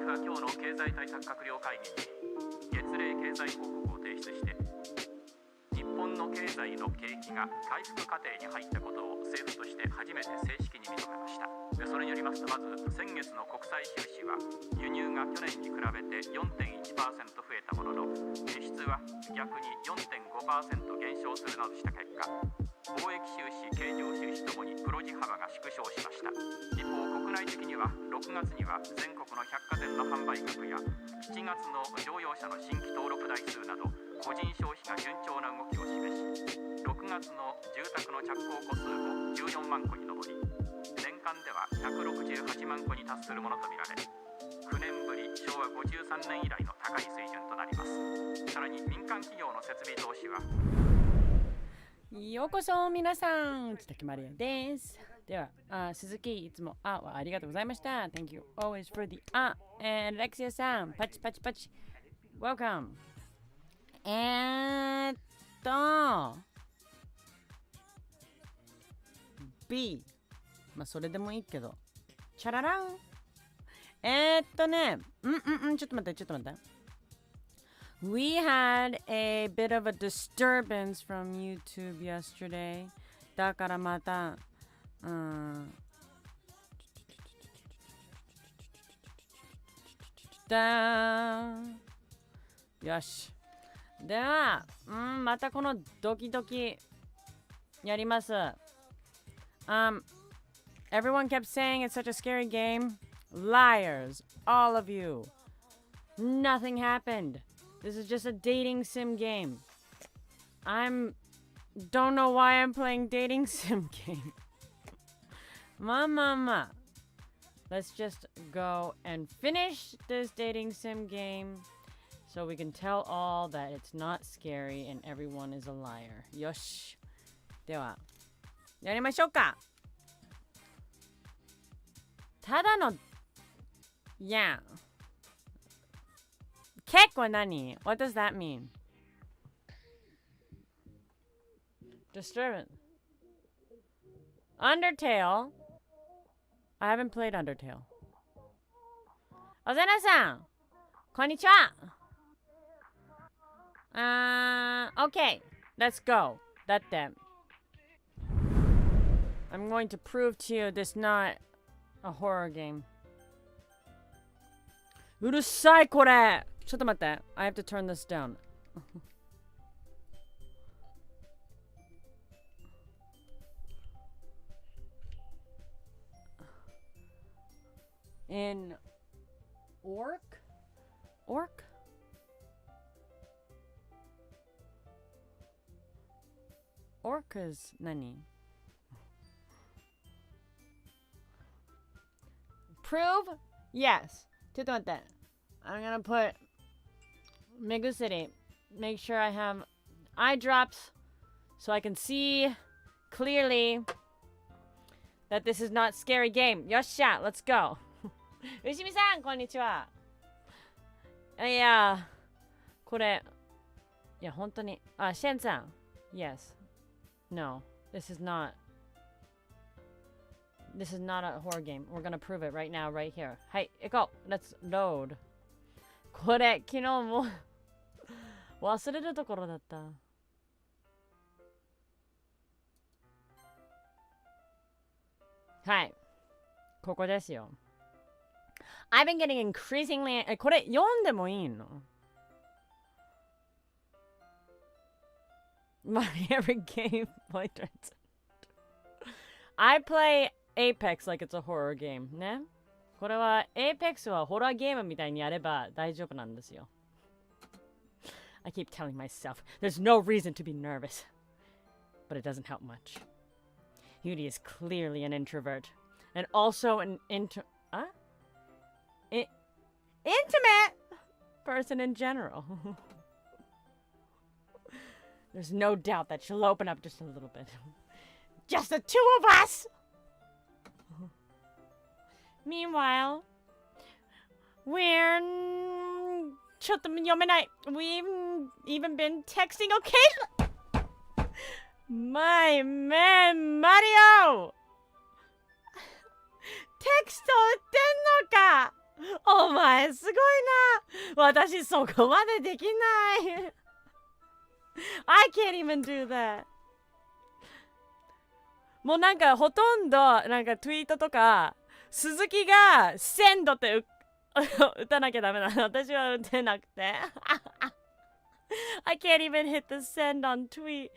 は今日の経済対策閣僚会議に月例経済報告を提出して、日本の経済の景気が回復過程に入ったことを政府として初めて正式に認めました。それによりますと、まず先月の国際収支は輸入が去年に比べて 4.1% 増えたものの、輸出は逆に 4.5% 減少するなどした結果、貿易収支、経常収支ともに黒字幅が縮小しました。一方、国内的には6月には全国の百貨店の販売額や7月の乗用車の新規登録台数など個人消費が順調な動きを示し、6月の住宅の着工戸数も14万戸に上り、年間では168万戸に達するものとみられ、9年ぶり昭和53年以来の高い水準となります。さらに民間企業の設備投資は、ようこそ皆さん、北木マリアです。では、鈴木いつもありがとうございました。 Thank you always for the and Alexia さん、パチパチパチ Welcome。 B、 まあそれでもいいけど、チャララン。ちょっと待って。We had a bit of a disturbance from YouTube yesterday. だからまた、よし。では、またこのドキドキやります。Everyone kept saying it's such a scary game. Liars, all of you. Nothing happened. This is just a dating sim game. Don't know why I'm playing dating sim game. Ma. Let's just go and finish this dating sim game so we can tell all that it's not scary and everyone is a liar. よし。では、やりましょうか。ただの、Yeah. 結構何？ What does that mean? Disturbance. Undertale. I haven't played Undertale. おぜなさん、こんにちは。Okay, let's go. だって、I'm going to prove to you this not a horror game. うるさいこれ。ちょっと待って。I have to turn this down. In Orc? Orc is 何? Prove? Yes. ちょっと待って。I'm gonna put 目薬. Make sure I have eye drops so I can see clearly that this is not scary game. よっしゃ Let's go. 牛見さん、こんにちは。いや、これ、いや、本当に。シェンさん。Yes. No. This is not a horror game. We're gonna prove it right now, right here. はい、行こう。Let's load. これ、昨日も忘れるところだった。はい。ここですよ。I've been getting increasingly... これ読んでもいいの？ My every game my turns. I play Apex like it's a horror game. ね。これは Apex はホラーゲームみたいにやれば大丈夫なんですよ。I keep telling myself there's no reason to be nervous. But it doesn't help much. Yuri is clearly an introvert. And also an intimate person in general. There's no doubt that she'll open up just a little bit. Just the two of us! Meanwhile, we're... ちょっと読めない. We've even been texting occasionally. My man, Mario! テキスト売ってんのかお前すごいな。私そこまでできない。I can't even do that. もうなんかほとんどなんかツイートとか鈴木がセンドって打たなきゃダメなの。私は打てなくて。I can't even hit the send on tweet.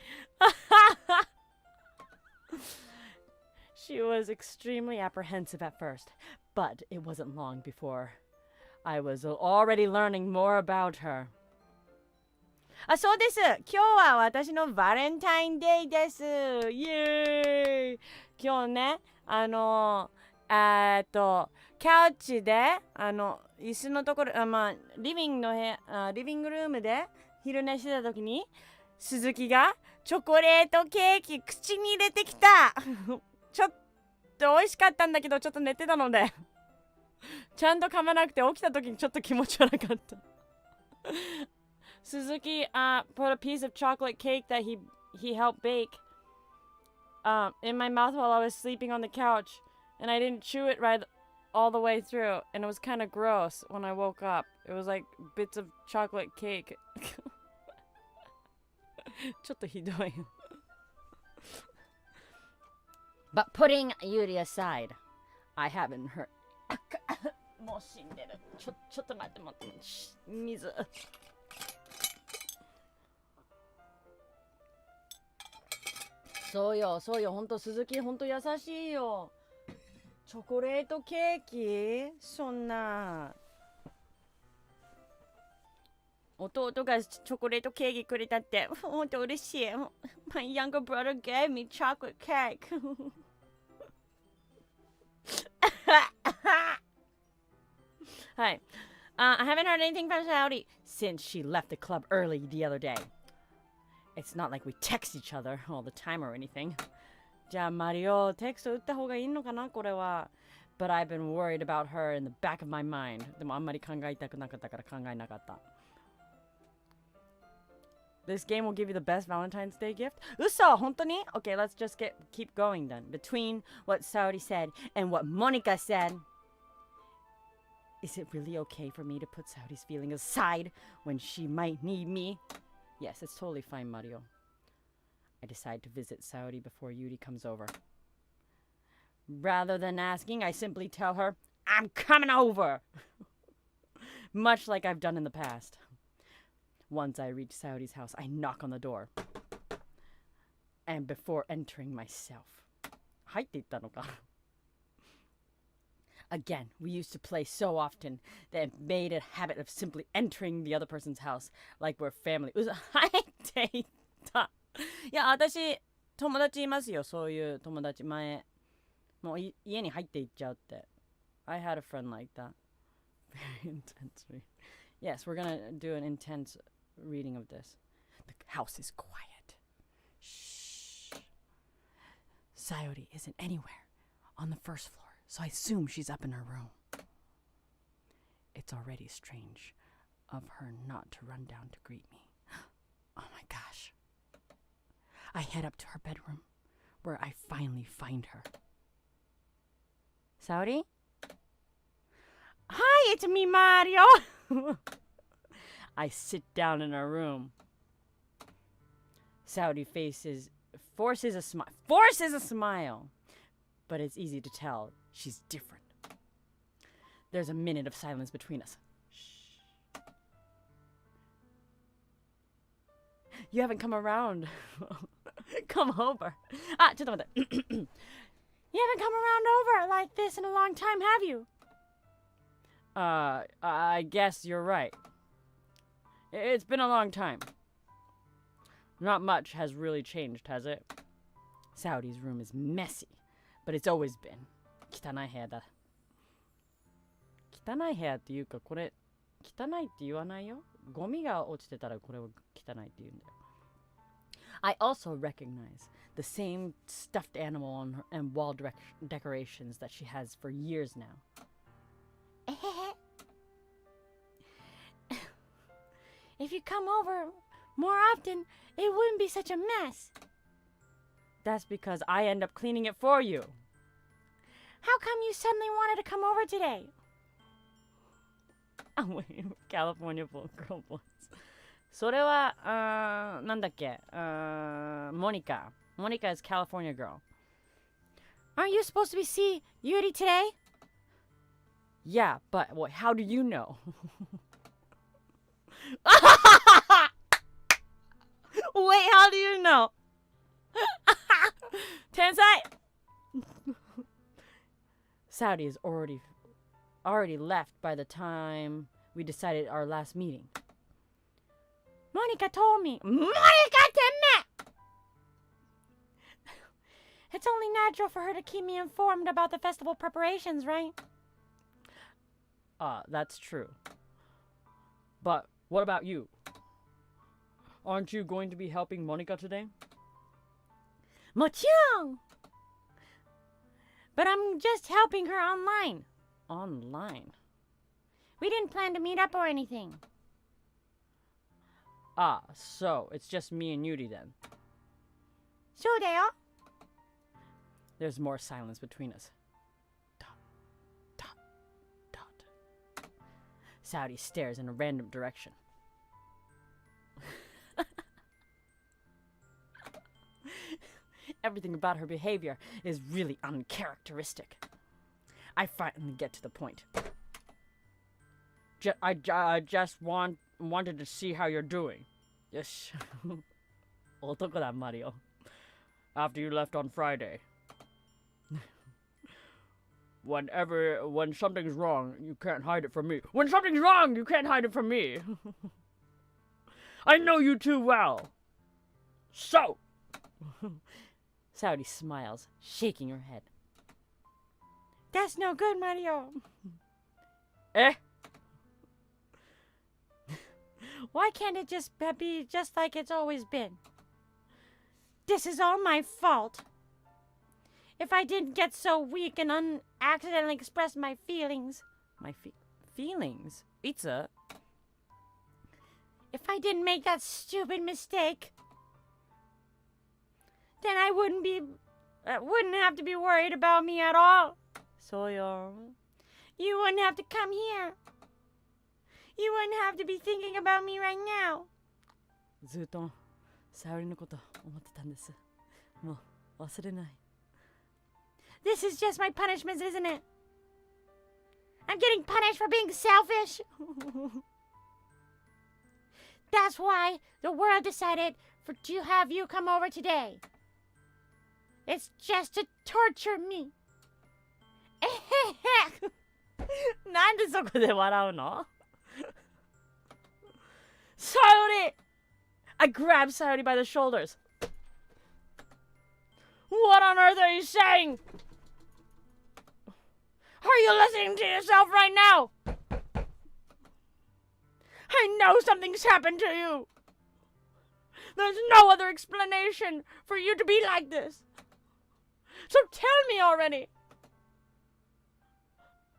She was extremely apprehensive at first, but it wasn't long before I was already learning more about her. あ、そうです。今日は私のバレンタインデーです。イエーイ。今日ね、カウチで、椅子のところ、リビングルームで昼寝してた時に、鈴木がチョコレートケーキ口に入れてきた。ちょっと美味しかったんだけど、ちょっと寝てたので、ちゃんと噛まなくて起きた時にちょっと気持ち悪かった。Suzuki put a piece of chocolate cake that he helped bake in my mouth while I was sleeping on the couch, and I didn't chew it right all the way through, and it was kind of gross when I woke up. It was like bits of chocolate cake. ちょっとひどい。But putting Yuri aside, I haven't heard. もう死んでる。ちょっと待って待って。水。そうよ、ほんと鈴木ほんと優しいよ。チョコレートケーキそんな。弟がチョコレートケーキくれたってほんと嬉しい。My younger brother gave me chocolate cake. Hi. I haven't heard anything from Saudi since she left the club early the other day. It's not like we text each other all the time or anything. じゃあマリオ、テクスト打った方がいいのかなこれは。But I've been worried about her in the back of my mind. でもあんまり考えたくなかったから考えなかった。This game will give you the best Valentine's Day gift? 嘘本当に Okay, let's just keep going then. Between what Saudi said and what Monica said, is it really okay for me to put Saudi's feeling aside when she might need me? Yes, it's totally fine, Mario. I decide to visit Saudi before Yuri comes over. Rather than asking, I simply tell her, I'm coming over! Much like I've done in the past. Once I reach Saudi's house, I knock on the door. And before entering myself. 入っていったのかAgain, we used to play so often that it made a habit of simply entering the other person's house like we're family. 入っていった。いや、私、友達いますよ。そういう友達前。もう家に入っていっちゃうって。I had a friend like that. Very intense reading. Yes, we're gonna do an intense reading of this. The house is quiet. Shh. Sayori isn't anywhere on the first floor. So I assume she's up in her room. It's already strange of her not to run down to greet me. Oh my gosh. I head up to her bedroom, where I finally find her. Saudi? Hi, it's me, Mario. I sit down in her room. Saudi forces a smile. But it's easy to tell she's different. There's a minute of silence between us. Shh. You haven't come around. Come over. あ、ちょっと待って。You haven't come around over like this in a long time, have you? I guess you're right. It's been a long time. Not much has really changed, has it? Saudi's room is messy.But it's always been. 汚い部屋だ。汚い部屋っていうか、これ、汚いって言わないよ。ゴミが落ちてたらこれを汚いって言うんだよ。I also recognize the same stuffed animal on her and wall decorations that she has for years now. If you come over more often, it wouldn't be such a mess.That's because I end up cleaning it for you. How come you suddenly wanted to come over today? California girl voice. それは、なんだっけ、Monica. Monica is California girl. Aren't you supposed to be see Yuri today? Yeah, but how do you know? Wait, how do you know? Tensai! Saudi is already left by the time we decided our last meeting. Monica told me. Monica didn't! It's only natural for her to keep me informed about the festival preparations, right? That's true. But what about you? Aren't you going to be helping Monica today? もちろん! But I'm just helping her online. Online? We didn't plan to meet up or anything. So it's just me and Yuri then. そうだよ. There's more silence between us. Dot, dot, dot. Saudi stares in a random direction. Everything about her behavior is really uncharacteristic. I finally get to the point. I just wanted to see how you're doing. Yes. 男だ, Mario. After you left on Friday. When something's wrong, you can't hide it from me. When something's wrong, you can't hide it from me. I know you too well. So. Saudi smiles, shaking her head. That's no good, Mario. Eh? Why can't it just be just like it's always been? This is all my fault. If I didn't get so weak and accidentally express my feelings. My feelings? Itza? If I didn't make that stupid mistake, then I wouldn't have to be worried about me at all. Soyo. You wouldn't have to come here. You wouldn't have to be thinking about me right now. ずっと沙織のこと思ってたんです。もう忘れない。This is just my punishment, isn't it? I'm getting punished for being selfish. That's why the world decided to have you come over today. It's just to torture me. なんでそこで笑うの? Sayori! I grabbed Sayori by the shoulders. What on earth are you saying? Are you listening to yourself right now? I know something's happened to you. There's no other explanation for you to be like this. So tell me already.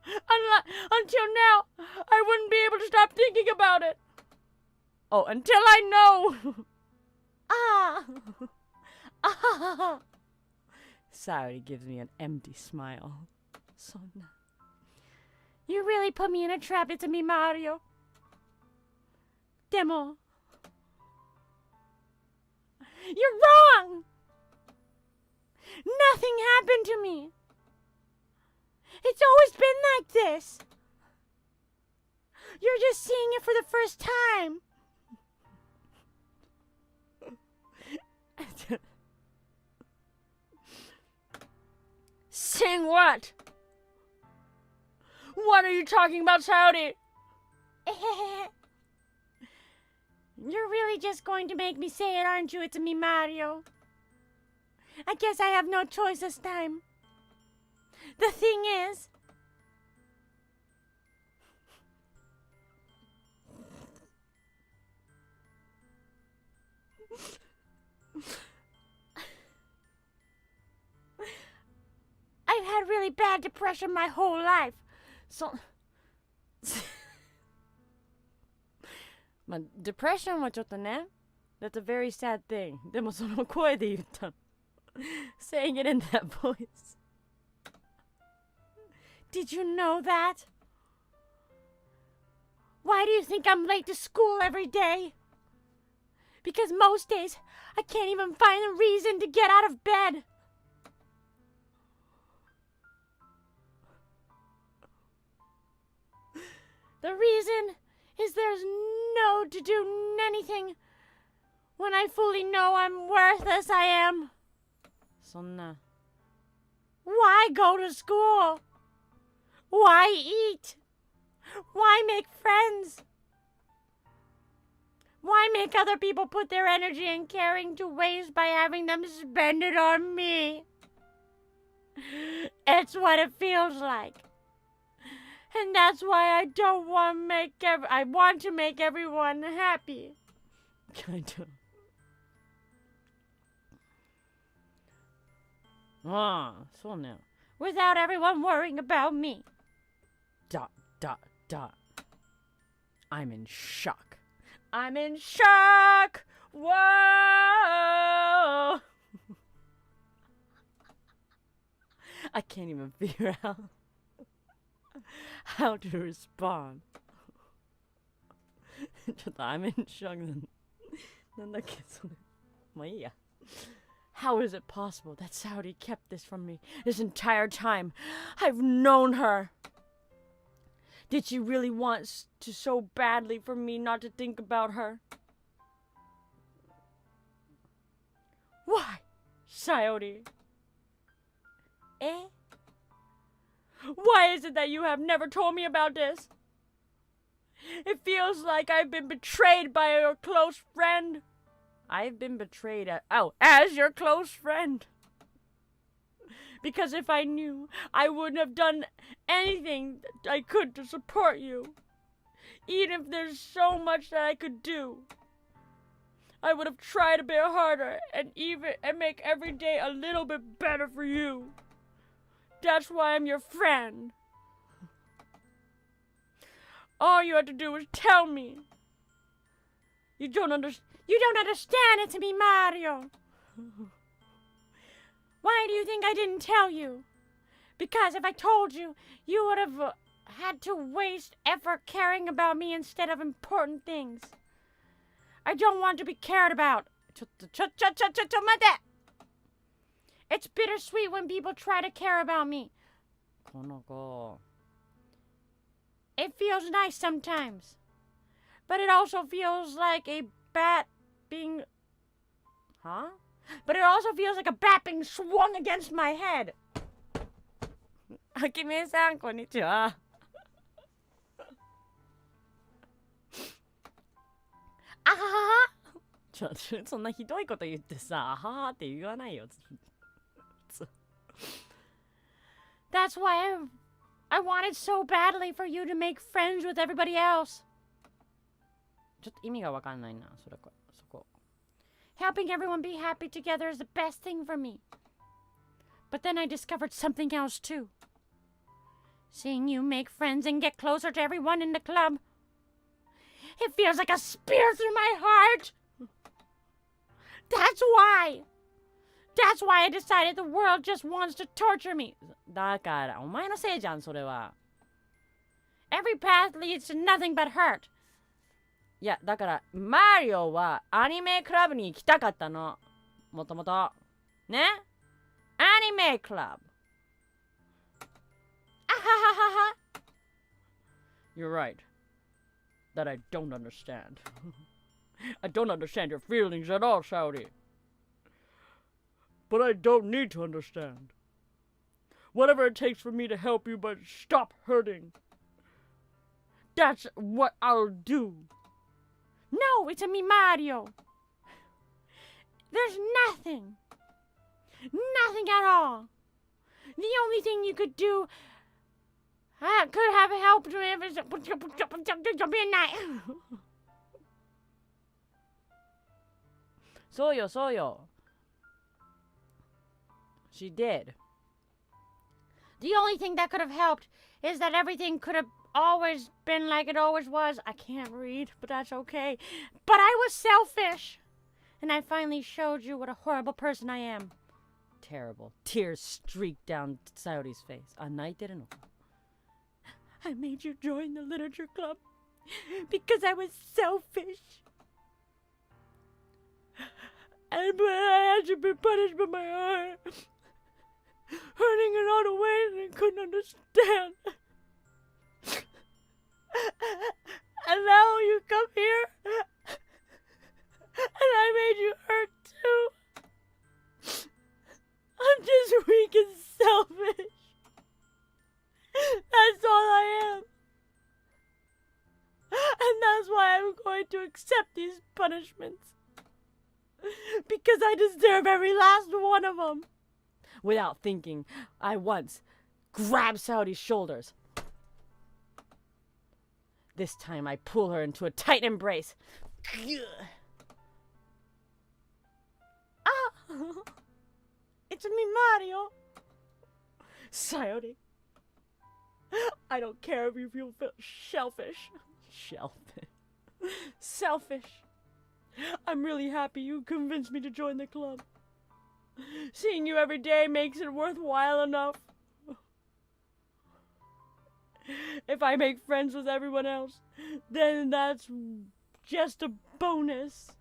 Until now, I wouldn't be able to stop thinking about it. Oh, until I know. Sayori gives me an empty smile. Sonna. You really put me in a trap, it's me, Mario. Demo. You're wrong! Nothing happened to me. It's always been like this. You're just seeing it for the first time. Seeing what? What are you talking about, Saudi? You're really just going to make me say it, aren't you? It's me, Mario. I guess I have no choice this time. The thing is... I've had really bad depression my whole life. So... depression はちょっとね. That's a very sad thing. でもその声で言った。Saying it in that voice. Did you know that? Why do you think I'm late to school every day? Because most days I can't even find a reason to get out of bed. The reason is there's no to do anything when I fully know I'm worthless I am. そんな Why go to school? Why eat? Why make friends? Why make other people put their energy and caring to waste by having them spend it on me? It's what it feels like. And that's why I don't want to I want to make everyone happy. Kind of. ああ、そうね。Without everyone worrying about me. I'm in shock. I'm in shock. Whoa. I can't even figure out how to respond. ちょっと I'm in shock なんだっけそれ。まあいいや。How is it possible that Saudi kept this from me this entire time? I've known her. Did she really want to so badly for me not to think about her? Why, Saudi? Eh? Why is it that you have never told me about this? It feels like I've been betrayed by your close friend. I've been betrayed as your close friend. Because if I knew, I wouldn't have done anything I could to support you. Even if there's so much that I could do. I would have tried a bit harder and make every day a little bit better for you. That's why I'm your friend. All you had to do was tell me. You don't understand it to me, Mario. Why do you think I didn't tell you? Because if I told you, you would have had to waste effort caring about me instead of important things. I don't want to be cared about. It's bittersweet when people try to care about me. It feels nice sometimes. But it also feels like a bat being... Huh? But it also feels like a bat being swung against my head. Akime-san, konnichiwa. あはははそんなひどいこと言ってさ、あははって言わないよ。That's why I wanted so badly for you to make friends with everybody else. ちょっと意味がわかんないな、そこ。Helping everyone be happy together is the best thing for me. But then I discovered something else too. Seeing you make friends and get closer to everyone in the club. It feels like a spear through my heart. That's why I decided the world just wants to torture me. だから、お前のせいじゃん、それは。Every path leads to nothing but hurt. いや、だから、マリオはアニメクラブに行きたかったの。もともと。ね？アニメクラブ。あはははは。You're right. That I don't understand. I don't understand your feelings at all, Saudi. But I don't need to understand. Whatever it takes for me to help you, but stop hurting. That's what I'll do. No, it's a me, Mario. There's nothing. Nothing at all. The only thing you could do could have helped me if it's midnight. そうよ、そうよ。She did. The only thing that could have helped is that everything could have always been like it always was. I can't read, but that's okay. But I was selfish. And I finally showed you what a horrible person I am. Terrible. Tears streaked down Saudi's face. あ、泣いてるのか。I made you join the literature club. Because I was selfish. And but I had to be punished by my eye, hurting in all the ways I couldn't understand. And now you come here, and I made you hurt too. I'm just weak and selfish. That's all I am. And that's why I'm going to accept these punishments. Because I deserve every last one of them. Without thinking, I once grabbed Saudi's shoulders. This time I pull her into a tight embrace. Ah! It's me, Mario. Saudi, I don't care if you feel selfish. Selfish. I'm really happy you convinced me to join the club. Seeing you every day makes it worthwhile enough. If I make friends with everyone else, then that's just a bonus.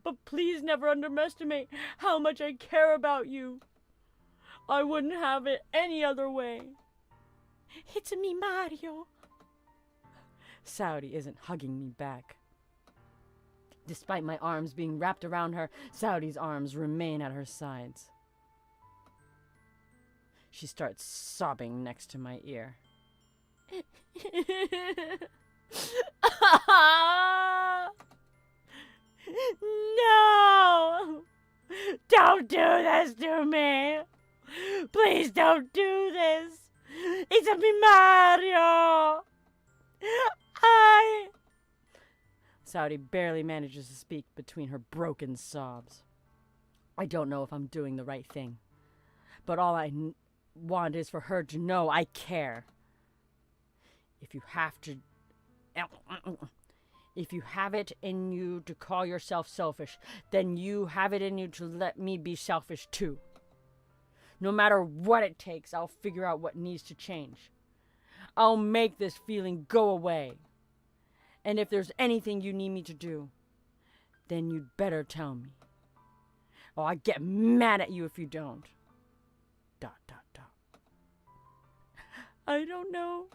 But please never underestimate how much I care about you. I wouldn't have it any other way. It's me, Mario. Saudi isn't hugging me back. Despite my arms being wrapped around her, Saudi's arms remain at her sides. She starts sobbing next to my ear. No! Don't do this to me! Please don't do this! It's me, Mario! Saudi barely manages to speak between her broken sobs. I don't know if I'm doing the right thing, but all I want is for her to know I care. If you have it in you to call yourself selfish, then you have it in you to let me be selfish too. No matter what it takes, I'll figure out what needs to change. I'll make this feeling go away. And if there's anything you need me to do, then you'd better tell me. Oh, I get mad at you if you don't. ... I don't know.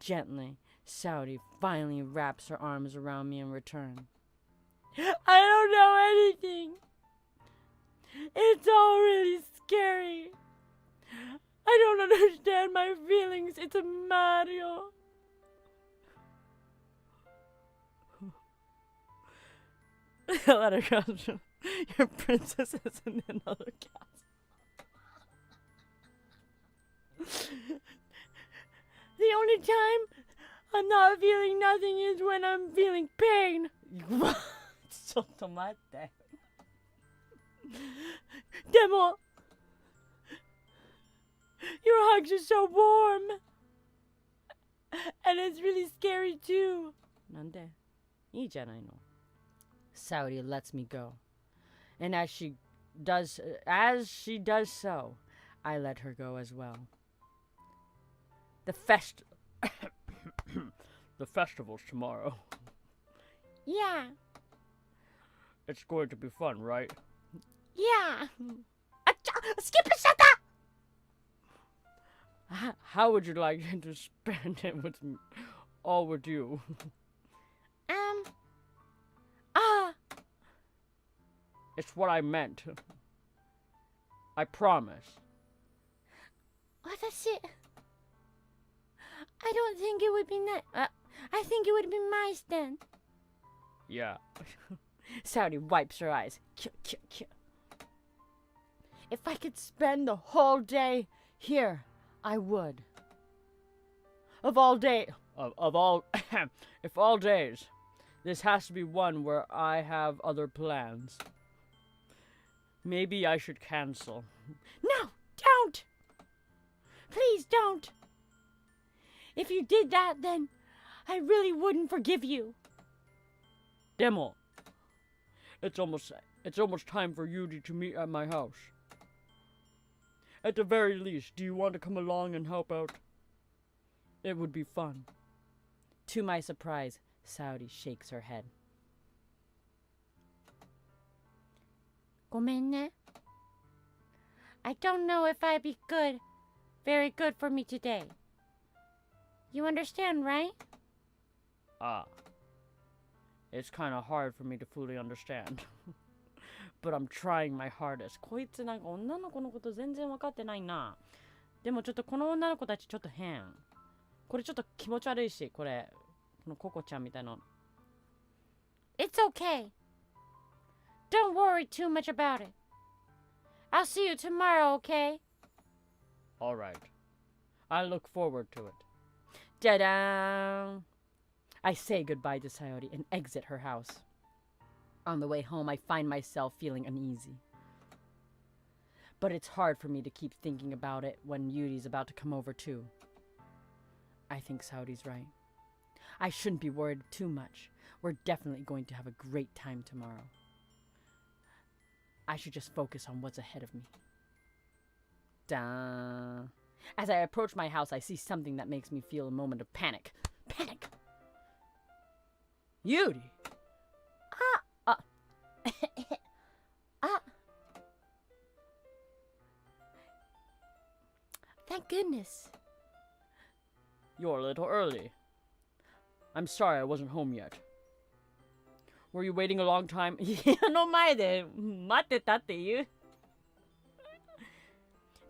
Gently, Saudi finally wraps her arms around me in return. I don't know anything. It's all really scary. I don't understand my feelings. It's a Mario. Let her go. Your princess is in another castle. The only time I'm not feeling nothing is when I'm feeling pain. Sottomate. Demo, your hugs are so warm. And it's really scary too. Nande? Ii janai no. Saudi lets me go. And as she does so, I let her go as well. The festival's tomorrow. Yeah. It's going to be fun, right? Yeah. Skip it, shut up! How would you like to spend it with me? All with you? It's what I meant. I promise. I don't think it would be nice. I think it would be nice then. Yeah. Saudi wipes her eyes. If I could spend the whole day here, I would. If all days, this has to be one where I have other plans. Maybe I should cancel. No, don't! Please don't! If you did that, then I really wouldn't forgive you. Demo, it's almost time for Yudi to meet at my house. At the very least, do you want to come along and help out? It would be fun. To my surprise, Saori shakes her head. ごめんね. I don't know if I'd be very good for me today. You understand, right? It's kind of hard for me to fully understand. But I'm trying my hardest. こいつなんか女の子のこと全然分かってないな。でもちょっとこの女の子たちちょっと変。これちょっと気持ち悪いし、このココちゃんみたいな。It's okay. Don't worry too much about it. I'll see you tomorrow, okay? All right. I look forward to it. Ta-da! I say goodbye to Sayori and exit her house. On the way home, I find myself feeling uneasy. But it's hard for me to keep thinking about it when Yuri's about to come over too. I think Sayori's right. I shouldn't be worried too much. We're definitely going to have a great time tomorrow. I should just focus on what's ahead of me. Da. As I approach my house, I see something that makes me feel a moment of panic. Panic! Yuri! Thank goodness. You're a little early. I'm sorry I wasn't home yet. Were you waiting a long time? 家の前で待ってたって言う?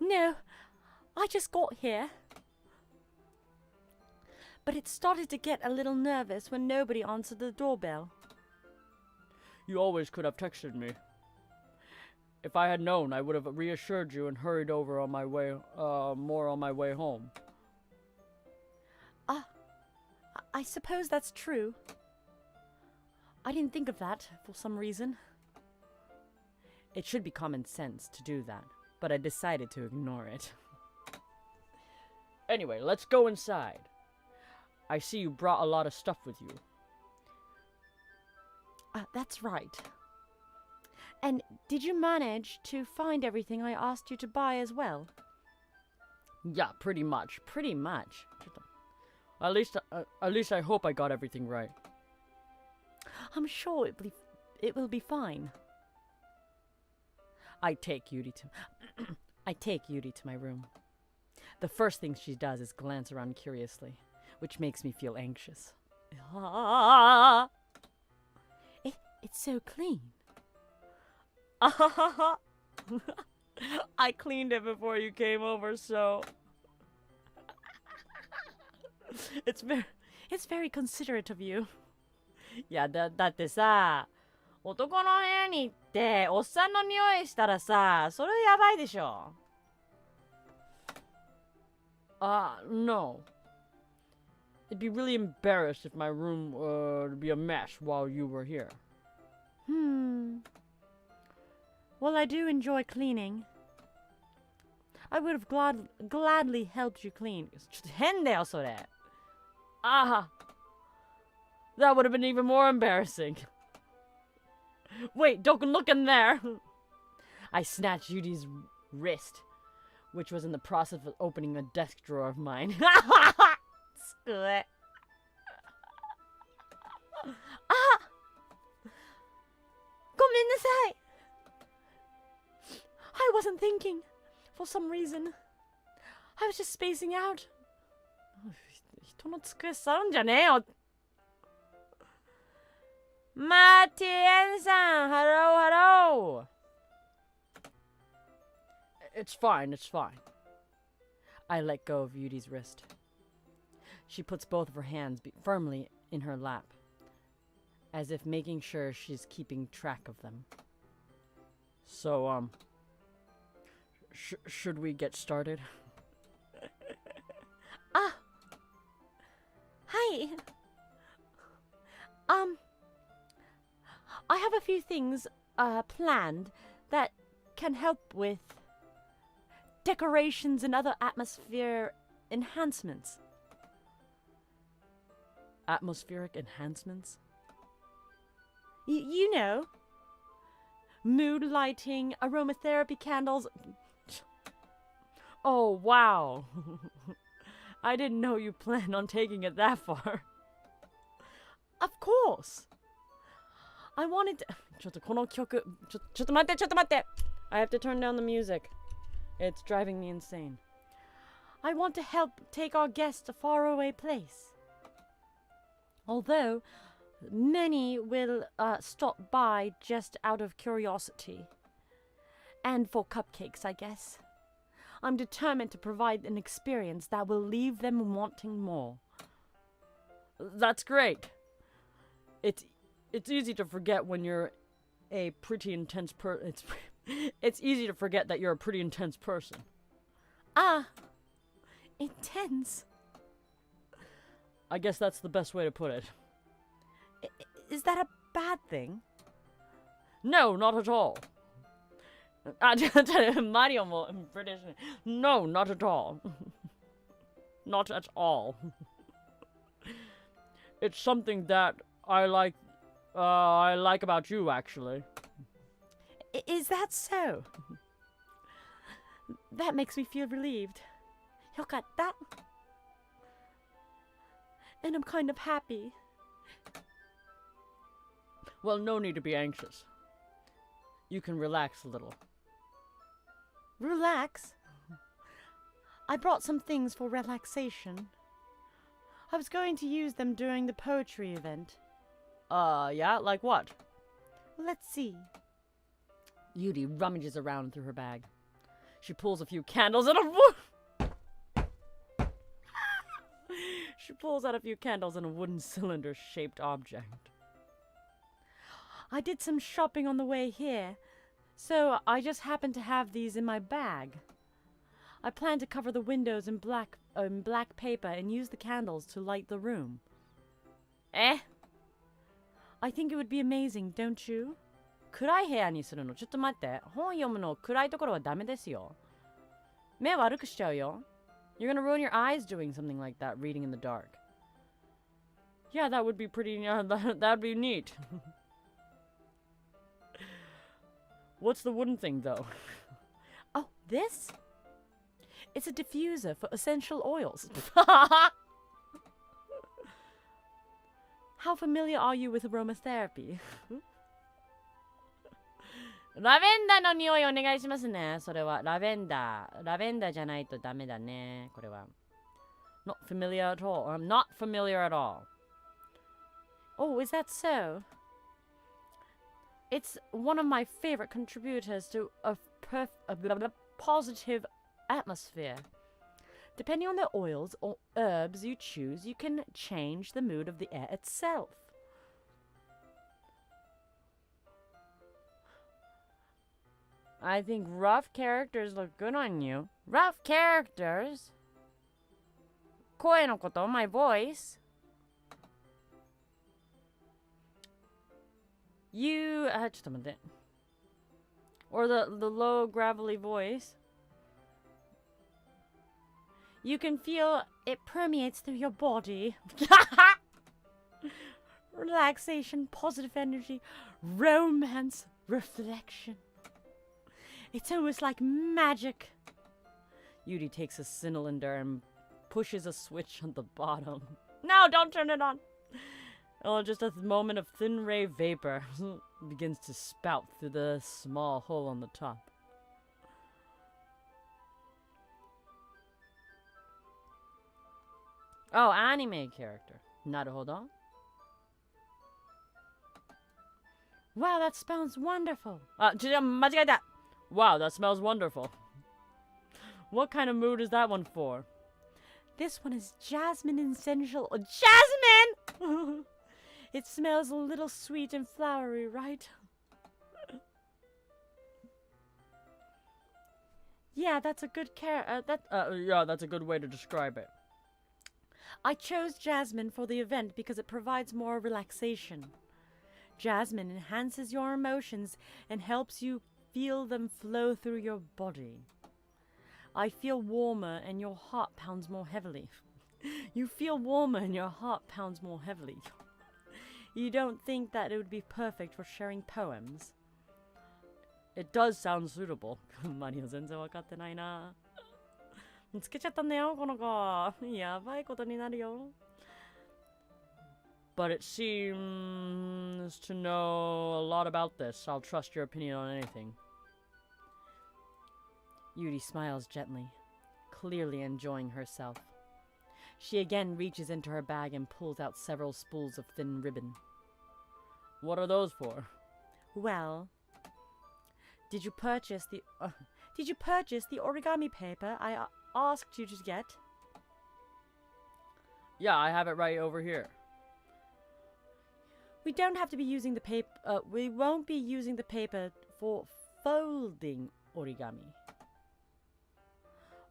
No, I just got here. But it started to get a little nervous when nobody answered the doorbell. You always could have texted me. If I had known, I would have reassured you and hurried over on my way, more on my way home. I suppose that's true. I didn't think of that for some reason. It should be common sense to do that, but I decided to ignore it. Anyway, let's go inside. I see you brought a lot of stuff with you. That's right. And did you manage to find everything I asked you to buy as well? Yeah, pretty much. Pretty much. At least I hope I got everything right. I'm sure it will be fine. I take Yuri to my room. The first thing she does is glance around curiously, which makes me feel anxious. It's so clean. I cleaned it before you came over, so it's very considerate of you. いや、だってさ、男の部屋に行っておっさんの匂いしたらさ、それやばいでしょ。No. I'd be really embarrassed if my room were to be a mess while you were here. Well, I do enjoy cleaning. I would have gladly helped you clean. ちょっと変だよ、それ。That would have been even more embarrassing. Wait, don't look in there. I snatched Yudi's wrist, which was in the process of opening a desk drawer of mine. Screw it. I wasn't thinking. For some reason. I was just spacing out. 人の机触るんじゃねえよ。マティエンさん、hello. It's fine. I let go of Yudi's wrist. She puts both of her hands firmly in her lap, as if making sure she's keeping track of them. So, should we get started? Hi. I have a few things planned that can help with decorations and other atmosphere enhancements. Atmospheric enhancements? You know. Mood lighting, aromatherapy candles. Oh, wow. I didn't know you planned on taking it that far. Of course. I wanted to... ちょっとこの曲、ちょっと待って。I have to turn down the music. It's driving me insane. I want to help take our guests to a faraway place. Although, many will stop by just out of curiosity. And for cupcakes, I guess. I'm determined to provide an experience that will leave them wanting more. That's great. It's easy to forget when you're a pretty intense it's easy to forget that you're a pretty intense person. Ah, intense. I guess that's the best way to put it. Is that a bad thing? No, not at all. Mario mo British. No, not at all. Not at all. It's something that I like about you, actually. Is that so? That makes me feel relieved. よかった. And I'm kind of happy. Well, no need to be anxious. You can relax a little. Relax? I brought some things for relaxation. I was going to use them during the poetry event. Yeah? Like what? Let's see. Yuri rummages around through her bag. She pulls a few candles and She pulls out a few candles and a wooden cylinder-shaped object. I did some shopping on the way here, so I just happened to have these in my bag. I plan to cover the windows in black paper and use the candles to light the room. Eh? I think it would be amazing, don't you? 暗い部屋にするの？ちょっと待って。本読むの暗いところはダメですよ。目悪くしちゃうよ。You're gonna ruin your eyes doing something like that, reading in the dark. Yeah, that would be pretty... that'd be neat. What's the wooden thing, though? Oh, this? It's a diffuser for essential oils. How familiar are you with aromatherapy? ラベンダーの匂いお願いしますね。それはラベンダーじゃないとダメだね。これは Not familiar at all. I'm not familiar at all. Oh, is that so? It's one of my favorite contributors to a positive atmosphere. Depending on the oils or herbs you choose, you can change the mood of the air itself. I think rough characters look good on you. Rough characters? 声のこと? My voice? You... ちょっと待って. Or the low gravelly voice. You can feel it permeates through your body. Relaxation, positive energy, romance, reflection. It's almost like magic. Yuri takes a cylinder and pushes a switch on the bottom. No, don't turn it on. Oh, just a moment of thin ray vapor begins to spout through the small hole on the top. Oh, anime character. Naruhodo. Wow, that smells wonderful. 間違えた. Wow, that smells wonderful. What kind of mood is that one for? This one is jasmine essential. Oh, jasmine! It smells a little sweet and flowery, right? Yeah, that's a good yeah, that's a good way to describe it. I chose jasmine for the event because it provides more relaxation. Jasmine enhances your emotions and helps you feel them flow through your body. I feel warmer and your heart pounds more heavily. You feel warmer and your heart pounds more heavily. You don't think that it would be perfect for sharing poems? It does sound suitable. マリオ全然わかってないな.見つけちゃったんだよ、この子。やばいことになるよ。But it seems to know a lot about this. I'll trust your opinion on anything. Yuri smiles gently, clearly enjoying herself. She again reaches into her bag and pulls out several spools of thin ribbon. What are those for? Well, did you purchase the origami paper I asked you to get? Yeah, I have it right over here. We don't have to be using the paper. We won't be using the paper for folding origami.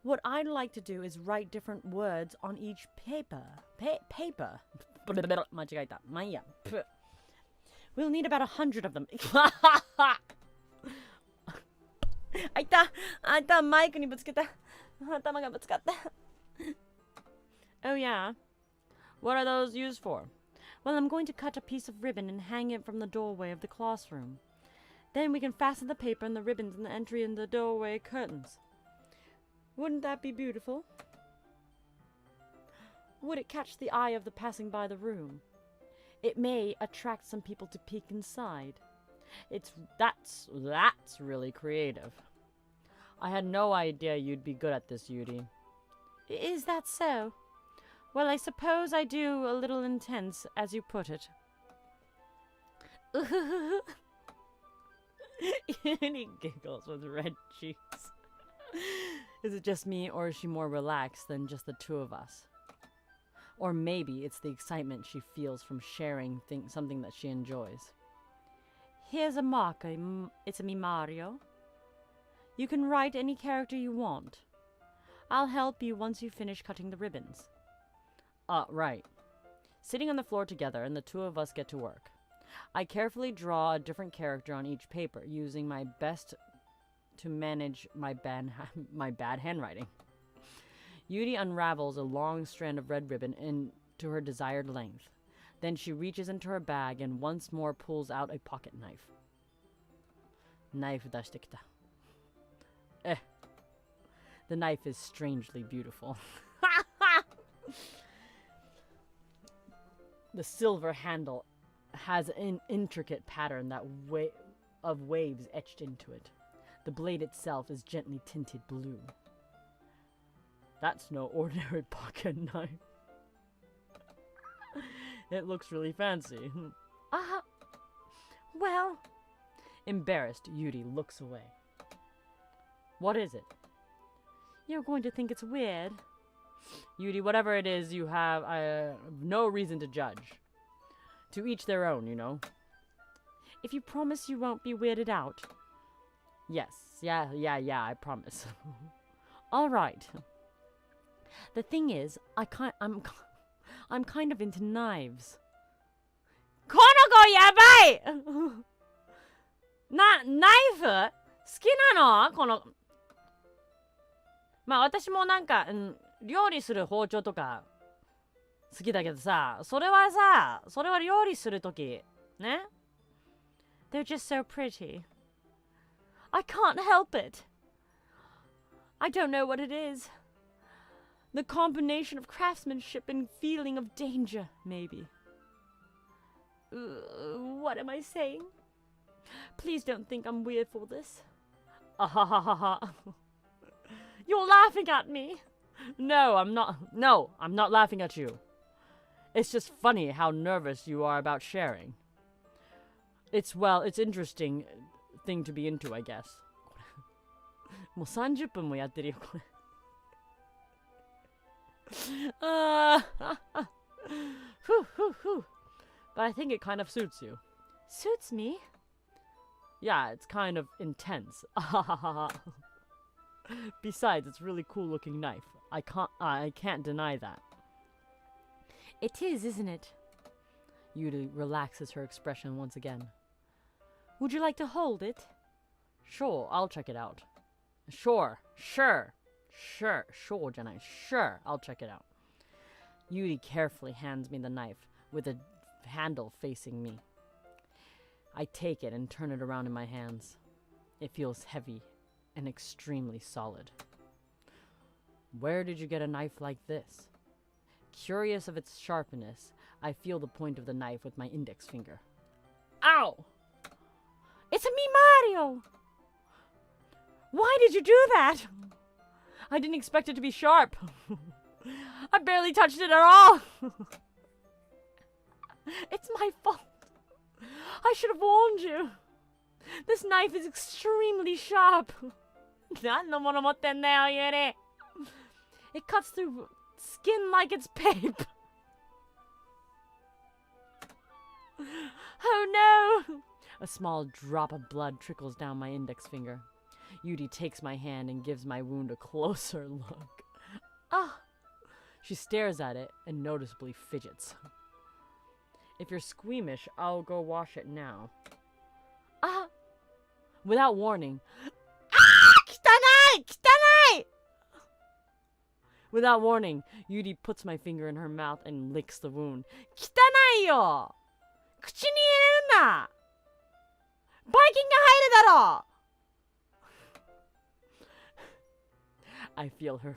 What I'd like to do is write different words on each paper. Paper. 間違えた。まあいいや。We'll need about 100 of them. あいたマイクにぶつけた。頭がぶつかった。Oh yeah. What are those used for? Well, I'm going to cut a piece of ribbon and hang it from the doorway of the classroom. Then we can fasten the paper and the ribbons in the entry in the doorway curtains. Wouldn't that be beautiful? Would it catch the eye of the passing by the room? It may attract some people to peek inside. That's really creative. I had no idea you'd be good at this, Yuri. Is that so? Well, I suppose I do a little intense, as you put it. Yuri giggles with red cheeks. Is it just me, or is she more relaxed than just the two of us? Or maybe it's the excitement she feels from sharing something that she enjoys. Here's a marker. It's a Mario. You can write any character you want. I'll help you once you finish cutting the ribbons. Right. Sitting on the floor together, and the two of us get to work. I carefully draw a different character on each paper, using my best to manage my bad handwriting. Yuri unravels a long strand of red ribbon into her desired length. Then she reaches into her bag and once more pulls out a pocket knife. Knife dashite kita. The knife is strangely beautiful. The silver handle has an intricate pattern of waves etched into it. The blade itself is gently tinted blue. That's no ordinary pocket knife. It looks really fancy. Well... Embarrassed, Yuri looks away. What is it? You're going to think it's weird. Yuri, whatever it is, you have no reason to judge. To each their own, you know. If you promise you won't be weirded out. Yes, yeah, I promise. All right. The thing is, I'm kind of into knives. この子やばいナイフ好きなのこのまあ私もなんか、料理する包丁とか好きだけどさ、それは料理するときね。They're just so pretty. I can't help it. I don't know what it is. The combination of craftsmanship and feeling of danger, maybe. What am I saying? Please don't think I'm weird for this. You're laughing at me. No, I'm not. No, I'm not laughing at you. It's just funny how nervous you are about sharing. It's interesting thing to be into, I guess. もう30分もやってるよこれ。But I think it kind of suits you. Suits me? Yeah, it's kind of intense. Besides, it's a really cool looking knife. I can't deny that. It is, isn't it? Yuri relaxes her expression once again. Would you like to hold it? Sure, I'll check it out. Sure, Janai. Sure, I'll check it out. Yuri carefully hands me the knife with the handle facing me. I take it and turn it around in my hands. It feels heavy and extremely solid. Where did you get a knife like this? Curious of its sharpness, I feel the point of the knife with my index finger. Ow! It's a me, Mario! Why did you do that? I didn't expect it to be sharp. I barely touched it at all. It's my fault. I should have warned you. This knife is extremely sharp. 何のもの持ってんだよ、ユリ. It cuts through skin like it's paper. Oh no! A small drop of blood trickles down my index finger. Yuri takes my hand and gives my wound a closer look. Ah! She stares at it and noticeably fidgets. If you're squeamish, I'll go wash it now. Ah! Without warning. Ah! Kitanai! Kitanai! Without warning, Yuri puts my finger in her mouth and licks the wound. Kitanai yo! 口に入れるな! ばい菌が入るだろ! I feel her.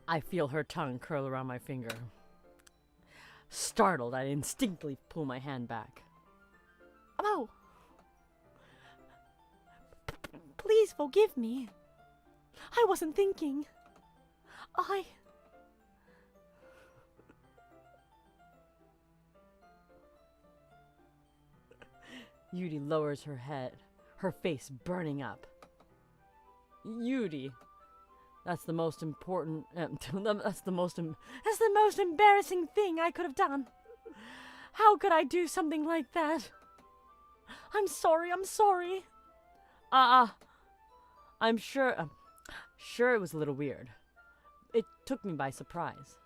I feel her tongue curl around my finger. Startled, I instinctively pull my hand back. Oh! Please forgive me. I wasn't thinking. Yuri lowers her head, her face burning up. Yuri, that's the most important. That's the most embarrassing thing I could have done. How could I do something like that? I'm sorry. I'm sure it was a little weird. It took me by surprise.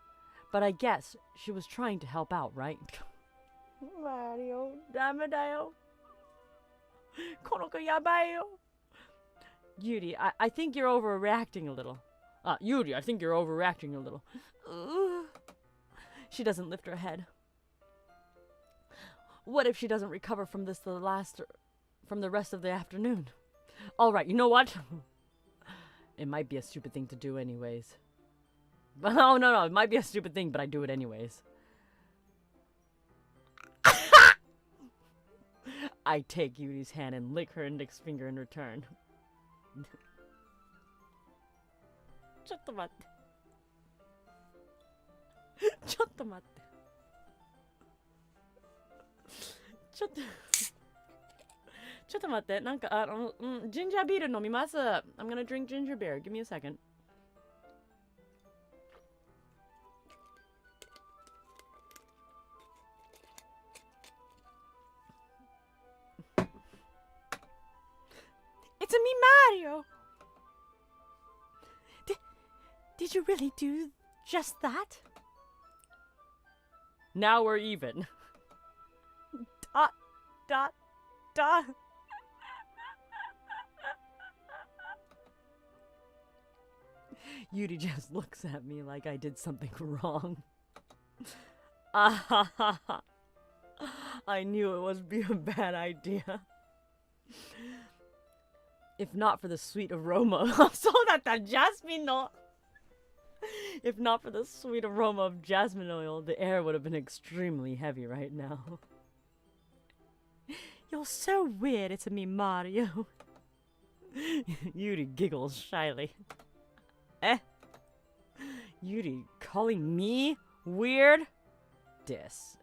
But I guess she was trying to help out, right? Mario, dame da yo. Konoko yabai yo. Yuri, I think you're overreacting a little. Yuri, I think you're overreacting a little. She doesn't lift her head. What if she doesn't recover from this from the rest of the afternoon? All right, you know what? It might be a stupid thing to do anyways. But no, it might be a stupid thing, but I do it anyways. I take Yuri's hand and lick her index finger in return. ちょっと待って。ちょっと待って。ちょっと待って。なんか、ジンジャービール飲みます。I'm gonna drink ginger beer. Give me a second. It's a me, Mario! Did you really do just that? Now we're even. Dot. Yuri just looks at me like I did something wrong. I knew it would be a bad idea. If not for the sweet aroma. If not for the sweet aroma of jasmine oil, the air would have been extremely heavy right now. You're so weird, it's me, Mario. Yuri giggles shyly. Yuri calling me weird? Dis.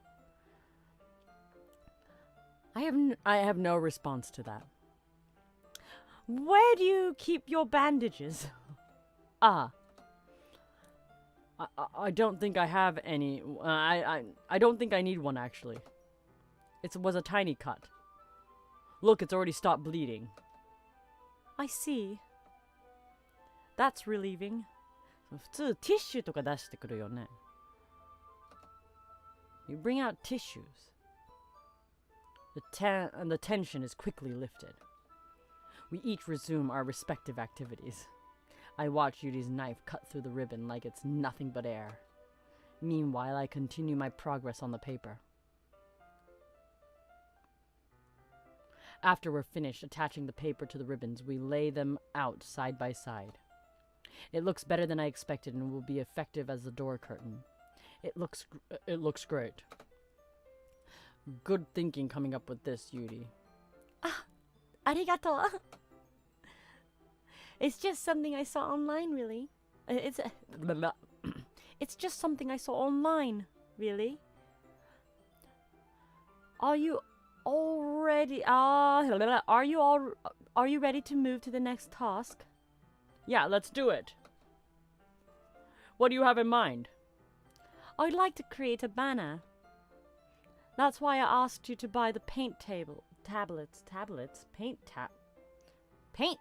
I have no response to that. Where do you keep your bandages? I don't think I have any. I don't think I need one, actually. It was a tiny cut. Look, it's already stopped bleeding. I see. That's relieving. 普通ティッシュとか出してくるよね. You bring out tissues. The tension is quickly lifted. We each resume our respective activities. I watch Yuri's knife cut through the ribbon like it's nothing but air. Meanwhile, I continue my progress on the paper. After we're finished attaching the paper to the ribbons, we lay them out side by side. It looks better than I expected and will be effective as the door curtain. It looks great. Good thinking coming up with this, Yuri. Ah, arigato. It's just something I saw online, really. It's just something I saw online, really. Are you ready to move to the next task? Yeah, let's do it. What do you have in mind? I'd like to create a banner. That's why I asked you to buy the paint tablets. Paint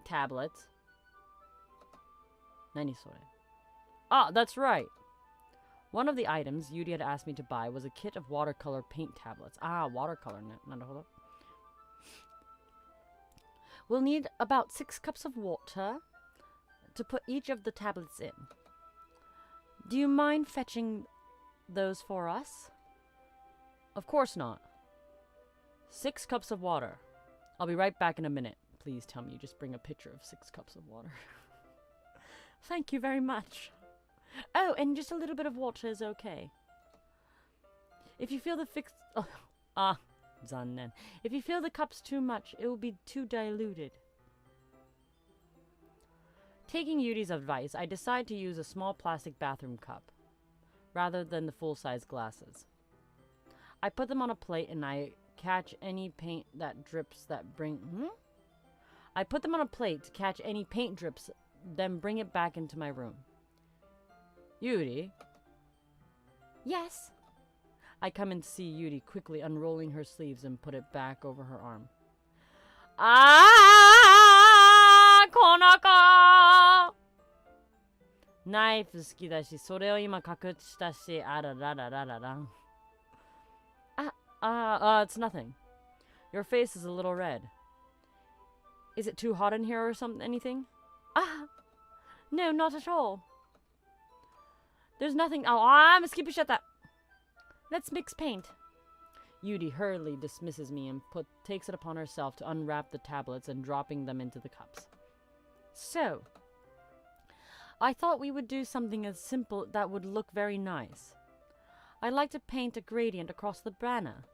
tablets? 何それ? Ah, that's right. One of the items Yuri had asked me to buy was a kit of watercolor paint tablets. Ah, watercolor. なるほど. We'll need about 6 cups of water to put each of the tablets in. Do you mind fetching those for us? Of course not. 6 cups of water. I'll be right back in a minute. Please tell me you just bring a pitcher of 6 cups of water. Thank you very much. Oh, and just a little bit of water is okay. If you feel zannen. If you feel the cups too much, it will be too diluted. Taking Yuri's advice, I decide to use a small plastic bathroom cup, rather than the full-size glasses. I put them on a plate and I catch any paint that drips I put them on a plate to catch any paint drips, then bring it back into my room. Yuri? Yes? I come and see Yuri quickly unrolling her sleeves and put it back over her arm. Ah, この子! ナイフ好きだし、それを今隠したし、あらららららら。It's nothing. Your face is a little red. Is it too hot in here or anything? No, not at all. There's nothing. Oh, I'm skipping shut that. Let's mix paint. Yuri hurriedly dismisses me and takes it upon herself to unwrap the tablets and dropping them into the cups. So, I thought we would do something as simple that would look very nice. I'd like to paint a gradient across the banner,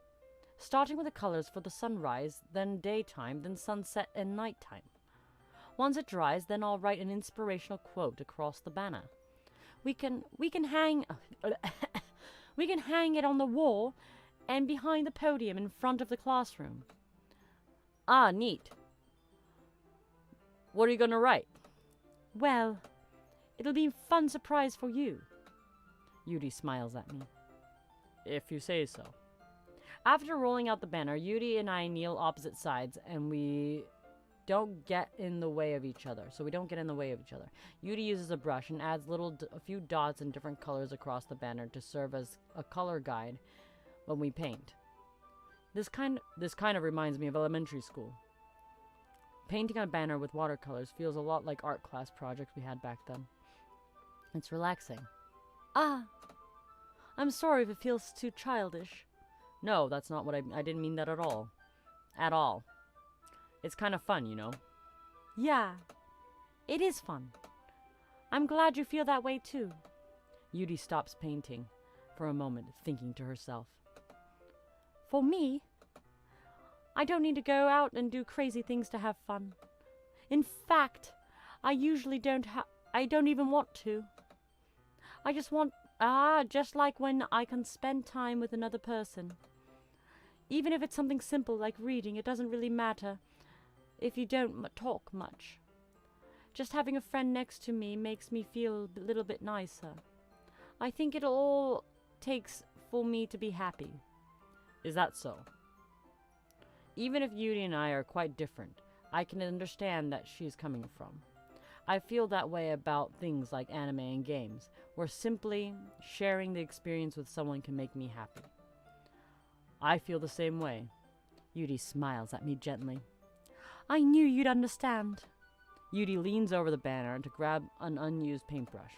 starting with the colors for the sunrise, then daytime, then sunset and nighttime. Once it dries, then I'll write an inspirational quote across the banner. We can hang it on the wall and behind the podium in front of the classroom. Ah, neat. What are you gonna write? Well, it'll be a fun surprise for you. Yuri smiles at me. If you say so. After rolling out the banner, Yuri and I kneel opposite sides and we don't get in the way of each other. Yuri uses a brush and adds a few dots in different colors across the banner to serve as a color guide when we paint. This kind of reminds me of elementary school. Painting on a banner with watercolors feels a lot like art class projects we had back then. It's relaxing. I'm sorry if it feels too childish. No, that's not what I didn't mean that at all. At all. It's kind of fun, you know. Yeah, it is fun. I'm glad you feel that way too. Yuri stops painting for a moment, thinking to herself. For me, I don't need to go out and do crazy things to have fun. In fact, I usually don't even want to. I just want, just like when I can spend time with another person. Even if it's something simple like reading, it doesn't really matter if you don't talk much. Just having a friend next to me makes me feel a little bit nicer. I think it all takes for me to be happy. Is that so? Even if Yuri and I are quite different, I can understand that she's coming from. I feel that way about things like anime and games, where simply sharing the experience with someone can make me happy. I feel the same way. Yuri smiles at me gently. I knew you'd understand. Yuri leans over the banner to grab an unused paintbrush.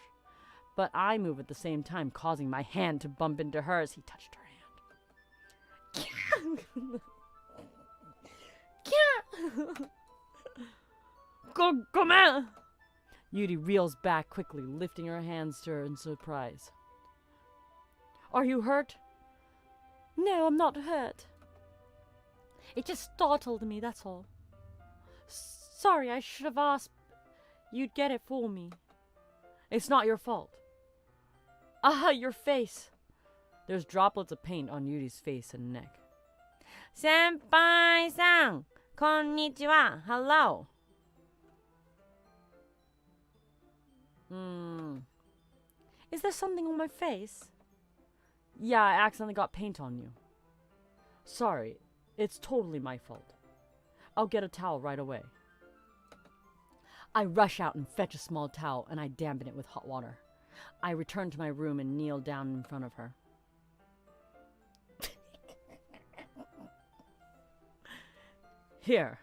But I move at the same time, causing my hand to bump into hers. He touched her hand. Gomen! Yuri reels back quickly, lifting her hands to her in surprise. Are you hurt? No, I'm not hurt. It just startled me, that's all. Sorry, I should have asked you'd get it for me. It's not your fault. Ah, your face. There's droplets of paint on Yuri's face and neck. Senpai-san, konnichiwa, hello. Is there something on my face? Yeah, I accidentally got paint on you. Sorry, it's totally my fault. I'll get a towel right away. I rush out and fetch a small towel, and I dampen it with hot water. I return to my room and kneel down in front of her. Here.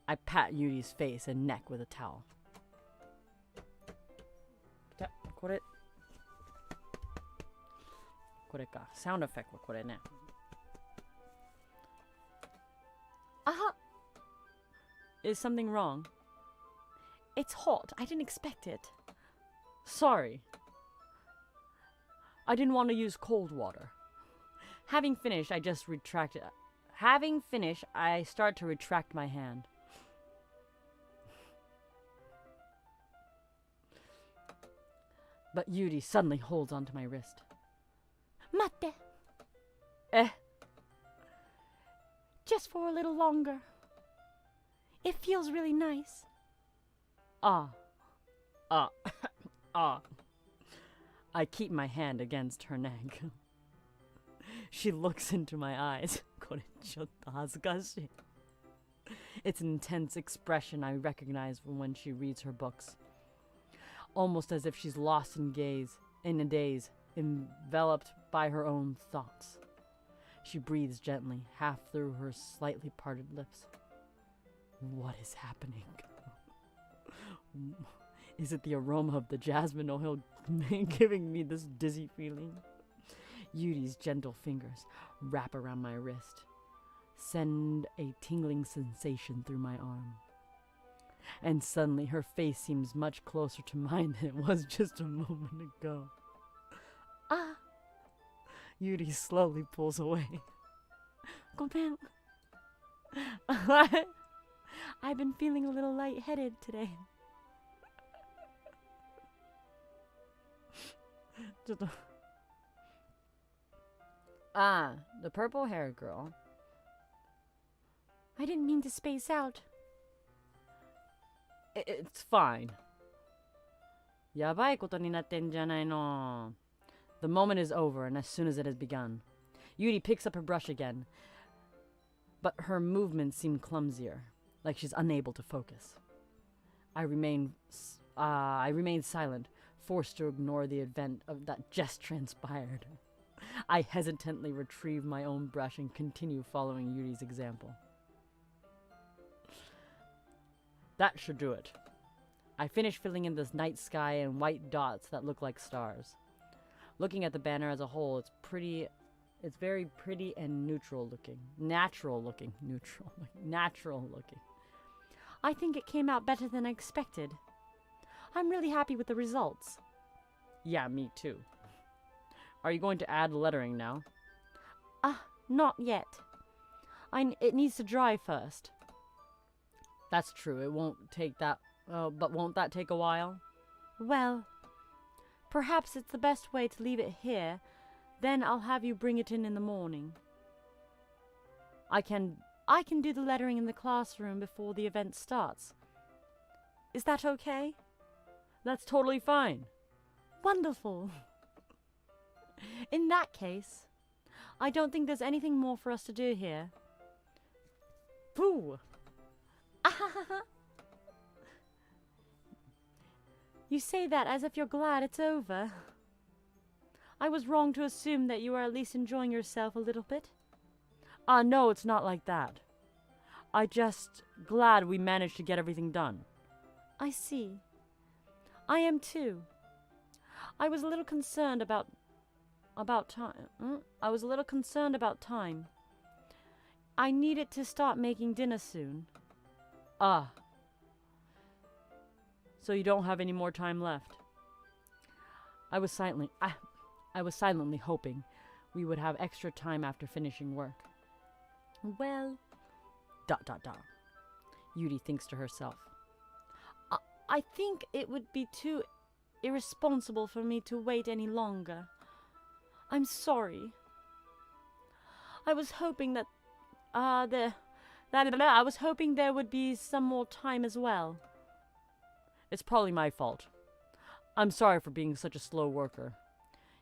I pat Yuri's face and neck with a towel. Kore. これか。Sound effect はこれね。Aha! Is something wrong? It's hot. I didn't expect it. Sorry. I didn't want to use cold water. Having finished, I start to retract my hand. But Yuri suddenly holds onto my wrist. 待って. Eh? Just for a little longer. It feels really nice. Ah. I keep my hand against her neck. She looks into my eyes. これちょっと恥ずかしい. It's an intense expression I recognize from when she reads her books. Almost as if she's lost in a daze, enveloped by her own thoughts. She breathes gently, half through her slightly parted lips. What is happening? Is it the aroma of the jasmine oil giving me this dizzy feeling? Yuri's gentle fingers wrap around my wrist, send a tingling sensation through my arm. And suddenly her face seems much closer to mine than it was just a moment ago. Ah! Yuri slowly pulls away. ごめん. I've been feeling a little lightheaded today. ちょっと Ah, the purple-haired girl. I didn't mean to space out. It's fine. やばいことになってんじゃないの. The moment is over, and as soon as it has begun, Yuri picks up her brush again, but her movements seem clumsier, like she's unable to focus. I remain silent, forced to ignore the event that just transpired. I hesitantly retrieve my own brush and continue following Yuri's example. That should do it. I finish filling in this night sky and white dots that look like stars. Looking at the banner as a whole, it's very pretty and natural looking. I think it came out better than I expected. I'm really happy with the results. Yeah, me too. Are you going to add lettering now? Not yet. It needs to dry first. That's true. It won't take that... but won't that take a while? Well, perhaps it's the best way to leave it here. Then I'll have you bring it in the morning. I can do the lettering in the classroom before the event starts. Is that okay? That's totally fine. Wonderful. In that case, I don't think there's anything more for us to do here. Pooh! You say that as if you're glad it's over. I was wrong to assume that you are at least enjoying yourself a little bit. No, it's not like that. I just glad we managed to get everything done. I see. I am too. I was a little concerned about time. I was a little concerned about time. I needed to start making dinner soon. Ah. So you don't have any more time left. I was silently hoping we would have extra time after finishing work. Well, ... Yuri thinks to herself. I think it would be too irresponsible for me to wait any longer. I'm sorry. I was hoping that I was hoping there would be some more time as well. It's probably my fault. I'm sorry for being such a slow worker.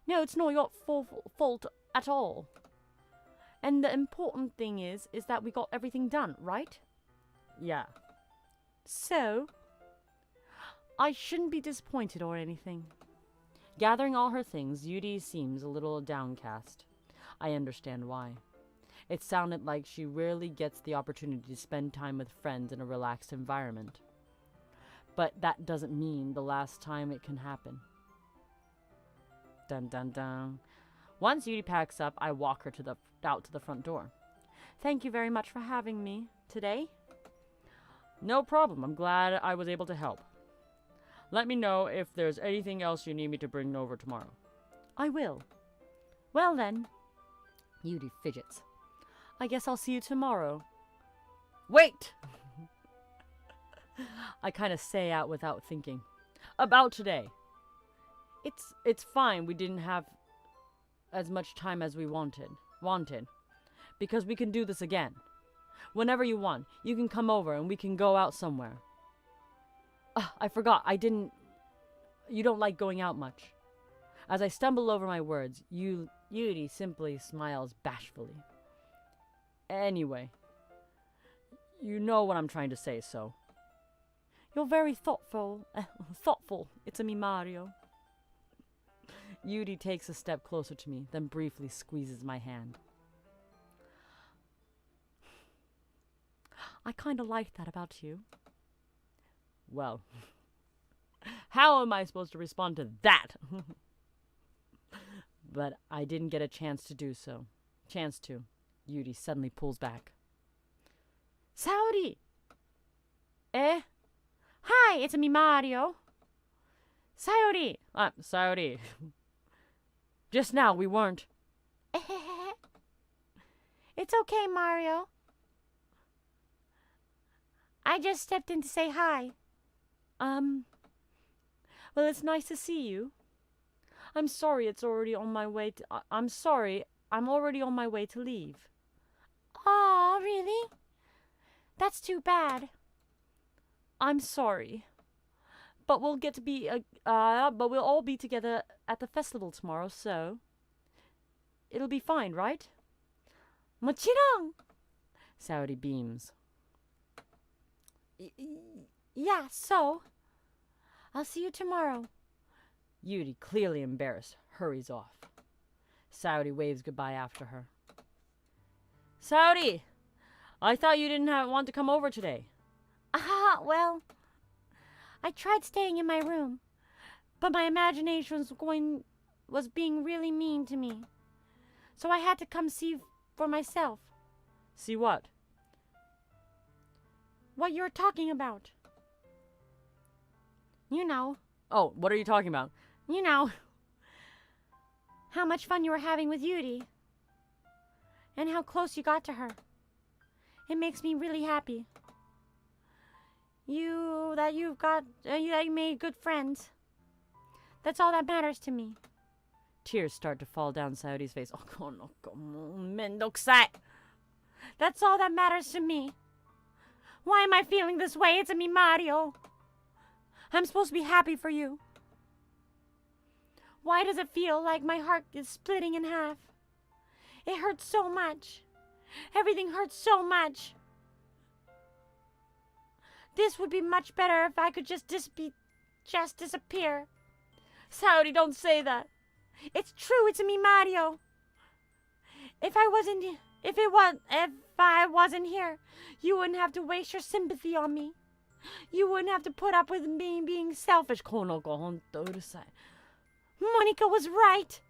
No, it's not your fault at all. And the important thing is that we got everything done, right? Yeah. So, I shouldn't be disappointed or anything. Gathering all her things, Yuri seems a little downcast. I understand why. It sounded like she rarely gets the opportunity to spend time with friends in a relaxed environment. But that doesn't mean the last time it can happen. Dun dun dun. Once Yuri packs up, I walk her out to the front door. Thank you very much for having me today. No problem. I'm glad I was able to help. Let me know if there's anything else you need me to bring over tomorrow. I will. Well then. Yuri fidgets. I guess I'll see you tomorrow. Wait! I kind of say out without thinking. About today. It's fine we didn't have as much time as we wanted. Because we can do this again. Whenever you want, you can come over and we can go out somewhere. I forgot, you don't like going out much. As I stumble over my words, Yuri simply smiles bashfully. Anyway, you know what I'm trying to say, so. You're very thoughtful. It's a me, Mario. Yuri takes a step closer to me, then briefly squeezes my hand. I kinda like that about you. Well, how am I supposed to respond to that? But I didn't get a chance to do so. Yuri suddenly pulls back. Saori! Eh? Hi, it's me, Mario. Saori! Saori. Just now, we weren't. It's okay, Mario. I just stepped in to say hi. Well, it's nice to see you. I'm sorry I'm already on my way to leave. Aw, really? That's too bad. I'm sorry. But we'll all be together at the festival tomorrow, so it'll be fine, right? Mochiron! Saori beams. Yeah, so I'll see you tomorrow. Yuri, clearly embarrassed, hurries off. Saori waves goodbye after her. Saori! I thought you didn't want to come over today. Well, I tried staying in my room, but my imagination was being really mean to me. So I had to come see for myself. See what? What you're talking about. You know. Oh, what are you talking about? You know. How much fun you were having with Yuri. And how close you got to her. It makes me really happy. That you made good friends. That's all that matters to me. Tears start to fall down Saori's face. That's all that matters to me. Why am I feeling this way? It's me, Mario. I'm supposed to be happy for you. Why does it feel like my heart is splitting in half? It hurts so much. Everything hurts so much. This would be much better if I could just disappear. Saori, don't say that. It's true, it's me, Mario. If I wasn't here, you wouldn't have to waste your sympathy on me. You wouldn't have to put up with me being selfish. Monica was right.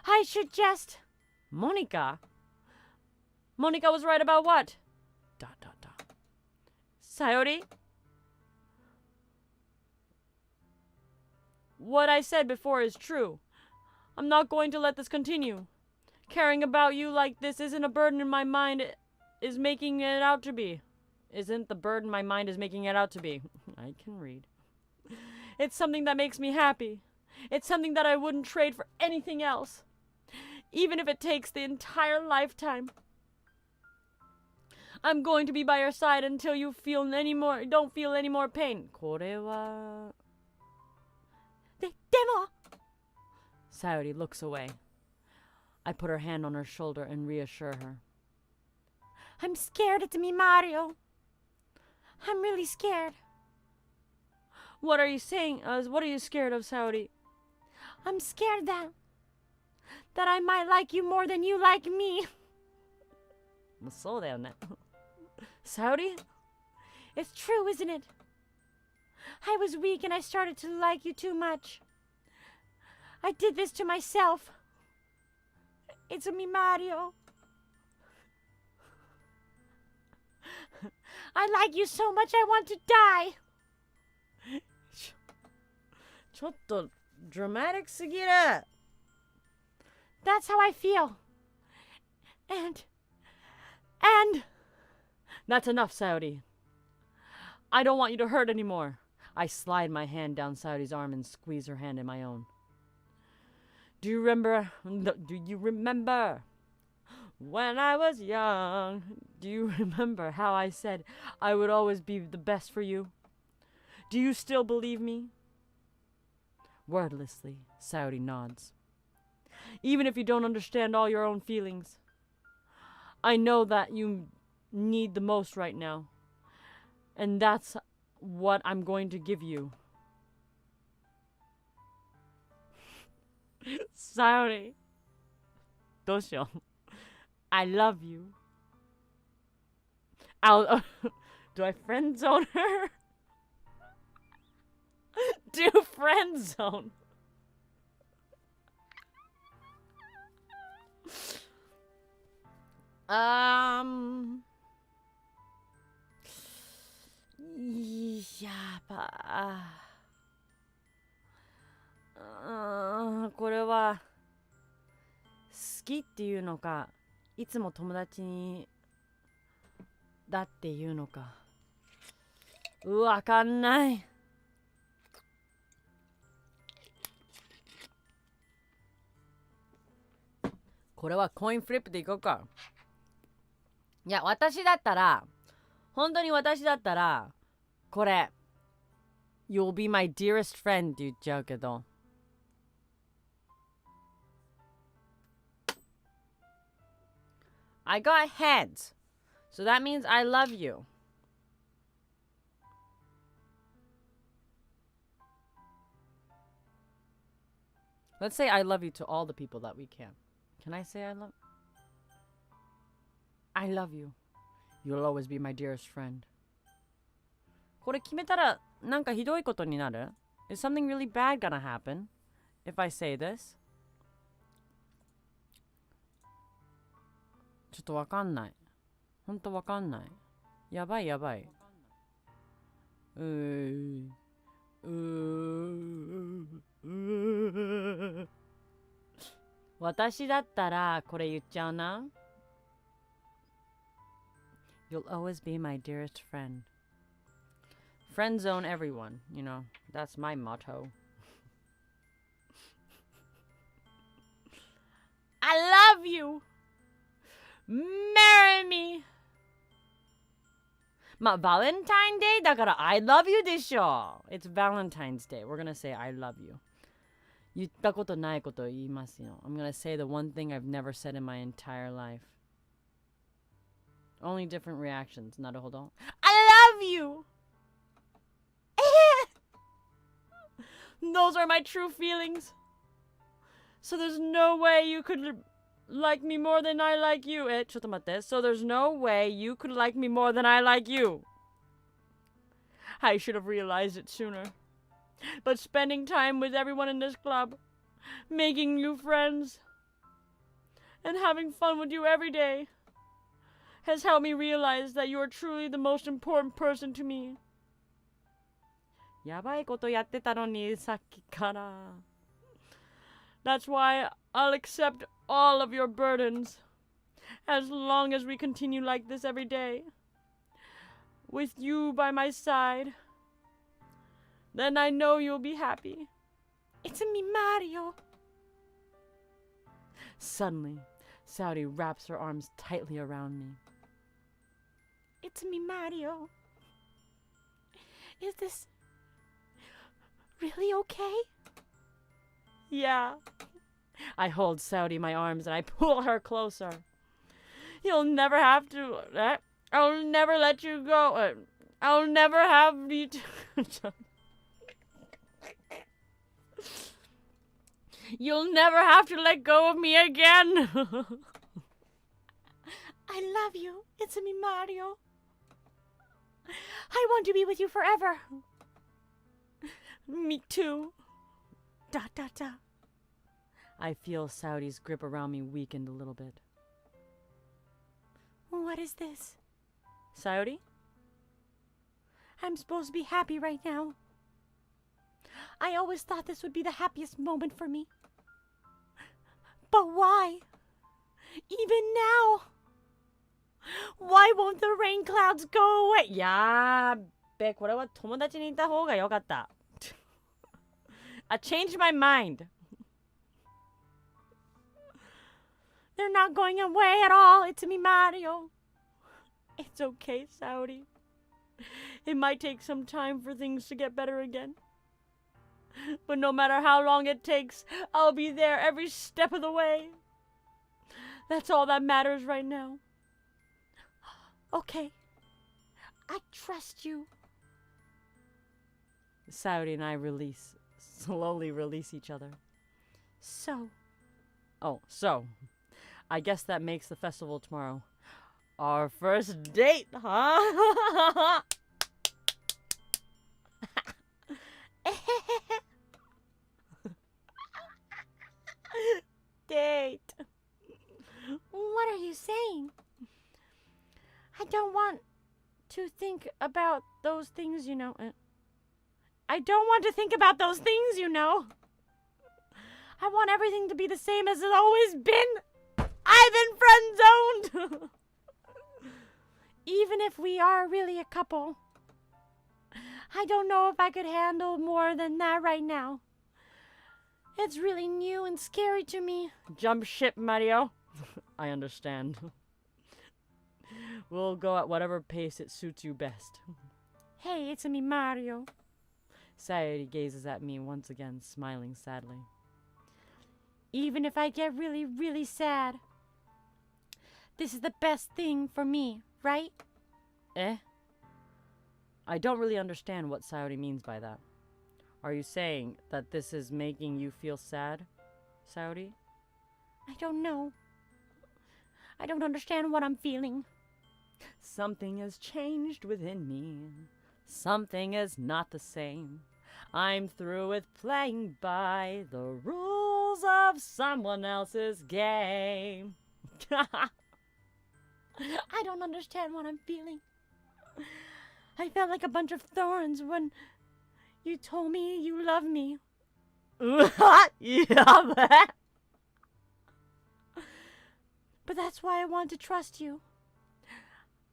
I should just... Monica? Monica was right about what? Sayori? What I said before is true. I'm not going to let this continue. Caring about you like this isn't a burden in my mind is making it out to be. Isn't the burden my mind is making it out to be. I can read. It's something that makes me happy. It's something that I wouldn't trade for anything else. Even if it takes the entire lifetime. I'm going to be by your side until you don't feel any more pain. これは... でも... Sayori looks away. I put her hand on her shoulder and reassure her. I'm scared it's me, Mario. I'm really scared. What are you saying? What are you scared of, Sayori? I'm scared that I might like you more than you like me. そうだよね. Sayori? It's true, isn't it? I was weak and I started to like you too much. I did this to myself. It's me, Mario. I like you so much I want to die. ちょっと dramatic すぎる. That's how I feel. And that's enough, Sayori. I don't want you to hurt anymore. I slide my hand down Sayori's arm and squeeze her hand in my own. Do you remember when I was young? Do you remember how I said I would always be the best for you? Do you still believe me? Wordlessly, Sayori nods. Even if you don't understand all your own feelings, I know that you need the most right now. And that's what I'm going to give you. Sayori. どうしよう. I love you. Do I friend zone her? Do friend zone. Yeah, これは好きっていうのか、いつも友達にだっていうのか、わかんない。これはコインフリップでいこうか。いや、私だったら、本当に私だったら、これ You'll be my dearest friend って言っちゃうけど、I got heads, so that means I love you. Let's say I love you to all the people that we can. Can I say I love you. You'll always be my dearest friend. これ決めたらなんかひどいことになる? Is something really bad gonna happen if I say this? ちょっとわかんない。ほんとわかんない。やばいやばい。私だったらこれ言っちゃうな。You'll always be my dearest friend. Friend zone everyone, you know. That's my motto. I love you! Marry me! まあ、Valentine Day だから I love you でしょ。It's Valentine's Day. We're gonna say I love you. 言ったことないことを言いますよ。I'm gonna say the one thing I've never said in my entire life. Only different reactions. なるほど。I love you! Those are my true feelings. So there's no way you could like me more than I like you. ちょっと待って。So there's no way you could like me more than I like you. I should have realized it sooner. But spending time with everyone in this club, making new friends, and having fun with you every day has helped me realize that you are truly the most important person to me. やばいことやってたのに、さっきから。That's why I'll accept all of your burdens, as long as we continue like this every day. With you by my side, then I know you'll be happy. It's me, Mario. Suddenly, Saori wraps her arms tightly around me. It's me, Mario. Is this really okay? Yeah. I hold Saori in my arms and I pull her closer. You'll never have to. I'll never let you go. I'll never have you to. You'll never have to let go of me again. I love you. It's me, Mario. I want to be with you forever. Me too. Da da da. I feel Saori's grip around me weakened a little bit. What is this? Saori? I'm supposed to be happy right now. I always thought this would be the happiest moment for me. But why? Even now? Why won't the rain clouds go away? やーべ、これは友達にいた方がよかった。I changed my mind. They're not going away at all. It's me, Mario. It's okay, Saori. It might take some time for things to get better again. But no matter how long it takes, I'll be there every step of the way. That's all that matters right now. Okay. I trust you. Saori and I slowly release each other. So. I guess that makes the festival tomorrow our first date, huh? Date. What are you saying? I don't want to think about those things, you know. I don't want to think about those things, you know. I want everything to be the same as it's always been. I've been friend-zoned. Even if we are really a couple, I don't know if I could handle more than that right now. It's really new and scary to me. Jump ship, Mario. I understand. We'll go at whatever pace it suits you best. Hey, it's me, Mario. Saori gazes at me once again, smiling sadly. Even if I get really, really sad, this is the best thing for me, right? Eh? I don't really understand what Saori means by that. Are you saying that this is making you feel sad, Saori? I don't know. I don't understand what I'm feeling. Something has changed within me. Something is not the same. I'm through with playing by the rules of someone else's game. I don't understand what I'm feeling. I felt like a bunch of thorns when you told me you love me. Yeah, but that's why I want to trust you.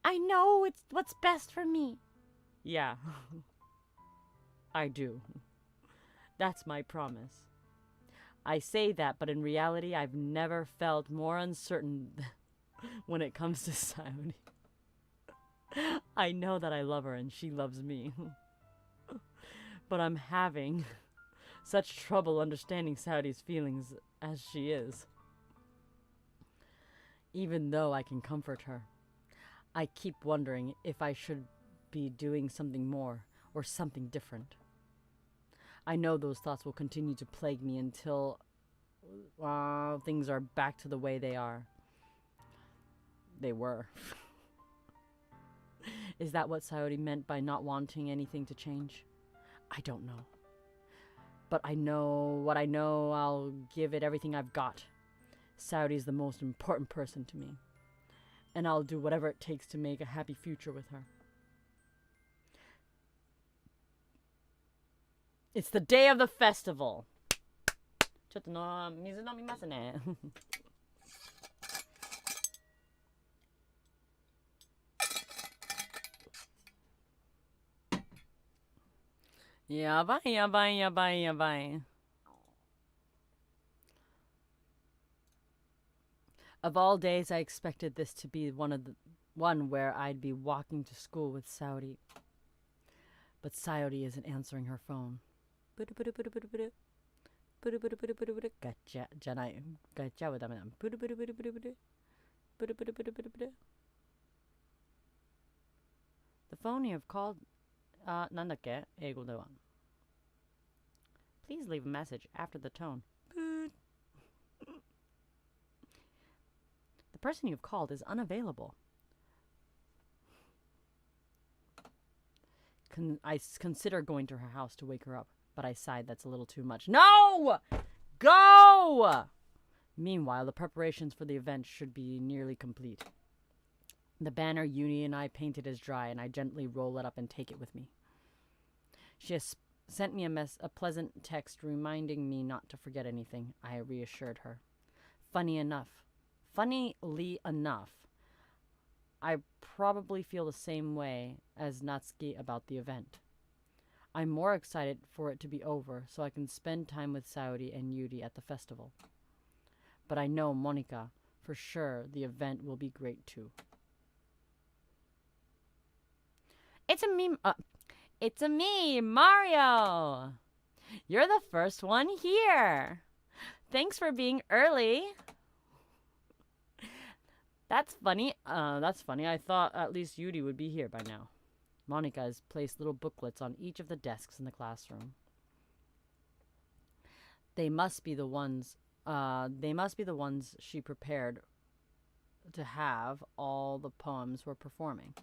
I know it's what's best for me. Yeah, I do. That's my promise. I say that, but in reality, I've never felt more uncertain when it comes to Saori. I know that I love her and she loves me. But I'm having such trouble understanding Saori's feelings as she is. Even though I can comfort her, I keep wondering if I should be doing something more or something different. I know those thoughts will continue to plague me until things are back to the way they are. They were. Is that what Saori meant by not wanting anything to change? I don't know. But I know what I know. I'll give it everything I've got. Saori is the most important person to me. and I'll do whatever it takes to make a happy future with her. It's the day of the festival. ちょっと水飲みますね。やばいやばいやばいやばい。Of all days, I expected this to be one where I'd be walking to school with Saori. But Saori isn't answering her phone. Gotcha. じゃない。Gotcha はダメだ。The phone you have called. なんだっけ英語では。Please leave a message after the tone. The person you've called is unavailable. I consider going to her house to wake her up, but I sighed that's a little too much. No! Go! Meanwhile, the preparations for the event should be nearly complete. The banner Uni and I painted is dry, and I gently roll it up and take it with me. She has sent me a pleasant text reminding me not to forget anything. I reassured her. Funnily enough, I probably feel the same way as Natsuki about the event. I'm more excited for it to be over so I can spend time with Saori and Yuri at the festival. But I know Monica, for sure, the event will be great too. It's a me, Mario! You're the first one here! Thanks for being early! That's funny. I thought at least Yuri would be here by now. Monica has placed little booklets on each of the desks in the classroom. They must be the ones she prepared to have all the poems we're performing.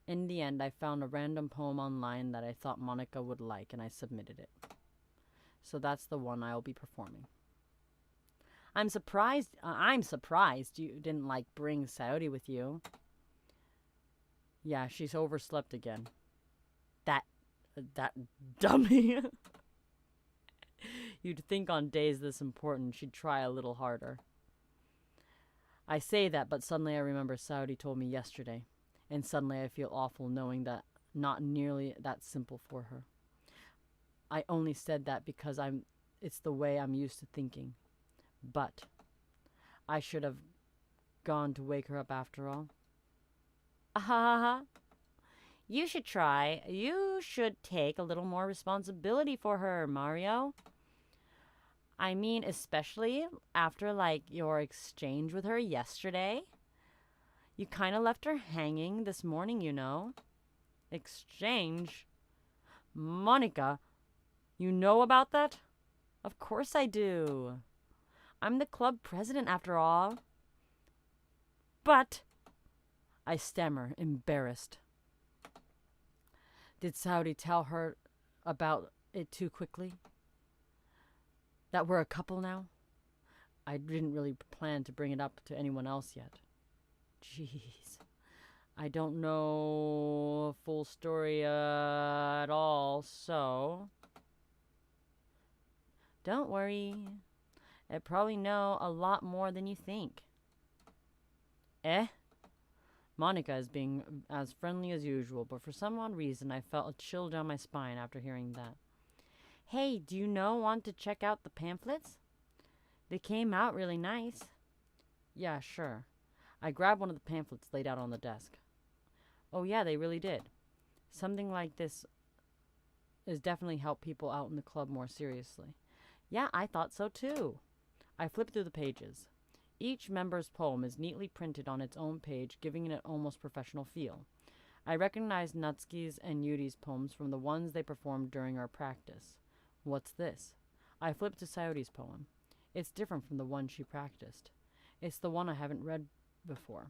In the end, I found a random poem online that I thought Monica would like, and I submitted it. So that's the one I'll be performing. I'm surprised you didn't bring Saori with you. Yeah, she's overslept again. That dummy. You'd think on days this important she'd try a little harder. I say that, but suddenly I remember Saori told me yesterday, and suddenly I feel awful knowing that not nearly that simple for her. I only said that because it's the way I'm used to thinking. But I should have gone to wake her up after all. You should try. You should take a little more responsibility for her, Mario. I mean, especially after, your exchange with her yesterday. You kind of left her hanging this morning, you know. Exchange? Monica, you know about that? Of course I do. I'm the club president, after all. But, I stammer, embarrassed. Did Saori tell her about it too quickly? That we're a couple now? I didn't really plan to bring it up to anyone else yet. Jeez. I don't know a full story at all, so... Don't worry. I probably know a lot more than you think. Monica is being as friendly as usual, but for some odd reason I felt a chill down my spine after hearing that. Hey, do you want to check out the pamphlets? They came out really nice. Yeah, sure. I grabbed one of the pamphlets laid out on the desk. Oh yeah, they really did. Something like this has definitely helped people out in the club more seriously. Yeah, I thought so too. I flipped through the pages. Each member's poem is neatly printed on its own page, giving it an almost professional feel. I recognized Natsuki's and Yuri's poems from the ones they performed during our practice. What's this? I flipped to Saori's poem. It's different from the one she practiced. It's the one I haven't read before.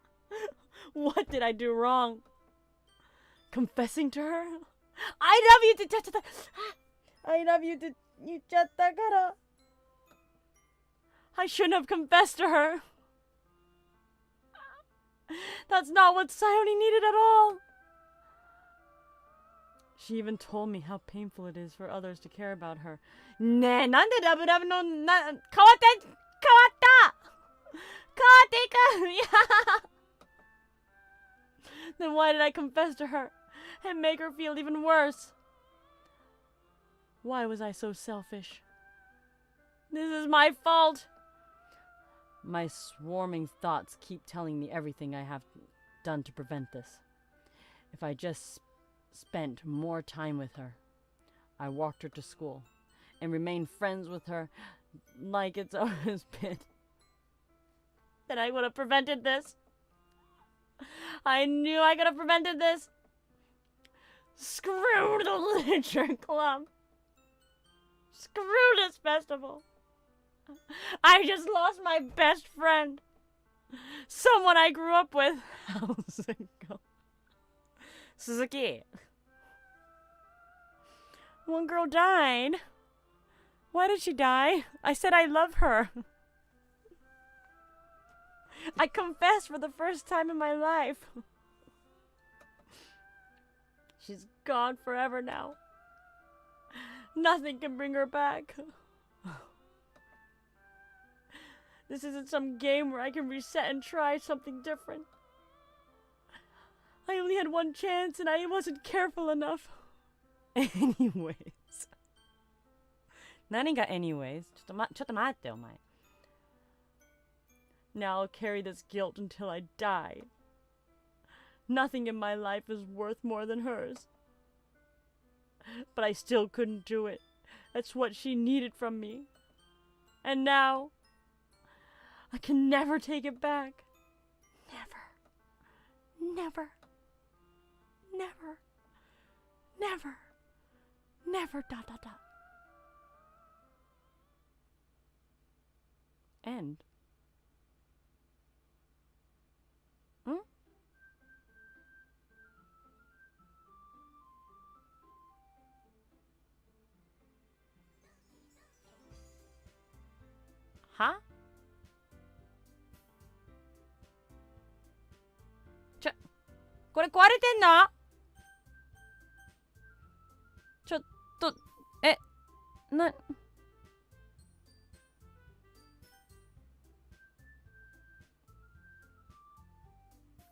What did I do wrong? Confessing to her? I love you って言っちゃった。I love you って言っちゃったから。I shouldn't have confessed to her. That's not what Sayori needed at all. She even told me how painful it is for others to care about her. ねえ、なんでラブラブの変わったいくいや Then why did I confess to her and make her feel even worse? Why was I so selfish? This is my fault. My swarming thoughts keep telling me everything I have done to prevent this. If I just spent more time with her, I walked her to school, and remained friends with her like it's always been, then I would have prevented this. I knew I could have prevented this. Screw the literature club. Screw this festival. I just lost my best friend. Someone I grew up with. How's it go? Suzuki. One girl died. Why did she die? I said I love her. I confessed for the first time in my life. She's gone forever now. Nothing can bring her back. This isn't some game where I can reset and try something different. I only had one chance and I wasn't careful enough. Anyways. 何が anyways? ちょっと待って、お前。Now I'll carry this guilt until I die. Nothing in my life is worth more than hers. But I still couldn't do it. That's what she needed from me. And now, I can never take it back. Never. Never. Never. Never. Never. ... End. Huh?これ壊れてんの？ちょっと、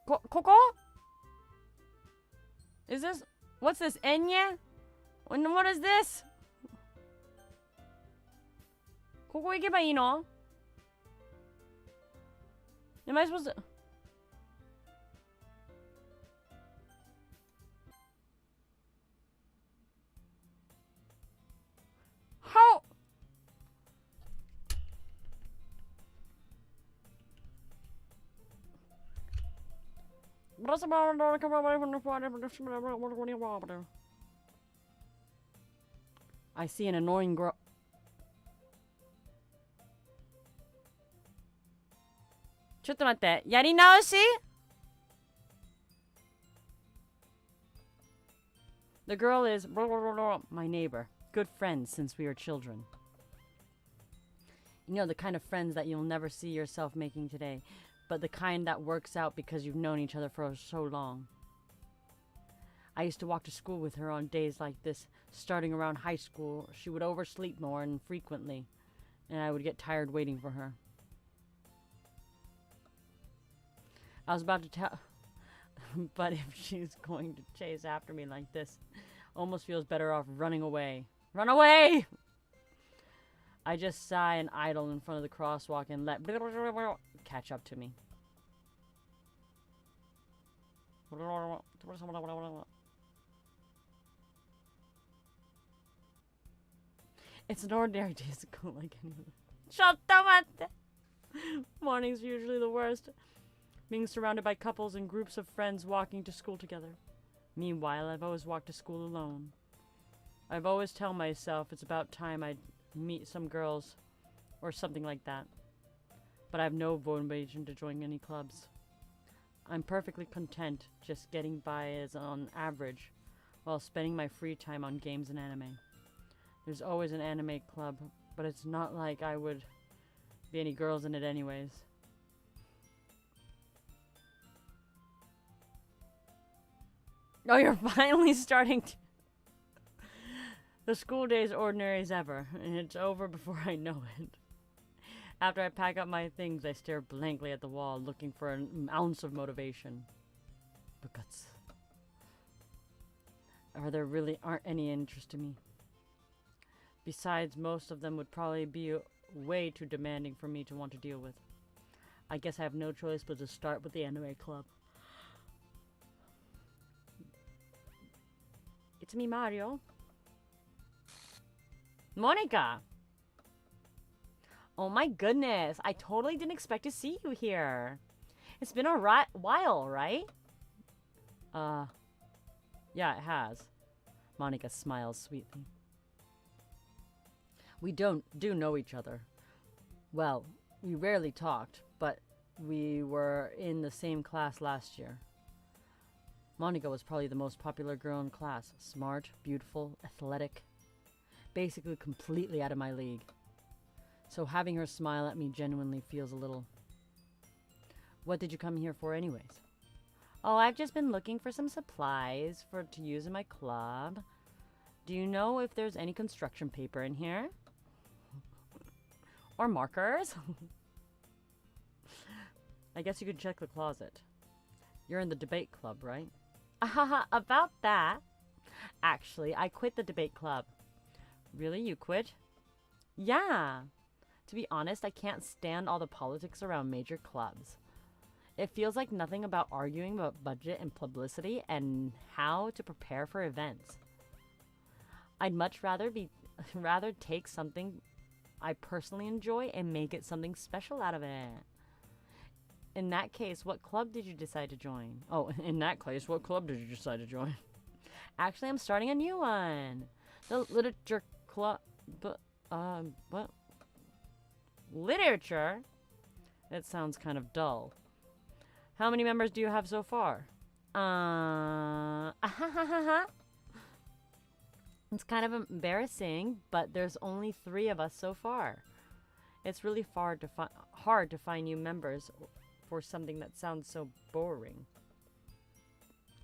ここ? Is this, what's this, Enya? What is this? ここ行けばいいの? Am I supposed to... How? I see an annoying girl. The girl is my neighbor. Good friends since we were children. You know, the kind of friends that you'll never see yourself making today, but the kind that works out because you've known each other for so long. I used to walk to school with her on days like this. Starting around high school, she would oversleep more and frequently, and I would get tired waiting for her. I was about to tell... But if she's going to chase after me like this, almost feels better off running away. Run away! I just sigh and idle in front of the crosswalk and let catch up to me. It's an ordinary day at school like any other. Shut up! Mornings are usually the worst. Being surrounded by couples and groups of friends walking to school together. Meanwhile, I've always walked to school alone. I've always tell myself it's about time I'd meet some girls or something like that. But I have no motivation to join any clubs. I'm perfectly content just getting by as on average while spending my free time on games and anime. There's always an anime club, but it's not like I would be any girls in it anyways. Oh, you're finally starting to... The school day is ordinary as ever, and it's over before I know it. After I pack up my things, I stare blankly at the wall, looking for an ounce of motivation. Because there really aren't any interest to me. Besides, most of them would probably be way too demanding for me to want to deal with. I guess I have no choice but to start with the anime club. It's me, Mario. Monica! Oh my goodness, I totally didn't expect to see you here. It's been a while, right? Yeah, it has. Monica smiles sweetly. We do know each other. Well, we rarely talked, but we were in the same class last year. Monica was probably the most popular girl in class. Smart, beautiful, athletic. Basically completely out of my league. So having her smile at me genuinely feels a little... What did you come here for anyways? Oh, I've just been looking for some supplies to use in my club. Do you know if there's any construction paper in here? Or markers? I guess you could check the closet. You're in the debate club, right? About that. Actually, I quit the debate club. Really? You quit? Yeah. To be honest, I can't stand all the politics around major clubs. It feels like nothing about arguing about budget and publicity and how to prepare for events. I'd much rather take something I personally enjoy and make it something special out of it. In that case, what club did you decide to join? Oh, in that case, what club did you decide to join? Actually, I'm starting a new one. The literature club. What? Literature? That sounds kind of dull. How many members do you have so far? It's kind of embarrassing, but there's only 3 of us so far. It's really hard to find new members for something that sounds so boring.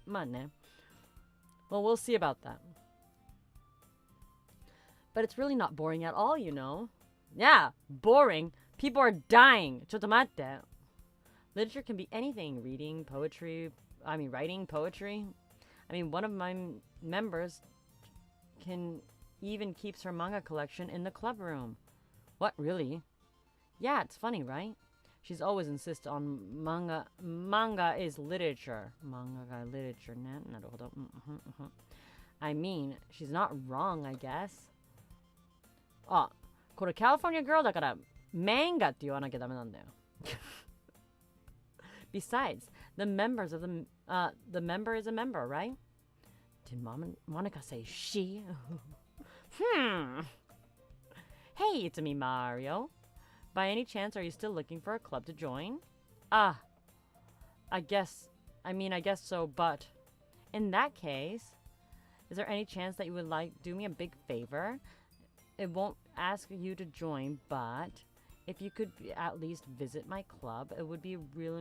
Mane. Well, we'll see about that. But it's really not boring at all, you know. Yeah, boring. People are dying. Chotomatte. Literature can be anything. Writing, poetry. One of my members can even keeps her manga collection in the club room. What, really? Yeah, it's funny, right? She's always insisted on manga. Manga is literature. Manga ga literature. I mean, she's not wrong, I guess. あ、これカリフォルニア girl だからmanga って言わなきゃダメなんだよ。Besides, the member is a member, right? Did Monica say she? Hey, it's me, Mario. By any chance, are you still looking for a club to join? I guess so, but in that case, is there any chance that you would do me a big favor? It won't ask you to join, but if you could at least visit my club, it would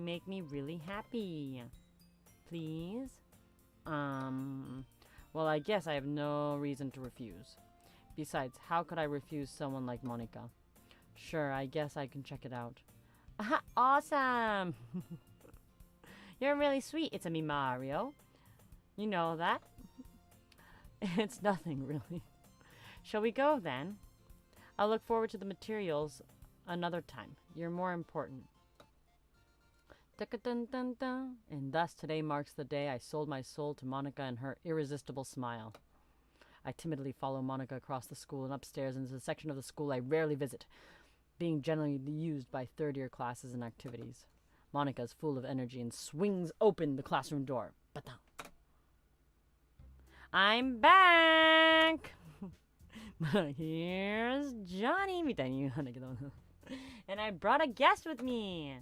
make me really happy. Please? Well, I guess I have no reason to refuse. Besides, how could I refuse someone like Monica? Sure, I guess I can check it out. Awesome! You're really sweet. It's me, Mario. You know that? It's nothing, really. Shall we go, then? I'll look forward to the materials another time. You're more important. And thus today marks the day I sold my soul to Monica and her irresistible smile. I timidly follow Monica across the school and upstairs into the section of the school I rarely visit, being generally used by third-year classes and activities. Monica is full of energy and swings open the classroom door. I'm back! Here's Johnny! みたいに言うんだけど。And I brought a guest with me!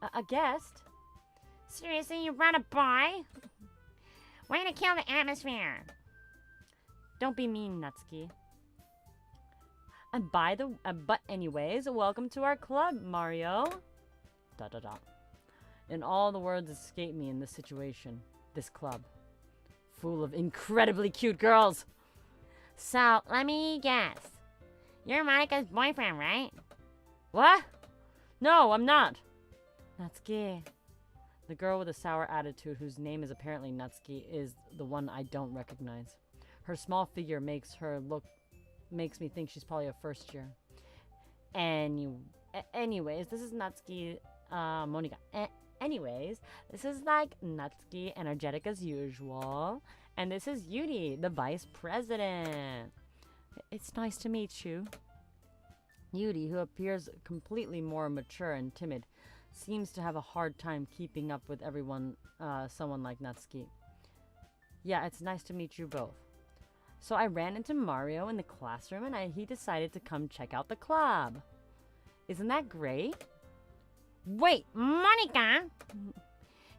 A guest? Seriously, you brought a boy? Way to kill the atmosphere. Don't be mean, Natsuki. And but anyways, welcome to our club, Mario. ... And all the words escape me in this situation. This club. Full of incredibly cute girls. So, let me guess. You're Monika's boyfriend, right? What? No, I'm not. Natsuki. The girl with a sour attitude, whose name is apparently Natsuki, is the one I don't recognize. Her small figure makes me think she's probably a first year. Anyways, this is Natsuki, Monika. Anyways, this is like Natsuki, energetic as usual. And this is Yuri, the vice president. It's nice to meet you. Yuri, who appears completely more mature and timid, seems to have a hard time keeping up with everyone, someone like Natsuki. Yeah, it's nice to meet you both. So I ran into Mario in the classroom and he decided to come check out the club. Isn't that great? Wait, Monika!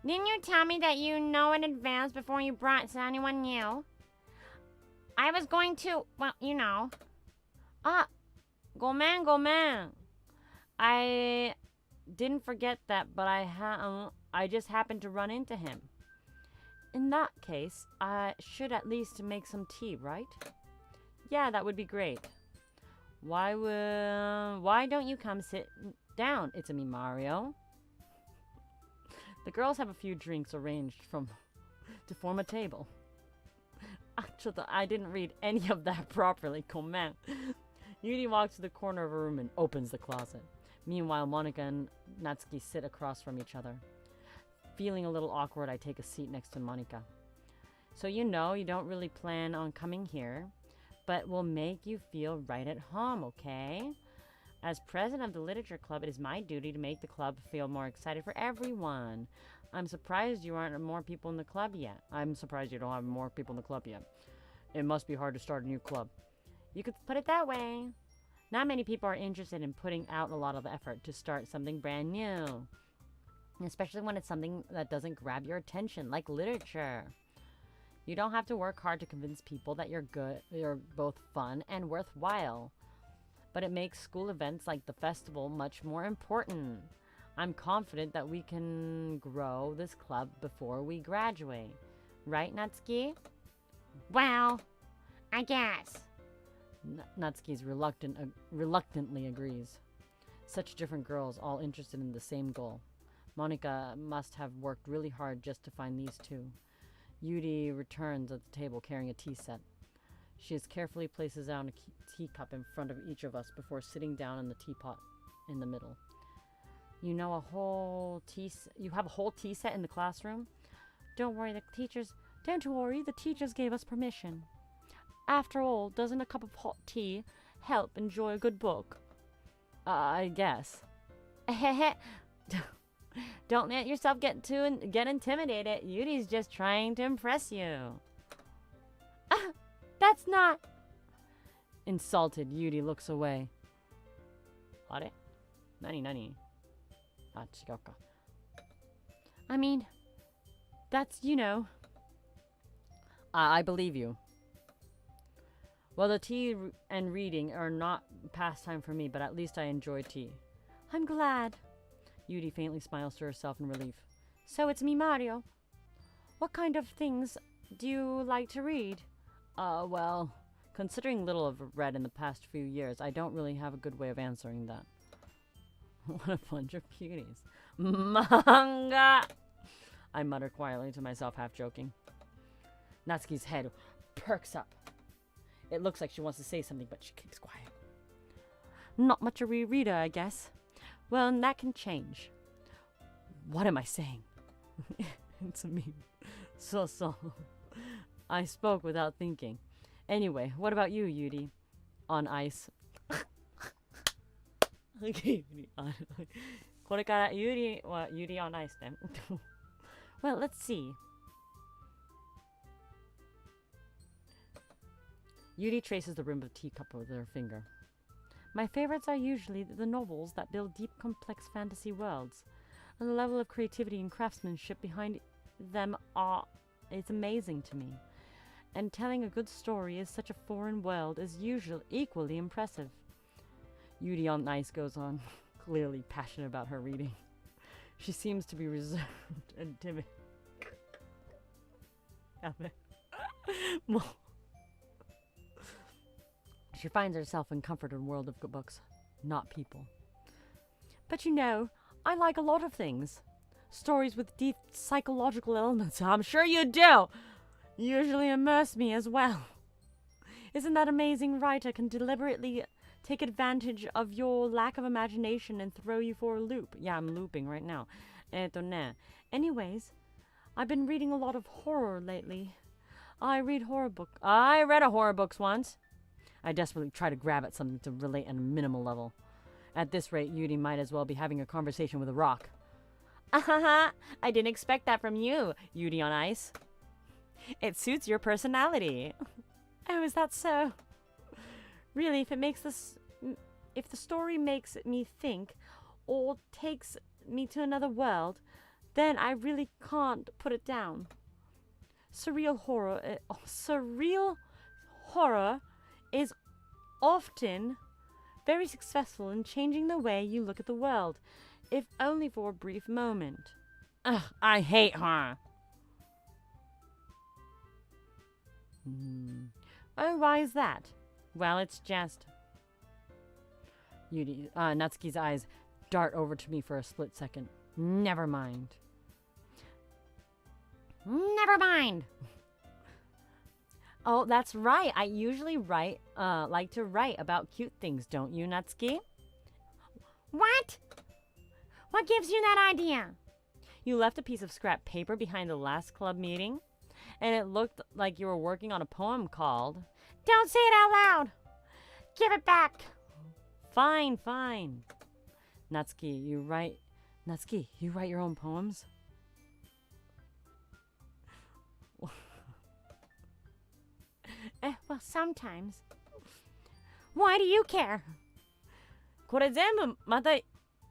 Didn't you tell me that you know in advance before you brought anyone new? I was going to, well, you know. Ah, gomen. I didn't forget that, but I just happened to run into him. In that case, I should at least make some tea, right? Yeah, that would be great. Why don't you come sit down? It's me, Mario. The girls have a few drinks arranged to form a table. Actually, I didn't read any of that properly. Comment. Yuri walks to the corner of a room and opens the closet. Meanwhile, Monika and Natsuki sit across from each other. Feeling a little awkward, I take a seat next to Monika. So you don't really plan on coming here, but we'll make you feel right at home, okay? As president of the literature club, it is my duty to make the club feel more excited for everyone. I'm surprised you aren't more people in the club yet. I'm surprised you don't have more people in the club yet. It must be hard to start a new club. You could put it that way. Not many people are interested in putting out a lot of effort to start something brand new. Especially when it's something that doesn't grab your attention, like literature. You don't have to work hard to convince people that you're both fun and worthwhile. But it makes school events like the festival much more important. I'm confident that we can grow this club before we graduate. Right, Natsuki? Well, I guess. Natsuki's reluctantly agrees. Such different girls, all interested in the same goal. Monika must have worked really hard just to find these two. Yuri returns at the table carrying a tea set. She carefully places down a teacup in front of each of us before sitting down in the teapot in the middle. You have a whole tea set in the classroom? Don't worry, the teachers gave us permission. After all, doesn't a cup of hot tea help enjoy a good book? I guess. Don't let yourself get intimidated. Yuri's just trying to impress you. That's not... Insulted, Yuri looks away. Are? Nani? Ah, 違うか. I mean, that's, I believe you. Well, the tea and reading are not pastime for me, but at least I enjoy tea. I'm glad. Yuri faintly smiles to herself in relief. So it's me, Mario. What kind of things do you like to read? Well, considering little I've read in the past few years, I don't really have a good way of answering that. What a bunch of cuties. Manga! I mutter quietly to myself, half joking. Natsuki's head perks up. It looks like she wants to say something, but she keeps quiet. Not much of a reader, I guess. Well, that can change. What am I saying? It's me. So. I spoke without thinking. Anyway, what about you, Yuri? On ice. これからユリはユリ on ice ね。Well, let's see. Yuri traces the rim of a teacup with her finger. My favorites are usually the novels that build deep, complex fantasy worlds. And the level of creativity and craftsmanship behind them it's amazing to me. And telling a good story in such a foreign world is usually equally impressive. Yuri on Ice goes on, clearly passionate about her reading. She seems to be reserved and timid. She finds herself in comfort in a world of good books, not people. But you know, I like a lot of things. Stories with deep psychological elements, I'm sure you do, usually immerse me as well. Isn't that amazing? Writer can deliberately take advantage of your lack of imagination and throw you for a loop. Yeah, I'm looping right now. Anyways, I've been reading a lot of horror lately. I read I read a horror books once. I desperately try to grab at something to relate on a minimal level. At this rate, Yuri might as well be having a conversation with a rock. I didn't expect that from you, Yuri on Ice. It suits your personality. Oh, is that so? Really, if the story makes me think or takes me to another world, then I really can't put it down. Surreal horror is often very successful in changing the way you look at the world, if only for a brief moment. Ugh, I hate horror. Oh, why is that? Well, it's just... Natsuki's eyes dart over to me for a split second. Never mind. Never mind. Oh, that's right. I usually like to write about cute things, don't you, Natsuki? What? What gives you that idea? You left a piece of scrap paper behind the last club meeting, and it looked like you were working on a poem called... Don't say it out loud. Give it back. Fine. Natsuki, you write your own poems? Well, sometimes. Why do you care? これ全部また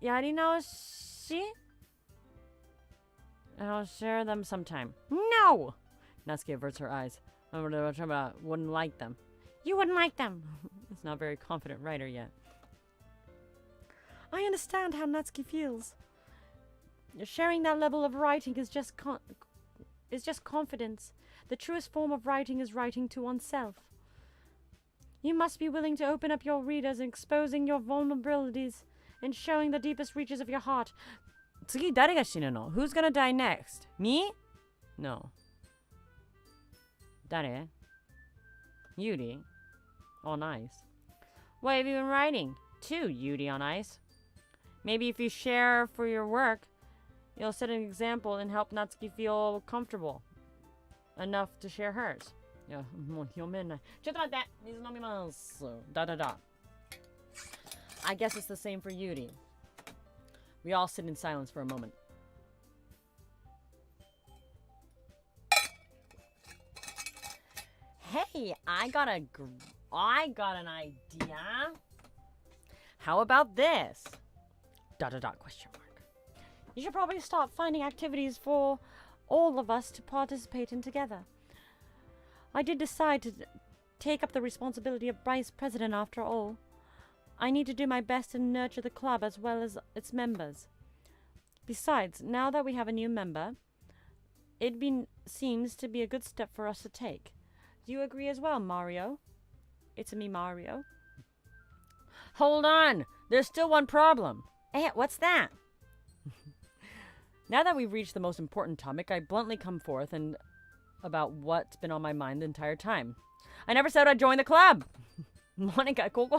やり直し? I'll share them sometime. No! Natsuki averts her eyes. I wouldn't like them. You wouldn't like them. It's not a very confident writer yet. I understand how Natsuki feels. Sharing that level of writing is just confidence. The truest form of writing is writing to oneself. You must be willing to open up your readers and exposing your vulnerabilities and showing the deepest reaches of your heart. 次誰が死ぬの? Who's gonna die next? Me? No. 誰? Yuri? On ice. What have you been writing? To Yuri on ice. Maybe if you share for your work, you'll set an example and help Natsuki feel comfortable enough to share hers. Yeah, もう読めない。ちょっと待って。水飲みます。I guess it's the same for Yuri. We all sit in silence for a moment. Hey, I got an idea. How about this? ... question mark. You should probably start finding activities for all of us to participate in together. I did decide to take up the responsibility of vice president after all. I need to do my best to nurture the club as well as its members. Besides, now that we have a new member, seems to be a good step for us to take. Do you agree as well, Mario? It's me, Mario. Hold on! There's still one problem. What's that? Now that we've reached the most important topic, I bluntly come forth and about what's been on my mind the entire time. I never said I'd join the club! Monica, こ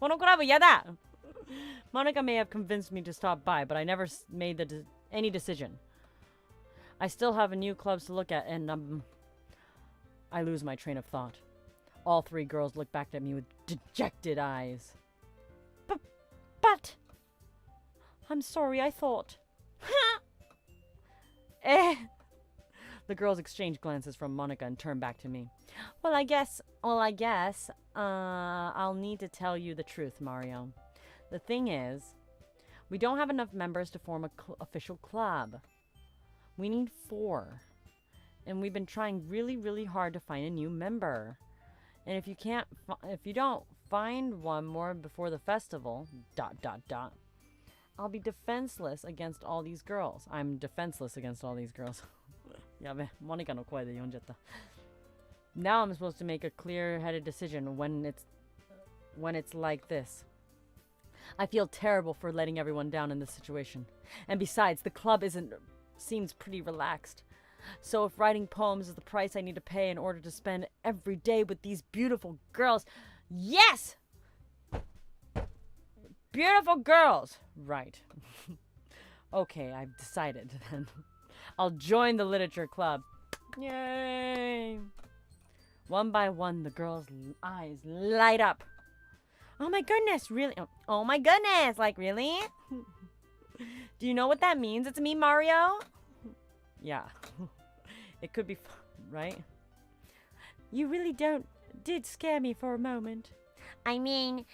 のクラブやだ! Monica may have convinced me to stop by, but I never made any decision. I still have new clubs to look at, and I lose my train of thought. All three girls look back at me with dejected eyes. But... I'm sorry, I thought... The girls exchange glances from Monica and turn back to me. Well, I guess, I'll need to tell you the truth, Mario. The thing is, We don't have enough members to form a official club. We need 4. And we've been trying really, really hard to find a new member. And if you don't find one more before the festival, ... I'll be defenseless against all these girls. I'm defenseless against all these girls. Yabe, Monica no koi de yonjatta. Now I'm supposed to make a clear-headed decision when it's like this. I feel terrible for letting everyone down in this situation. And besides, the club seems pretty relaxed. So if writing poems is the price I need to pay in order to spend every day with these beautiful girls, yes! Beautiful girls! Right. Okay, I've decided then. I'll join the literature club. Yay! One by one, the girls' eyes light up. Oh my goodness, really? Oh my goodness, like really? Do you know what that means? It's me, Mario? Yeah. It could be fun, right? You really did scare me for a moment. I mean,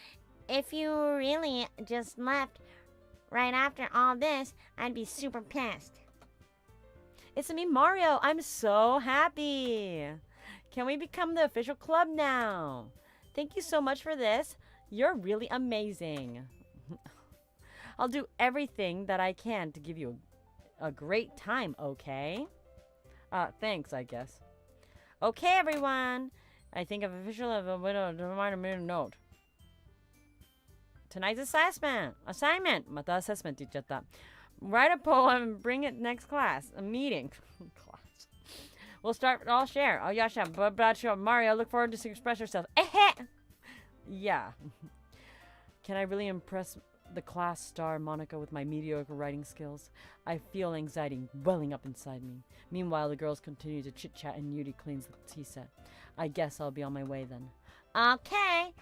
if you really just left right after all this, I'd be super pissed. It's me, Mario. I'm so happy. Can we become the official club now? Thank you so much for this. You're really amazing. I'll do everything that I can to give you a great time, okay? Thanks, I guess. Okay, everyone. I think of official of a widow to remind me to note. Tonight's assignment. また assessment って言っちゃった. Write a poem and bring it next class. A meeting. Class. We'll start, I'll share. Oh, Yasha, Mario, look forward to express yourself. Yeah. Can I really impress the class star Monica with my mediocre writing skills? I feel anxiety welling up inside me. Meanwhile, the girls continue to chit-chat and Yuri cleans the tea set. I guess I'll be on my way then. Okay.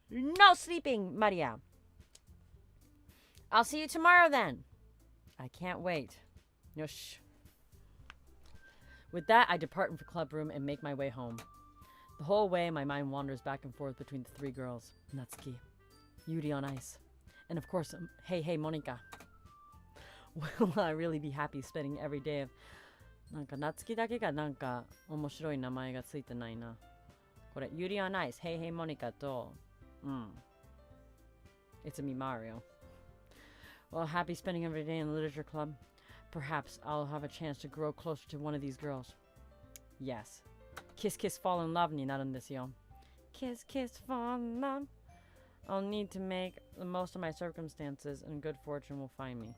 No sleeping, Maria. I'll see you tomorrow then. I can't wait. Yosh. With that, I depart from the club room and make my way home. The whole way, my mind wanders back and forth between the 3 girls. Natsuki, Yuri on ice, and of course, hey, Monica. Will I really be happy spending every day of... なんか Natsuki だけがなんか面白い名前がついてないな。これ Yuri on ice, hey, Monica と It's me, Mario. Well, happy spending every day in the literature club. Perhaps I'll have a chance to grow closer to one of these girls. Yes. Kiss, kiss, fall in love になるんですよ. Kiss, kiss, fall in love. I'll need to make the most of my circumstances and good fortune will find me.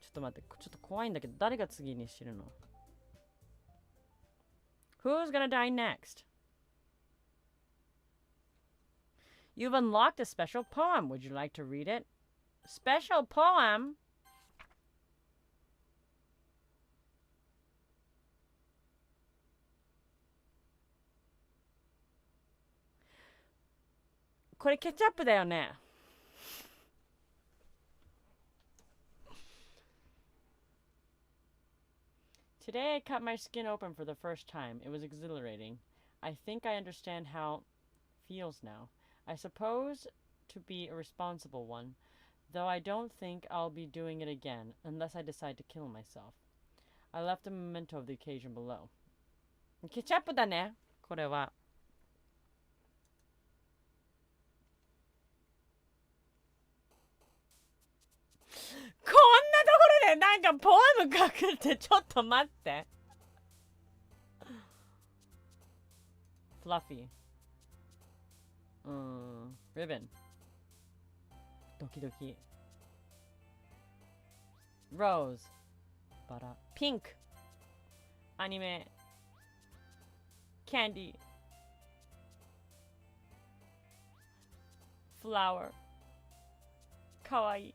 ちょっと待って、ちょっと怖いんだけど、誰が次に知るの? Who's gonna die next? You've unlocked a special poem. Would you like to read it? Special poem? This is ketchup, right? Today I cut my skin open for the first time. It was exhilarating. I think I understand how it feels now. I suppose to be a responsible one, though I don't think I'll be doing it again unless I decide to kill myself. I left a memento of the occasion below. Ketchup だね、これは。こんなところでなんかポエム書くってちょっと待って。Fluffy. Ribbon. Doki Doki. Rose. Bara. Pink. Anime. Candy. Flower. Kawaii.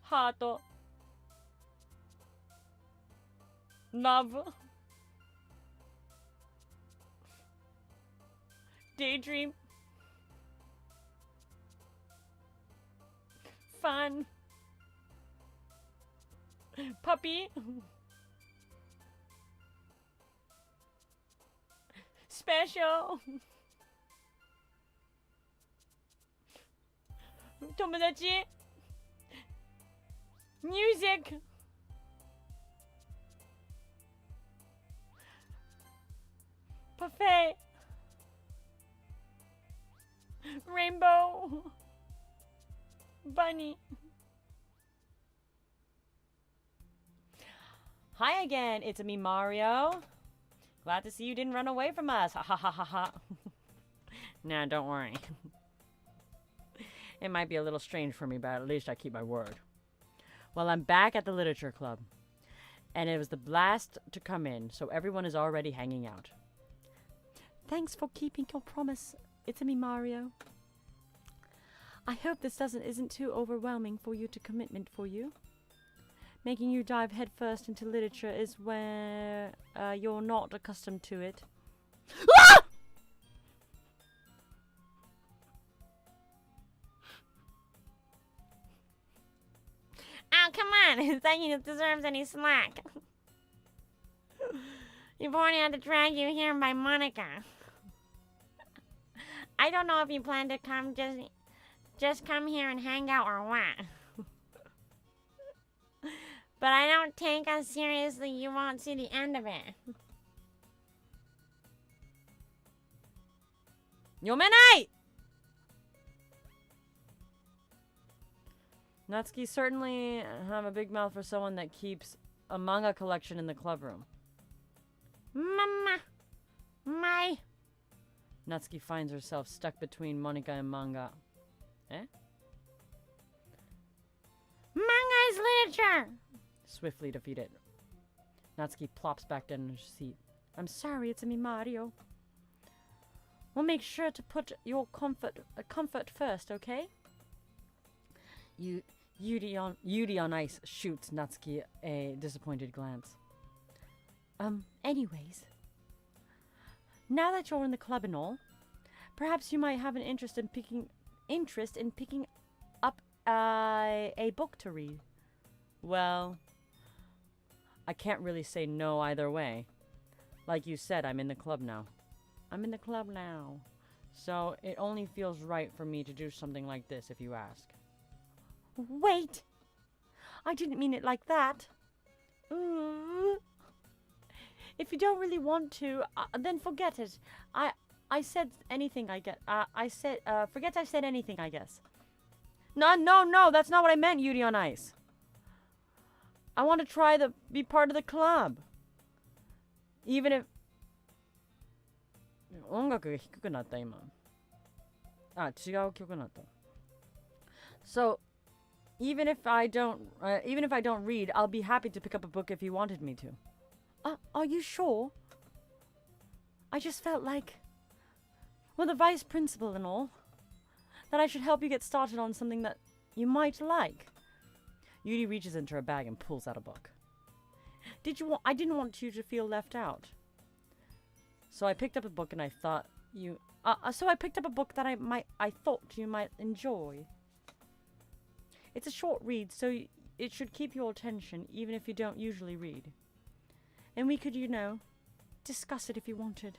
Heart. Love. Daydream. Fun. Puppy. Special. 友達 Music Buffet Rainbow Bunny. Hi again, it's me, Mario. Glad to see you didn't run away from us. Ha ha ha ha ha. Nah, don't worry. It might be a little strange for me, but at least I keep my word. Well, I'm back at the literature club. And it was the blast to come in, so everyone is already hanging out. Thanks for keeping your promise. It's me, Mario. I hope this isn't too overwhelming for you to commitment for you. Making you dive headfirst into literature is where you're not accustomed to it. Ah! Oh, come on. It's like he deserves any slack. You've already had to drag you here by Monica. I don't know if you plan to come just come here and hang out or what. But I don't take us seriously. You won't see the end of it. 読めない! Natsuki certainly have a big mouth for someone that keeps a manga collection in the club room. My. Natsuki finds herself stuck between Monica and manga. Eh? Manga is literature. Swiftly defeated. Natsuki plops back down in her seat. I'm sorry, it's me, Mario. We'll make sure to put your comfort first, okay? Yuri on ice shoots Natsuki a disappointed glance. Anyways. Now that you're in the club and all, perhaps you might have an interest in picking up a book to read. Well, I can't really say no either way. Like you said, I'm in the club now. So it only feels right for me to do something like this if you ask. Wait! I didn't mean it like that. If you don't really want to, then forget it. I said anything, I guess. Forget I said anything, I guess. No, that's not what I meant, Yuri on Ice. I want to be part of the club. Even if... 音楽が低くなった今。違う曲になった。So, even if I don't read, I'll be happy to pick up a book if you wanted me to. Are you sure? I just felt like, well, the vice principal and all, that I should help you get started on something that you might like. Yuri reaches into her bag and pulls out a book. I didn't want you to feel left out. So I picked up a book and I thought you... that I thought you might enjoy. It's a short read, so it should keep your attention, even if you don't usually read. And we could, discuss it if you wanted.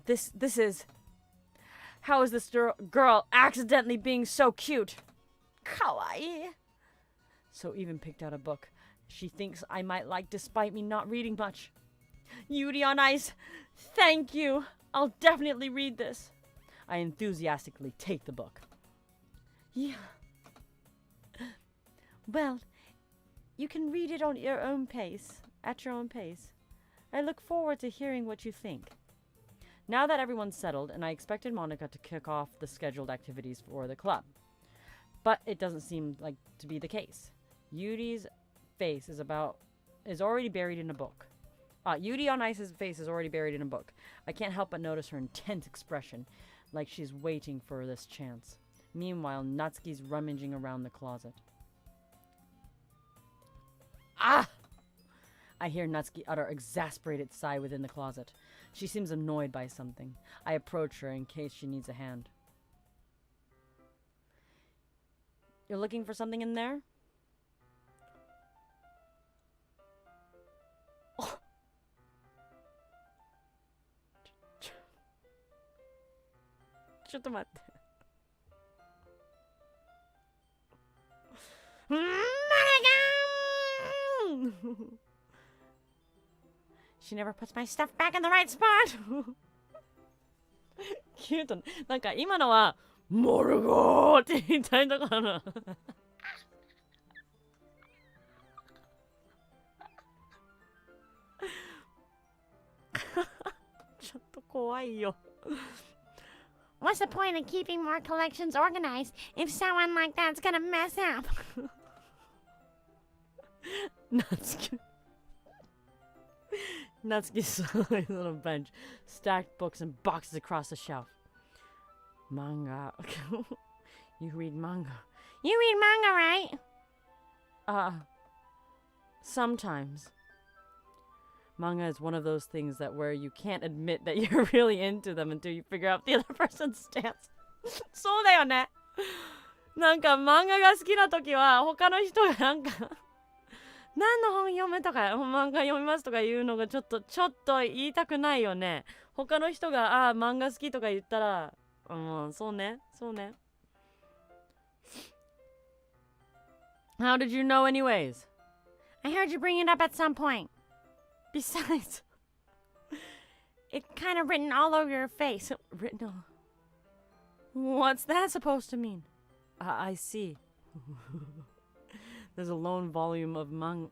This is... How is this girl accidentally being so cute? Kawaii. So even picked out a book she thinks I might like despite me not reading much. Yuri on Ice, thank you. I'll definitely read this. I enthusiastically take the book. Yeah. Well, you can read it at your own pace. I look forward to hearing what you think. Now that everyone's settled, and I expected Monica to kick off the scheduled activities for the club. But it doesn't seem like to be the case. Yuri's face is already buried in a book. Yuri on Ice's face is already buried in a book. I can't help but notice her intense expression, like she's waiting for this chance. Meanwhile, Natsuki's rummaging around the closet. Ah! I hear Natsuki utter an exasperated sigh within the closet. She seems annoyed by something. I approach her in case she needs a hand. You're looking for something in there? Oh. ちょっと待って。Monica! She never puts my stuff back in the right spot. キュート。なんか今のは、モルゴーって言いたいのかな。ちょっと怖いよ。What's the point of keeping more collections organized if someone like that's gonna mess up? Natsuki slides on a bench, stacked books and boxes across the shelf. Manga. You read manga? You read manga, right? Sometimes. Manga is one of those things that where you can't admit that you're really into them until you figure out the other person's stance. そうだよね。なんか漫画が好きな時は他の人がなんか何の本読むとか漫画読みますとか言うのがちょっと言いたくないよね。他の人が漫画好きとか言ったらそうね。How did you know anyways? I heard you bring it up at some point. Besides, It's kind of written all over your face. written all... What's that supposed to mean? I see. There's a lone volume of manga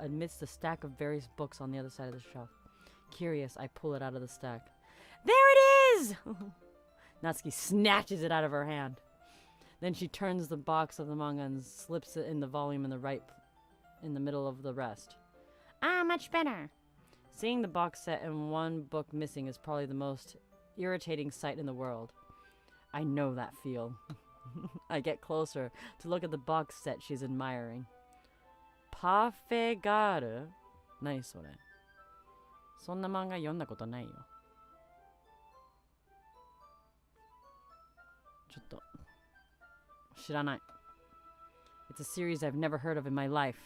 amidst a stack of various books on the other side of the shelf. Curious, I pull it out of the stack. There it is! Natsuki snatches it out of her hand. Then she turns the box of the manga and slips it in the volume in the middle of the rest. Much better. Seeing the box set and one book missing is probably the most irritating sight in the world. I know that feel. I get closer to look at the box set she's admiring. Pafegaru? 何それ? そんな漫画読んだことないよ。ちょっと知らない。It's a series I've never heard of in my life.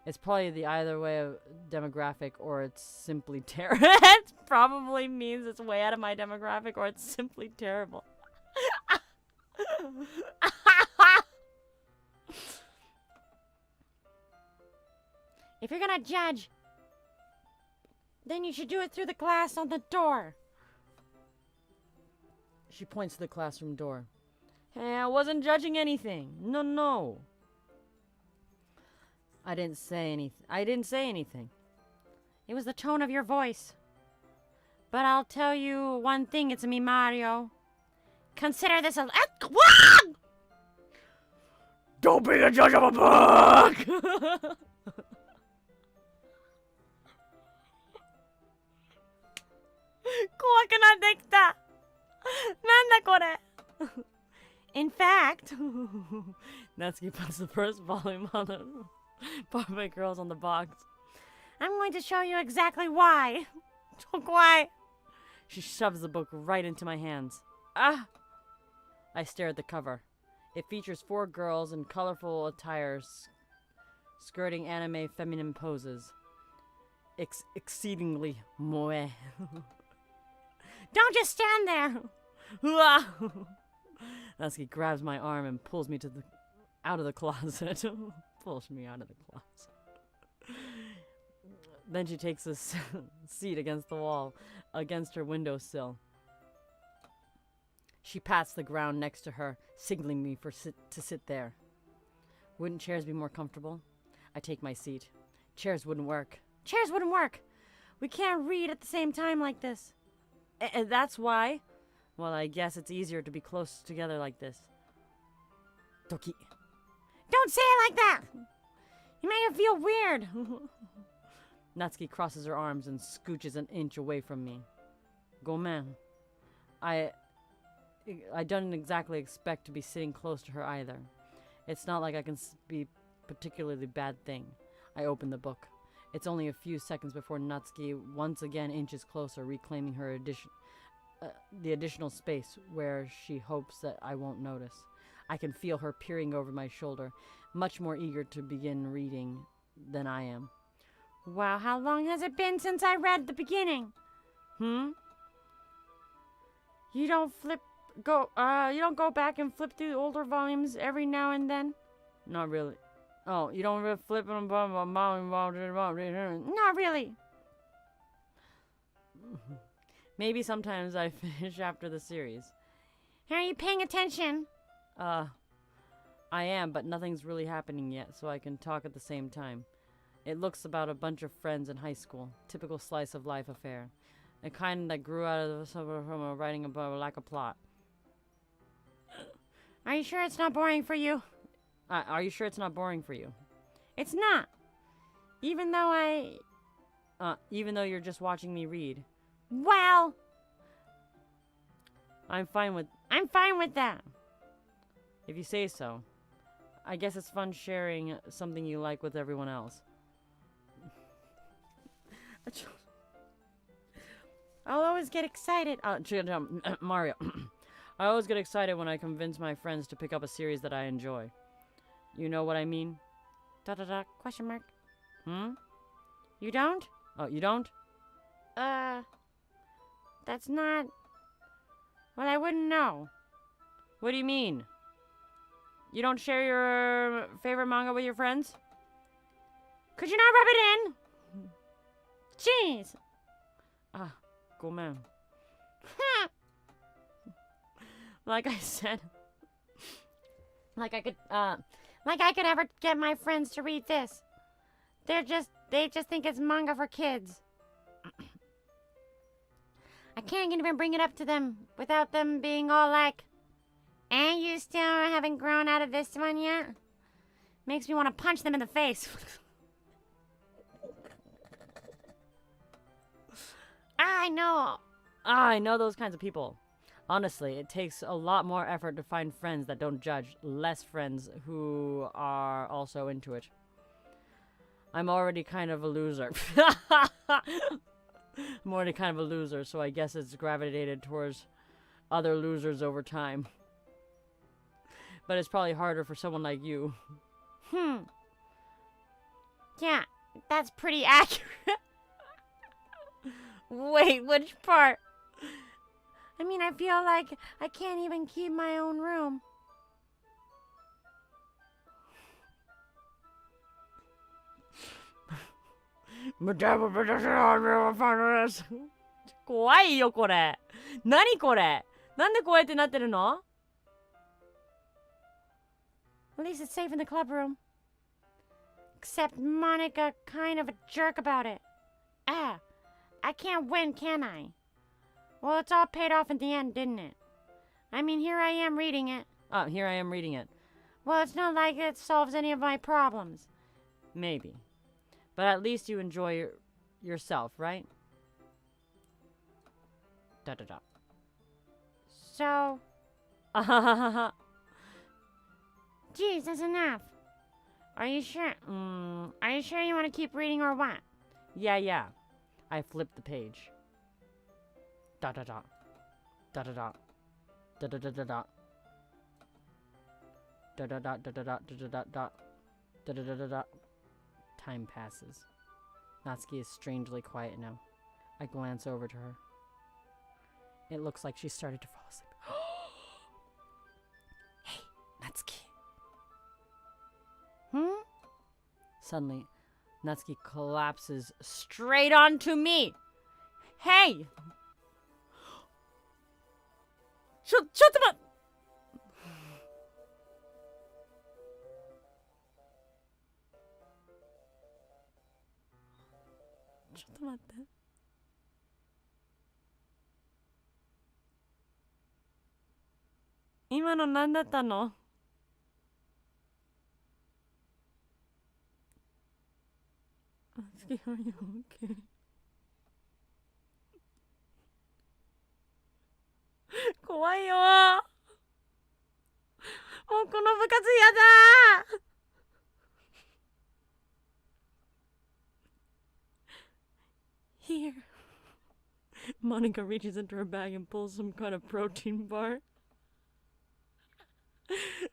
It's probably the either way of demographic or it's simply terrible. It probably means it's way out of my demographic or it's simply terrible. If you're gonna judge, then you should do it through the glass on the door. She points to the classroom door. Hey, I wasn't judging anything. No. I didn't say anything. It was the tone of your voice. But I'll tell you one thing, it's me, Mario. Consider this a... Don't be the judge of a book! 怖くなってきた。なんだこれ。In fact... Natsuki puts the first volume on the Parfait Girls on the box. I'm going to show you exactly why. 超怖い. She shoves the book right into my hands. I stare at the cover. It features 4 girls in colorful attire skirting anime feminine poses. Exceedingly moe. Don't just stand there. Natsuki grabs my arm and pulls me out of the closet. Pulls me out of the closet. Then she takes a seat against the wall, against her windowsill. She pats the ground next to her, signaling me to sit there. Wouldn't chairs be more comfortable? I take my seat. Chairs wouldn't work. Chairs wouldn't work. We can't read at the same time like this. And that's why? Well, I guess it's easier to be close together like this. Doki. Don't say it like that! You make it feel weird. Natsuki crosses her arms and scooches an inch away from me. Gomen. I don't exactly expect to be sitting close to her either. It's not like I can be particularly bad thing. I open the book. It's only a few seconds before Natsuki once again inches closer, reclaiming her the additional space where she hopes that I won't notice. I can feel her peering over my shoulder, much more eager to begin reading than I am. Wow, how long has it been since I read the beginning? You You don't flip don't go back and flip through older volumes every now and then? Not really. Oh, you don't really flip them? Not really. Maybe sometimes I finish after the series. Are you paying attention? I am, but nothing's really happening yet, so I can talk at the same time. It looks about a bunch of friends in high school. Typical slice of life affair. A kind that grew out of from a writing about a lack of plot. Are you sure it's not boring for you? Are you sure it's not boring for you? It's not. Even though you're just watching me read. Well, I'm fine with that. If you say so. I guess it's fun sharing something you like with everyone else. I'll always get excited. Mario. I always get excited when I convince my friends to pick up a series that I enjoy. You know what I mean? ... Question mark. You don't? Oh, you don't? That's not... Well, I wouldn't know. What do you mean? You don't share your favorite manga with your friends? Could you not rub it in? Jeez. Cool man. Like I said. Like I could ever get my friends to read this. They just think it's manga for kids. I can't even bring it up to them without them being all like, and you still haven't grown out of this one yet? Makes me want to punch them in the face. I know those kinds of people. Honestly, it takes a lot more effort to find friends that don't judge, less friends who are also into it. I'm already kind of a loser. I'm already kind of a loser, so I guess it's gravitated towards other losers over time. But it's probably harder for someone like you. Yeah, that's pretty accurate. Wait, which part? I mean, I feel like I can't even keep my own room. Kawaii yo, kore. Nani kore? Nandeこうやってなってるの? At least it's safe in the club room. Except Monica kind of a jerk about it. I can't win, can I? Well, it's all paid off in the end, didn't it? I mean, here I am reading it. Here I am reading it. Well, it's not like it solves any of my problems. Maybe. But at least you enjoy yourself, right? So... Geez, that's enough. Are you sure? Are you sure you want to keep reading or what? Yeah. I flipped the page. Da-da-da. Da-da-da. Da-da-da-da-da. Da-da-da-da-da-da-da-da-da. Da-da-da-da-da. Time passes. Natsuki is strangely quiet now. I glance over to her. It looks like she started to fall asleep. Hey, Natsuki. Suddenly, Natsuki collapses straight onto me. Hey! ちょっと待って。ちょっと待って。今の何だったの? Natsuki, are you okay? 怖いよ。もうこの部活やだ。Here. Monica reaches into her bag and pulls some kind of protein bar.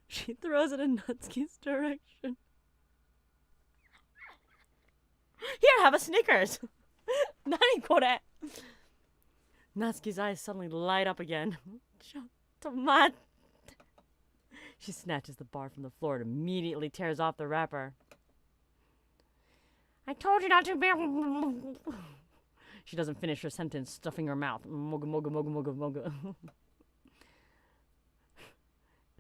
She throws it in Natsuki's direction. Here, have a Snickers. 何これ? Natsuki's eyes suddenly light up again. ちょっ Tomat. She snatches the bar from the floor and immediately tears off the wrapper. I told you not to be. She doesn't finish her sentence, stuffing her mouth. Moga, moga, moga, moga, moga.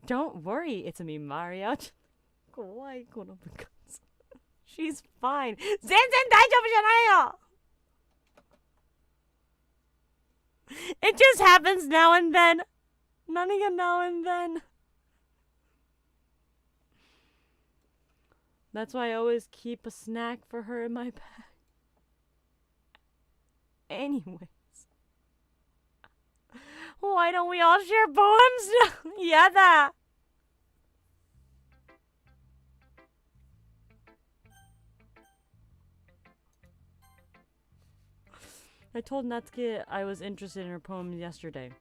Don't worry, it's me, Mario. Kawaii kono bukazu. She's fine. 全然大丈夫じゃないよ! It just happens now and then. 何が now and then? That's why I always keep a snack for her in my bag. Anyways. Why don't we all share poems now? Yada! I told Natsuki I was interested in her poems yesterday.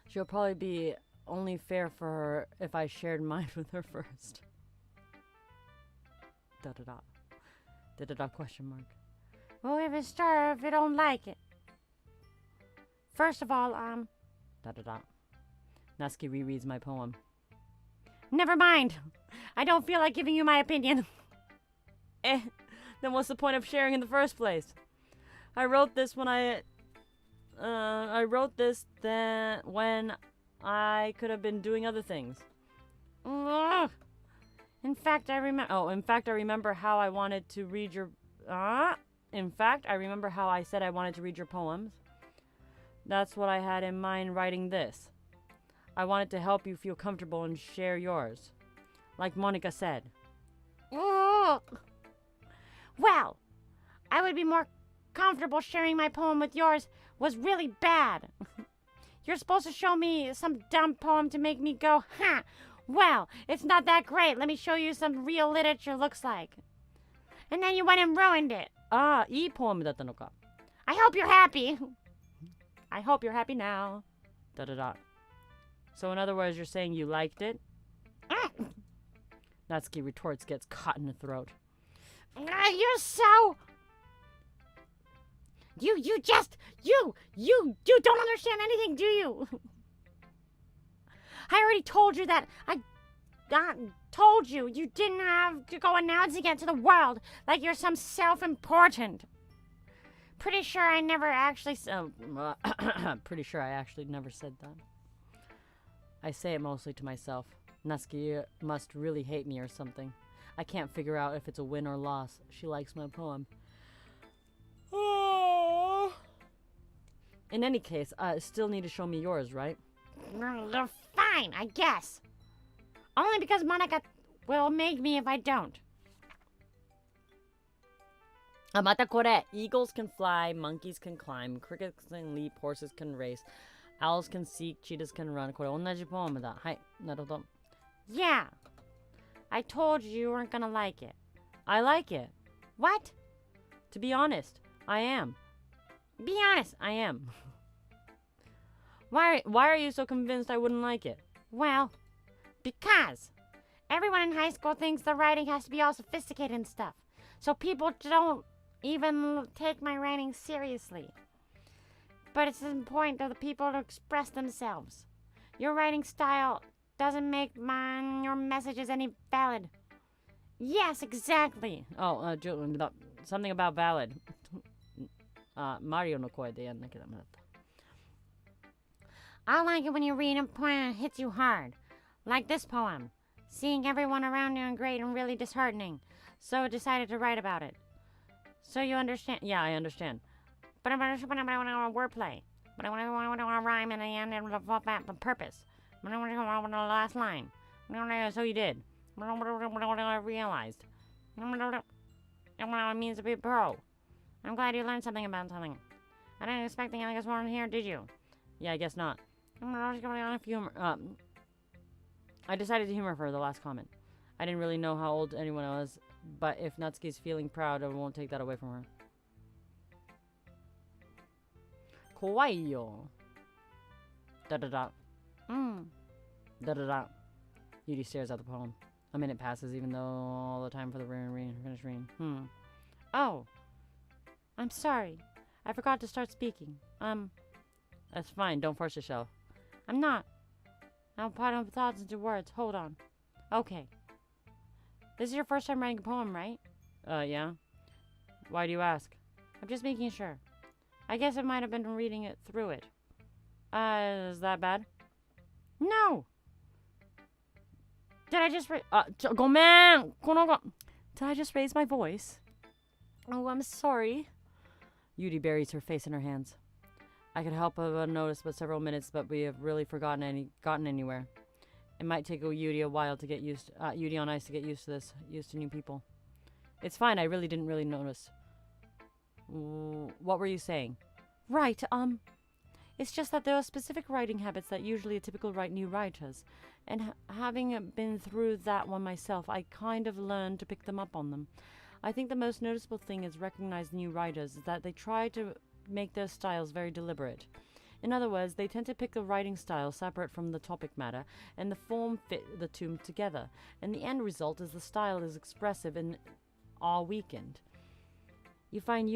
She'll probably be only fair for her if I shared mine with her first. Da-da-da. Da-da-da question mark. Well, if it's star if you don't like it. First of all, Da-da-da. Natsuki rereads my poem. never mind. I don't feel like giving you my opinion. Then what's the point of sharing in the first place? I wrote this when I could have been doing other things. Ugh. In fact, I remember how I wanted to read your... In fact, I remember how I said I wanted to read your poems. That's what I had in mind writing this. I wanted to help you feel comfortable and share yours. Like Monica said. Ugh. Well, I would be more comfortable sharing my poem with yours was really bad. You're supposed to show me some dumb poem to make me go, huh, well, it's not that great. Let me show you some real literature looks like. And then you went and ruined it. いいポエムだったのか. I hope you're happy. I hope you're happy now. Da-da-da. So in other words, you're saying you liked it? Natsuki retorts, gets caught in the throat. You're so... You don't understand anything, do you? I already told you that. I told you didn't have to go announcing it to the world like you're some self-important. Pretty sure I never actually... Pretty sure I actually never said that. I say it mostly to myself. Natsuki must really hate me or something. I can't figure out if it's a win or loss. She likes my poem. In any case, still need to show me yours, right? Fine, I guess. Only because Monica will make me if I don't. またこれ. Eagles can fly, monkeys can climb, crickets can leap, horses can race, owls can seek, cheetahs can run. これ同じポエムだ. はい、なるほど. Yeah. I told you weren't gonna like it. I like it. What? To be honest, I am. Be honest. I am. Why are you so convinced I wouldn't like it? Well, because everyone in high school thinks the writing has to be all sophisticated and stuff. So people don't even take my writing seriously. But it's important to the people to express themselves. Your writing style doesn't make your messages any valid. Yes, exactly. Oh, something about valid. Mario no koi de yannaki dame datta. I like it when you read a poem and it hits you hard. Like this poem. Seeing everyone around you great and really disheartening. So I decided to write about it. So you understand? Yeah, I understand. But I want to wordplay. But I want to rhyme and I end it with purpose. But I want to the last line. So you did. I realized. It means to be pro. I'm glad you learned something about something. I didn't expect anything else from here, did you? Yeah, I guess not. I decided to humor her the last comment. I didn't really know how old anyone was, but if Natsuki's feeling proud, I won't take that away from her. Kawaii yo. Da-da-da. Da-da-da. Yuri stares at the poem. A minute passes, even though all the time for the finish reading. Oh. I'm sorry. I forgot to start speaking. That's fine. Don't force yourself. I'm not. I'll put my thoughts into words. Hold on. Okay. This is your first time writing a poem, right? Yeah. Why do you ask? I'm just making sure. I guess I might have been reading it through it. Is that bad? No! Did I just Go man! Did I just raise my voice? Oh, I'm sorry. Yuri buries her face in her hands. I could help but notice but several minutes, but we have really gotten anywhere. It might take Yuri a while to get Yuri on Ice to get used to this, used to new people. It's fine, I really didn't notice. What were you saying? Right, it's just that there are specific writing habits that usually a typical new writers. And having been through that one myself, I kind of learned to pick them up on them. I think the most noticeable thing is recognize new writers is that they try to make their styles very deliberate. In other words, they tend to pick the writing style separate from the topic matter, and the form fit the two together. And the end result is the style is expressive and all weakened. You find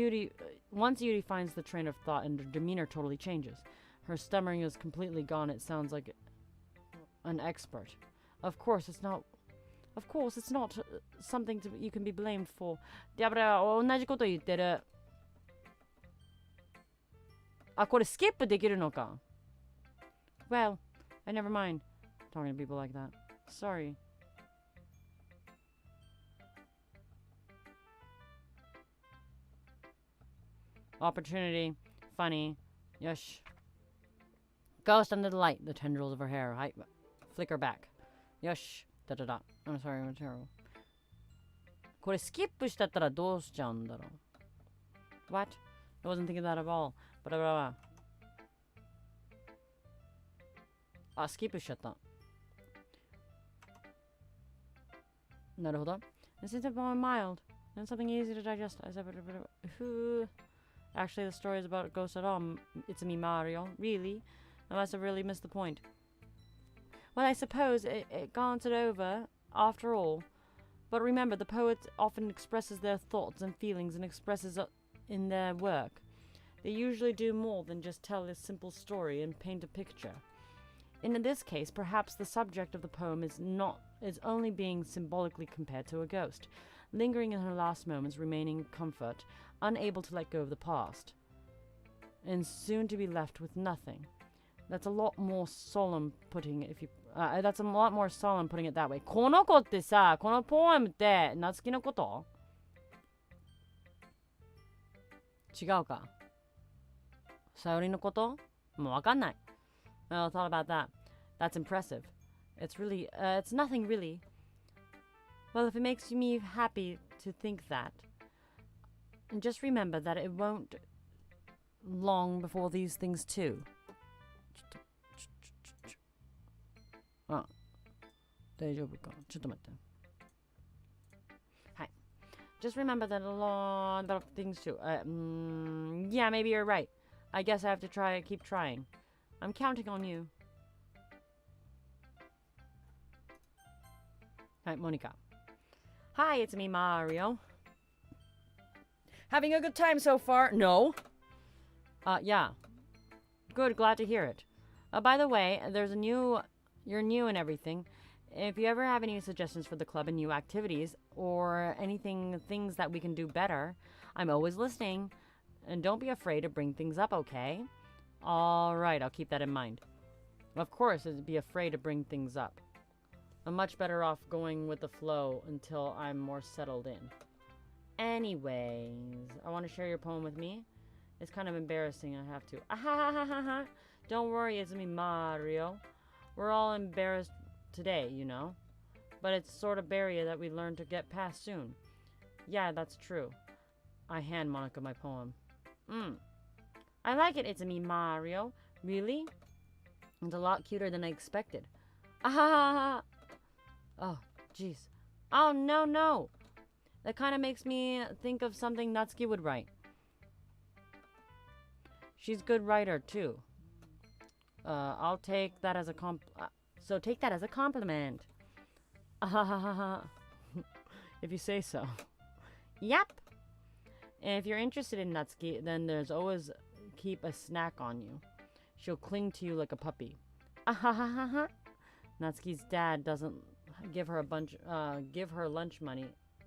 once Yuri finds the train of thought and her demeanor totally changes. Her stammering is completely gone. It sounds like an expert. Of course, it's not something you can be blamed for. やっぱり同じこと言ってる。あ、これスキップできるのか。Well, I never mind talking to people like that. Sorry. Opportunity. Funny. Yosh. Ghost under the light. The tendrils of her hair. Flicker back. Yosh. Da. I'm sorry, I'm terrible. これスキップしちゃったらどうしちゃうんだろう。What? I wasn't thinking that at all. Blah. あ、スキップしちゃった。なるほど。It's a more mild and something easy to digest. I said, actually, the story is about ghosts at all. It's me, Mario. Really? I must have really missed the point. Well, I suppose it glanced over, after all. But remember, the poet often expresses their thoughts and feelings and expresses it in their work. They usually do more than just tell a simple story and paint a picture. In this case, perhaps the subject of the poem is only being symbolically compared to a ghost, lingering in her last moments, remaining comfort, unable to let go of the past, and soon to be left with nothing. That's a lot more solemn putting it that way. この子ってさ、このポエムって夏希のこと？違うか。さよりのこと？もうわかんない。I thought about that. That's impressive. It's really, it's nothing really. Well, if it makes me happy to think that. And just remember that it won't long before these things too. あ、大丈夫か。ちょっと待って。はい。Just remember that a lot of things too. Yeah, maybe you're right. I guess I have to keep trying. I'm counting on you. Hi, Monica. Hi, it's me, Mario. Having a good time so far? No. Yeah. Good, glad to hear it. By the way, you're new and everything. If you ever have any suggestions for the club and new activities, or things that we can do better, I'm always listening. And don't be afraid to bring things up, okay? Alright, I'll keep that in mind. Of course, be afraid to bring things up. I'm much better off going with the flow until I'm more settled in. Anyways, I want to share your poem with me. It's kind of embarrassing, I have to. Don't worry, it's me, Mario. We're all embarrassed today, you know. But it's sort of barrier that we learn to get past soon. Yeah, that's true. I hand Monica my poem. I like it, it's me, Mario. Really? It's a lot cuter than I expected. Oh, jeez. Oh, no. That kind of makes me think of something Natsuki would write. She's a good writer, too. I'll take that as a so take that as a compliment. If you say so. Yep. And if you're interested in Natsuki, then there's always keep a snack on you. She'll cling to you like a puppy. Ahahaha. Natsuki's dad doesn't give her lunch money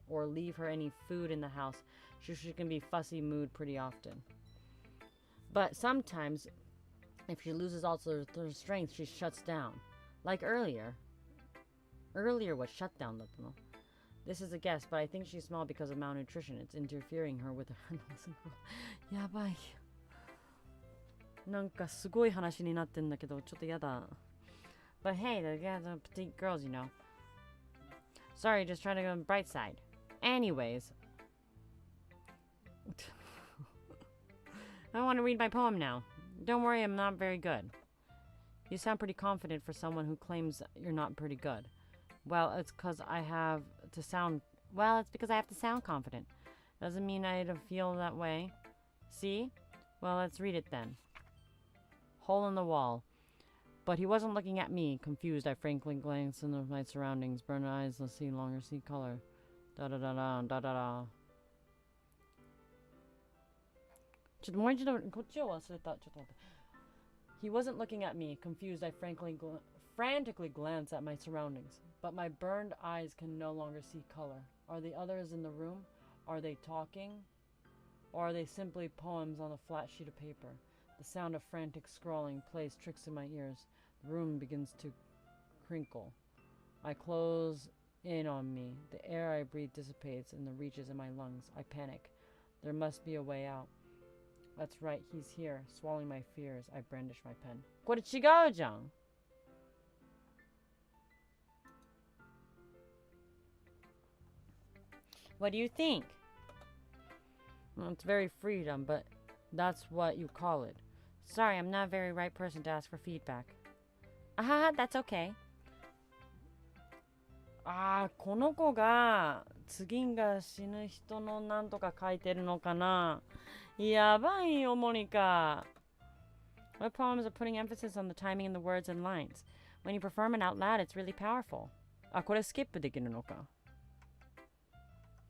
or leave her any food in the house. She can be fussy mood pretty often. But sometimes, if she loses all her strength, she shuts down. Like earlier. Earlier was shut down. This is a guess, but I think she's small because of malnutrition. It's interfering her with her Yabai. なんかすごい話になってんだけど、ちょっとやだ。But hey, the petite girls, you know. Sorry, just trying to go on the bright side. Anyways. I want to read my poem now. Don't worry, I'm not very good. You sound pretty confident for someone who claims you're not pretty good. Well, it's because I have to sound confident. Doesn't mean I don't feel that way. See? Well, let's read it then. Hole in the wall. But he wasn't looking at me. Confused, I frankly glanced into my surroundings. Burned eyes, let's see longer, see color. Da-da-da-da, da-da-da. ちょっともう一度こっちを忘れた。ちょっと待って。He wasn't looking at me. Confused, I frantically glanced at my surroundings. But my burned eyes can no longer see color. Are the others in the room? Are they talking? Or are they simply poems on a flat sheet of paper? The sound of frantic scrawling plays tricks in my ears. The room begins to crinkle. I close in on me. The air I breathe dissipates and the reaches in my lungs. I panic. There must be a way out. That's right, he's here. Swallowing my fears, I brandish my pen. これ違うじゃん。What do you think? Well, it's very freedom, but that's what you call it. Sorry, I'm not a very right person to ask for feedback. That's okay. この子が次が死ぬ人のなんとか書いてるのかな。やばいよ、モニカ。My poems are putting emphasis on the timing and the words and lines. When you perform it out loud, it's really powerful. これスキップできるのか。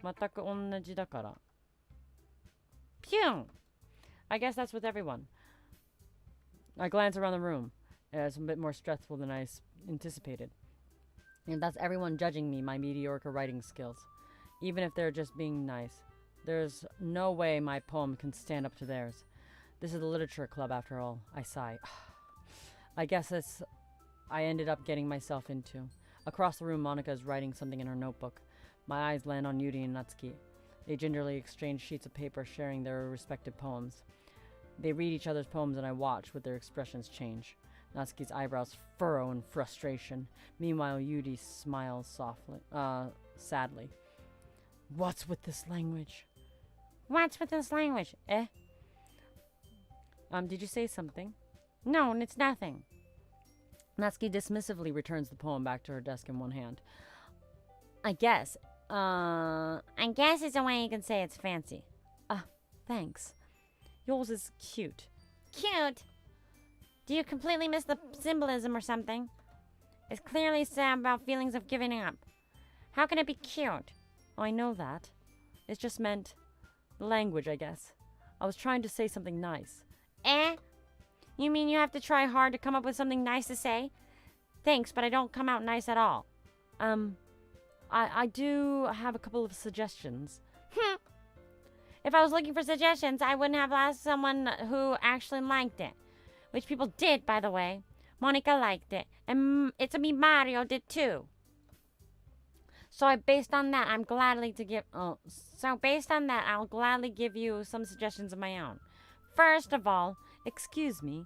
全く同じだから。Pew! I guess that's with everyone. I glance around the room. It's a bit more stressful than I anticipated. And that's everyone judging me, my mediocre writing skills. Even if they're just being nice. There's no way my poem can stand up to theirs. This is the literature club after all. I sigh. I guess I ended up getting myself into. Across the room, Monica is writing something in her notebook. My eyes land on Yuri and Natsuki. They gingerly exchange sheets of paper, sharing their respective poems. They read each other's poems and I watch with their expressions change. Natsuki's eyebrows furrow in frustration. Meanwhile, Yuri smiles sadly. What's with this language? What's with this language? Did you say something? No, it's nothing. Natsuki dismissively returns the poem back to her desk in one hand. I guess it's a way you can say it's fancy. Thanks. Yours is cute. Cute? Do you completely miss the symbolism or something? It's clearly sad about feelings of giving up. How can it be cute? Oh, I know that. It's just meant language, I guess. I was trying to say something nice. You mean you have to try hard to come up with something nice to say? Thanks, but I don't come out nice at all. I do have a couple of suggestions. If I was looking for suggestions, I wouldn't have asked someone who actually liked it. Which people did, by the way. Monica liked it. And It's Me Mario did too. So based on that, I'll gladly give you some suggestions of my own. First of all, Excuse me.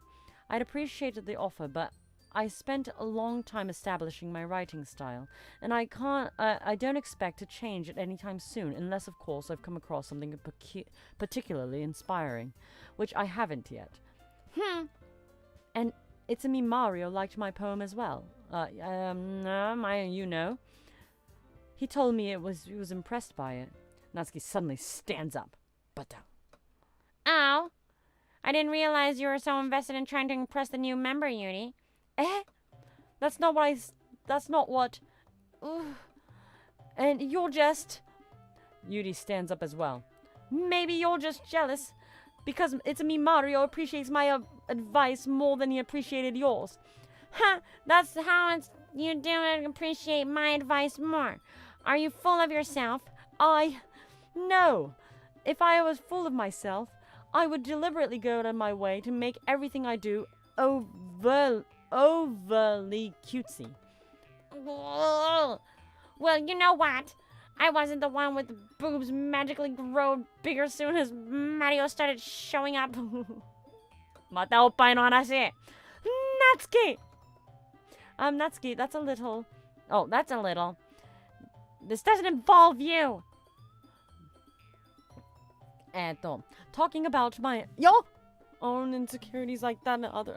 I'd appreciated the offer, but I spent a long time establishing my writing style, and I don't expect to change it anytime soon, unless, of course, I've come across something particularly inspiring, which I haven't yet. And It's Me Mario liked my poem as well. He told me he was impressed by it. Natsuki suddenly stands up. But down. Oh, I didn't realize you were so invested in trying to impress the new member, Yuri. That's not what. And you're just. Yuri stands up as well. Maybe you're just jealous because It's Me Mario appreciates my advice more than he appreciated yours. Ha! That's how you don't appreciate my advice more. Are you full of yourself? No. If I was full of myself, I would deliberately go out of my way to make everything I do overly cutesy. Well, you know what? I wasn't the one with the boobs magically grow bigger soon as Mario started showing up. またおっぱいの話。Natsuki! Natsuki, that's a little... Oh, that's a little. This doesn't involve you. Talking about my own insecurities like that and other...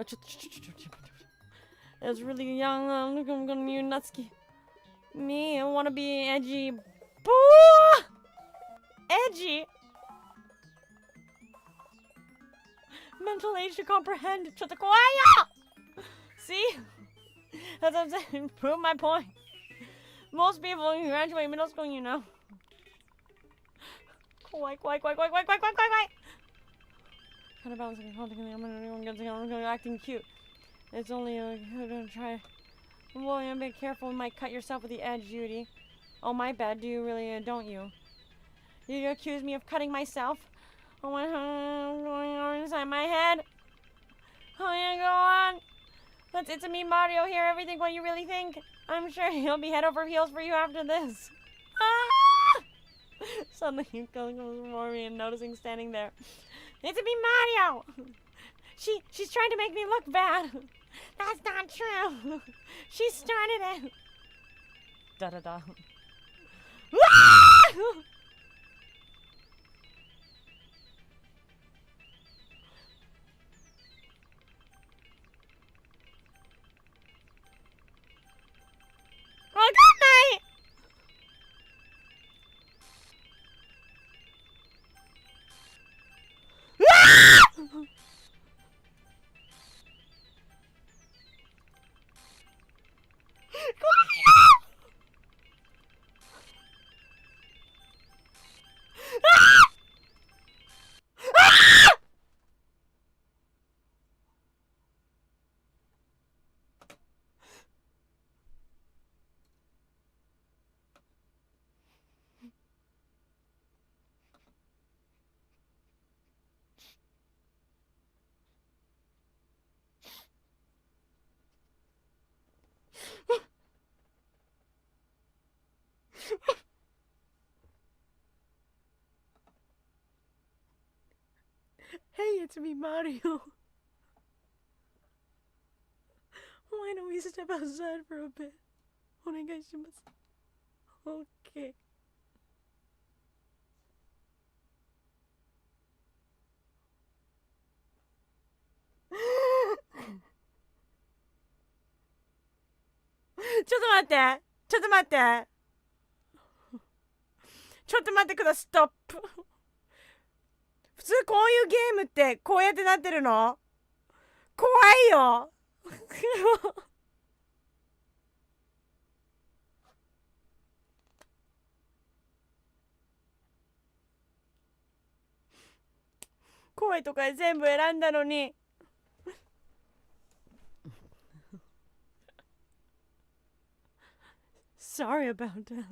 It's really young. I'm gonna use Natsuki. Me, I wanna be edgy. Boo! Edgy? Mental age to comprehend. ちょっと怖いよ! See? That's what I'm saying. Prove my point. Most people who graduate middle school, you know. 怖い。Kind of balancing. I'm acting cute. It's only gonna try. Well, you're a bit careful. You might cut yourself with the edge, Judy. Oh, my bad. Do you really? Don't you? You accuse me of cutting myself? Oh, what's going on inside my head? Oh, yeah, go on. It's me, Mario here. Everything what you really think. I'm sure he'll be head over heels for you after this. Ah! Suddenly, you go for me and noticing standing there. It's me, Mario. She's trying to make me look bad. That's not true. She started it. Da. Oh, good night. Hey, it's me, Mario. Why don't we step outside for a bit? お願いします。Okay. ちょっと待って。ちょっと待ってください。ストップ。普通こういうゲームってこうやってなってるの？怖いよ。声とか全部選んだのに。Sorry about that.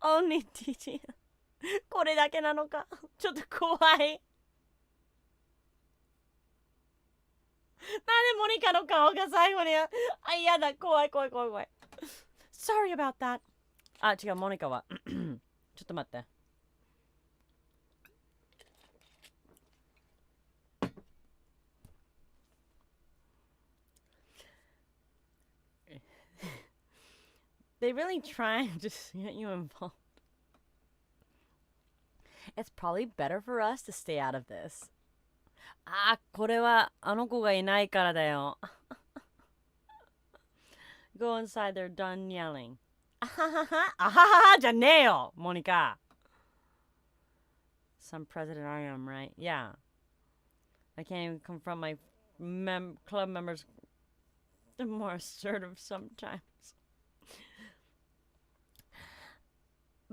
Only TT. これだけなのか。ちょっと怖い。なんでモニカの顔が最後に。あ、嫌だ。怖い。Sorry about that. あ、違う、モニカは。ちょっと待って。They really trying to get you involved. It's probably better for us to stay out of this. あ、これはあの子がいないからだよ。Go inside, they're done yelling. あははは、あはははじゃねえよ、モニカ。Some president I am, right? Yeah. I can't even confront my club members. They're more assertive sometimes.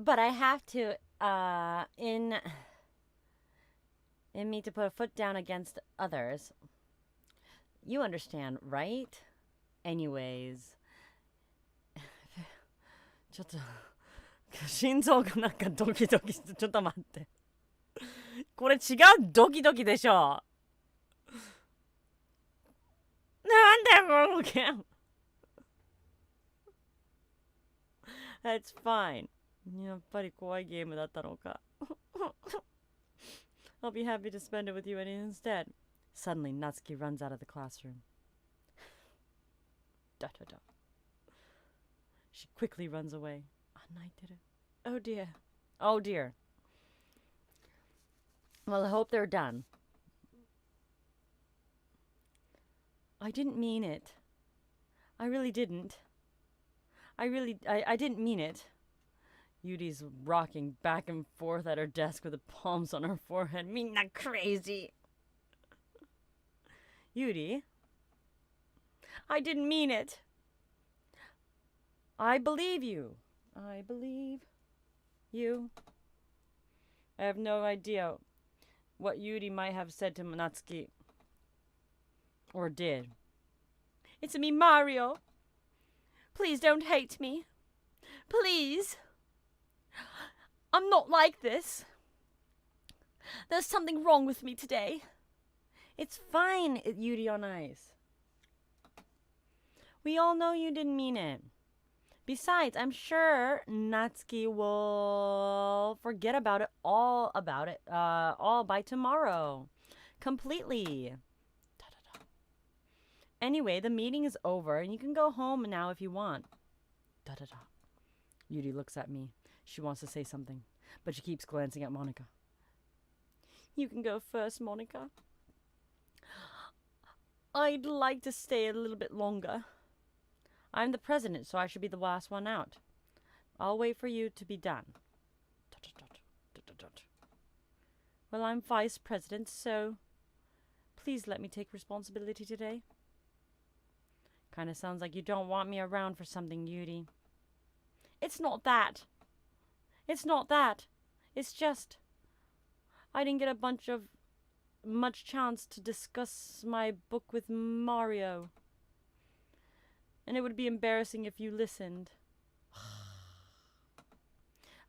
But I have to, in me to put a foot down against others. You understand, right? Anyways. ちょっと、心臓がなんかドキドキして、ちょっと待って。これ違うドキドキでしょ。なんだよ、このゲーム。That's fine. やっぱり怖いゲームだったのか。I'll be happy to spend it with you instead. Suddenly, Natsuki runs out of the classroom. Da da da. She quickly runs away. Oh dear. Oh dear. Well, I hope they're done. I didn't mean it. I really didn't. I didn't mean it. Yudi's rocking back and forth at her desk with the palms on her forehead. Minna crazy. Yudi, I didn't mean it. I believe you. I believe you. I have no idea what Yudi might have said to Natsuki. Or did. It's me, Mario. Please don't hate me. Please. I'm not like this. There's something wrong with me today. It's fine, Yuri on Ice. We all know you didn't mean it. Besides, I'm sure Natsuki will forget about it all by tomorrow. Completely. Anyway, the meeting is over and you can go home now if you want. Yuri looks at me. She wants to say something, but she keeps glancing at Monica. You can go first, Monica. I'd like to stay a little bit longer. I'm the president, so I should be the last one out. I'll wait for you to be done. Well, I'm vice president, so please let me take responsibility today. Kinda sounds like you don't want me around for something, Yuri. It's not that. It's not that. It's just I didn't get much chance to discuss my book with Mario. And it would be embarrassing if you listened.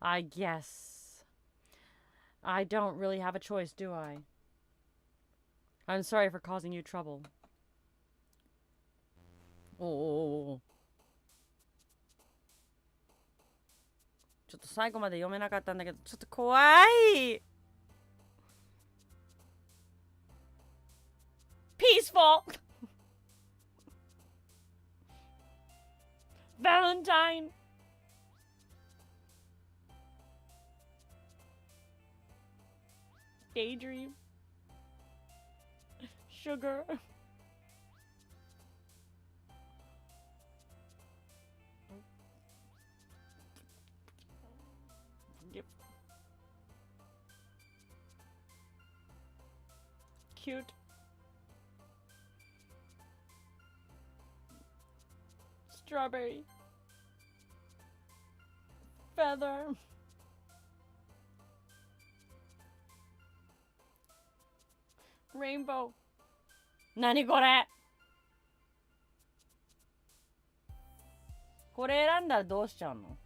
I guess. I don't really have a choice, do I? I'm sorry for causing you trouble. Oh. ちょっと最後まで読めなかったんだけど、ちょっと怖い。Peaceful. Valentine. Daydream. Sugar. Yep. Cute. Strawberry. Feather. Rainbow. 何これ？これ選んだらどうしちゃうの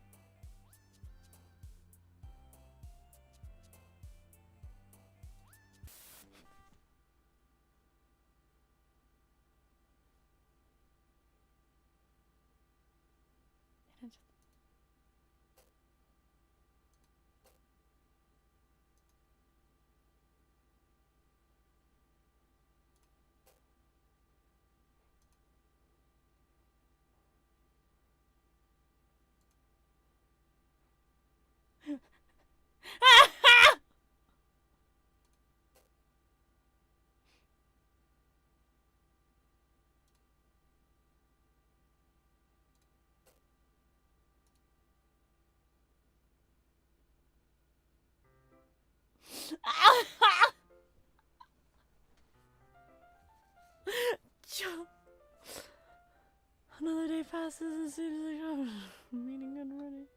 ？Another day passes and seems like I'm meeting already.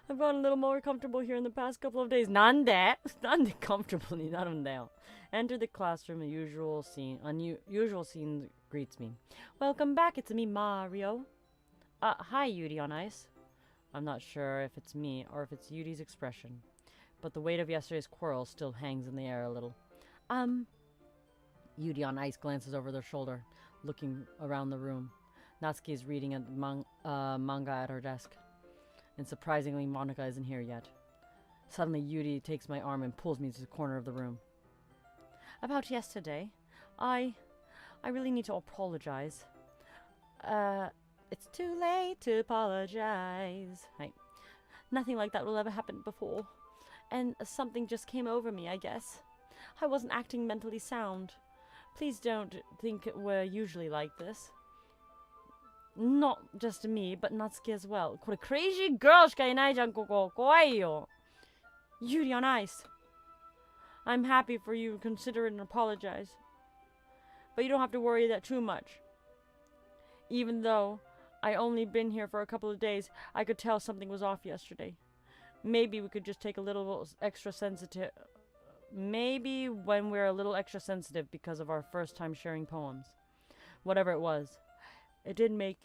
I've gotten a little more comfortable here in the past couple of days. Nande? Nande comfortable ni narundayo. Enter the classroom, unusual scene greets me. Welcome back, it's me, Mario. Hi, Yuri on Ice. I'm not sure if it's me or if it's Yuri's expression, but the weight of yesterday's quarrel still hangs in the air a little. Yuri on Ice glances over their shoulder, looking around the room. Natsuki is reading a manga at her desk. And surprisingly, Monica isn't here yet. Suddenly, Yuri takes my arm and pulls me to the corner of the room. About yesterday, I really need to apologize. It's too late to apologize. Nothing like that will ever happen before. And something just came over me, I guess. I wasn't acting mentally sound. Please don't think we're usually like this. Not just me, but Natsuki as well. これ crazy girl しかいないじゃん、ここ。怖いよ。Yuri on Ice. I'm happy for you to consider it and apologize. But you don't have to worry that too much. Even though I only been here for a couple of days, I could tell something was off yesterday. Maybe we could just take a little extra sensitive. Maybe when we're a little extra sensitive because of our first time sharing poems. Whatever it was. It didn't make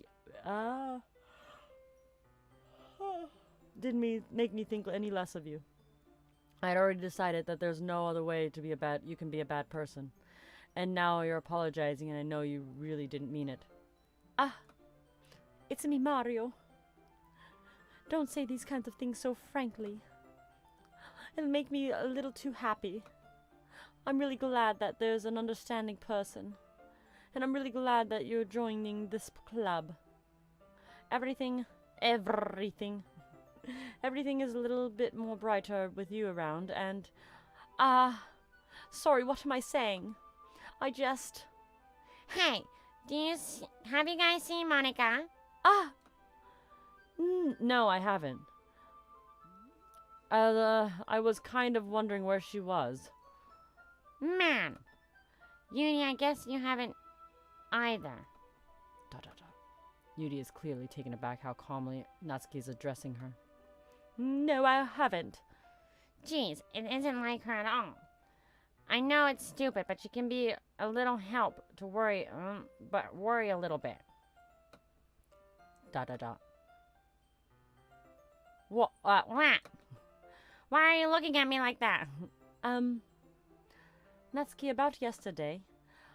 me think any less of you. I had already decided that there's no other way to be you can be a bad person. And now you're apologizing and I know you really didn't mean it. It's me, Mario. Don't say these kinds of things so frankly. It'll make me a little too happy. I'm really glad that there's an understanding person. And I'm really glad that you're joining this club. Everything is a little bit more brighter with you around, and, sorry, what am I saying? I just... Hey, have you guys seen Monica? No, I haven't. I was kind of wondering where she was. Man, Yuri, I guess you haven't either. Yuri is clearly taken aback how calmly Natsuki is addressing her. No, I haven't. Jeez, it isn't like her at all. I know it's stupid, but she can be a little help to worry, but worry a little bit. What? What? Why are you looking at me like that? Natsuki, about yesterday,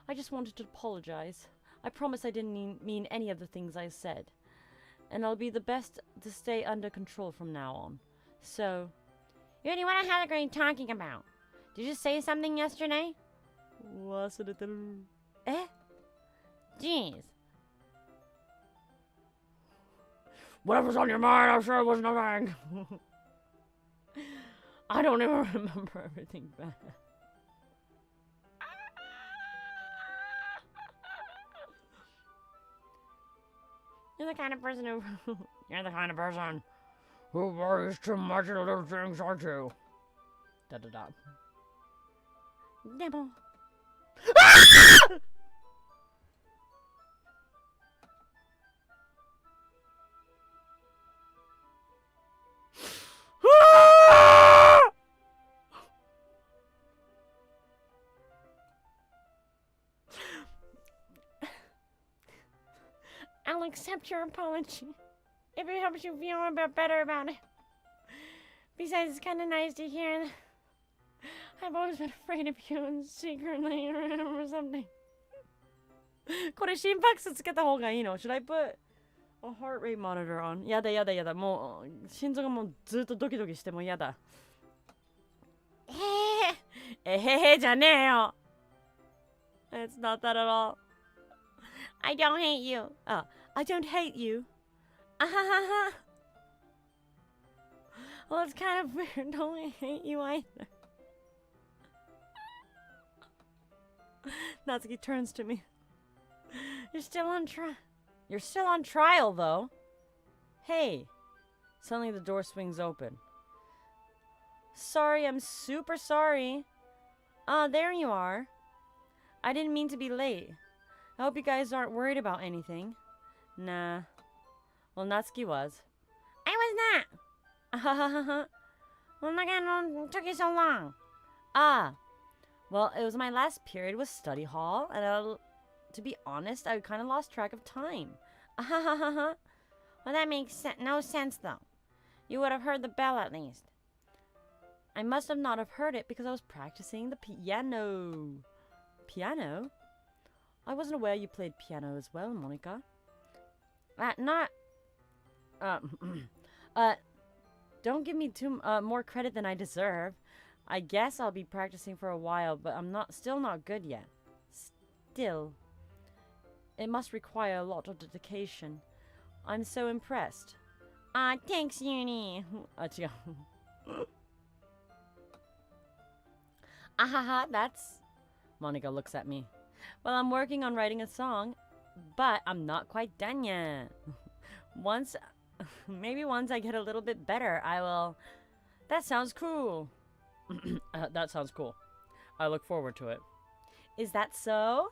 I just wanted to apologize. I promise I didn't mean any of the things I said. And I'll be the best to stay under control from now on. So... Yuri, what the hell are you talking about? Did you say something yesterday? Eh? Jeez. Whatever's on your mind, I'm sure it was nothing. I don't even remember everything back. You're the kind of person who... You're the kind of person who worries too much of little things, aren't you? Demo. I'll accept your apology if it helps you feel a bit better about it. Besides, it's kind of nice to hear that I've always been afraid of you and secretly or something. これ心拍数つけた方がいいの? Should I put a heart rate monitor on? やだやだやだ。もう心臓がもうずっとドキドキしてもやだ。えへへじゃねえよ。It's not that at all. I don't hate you. I don't hate you. Well, it's kind of weird. Don't hate you either. Natsuki turns to me. You're still on trial. You're still on trial, though. Hey. Suddenly the door swings open. Sorry, I'm super sorry. There you are. I didn't mean to be late. I hope you guys aren't worried about anything. Nah. Well, Natsuki was. I was not. Oh my god, it took you so long. Ah, well, it was my last period with study hall, and to be honest, I kind of lost track of time. Well, that makes no sense, though. You would have heard the bell at least. I must have not have heard it because I was practicing the piano. Piano? I wasn't aware you played piano as well, Monica. Don't give me more credit than I deserve. I guess I'll be practicing for a while, but I'm still not good yet. Still, it must require a lot of dedication. I'm so impressed. Thanks, Uni. That's... Monica looks at me. Well, I'm working on writing a song, but I'm not quite done yet. Maybe once I get a little bit better, I will... That sounds cool. That sounds cool. I look forward to it. Is that so?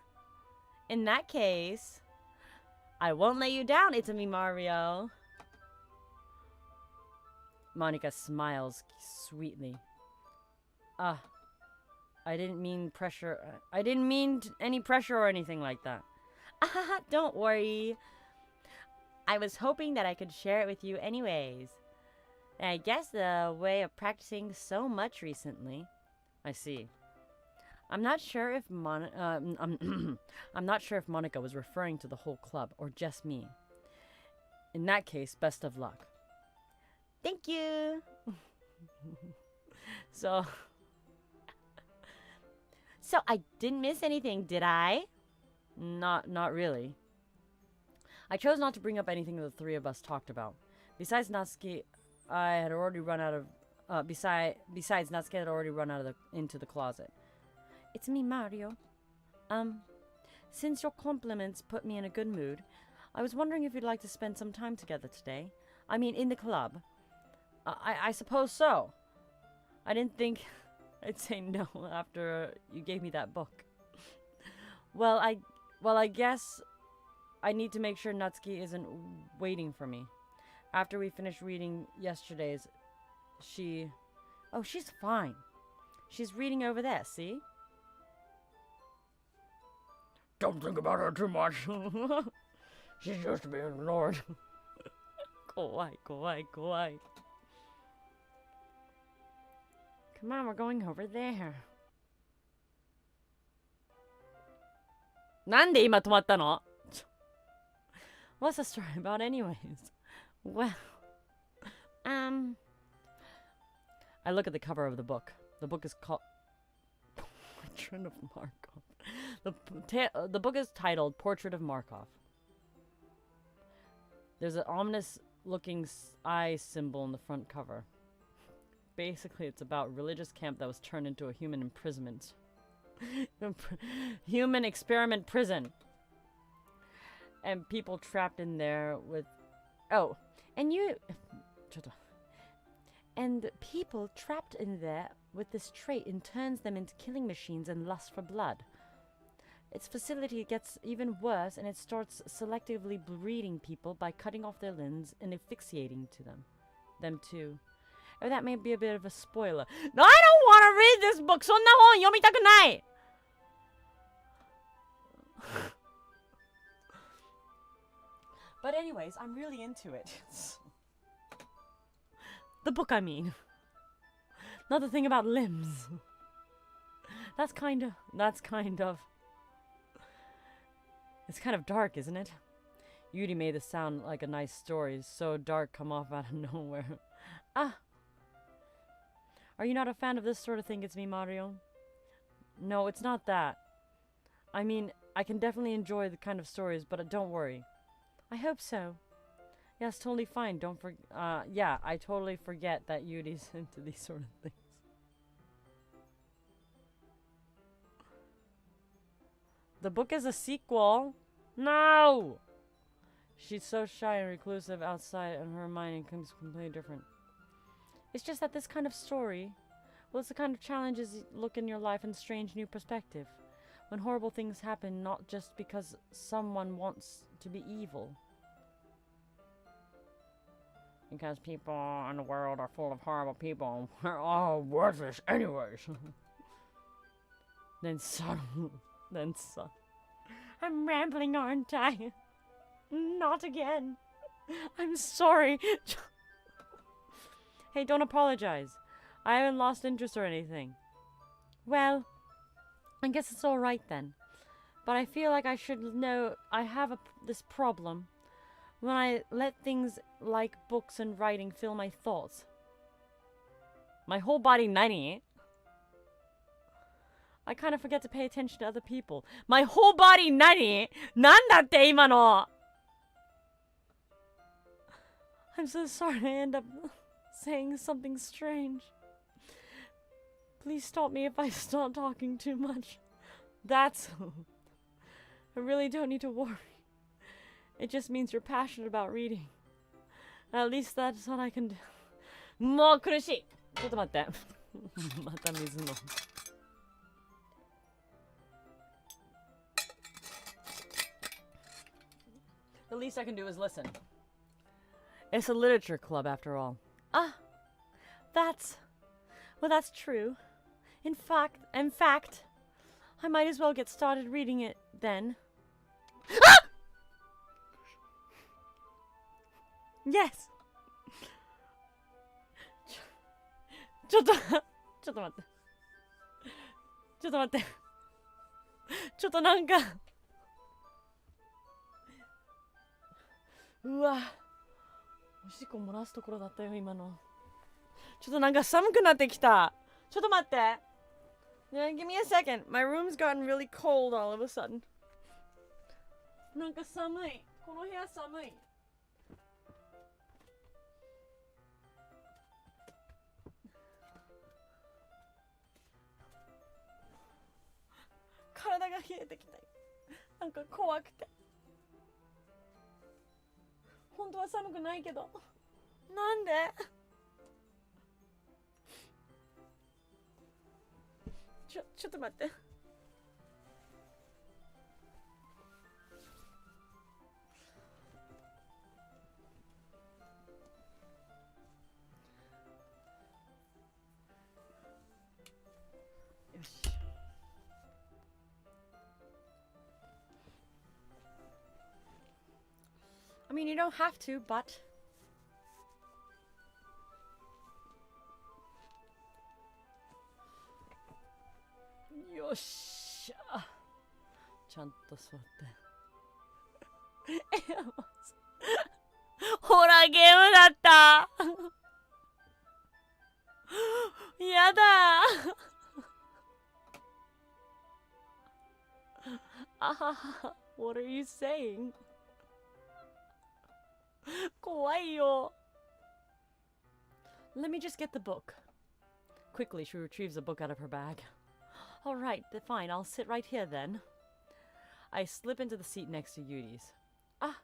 In that case, I won't let you down, It's-me Mario. Monica smiles sweetly. I didn't mean pressure. I didn't mean any pressure or anything like that. Don't worry. I was hoping that I could share it with you anyways. I guess the way of practicing so much recently. I see. I'm not sure if I'm not sure if Monica was referring to the whole club or just me. In that case, best of luck. Thank you. So I didn't miss anything, did I? Not really. I chose not to bring up anything the three of us talked about. Besides Natsuki, I had already run out of besides Natsuki had already run out of into the closet. It's me, Mario. Since your compliments put me in a good mood, I was wondering if you'd like to spend some time together today. I mean, in the club. I suppose so. I didn't think I'd say no after you gave me that book. Well, I guess I need to make sure Natsuki isn't waiting for me. After we finished reading yesterday's, she's fine. She's reading over there, see? Don't think about her too much. She's just being ignored. Kawaii. Come on, we're going over there. なんで今止まったの? What's the story about anyways? Well, I look at the cover of the book. The book is called Portrait of Markov. The book is titled Portrait of Markov. There's an ominous-looking eye symbol in the front cover. Basically, it's about religious camp that was turned into a human imprisonment. Human experiment prison. And people trapped in there with... Oh, and people trapped in there with this trait and turns them into killing machines and lust for blood. Its facility gets even worse, and it starts selectively breeding people by cutting off their limbs and asphyxiating them too. Oh, that may be a bit of a spoiler. No, I don't want to read this book! そんな本読みたくない! But anyways, I'm really into it. The book, I mean. Not the thing about limbs. That's kind of... It's kind of dark, isn't it? Yuri made this sound like a nice story. So dark, come off out of nowhere. Are you not a fan of this sort of thing, It's-me Mario? No, it's not that. I mean, I can definitely enjoy the kind of stories, but don't worry. I hope so. Yeah, it's totally fine. Yeah, I totally forget that Yuri's into these sort of things. The book is a sequel. No! She's so shy and reclusive outside, and her mind becomes completely different. It's just that this kind of story, well, it's the kind of challenges look in your life in strange new perspective. When horrible things happen, not just because someone wants to be evil. because people in the world are full of horrible people and we're all worthless anyways. Then I'm rambling, aren't I? Not again. I'm sorry. Hey, don't apologize. I haven't lost interest or anything. Well, I guess it's all right then. But I feel like I should know I have this problem when I let things like books and writing fill my thoughts. My whole body 何? I kind of forget to pay attention to other people. My whole body 何? なんだって今の? I'm so sorry I end up saying something strange. Please stop me if I start talking too much. That's... I really don't need to worry. It just means you're passionate about reading. At least that's what I can do. もう苦しい。ちょっと待って。また水飲む。The least I can do is listen. It's a literature club after all. Ah, that's true. In fact, I might as well get started reading it then. Ah! Yes. ちょっと待って。ちょっと待って。ちょっとなんか。うわ。おしっこ漏らすところだったよ、今の。ちょっとなんか寒くなってきた。ちょっと待って。Yeah, give me a second. My room's gotten really cold all of a sudden. なんか寒い。この部屋寒い。体が冷えてきた。なんか怖くて。本当は寒くないけど。なんで？ちょっと待って。よし。I mean, you don't have to, but... よっしゃ。ちゃんと座って。ホラーゲームだった。やだ。あはは。What are you saying? 怖いよ。Let me just get the book. Quickly, she retrieves the book out of her bag. All right, fine. I'll sit right here then. I slip into the seat next to Yudi's. Ah.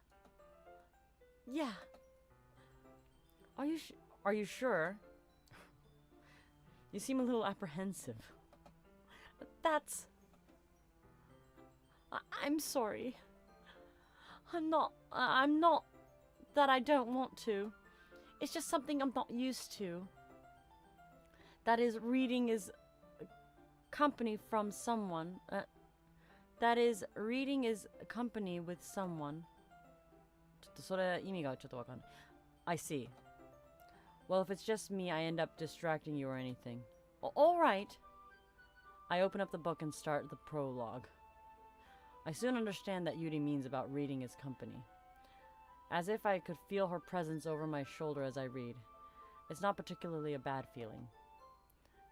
Yeah. Are you sure? You seem a little apprehensive. That's... I'm sorry. I'm not that I don't want to. It's just something I'm not used to. That is, reading is company from someone. That is, reading is company with someone. ちょっとそれ意味がちょっとわかんない。I see. Well, if it's just me, I end up distracting you or anything. All right. I open up the book and start the prologue. I soon understand that Yuri means about reading as company. As if I could feel her presence over my shoulder as I read. It's not particularly a bad feeling.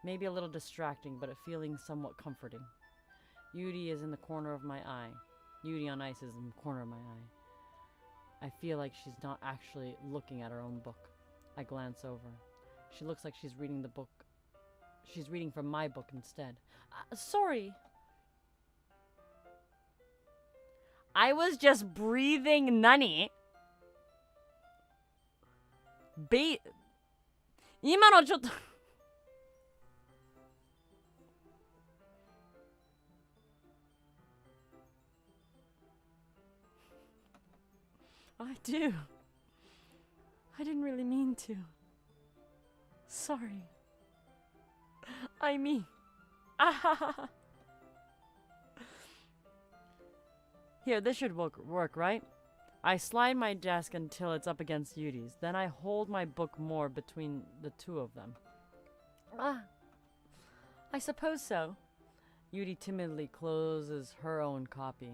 Maybe a little distracting, but a feeling somewhat comforting. Yuri is in the corner of my eye. Yuri on ice is in the corner of my eye. I feel like she's not actually looking at her own book. I glance over. She looks like she's reading the book. She's reading from my book instead. Sorry. I was just breathing nani? 今のちょっとI do. I didn't really mean to. Sorry. I mean... Here, this should work, right? I slide my desk until it's up against Yudi's. Then I hold my book more between the two of them. I suppose so. Yudi timidly closes her own copy.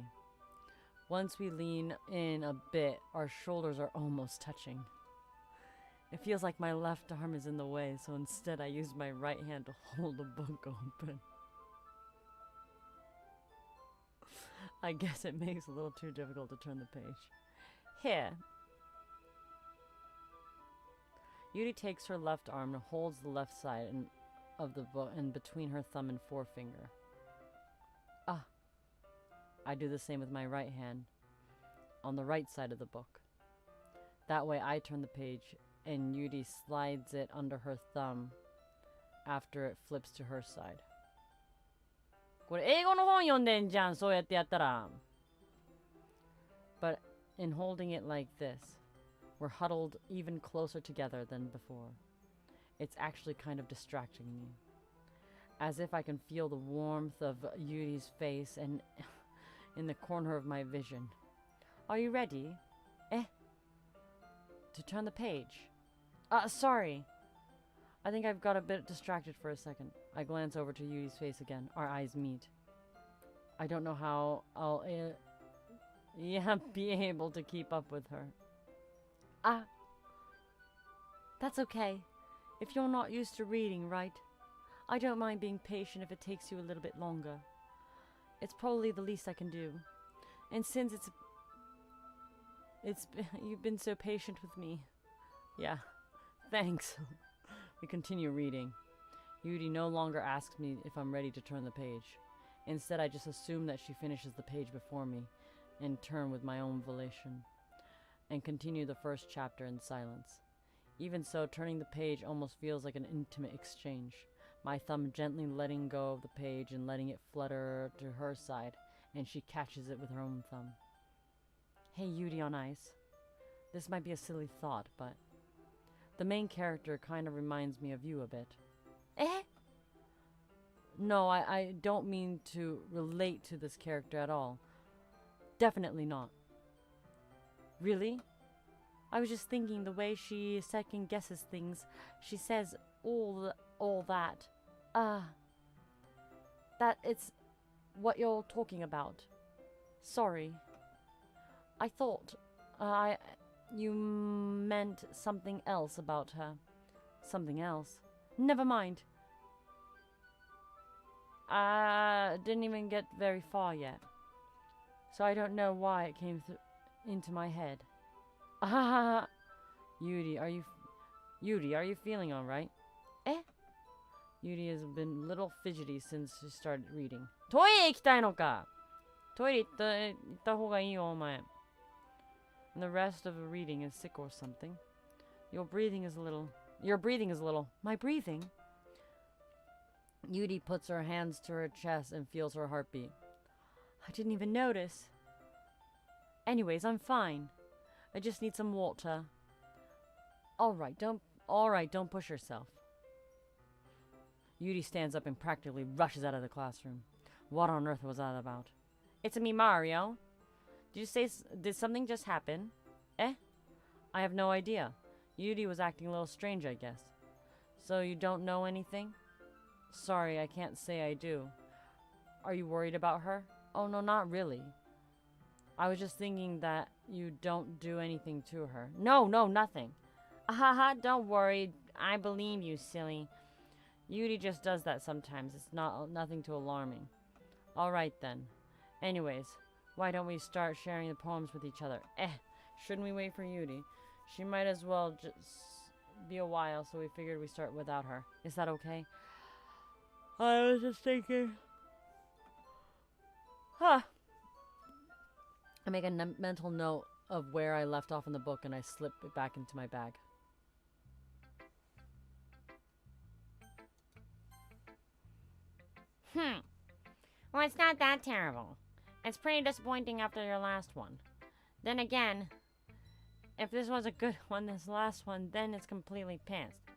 Once we lean in a bit, our shoulders are almost touching. It feels like my left arm is in the way, so instead I use my right hand to hold the book open. I guess it makes it a little too difficult to turn the page. Here. Yudi takes her left arm and holds the left side of the book in between her thumb and forefinger. I do the same with my right hand on the right side of the book. That way I turn the page and Yudi slides it under her thumb after it flips to her side. これ英語の本読んでんじゃん、そうやってやったら。But in holding it like this, we're huddled even closer together than before. It's actually kind of distracting me. As if I can feel the warmth of Yudi's face and in the corner of my vision. Are you ready? To turn the page. Sorry. I think I've got a bit distracted for a second. I glance over to Yudi's face again. Our eyes meet. I don't know how I'll be able to keep up with her. That's okay. If you're not used to reading, right? I don't mind being patient if it takes you a little bit longer. It's probably the least I can do. And since you've been so patient with me. Yeah, thanks. We continue reading. Yudi no longer asks me if I'm ready to turn the page. Instead, I just assume that she finishes the page before me and turn with my own volition and continue the first chapter in silence. Even so, turning the page almost feels like an intimate exchange. My thumb gently letting go of the page and letting it flutter to her side, and she catches it with her own thumb. Hey, Yudi on Ice. This might be a silly thought, but the main character kind of reminds me of you a bit. No, I don't mean to relate to this character at all. Definitely not. Really? I was just thinking the way she second guesses things. She says all that. That it's what you're talking about. Sorry. I thought you meant something else about her. Something else. Never mind. Didn't even get very far yet. So I don't know why it came into my head. Yudi, are you feeling alright? Yudi has been a little fidgety since she started reading. トイレ行きたいのか? トイレ行った方がいいよ、お前. And the rest of the reading is sick or something. Your breathing is a little. My breathing? Yudi puts her hands to her chest and feels her heartbeat. I didn't even notice. Anyways, I'm fine. I just need some water. Alright, don't push yourself. Yudi stands up and practically rushes out of the classroom. What on earth was that about? It's me, Mario. Did something just happen? I have no idea. Yudi was acting a little strange, I guess. So you don't know anything? Sorry, I can't say I do. Are you worried about her? Oh, no, not really. I was just thinking that you don't do anything to her. No, nothing. Don't worry. I believe you, silly. Yudi just does that sometimes. It's nothing too alarming. Alright then. Anyways, why don't we start sharing the poems with each other? Shouldn't we wait for Yudi? She might as well just be a while, so we figured we start without her. Is that okay? I was just thinking. I make a mental note of where I left off in the book and I slip it back into my bag. Well, it's not that terrible. It's pretty disappointing after your last one. Then again, if this was a good one, this last one, then it's completely pissed.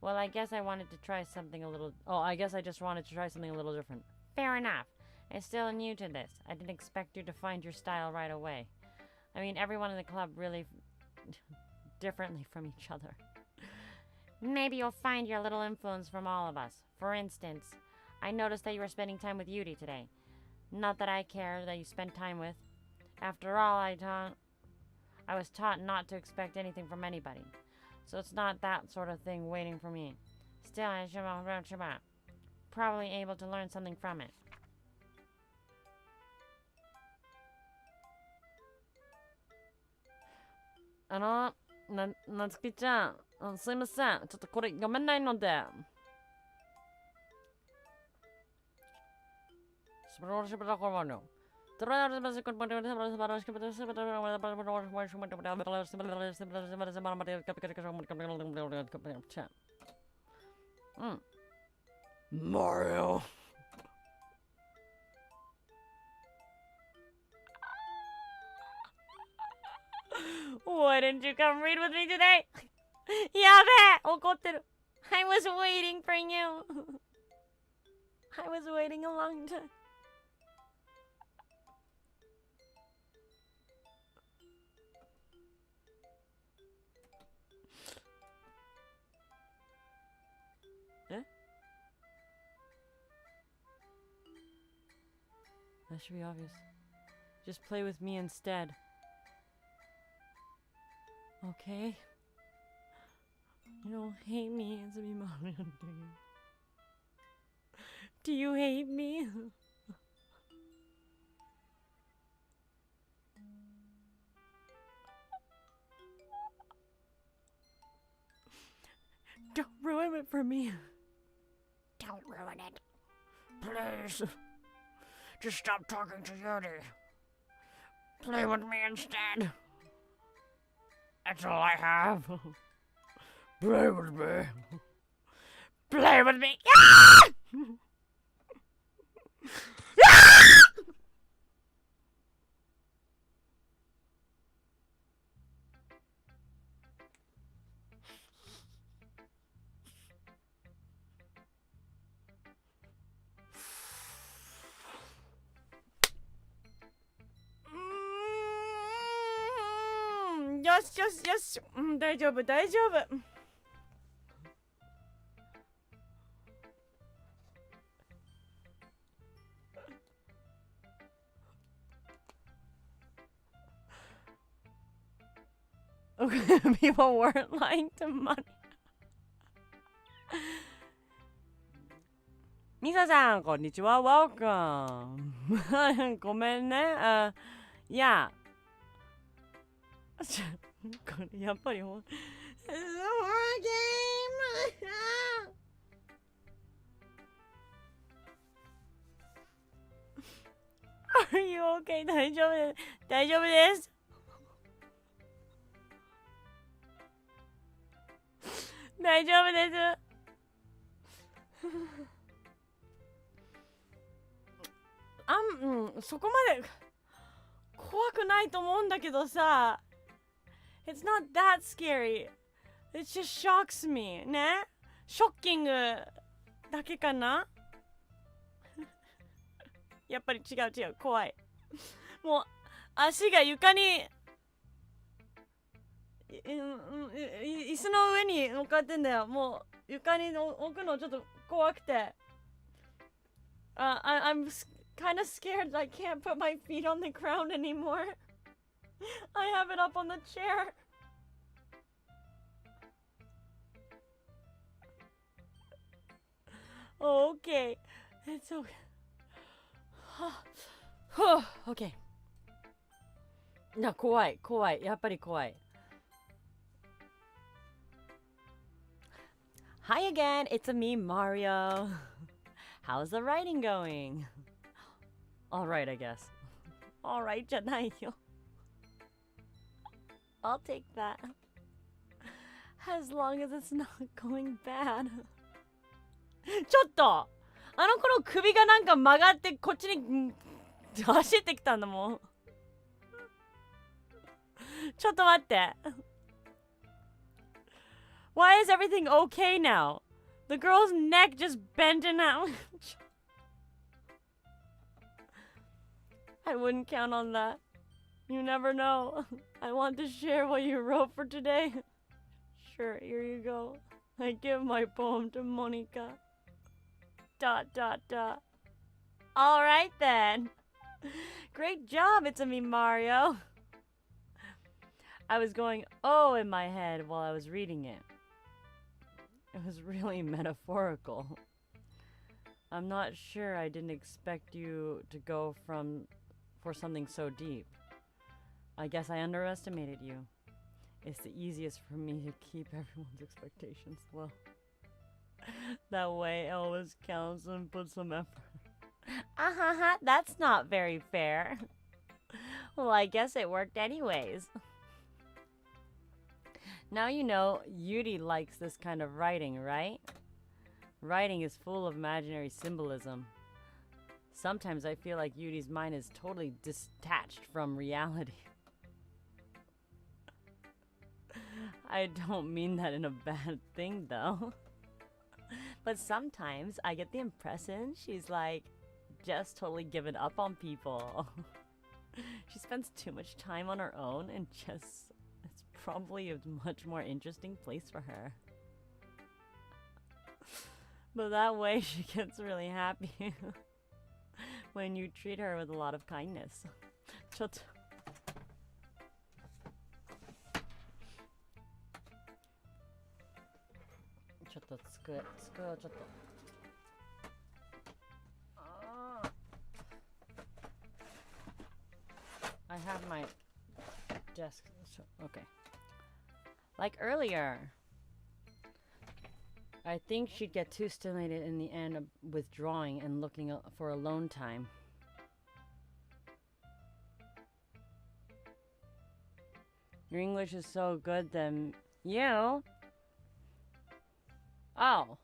Well, I guess I wanted to try something a little... Oh, I guess I just wanted to try something a little different. Fair enough. I'm still new to this. I didn't expect you to find your style right away. I mean, everyone in the club really... differently from each other. Maybe you'll find your little influence from all of us. For instance, I noticed that you were spending time with Yuri today. Not that I care that you spend time with. After all, I was taught not to expect anything from anybody. So it's not that sort of thing waiting for me. Still, I should probably able to learn something from it. なつきちゃん、すいません。ちょっとこれ読めないので。素晴らしいことだからね。Mario. Why didn't you come read with me today? やべえ、怒ってる。I was waiting for you. I was waiting a long time. That should be obvious. Just play with me instead. Okay? You don't hate me, it's me, Mario. Do you hate me? Don't ruin it for me. Don't ruin it. Please. Just stop talking to Yuri. Play with me instead. That's all I have. Play with me. Play with me. Ah! Yoしよしよし、大丈夫大丈夫。Okay, people weren't lying to money. ミサさん、こんにちは。Welcome. ごめんね。いや。これやっぱりほん。Are you okay? 大丈夫です。大丈夫です。大丈夫です。そこまで怖くないと思うんだけどさ。It's not that scary. It just shocks me. ね？ショッキングだけかな？やっぱり違う違う。怖い。もう足が床に椅子の上に乗っかってんだよ。もう床に置くのちょっと怖くて。I'm kind of scared that I can't put my feet on the ground anymore. I have it up on the chair. Okay. It's okay. Okay. いや、怖い、怖い。やっぱり怖い。Hi again, it's me, Mario. How's the writing going? Alright, I guess. Alright じゃないよ。I'll take that. As long as it's not going bad. ちょっとあの子の首がなんか曲がってこっちに走ってきたんだもん。ちょっと待って。Why is everything okay now? The girl's neck just bending out. I wouldn't count on that. You never know. I want to share what you wrote for today. Sure, here you go. I give my poem to Monica. ... Alright then. Great job, it's me, Mario. I was going oh in my head while I was reading it. It was really metaphorical. I'm not sure I didn't expect you to go for something so deep. I guess I underestimated you. It's the easiest for me to keep everyone's expectations low. That way always counts and put some effort. That's not very fair. Well, I guess it worked anyways. Now you know Yuri likes this kind of writing, right? Writing is full of imaginary symbolism. Sometimes I feel like Yuri's mind is totally detached from reality. I don't mean that in a bad thing, though. But sometimes I get the impression she's like just totally given up on people. She spends too much time on her own and just it's probably a much more interesting place for her. But that way she gets really happy when you treat her with a lot of kindness. ちょっと机をちょっとI have my desk. Okay. Like earlier. I think she'd get too stimulated in the end of withdrawing and looking for alone time. Your English is so good then. You? Oh.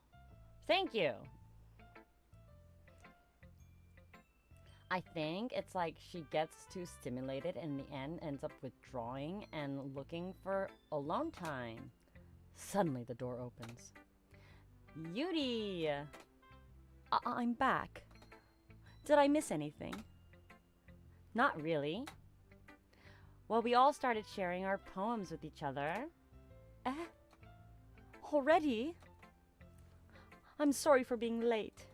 Thank you. I think it's like she gets too stimulated and in the end ends up withdrawing and looking for alone time. Suddenly the door opens. Yuri! I'm back. Did I miss anything? Not really. Well, we all started sharing our poems with each other. Already? I'm sorry for being late.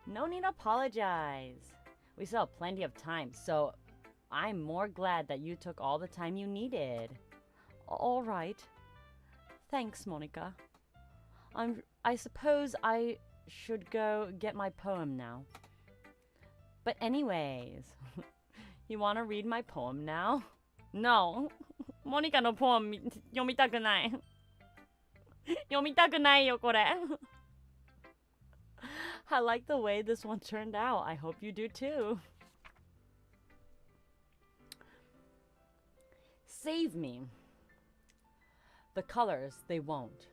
No need to apologize. We still have plenty of time, so I'm more glad that you took all the time you needed. All right. Thanks, Monica. I suppose I should go get my poem now. But anyways, you want to read my poem now? No. Monica no poem 読みたくない。読みたくないよ、これ。I like the way this one turned out. I hope you do too. Save me. The colors, they won't.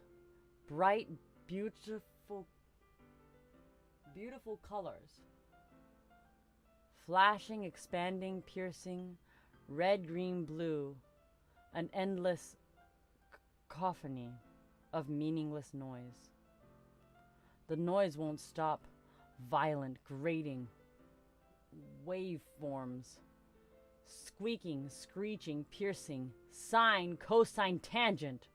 Bright, beautiful colors. Flashing, expanding, piercing, red, green, blue. An endless cacophony of meaningless noise. The noise won't stop. Violent, grating, waveforms. Squeaking, screeching, piercing, sine, cosine, tangent.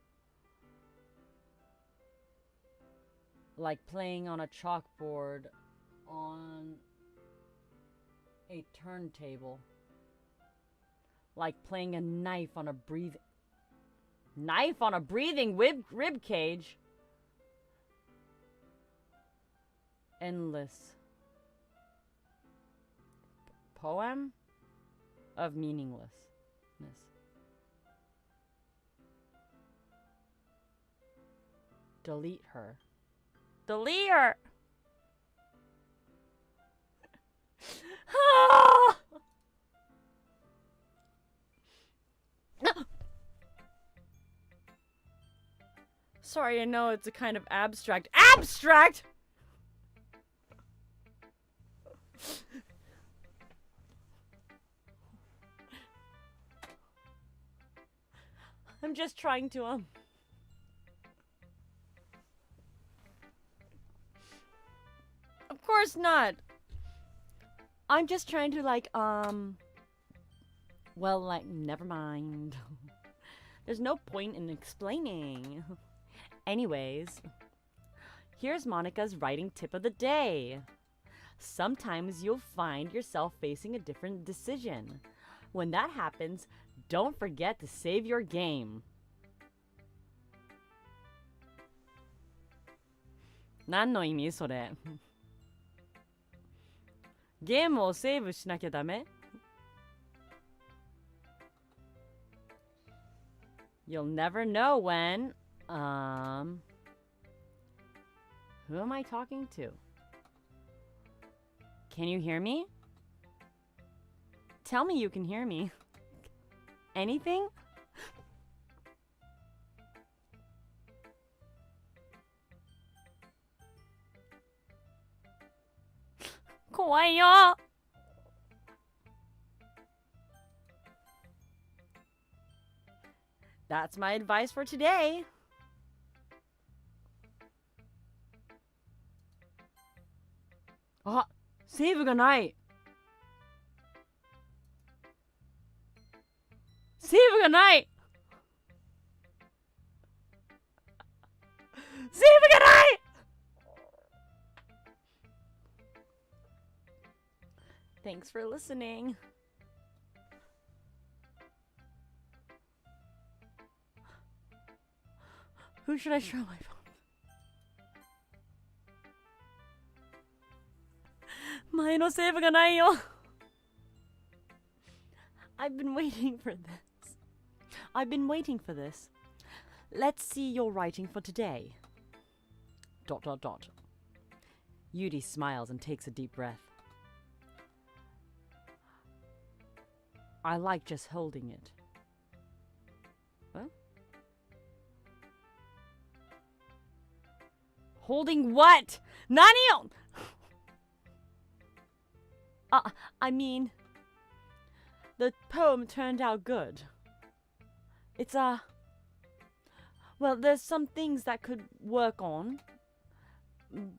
Like playing on a chalkboard on a turntable. Like playing a knife on a breathing rib cage. Endless poem of meaninglessness. Delete her. Delete her! Sorry, I know it's a kind of abstract. Abstract?! I'm just trying to, Of course not. I'm just trying to, like, well, like, never mind. There's no point in explaining. Anyways, here's Monica's writing tip of the day. Sometimes you'll find yourself facing a different decision. When that happens, don't forget to save your game. 何の意味それ？ゲームをセーブしなきゃダメ？ You'll never know when, who am I talking to? Can you hear me? Tell me you can hear me. Anything? Kawaii. That's my advice for today. Ah, save がない。セーブがない。セーブがない。Thanks for listening. Who should I show my phone? 前のセーブがないよ。I've been waiting for this. I've been waiting for this. Let's see your writing for today. ... Yuri smiles and takes a deep breath. I like just holding it. Huh? Holding what? Nani? I mean, the poem turned out good. It's well, there's some things that could work on,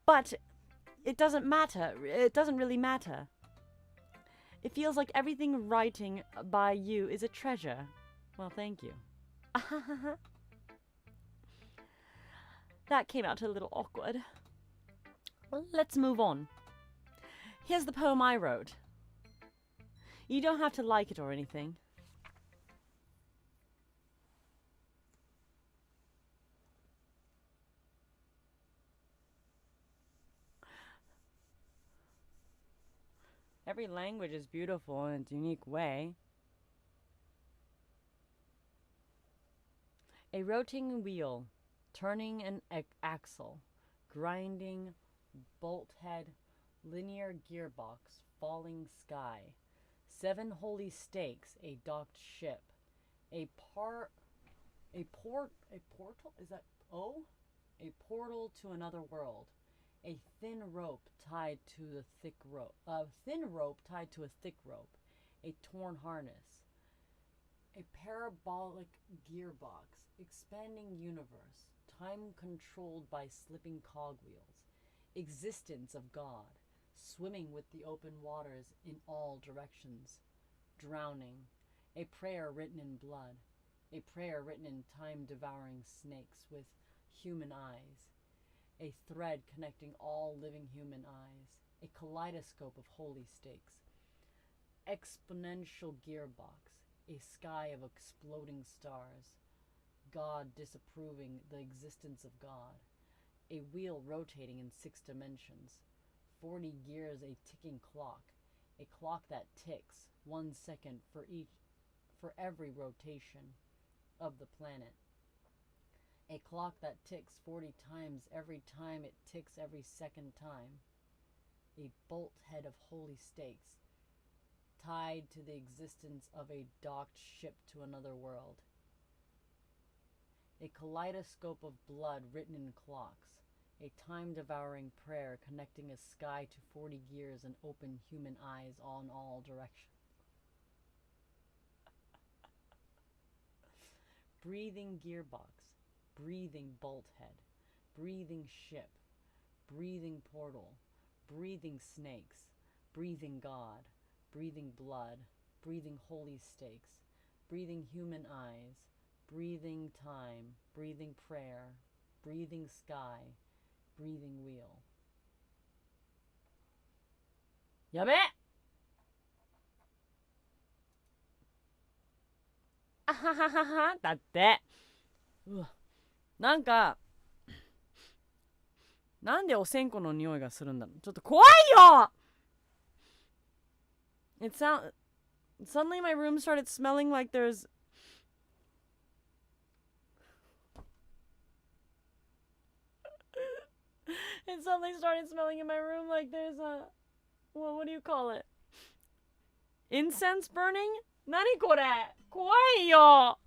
but it doesn't matter. It doesn't really matter. It feels like everything writing by you is a treasure. Well, thank you. That came out a little awkward. Well, let's move on. Here's the poem I wrote. You don't have to like it or anything. Every language is beautiful in its unique way. A rotating wheel, turning an axle, grinding bolt head, linear gearbox, falling sky, 7 holy stakes, a docked ship, a portal, is that O? A portal to another world, a thin rope tied to a thick rope, a torn harness, a parabolic gearbox, expanding universe, time controlled by slipping cogwheels, existence of God, swimming with the open waters in all directions, drowning, a prayer written in blood, a prayer written in time-devouring snakes with human eyes, a thread connecting all living human eyes, a kaleidoscope of holy stakes, exponential gearbox, a sky of exploding stars, God disapproving the existence of God, a wheel rotating in 6 dimensions, 40 gears, a ticking clock, a clock that ticks 1 second for every rotation of the planet, a clock that ticks 40 times every time it ticks every second time, a bolt head of holy stakes tied to the existence of a docked ship to another world, a kaleidoscope of blood written in clocks, a time-devouring prayer connecting a sky to 40 gears and open human eyes on all directions. breathing gearbox, breathing bolt head, breathing ship, breathing portal, breathing snakes, breathing God, breathing blood, breathing holy stakes, breathing human eyes, breathing time, breathing prayer, breathing sky, breathing wheel. やべえあははははだって。うわ、なんか、なんでお線香の匂いがするんだろう。ちょっと怖いよ Suddenly my room started smelling like there's It suddenly started smelling in my room like there's a what do you call it? Incense burning? 何これ怖いよ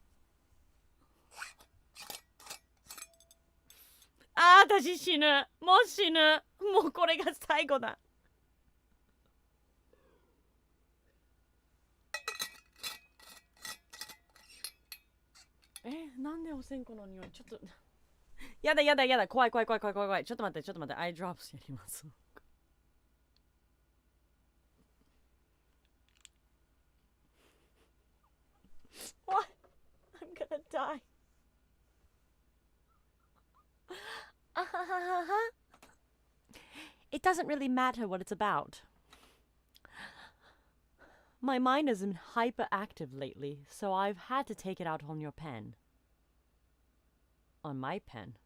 私死ぬもう死ぬもうこれが最後だなんでお線香の匂いちょっとやだやだやだ怖い怖い怖い怖い怖いちょっと待ってちょっと待ってアイドロップスやります What? I'm gonna die. It doesn't really matter what it's about. My mind has been hyperactive lately, so I've had to take it out on your pen. On my pen.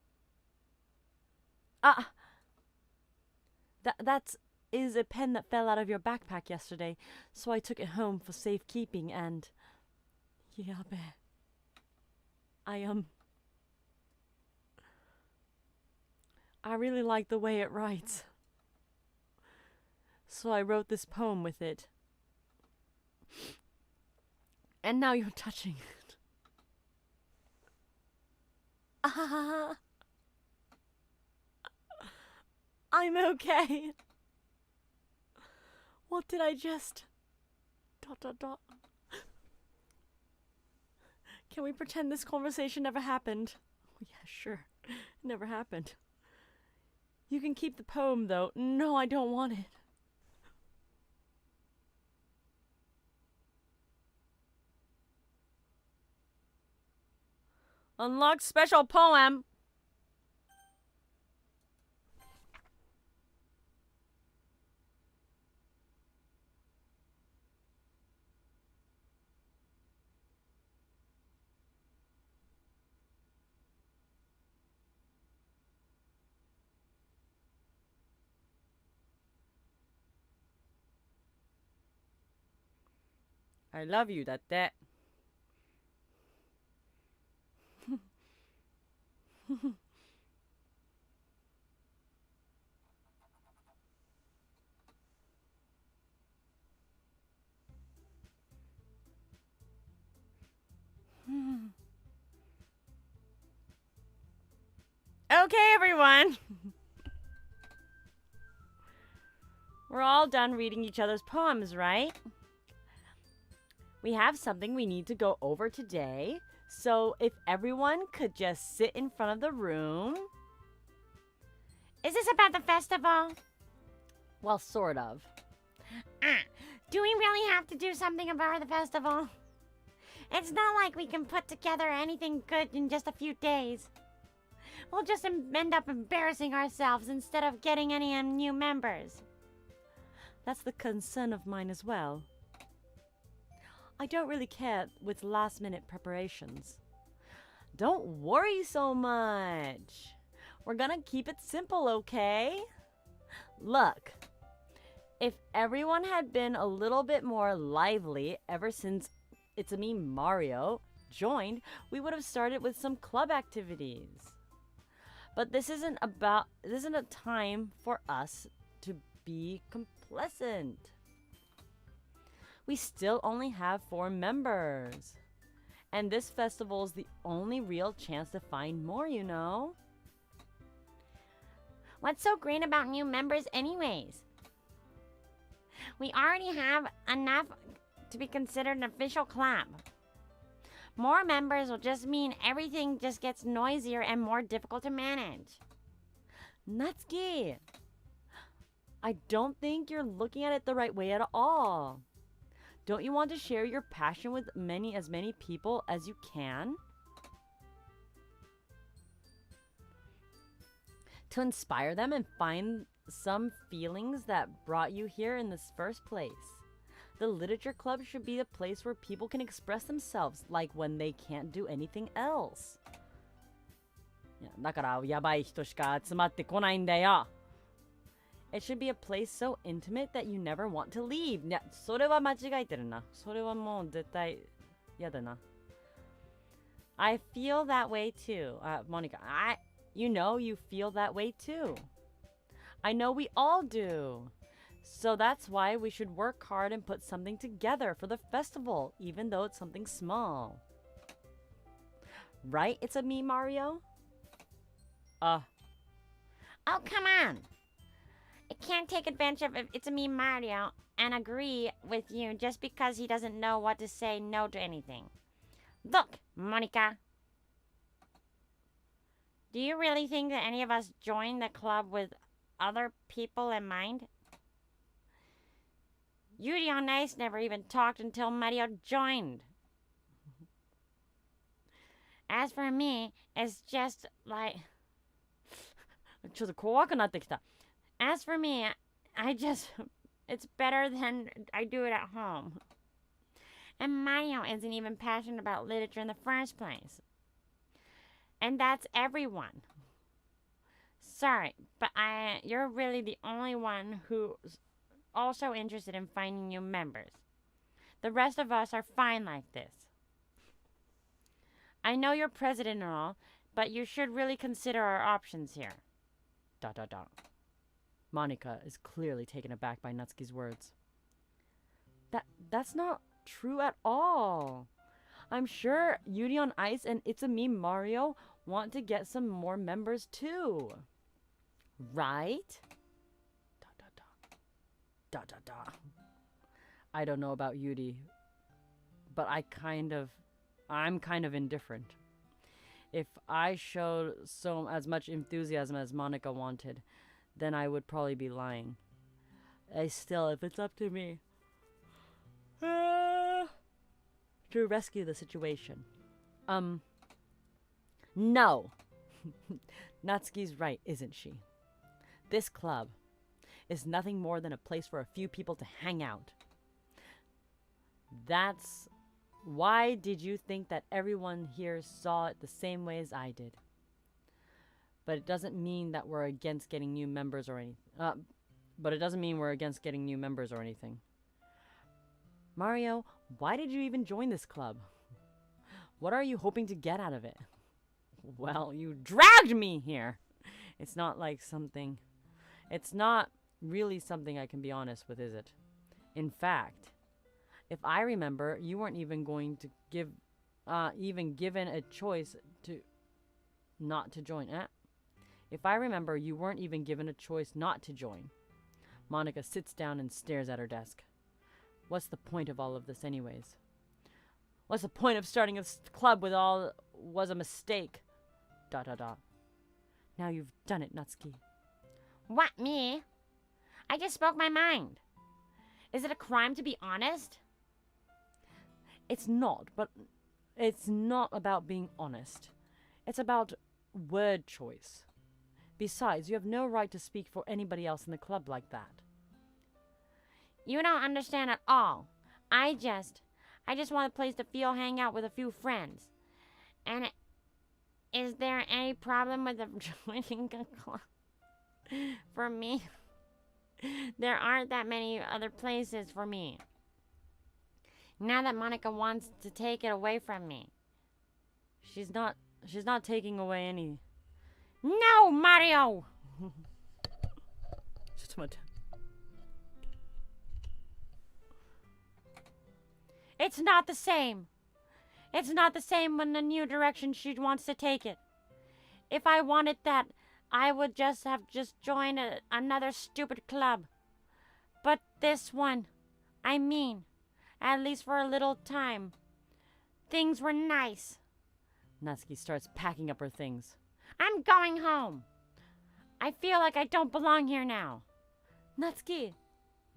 That is a pen that fell out of your backpack yesterday, so I took it home for safekeeping and... Yabe. I really like the way it writes. So I wrote this poem with it. And now you're touching it. I'm okay. What did I just... ... Can we pretend this conversation never happened? Oh, yeah, sure. It never happened. You can keep the poem, though. No, I don't want it. Unlock special poem. I love you だって。Okay, everyone. We're all done reading each other's poems, right? We have something we need to go over today. So if everyone could just sit in front of the room. Is this about the festival? Well, sort of. Do we really have to do something about the festival? It's not like we can put together anything good in just a few days. We'll just end up embarrassing ourselves instead of getting any new members. That's the concern of mine as well. I don't really care with last-minute preparations. Don't worry so much. We're gonna keep it simple, okay? Look, if everyone had been a little bit more lively ever since It's Me Mario joined, we would have started with some club activities. But this isn't a time for us to be complacent. We still only have 4 members. And this festival is the only real chance to find more, you know? What's so great about new members anyways? We already have enough to be considered an official club. More members will just mean everything just gets noisier and more difficult to manage. Natsuki! I don't think you're looking at it the right way at all. Don't you want to share your passion with as many people as you can? To inspire them and find some feelings that brought you here in this first place. The literature club should be a place where people can express themselves, like when they can't do anything else. いや、だからやばい人しか集まってこないんだよ。It should be a place so intimate that you never want to leave. いや、それは間違えてるな。それはもう絶対嫌だな。I feel that way too. Monica, you know you feel that way too. I know we all do. So that's why we should work hard and put something together for the festival, even though it's something small. Right? It's a me, Mario? Oh, come on. I can't take advantage of It's a me, Mario, and agree with you just because he doesn't know what to say no to anything. Look, Monica. Do you really think that any of us joined the club with other people in mind? Yuri on Ice never even talked until Mario joined. As for me, it's just like... ちょっと怖くなってきた。As for me, I just... It's better than I do it at home. And Mario isn't even passionate about literature in the first place. And that's everyone. Sorry, but you're really the only one who's also interested in finding new members. The rest of us are fine like this. I know you're president and all, but you should really consider our options here. ... Monica is clearly taken aback by Natsuki's words. That's not true at all. I'm sure Yuri on Ice and It's a Me Mario want to get some more members too. Right? ... I don't know about Yuri, but I'm kind of indifferent. If I showed as much enthusiasm as Monica wanted, then I would probably be lying. Still, if it's up to me to rescue the situation. No. Natsuki's right, isn't she? This club is nothing more than a place for a few people to hang out. Why did you think that everyone here saw it the same way as I did? But it doesn't mean that we're against getting new members or anything. Mario, why did you even join this club? What are you hoping to get out of it? Well, you dragged me here. It's not really something I can be honest with, is it? In fact, if I remember, you weren't even going to given a choice not to join. If I remember, you weren't even given a choice not to join. Monica sits down and stares at her desk. What's the point of all of this anyways? What's the point of starting a club with all was a mistake? ... Now you've done it, Natsuki. What, me? I just spoke my mind. Is it a crime to be honest? It's not, but it's not about being honest. It's about word choice. Besides, you have no right to speak for anybody else in the club like that. You don't understand at all. I just want a place to hang out with a few friends. And is there any problem with joining a club? For me, there aren't that many other places for me. Now that Monica wants to take it away from me. She's not taking away any. No, Mario! It's not the same. It's not the same when the new direction she wants to take it. If I wanted that, I would just joined another stupid club. But this one, I mean, at least for a little time, things were nice. Natsuki starts packing up her things. I'm going home. I feel like I don't belong here now. Natsuki!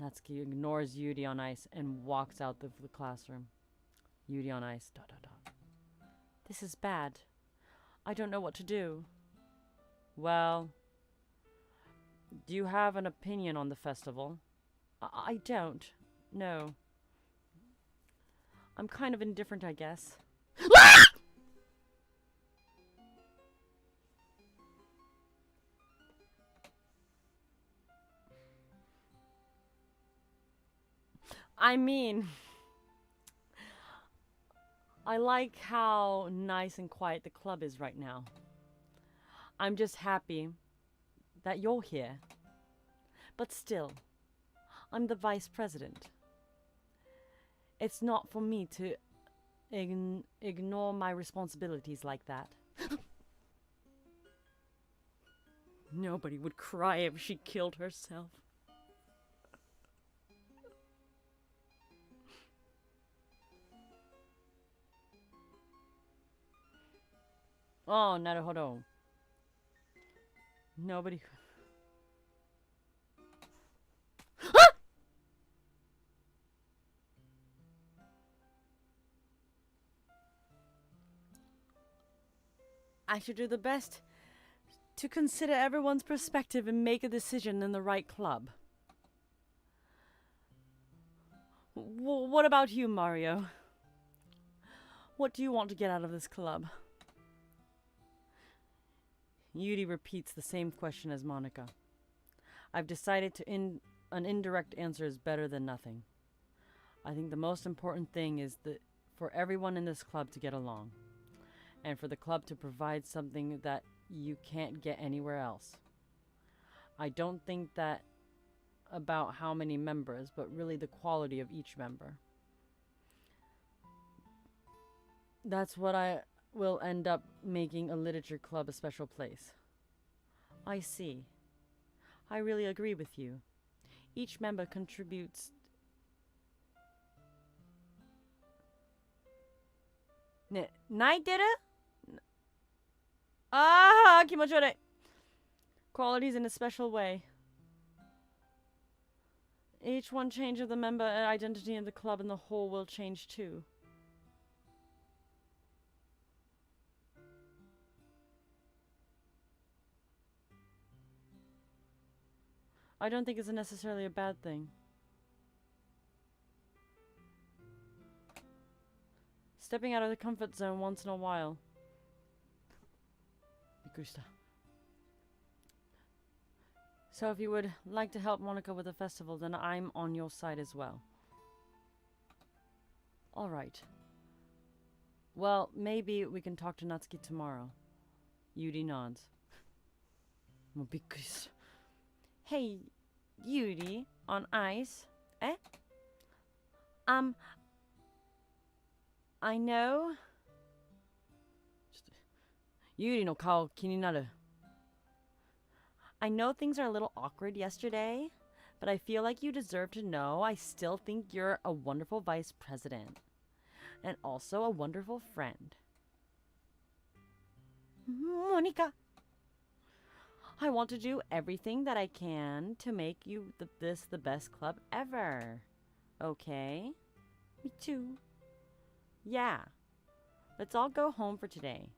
Natsuki ignores Yuri on ice and walks out the classroom. Yuri on ice. ... This is bad. I don't know what to do. Well, do you have an opinion on the festival? I don't. No. I'm kind of indifferent, I guess. I mean, I like how nice and quiet the club is right now. I'm just happy that you're here. But still, I'm the vice president. It's not for me to ignore my responsibilities like that. Nobody would cry if she killed herself. Oh, naruhodo. Nobody. I should do the best to consider everyone's perspective and make a decision in the right club. What about you, Mario? What do you want to get out of this club? Yuri repeats the same question as Monica. I've decided an indirect answer is better than nothing. I think the most important thing is for everyone in this club to get along, and for the club to provide something that you can't get anywhere else. I don't think that about how many members, but really the quality of each member. That's what I will end up making a literature club a special place. I see. I really agree with you. Each member contributes. Ne, 泣いてる? Ah, 気持ち悪い. Qualities in a special way. Each one change of the member identity in the club and the whole will change too. I don't think it's necessarily a bad thing. Stepping out of the comfort zone once in a while. びっくりした. So if you would like to help Monica with the festival, then I'm on your side as well. Alright. Well, maybe we can talk to Natsuki tomorrow. Yuri nods. もうびっくりした. Hey, Yuri, on ice. Eh? I know. Yuri no kao kininaru. I know things are a little awkward yesterday, but I feel like you deserve to know I still think you're a wonderful vice president. And also a wonderful friend. Monica. I want to do everything that I can to make this the best club ever. Okay? Me too. Yeah. Let's all go home for today.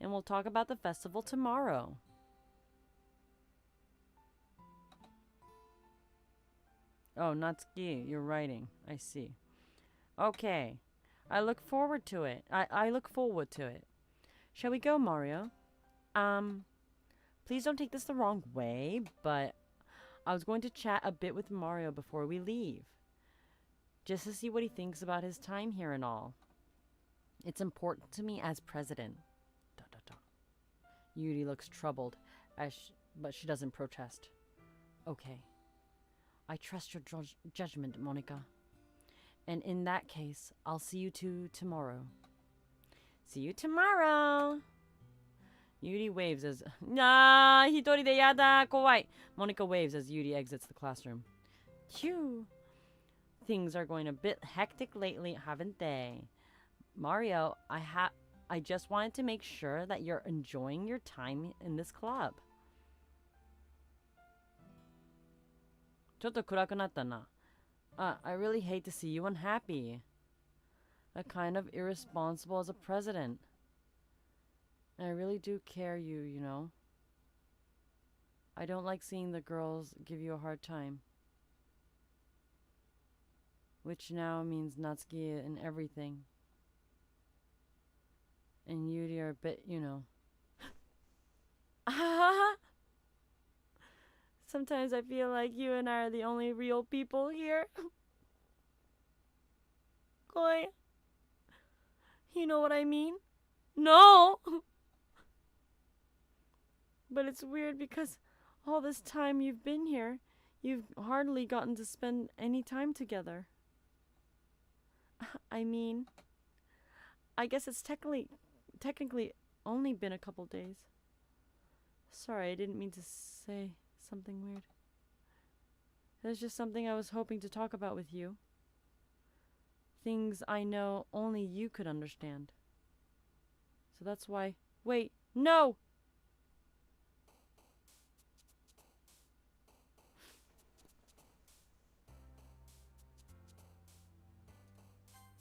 And we'll talk about the festival tomorrow. Oh, Natsuki, you're writing. I see. Okay. I look forward to it. I look forward to it. Shall we go, Mario? Please don't take this the wrong way, but I was going to chat a bit with Mario before we leave. Just to see what he thinks about his time here and all. It's important to me as president. ... Yuri looks troubled, but she doesn't protest. Okay. I trust your judgment, Monica. And in that case, I'll see you two tomorrow. See you tomorrow! Yuri waves as... Nah, hitori de yada, kowai! Monica waves as Yuri exits the classroom. Phew! Things are going a bit hectic lately, haven't they? Mario, I just wanted to make sure that you're enjoying your time in this club. ちょっと暗くなったな。I really hate to see you unhappy. I'm kind of irresponsible as a president. And I really do care you know. I don't like seeing the girls give you a hard time. Which now means Natsuki and everything. And Yuri are a bit, you know. Sometimes I feel like you and I are the only real people here. Koi. You know what I mean? No! But it's weird because all this time you've been here, you've hardly gotten to spend any time together. I mean, I guess it's technically only been a couple days. Sorry, I didn't mean to say something weird. It's just something I was hoping to talk about with you. Things I know only you could understand. So that's why... Wait, no!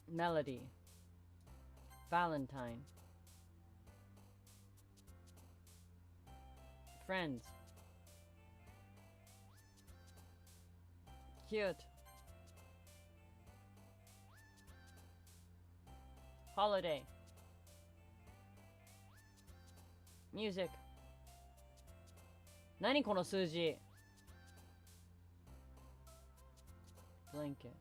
Melody. Valentine. Friends. Cute. Holiday. Music. 何この数字 Blanket.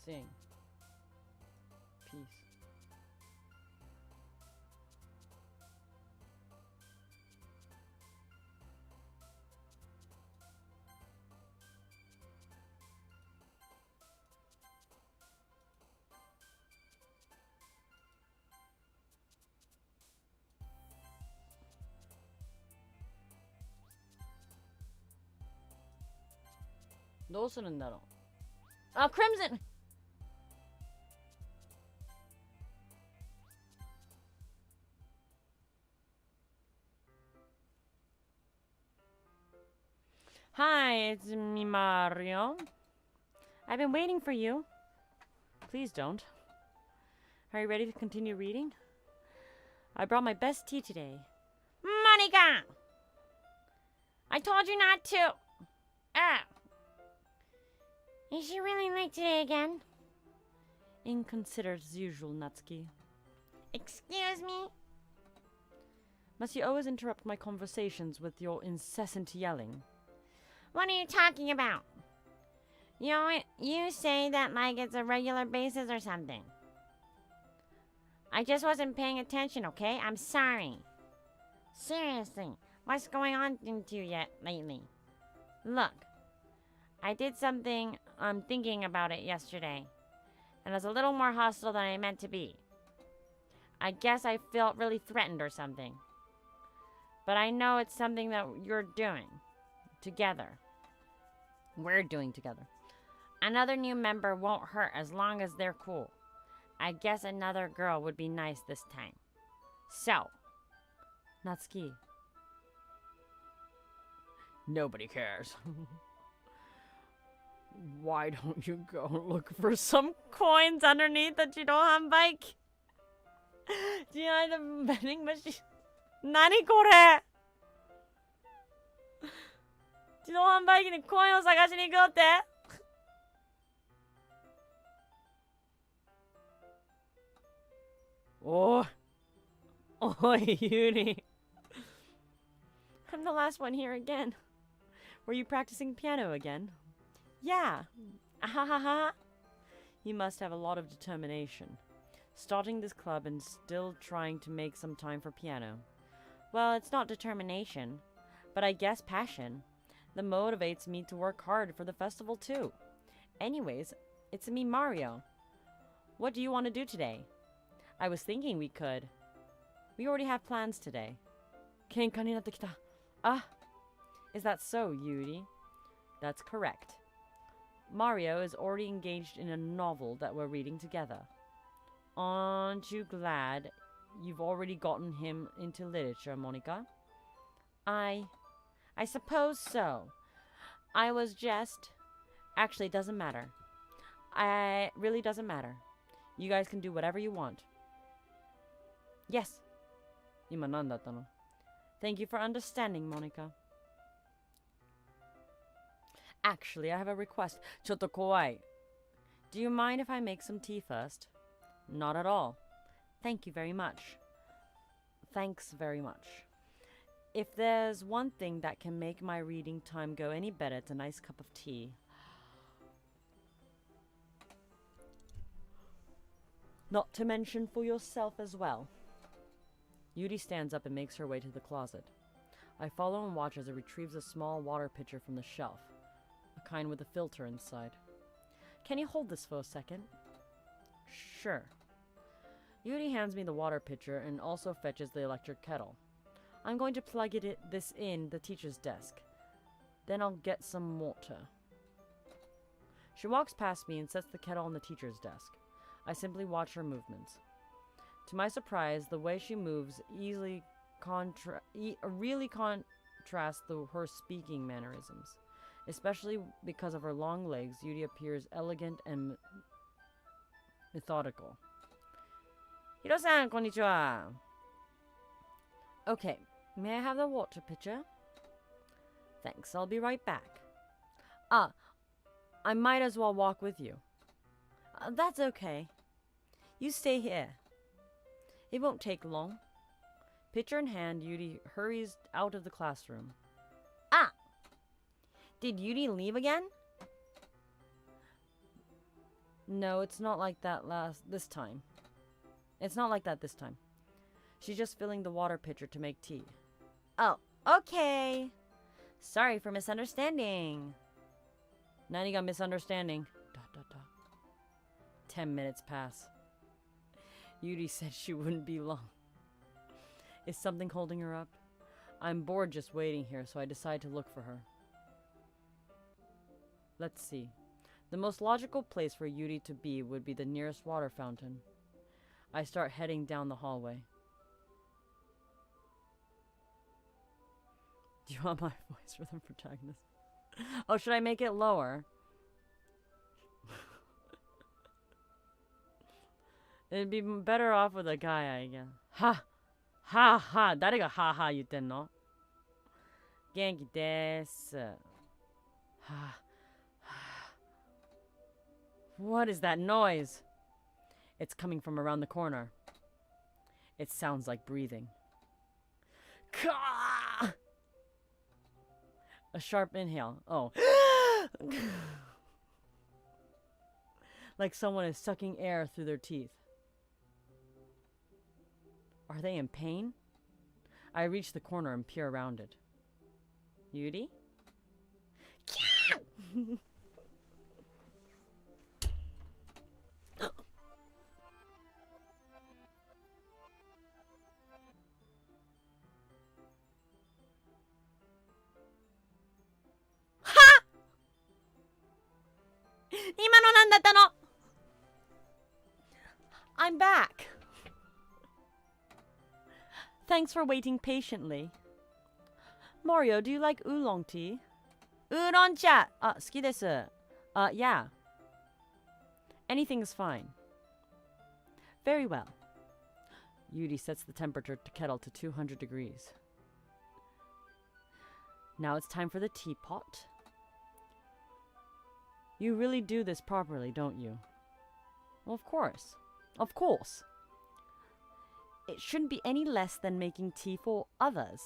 Sing. Peace. What will I do? Ah, Crimson! Hi, it's me, Mario. I've been waiting for you. Please don't. Are you ready to continue reading? I brought my best tea today. Monica! I told you not to. Is she really late today again? Inconsiderate as usual, Natsuki. Excuse me? Must you always interrupt my conversations with your incessant yelling? What are you talking about? You say that like it's a regular basis or something. I just wasn't paying attention, okay? I'm sorry. Seriously, what's going on with you yet lately? Look, I did something thinking about it yesterday, and I was a little more hostile than I meant to be. I guess I felt really threatened or something. But I know it's something that you're doing together. We're doing together. Another new member won't hurt as long as they're cool. I guess another girl would be nice this time. So, Natsuki. Nobody cares. Why don't you go look for some coins underneath the Jidohan bike? Behind the vending machine. Nani kore? 自動販売機にコインを探しに行こうって Oh. Oi, Yuri. I'm the last one here again. Were you practicing piano again? Yeah. Ahahaha. You must have a lot of determination. Starting this club and still trying to make some time for piano. Well, it's not determination, but I guess passion. That motivates me to work hard for the festival too. Anyways, it's me, Mario. What do you want to do today? I was thinking we could. We already have plans today. Kenka ni natte kita. Ah, is that so, Yuri? That's correct. Mario is already engaged in a novel that we're reading together. Aren't you glad you've already gotten him into literature, Monica? I suppose so. I was just... Actually, it doesn't matter. It really doesn't matter. You guys can do whatever you want. Yes. 今何だったの? Thank you for understanding, Monica. Actually, I have a request. ちょっと怖い. Do you mind if I make some tea first? Not at all. Thank you very much. Thanks very much. If there's one thing that can make my reading time go any better, it's a nice cup of tea. Not to mention for yourself as well. Yuri stands up and makes her way to the closet. I follow and watch as it retrieves a small water pitcher from the shelf, a kind with a filter inside. Can you hold this for a second? Sure. Yuri hands me the water pitcher and also fetches the electric kettle. I'm going to plug this in the teacher's desk. Then I'll get some water. She walks past me and sets the kettle on the teacher's desk. I simply watch her movements. To my surprise, the way she moves really contrasts her speaking mannerisms. Especially because of her long legs, Yuri appears elegant and methodical. Hiro-san, konnichiwa. Okay, may I have the water pitcher? Thanks, I'll be right back. I might as well walk with you. That's okay. You stay here. It won't take long. Pitcher in hand, Yuri hurries out of the classroom. Did Yuri leave again? No, it's not like that this time. It's not like that this time. She's just filling the water pitcher to make tea. Oh, okay. Sorry for misunderstanding. 何が misunderstanding? 10 minutes pass. Yuri said she wouldn't be long. Is something holding her up? I'm bored just waiting here, so I decide to look for her. Let's see. The most logical place for Yuri to be would be the nearest water fountain. I start heading down the hallway. Do you want my voice for the protagonist? Oh, should I make it lower? It'd be better off with a guy, I guess. Ha! Ha ha! 誰がはは言ってんの? 元気です。は What is that noise? It's coming from around the corner. It sounds like breathing. Ka! A sharp inhale. Oh. Like someone is sucking air through their teeth. Are they in pain? I reach the corner and peer around it. Yuri? 今のなんだったの? I'm back. Thanks for waiting patiently. Mario, do you like oolong tea? Oolong cha. 好きです. Yeah. Anything's fine. Very well. Yuri sets the temperature to kettle to 200 degrees. Now it's time for the teapot. You really do this properly, don't you? Well, of course. Of course. It shouldn't be any less than making tea for others.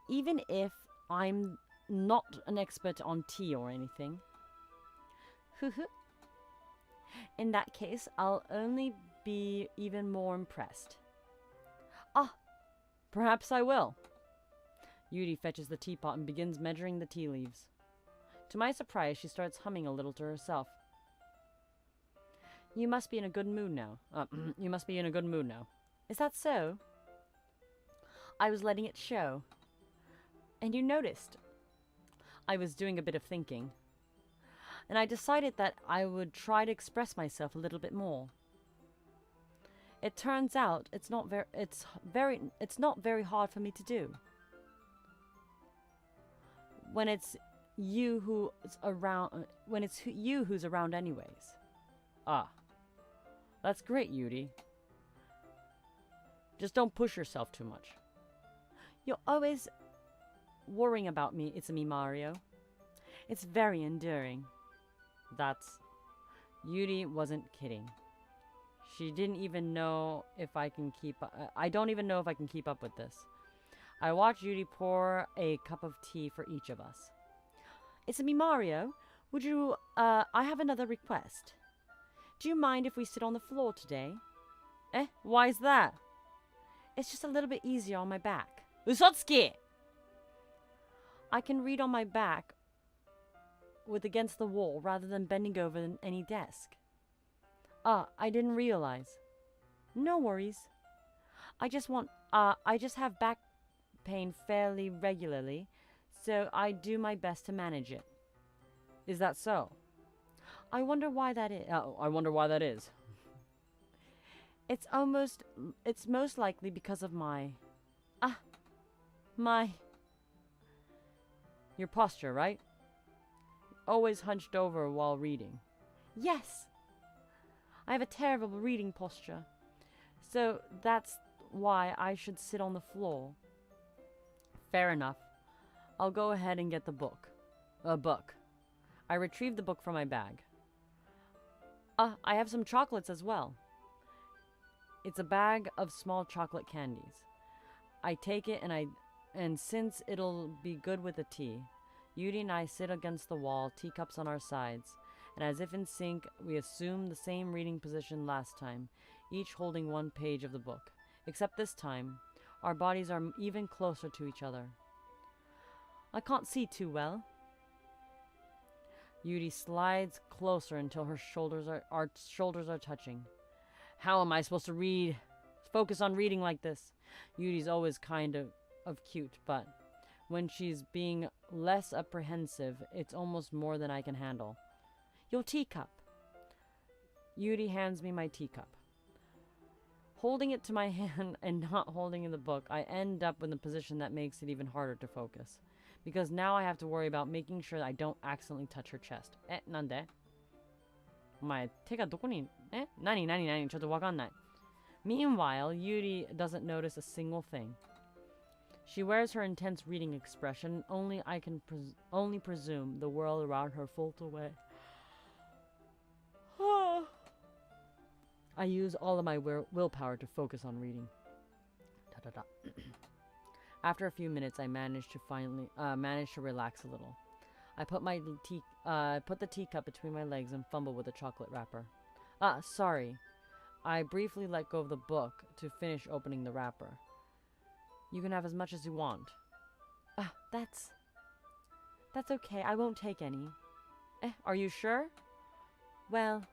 Even if I'm not an expert on tea or anything. In that case, I'll only be even more impressed. Perhaps I will. Yuri fetches the teapot and begins measuring the tea leaves. To my surprise, she starts humming a little to herself. You must be in a good mood now. You must be in a good mood now. Is that so? I was letting it show. And you noticed. I was doing a bit of thinking. and I decided that I would try to express myself a little bit more. It turns out it's not very hard for me to do. When it's you who's around anyways. Ah. That's great, Yuri. Just don't push yourself too much. You're always worrying about me, It's-me Mario. It's very endearing. Yuri wasn't kidding. She didn't even know if I can keep up. I don't even know if I can keep up with this. I watched Yuri pour a cup of tea for each of us. It's-me Mario. Would you, I have another request. Do you mind if we sit on the floor today? Eh? Why is that? It's just a little bit easier on my back. Usotsuki! I can read on my back with against the wall rather than bending over any desk. Ah, I didn't realize. No worries. I just have back pain fairly regularly, so I do my best to manage it. Is that so? I wonder why that is. It's most likely because of your posture, right? Always hunched over while reading. Yes. I have a terrible reading posture. So that's why I should sit on the floor. Fair enough. I'll go ahead and get the book. A book. I retrieved the book from my bag. I have some chocolates as well. It's a bag of small chocolate candies. I take it and since it'll be good with the tea, Yuri and I sit against the wall, teacups on our sides, and as if in sync, we assume the same reading position last time, each holding one page of the book. Except this time, our bodies are even closer to each other. I can't see too well. Yuri slides closer until her shoulders are touching. How am I supposed to focus on reading like this? Yuri's always kind of cute, but when she's being less apprehensive, it's almost more than I can handle. Your teacup. Yuri hands me my teacup. Holding it to my hand and not holding in the book, I end up in the position that makes it even harder to focus. Because now I have to worry about making sure that I don't accidentally touch her chest. Nande? お前、手がどこに、何ちょっとわかんない. Meanwhile, Yuri doesn't notice a single thing. She wears her intense reading expression, only I can only presume the world around her folds away. I use all of my willpower to focus on reading. After a few minutes, I managed to relax a little. I put the teacup between my legs and fumble with the chocolate wrapper. Sorry. I briefly let go of the book to finish opening the wrapper. You can have as much as you want. That's okay. I won't take any. Are you sure? Well,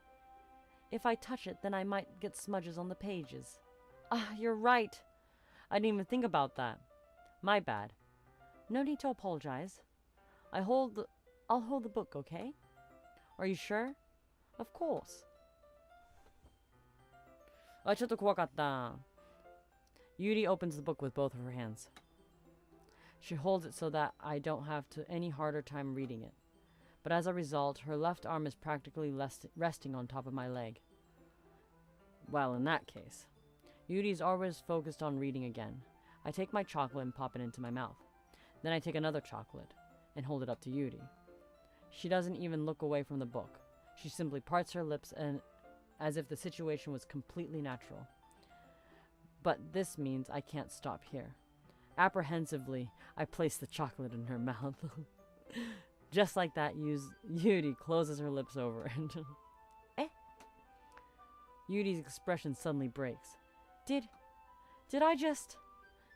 if I touch it, then I might get smudges on the pages. You're right. I didn't even think about that. My bad. No need to apologize. I'll hold the book, okay? Are you sure? Of course. ちょっと怖かった. Yuri opens the book with both of her hands. She holds it so that I don't have any harder time reading it. But as a result, her left arm is practically resting on top of my leg. Well, in that case, Yuri's always focused on reading again. I take my chocolate and pop it into my mouth. Then I take another chocolate and hold it up to Yuri. She doesn't even look away from the book. She simply parts her lips and as if the situation was completely natural. But this means I can't stop here. Apprehensively, I place the chocolate in her mouth. Just like that, Yuri closes her lips over and... Yuri's expression suddenly breaks. Did I just...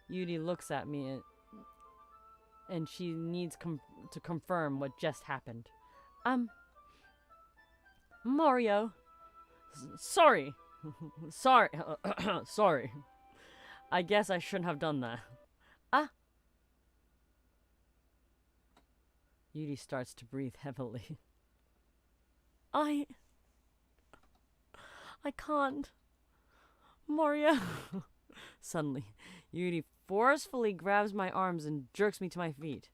Yuri looks at me and she needs to confirm what just happened. Mario. Sorry. Sorry. I guess I shouldn't have done that. Yuri starts to breathe heavily. I can't. Mario. Suddenly, Yuri forcefully grabs my arms and jerks me to my feet.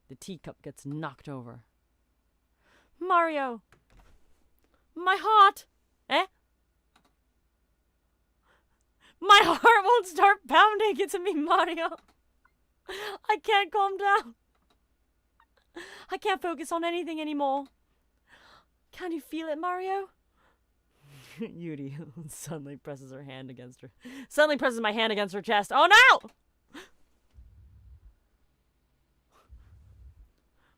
The teacup gets knocked over. Mario! My heart! Eh? My heart won't start pounding. It's me, Mario. I can't calm down. I can't focus on anything anymore. Can you feel it, Mario? Yuri suddenly presses my hand against her chest. Oh no!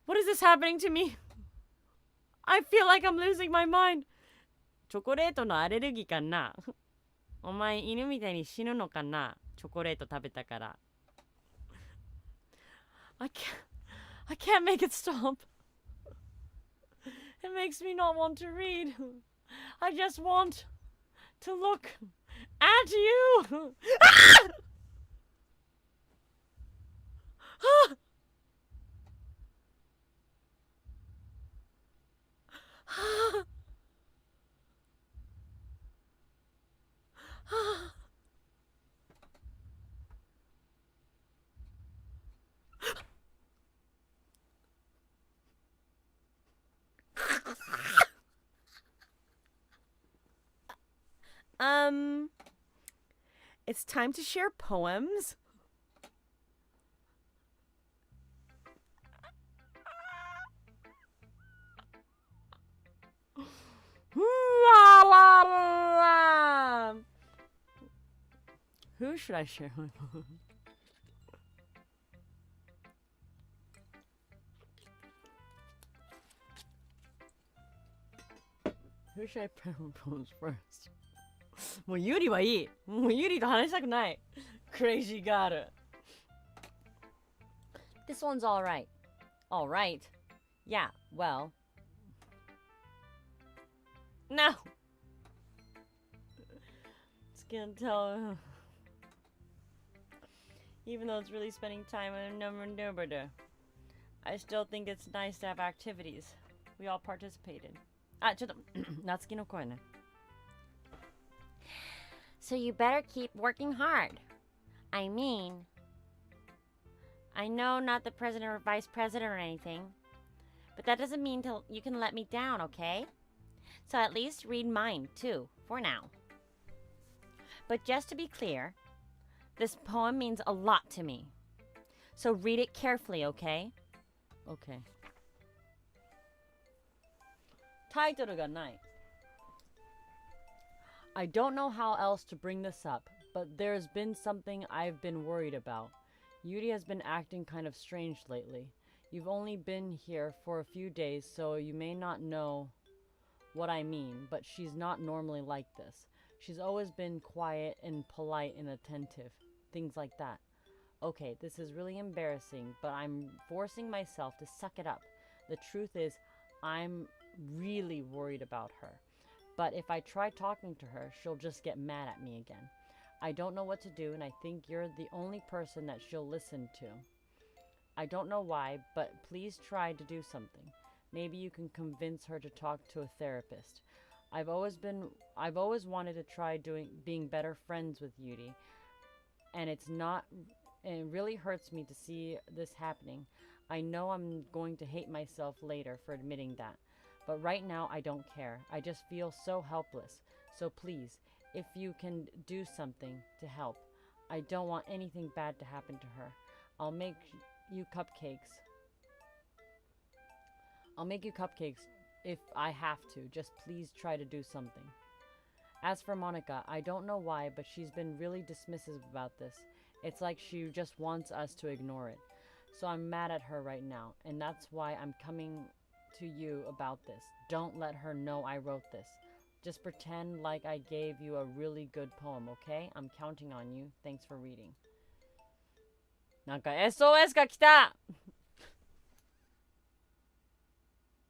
What is this happening to me? I feel like I'm losing my mind. チョコレートのアレルギーかな？お前犬みたいに死ぬのかな？チョコレート食べたから。I can't make it stop. It makes me not want to read. I just want to look at you. It's time to share poems. Who should I share my poem? Who should I put my poems first? もうユリはいい。もうユリと話したくない。Crazy girl. This one's alright. Alright? Yeah, well. No! Just gonna tell. Even though it's really spending time with a number. I still think it's nice to have activities we all participate in. あ、ちょっと、夏希の声ね。So you better keep working hard. I mean, I know not the president or vice president or anything, but that doesn't mean you can let me down, okay? So at least read mine, too, for now. But just to be clear, this poem means a lot to me. So read it carefully, okay? Okay. タイトルがない。I don't know how else to bring this up, but there's been something I've been worried about. Yuri has been acting kind of strange lately. You've only been here for a few days, so you may not know what I mean, but she's not normally like this. She's always been quiet and polite and attentive. Things like that. Okay, this is really embarrassing, but I'm forcing myself to suck it up. The truth is, I'm really worried about her. But if I try talking to her, she'll just get mad at me again. I don't know what to do, and I think you're the only person that she'll listen to. I don't know why, but please try to do something. Maybe you can convince her to talk to a therapist. I've always wanted to try being better friends with Yuri, and it really hurts me to see this happening. I know I'm going to hate myself later for admitting that. But right now, I don't care. I just feel so helpless. So please, if you can do something to help. I don't want anything bad to happen to her. I'll make you cupcakes. If I have to. Just please try to do something. As for Monica, I don't know why, but she's been really dismissive about this. It's like she just wants us to ignore it. So I'm mad at her right now, and that's why I'm coming to you about this. Don't let her know I wrote this. Just pretend like I gave you a really good poem, okay? I'm counting on you. Thanks for reading. なんか SOS が来た!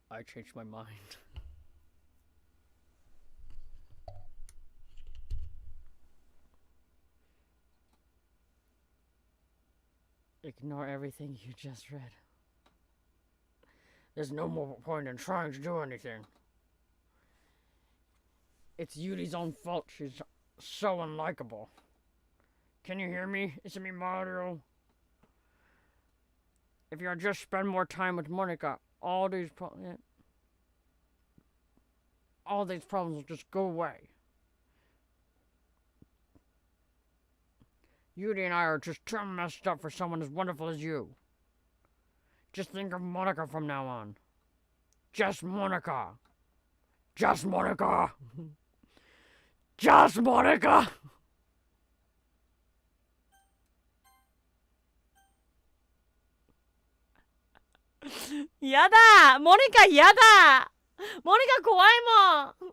I changed my mind. Ignore everything you just read. There's no more point in trying to do anything. It's Yuri's own fault she's so unlikable. Can you hear me? It's me, Mario. If you just spend more time with Monica, all these problems will just go away. Yuri and I are just too messed up for someone as wonderful as you. Just think of Monica from now on. Just Monica. Just Monica. Just Monica. やだモニカやだモニカ怖いもん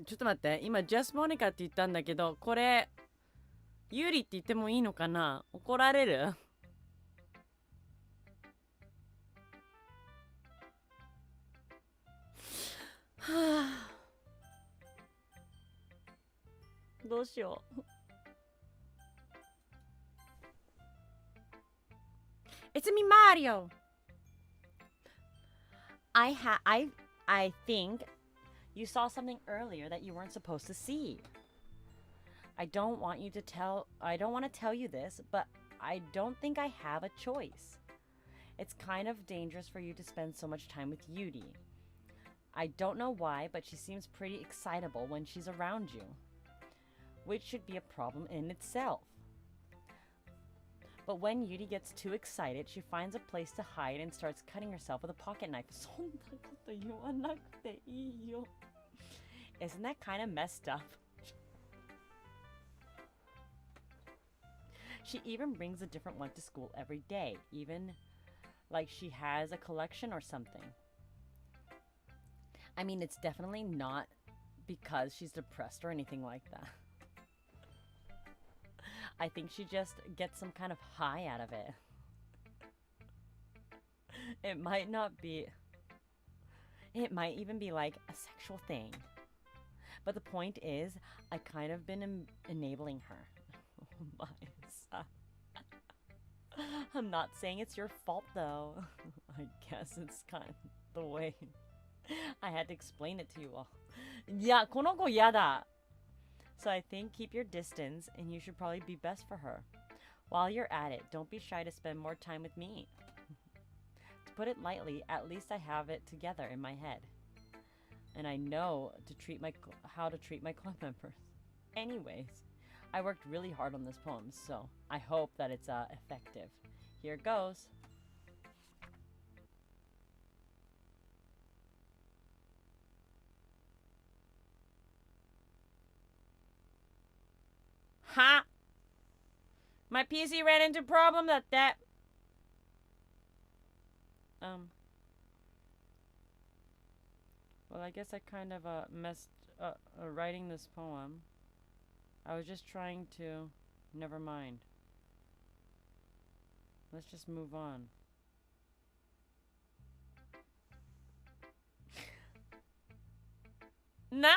ちょっと待って、今 Just Monica って言ったんだけど、これユーリって言ってもいいのかな？怒られる？はあ、どうしよう。It's me, Mario. I think you saw something earlier that you weren't supposed to see. I don't want to tell you this, but I don't think I have a choice. It's kind of dangerous for you to spend so much time with Yuri. I don't know why, but she seems pretty excitable when she's around you, which should be a problem in itself. But when Yuri gets too excited, she finds a place to hide and starts cutting herself with a pocket knife. そんなこと言わなくていいよ。Isn't that kind of messed up? She even brings a different one to school every day, even like she has a collection or something. I mean, it's definitely not because she's depressed or anything like that. I think she just gets some kind of high out of it. It might even be like a sexual thing. But the point is, I kind of been enabling her. Oh my son. I'm not saying it's your fault though. I guess it's kind of the way I had to explain it to you all. Yeah, この子やだ. So I think keep your distance and you should probably be best for her. While you're at it, don't be shy to spend more time with me. To put it lightly, at least I have it together in my head. And I know how to treat my club members. Anyways, I worked really hard on this poem, so I hope that it's effective. Here it goes. Ha! My PC ran into a problem that well, I guess I kind of messed up writing this poem. I was just trying to... Never mind. Let's just move on. Na?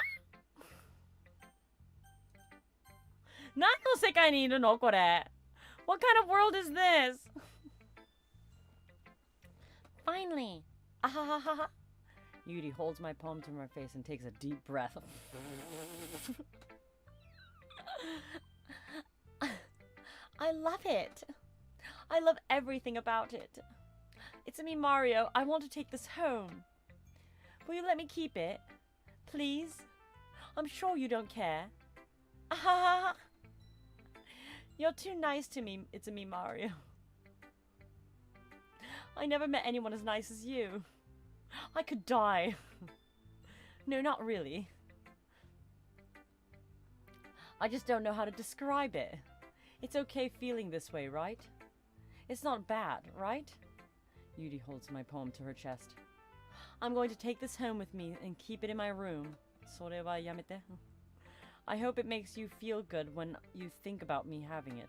何の世界にいるのこれ What kind of world is this? Finally. Ahahaha. Yuri holds my poem to my face and takes a deep breath. I love it. I love everything about it. It's me, Mario. I want to take this home. Will you let me keep it? Please? I'm sure you don't care. Ahahaha. You're too nice to me, it's me, Mario. I never met anyone as nice as you. I could die. No, not really. I just don't know how to describe it. It's okay feeling this way, right? It's not bad, right? Yuri holds my poem to her chest. I'm going to take this home with me and keep it in my room. それはやめて. I hope it makes you feel good when you think about me having it.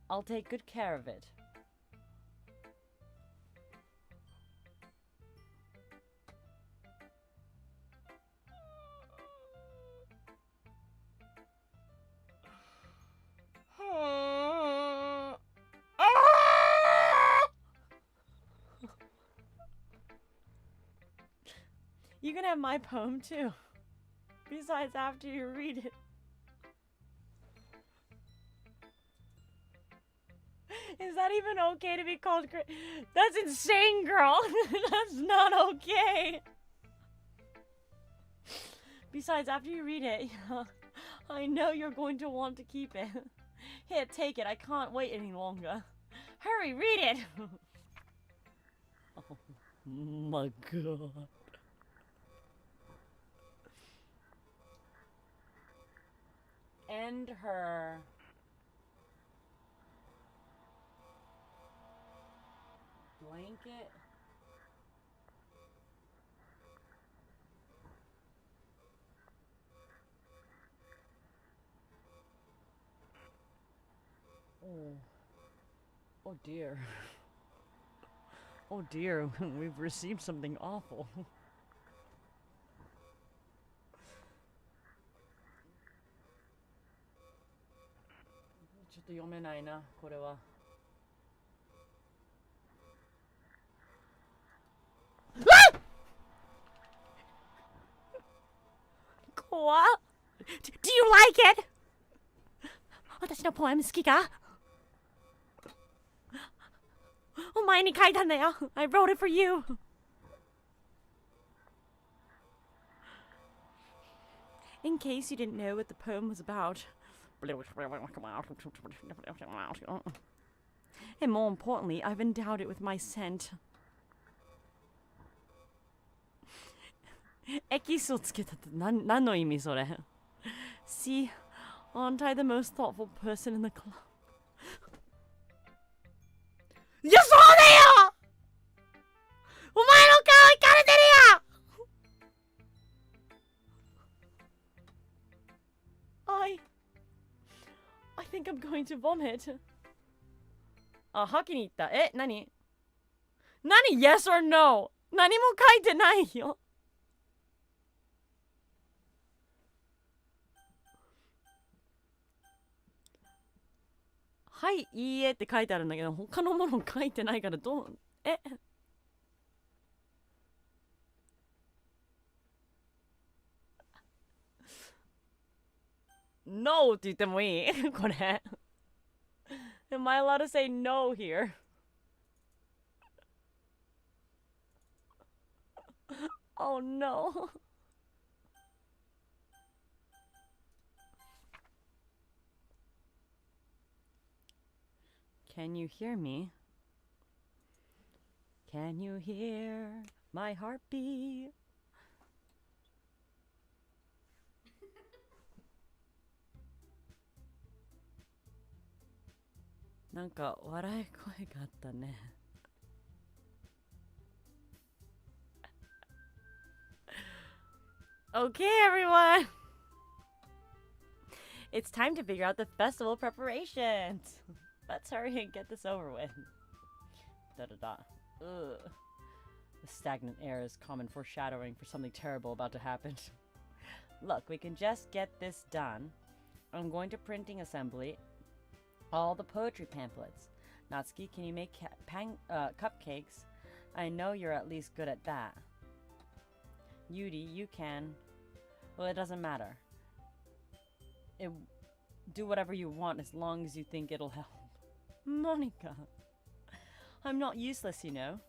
I'll take good care of it. You can have my poem too. Besides, after you read it. Is that even okay to be called That's insane, girl. That's not okay. Besides, after you read it, I know you're going to want to keep it. Here, take it. I can't wait any longer. Hurry, read it. Oh my god. End her. Blanket. Oh dear. Oh dear, we've received something awful. ちょっと読めないな、これは。怖っ。Do you like it? 私のポエム好きか？お前に書いたんだよ。I wrote it for you. In case you didn't know what the poem was about. And more importantly, I've endowed it with my scent. エキスをつけたって何の意味それ？ See, aren't I the most thoughtful person in the club? いや、そうだよ！お前の顔イカれてるよ！I think I'm going to vomit. あ、吐きに行った。え、何 Yes or no? 何も書いてないよ。はい、いいえって書いてあるんだけど、他のもの書いてないからどう、No って言ってもいいこれ。Am I allowed to say no here? Oh no. Can you hear me? Can you hear my heartbeat? なんか笑い声があったね。Okay, everyone. It's time to figure out the festival preparations. Let's hurry and get this over with. Da-da-da. Ugh. The stagnant air is common foreshadowing for something terrible about to happen. Look, we can just get this done. I'm going to printing assembly all the poetry pamphlets. Natsuki, can you make cupcakes? I know you're at least good at that. Yuri, you can. Well, it doesn't matter. Do whatever you want as long as you think it'll help. Monica. I'm not useless, you know.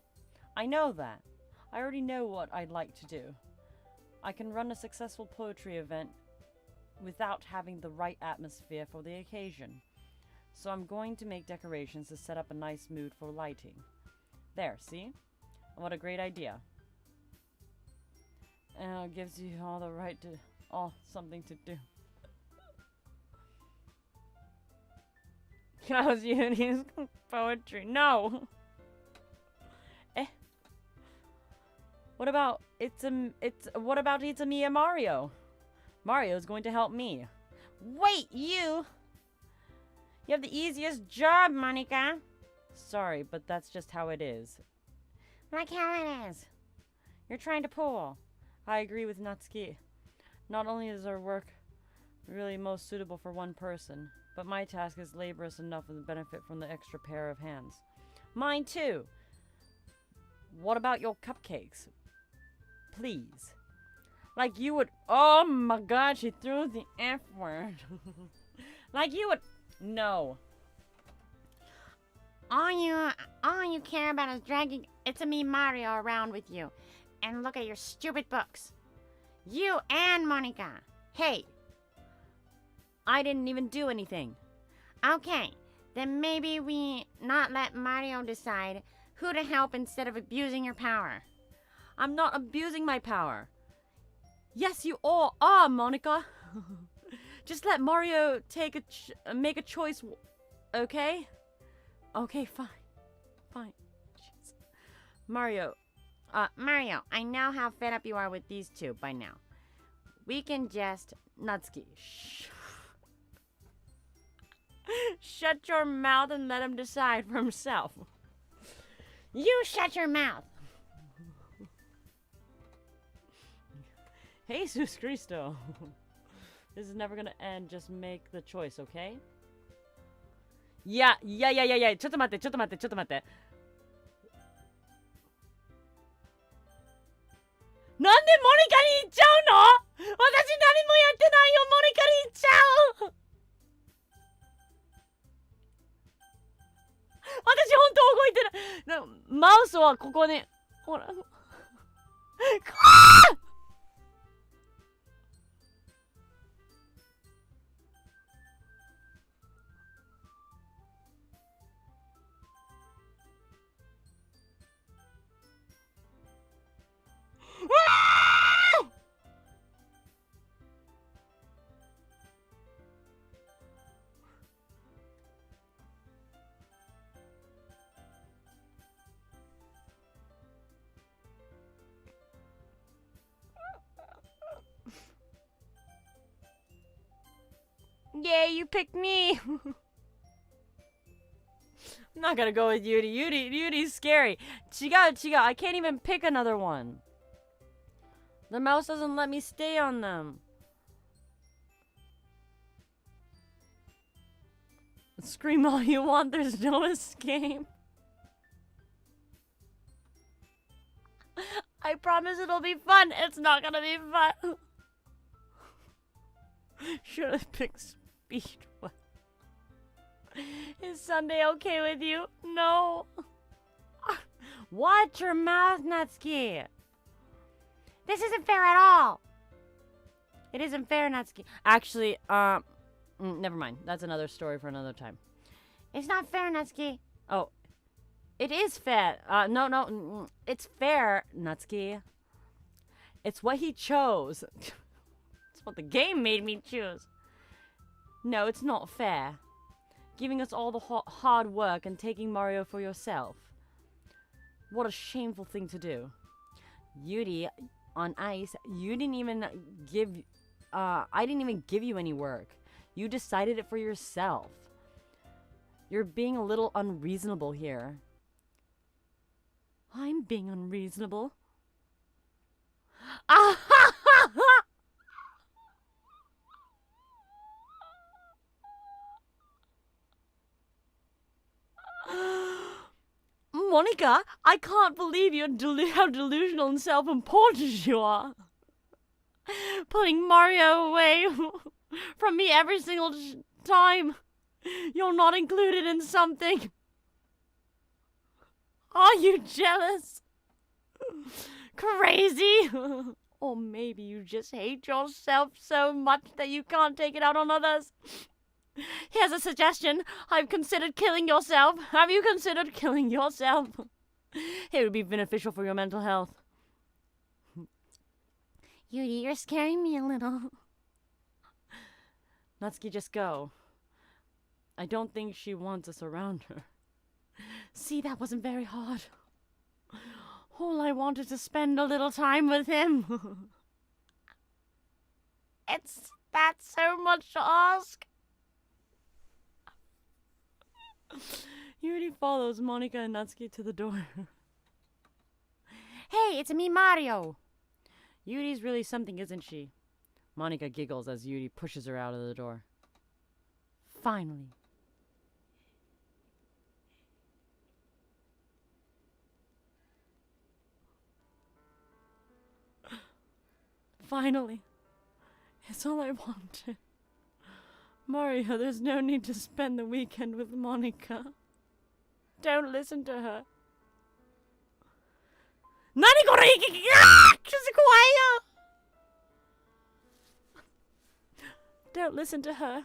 I know that. I already know what I'd like to do. I can run a successful poetry event without having the right atmosphere for the occasion. So I'm going to make decorations to set up a nice mood for lighting. There, see? What a great idea. And it gives you all the right to... something to do. How's Yuri's poetry? No! What about it's me and Mario? Mario's going to help me. Wait, you! You have the easiest job, Monica. Sorry, but that's just how it is. Like how it is. You're trying to pull. I agree with Natsuki. Not only is our work really most suitable for one person, but my task is laborious enough to benefit from the extra pair of hands. Mine too! What about your cupcakes? Please, Like you would. Oh my god, she threw the F word. Like you would. No. All you care about is dragging It's a Me Mario around with you. And look at your stupid books. You and Monica. Hey. I didn't even do anything. Okay, then maybe we not let Mario decide who to help instead of abusing your power. I'm not abusing my power. Yes, you all are, Monica. Just let Mario make a choice, okay? Okay, fine. Fine. Jeez. Mario, I know how fed up you are with these two by now. We can just... Natsuki, shh. Shut your mouth and let him decide for himself. You shut your mouth. Jesus Cristo. This is never gonna end. Just make the choice, okay? Yeah. ちょっと待って。なんでモニカに言っちゃうの？私何もやってないよ。モニカに言っちゃう。私本当動いてない。マウスはここに。ほら。Yay, you picked me! I'm not gonna go with Yuri. Yuri's scary. 違う. I can't even pick another one. The mouse doesn't let me stay on them. Scream all you want, there's no escape. I promise it'll be fun. It's not gonna be fun. Should have picked speed. What? Is Sunday okay with you? No. Watch your mouth, Natsuki. This isn't fair at all. It isn't fair, Natsuki. Actually, never mind. That's another story for another time. It's not fair, Natsuki. Oh, it is fair. No, it's fair, Natsuki. It's what he chose. It's what the game made me choose. No, it's not fair. Giving us all the hard work and taking Mario for yourself. What a shameful thing to do. Yuri, on ice, you didn't even give... I didn't even give you any work. You decided it for yourself. You're being a little unreasonable here. I'm being unreasonable? Monica, I can't believe how delusional and self-important you are. Putting Mario away from me every single time. You're not included in something. Are you jealous? Crazy? Or maybe you just hate yourself so much that you can't take it out on others. Here's a suggestion. I've considered killing yourself. Have you considered killing yourself? It would be beneficial for your mental health. Yuri, you're scaring me a little. Natsuki, just go. I don't think she wants us around her. See, that wasn't very hard. All I wanted to spend a little time with him. That's so much to ask. Yuri follows Monica and Natsuki to the door. Hey, it's me, Mario. Yuri's really something, isn't she? Monica giggles as Yuri pushes her out of the door. Finally. finally. It's all I wanted. Mario, there's no need to spend the weekend with Monica. Don't listen to her. 何これちょっと怖いよ Don't listen to her.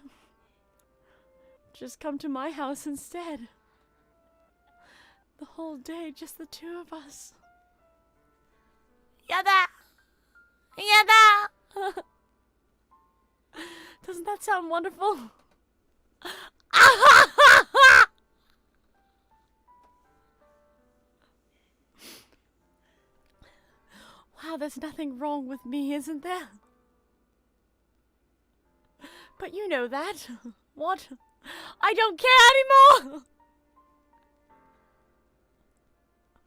Just come to my house instead. The whole day, just the two of us. やだやだDoesn't that sound wonderful? Wow, there's nothing wrong with me, isn't there? But you know that. What? I don't care anymore!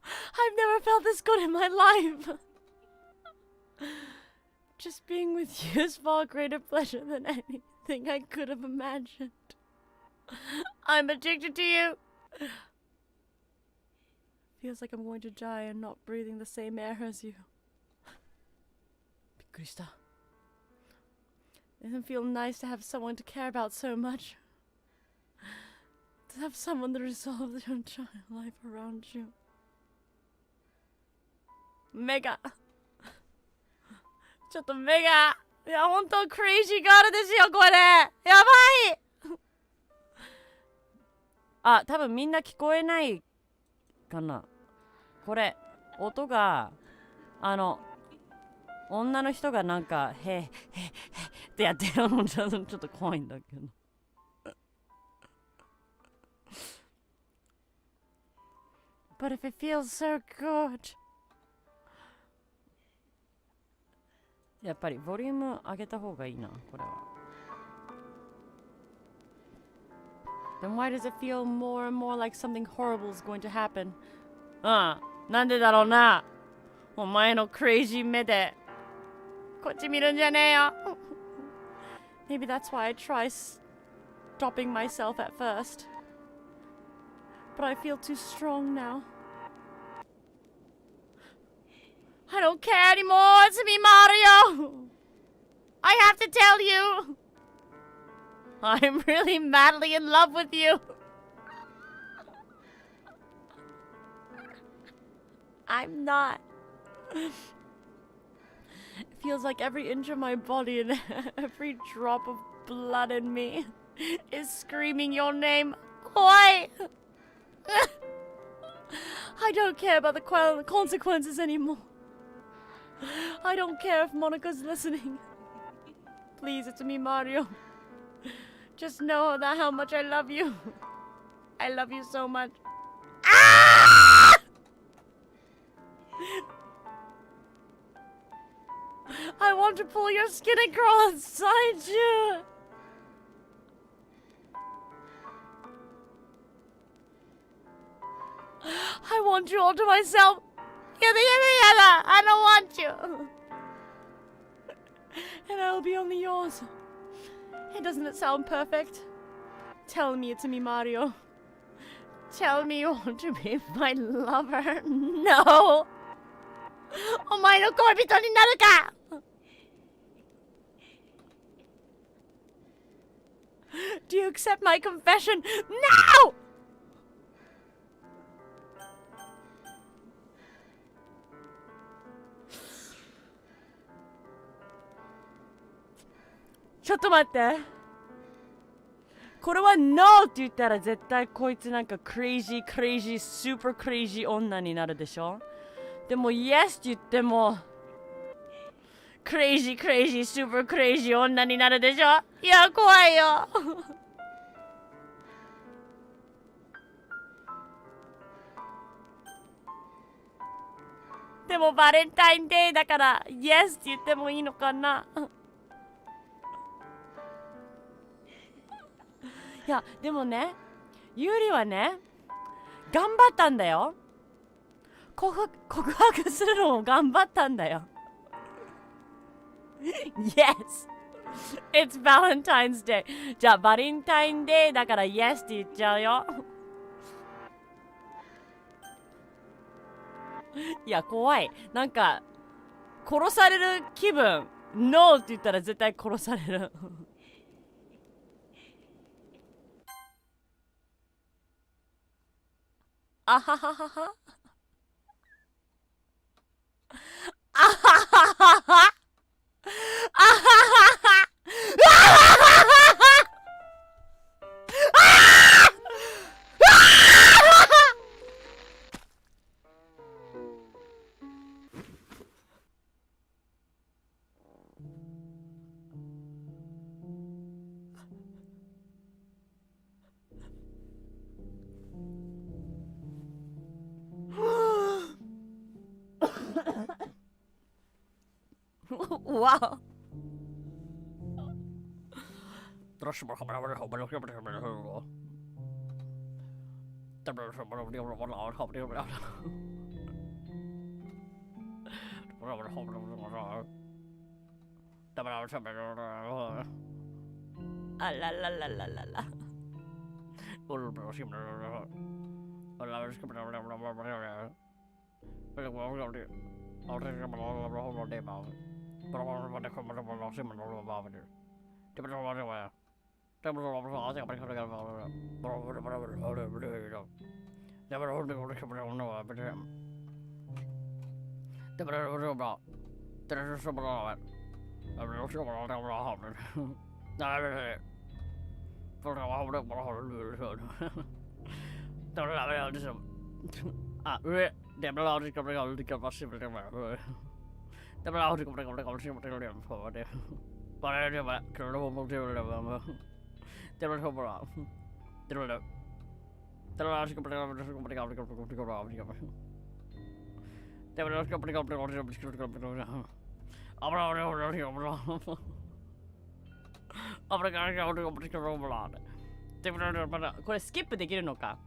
I've never felt this good in my life. Just being with you is far greater pleasure than anything I could have imagined. I'm addicted to you. Feels like I'm going to die and not breathing the same air as you. びっくりした. Doesn't feel nice to have someone to care about so much. To have someone that resolves your entire life around you. Mega. ちょっと目が、いや、ほんとクレイジーガールですよ、これ。やばいあ、多分みんな聞こえないかな。これ、音が、女の人がなんか、へへってやってるのちょっと怖いんだけど。But if it feels so good. やっぱりボリューム上げた方がいいな、これは。Then why does it feel more and more like something horrible is going to happen? なんでだろうな。お前のクレイジー目でこっち見るんじゃねえよ。Maybe that's why I try stopping myself at first. But I feel too strong now. I don't care anymore. It's me, Mario. I have to tell you. I'm really madly in love with you. I'm not. It feels like every inch of my body and every drop of blood in me is screaming your name. Why? I don't care about the consequences anymore. I don't care if Monica's listening. Please, it's me, Mario. Just know that how much I love you. I love you so much. Ah! I want to pull your skin and crawl inside you. I want you all to myself. Yada, yada, yada. I don't want you. And I'll be only yours. Hey, doesn't it sound perfect? Tell me it's me, Mario. Tell me you want to be my lover. No. お前の恋人になるか? Do you accept my confession? No! ちょっと待って。これは NO って言ったら絶対こいつなんか crazy super crazy 女になるでしょ。でも Yes って言っても crazy super crazy 女になるでしょ。いや怖いよ。でもバレンタインデーだから Yes って言ってもいいのかな。いやでもね、ユーリはね頑張ったんだよ。告白するのを頑張ったんだよ。Yes! It's Valentine's Day. じゃあバレンタインデーだから Yes って言っちゃうよ。いや怖い。なんか殺される気分。ノーって言ったら絶対殺される。あはははは。あはははは。あははは。Wow. Ah, la la la la la la.これスキップできるのか。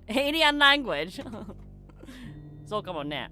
Alien language. そうかもね。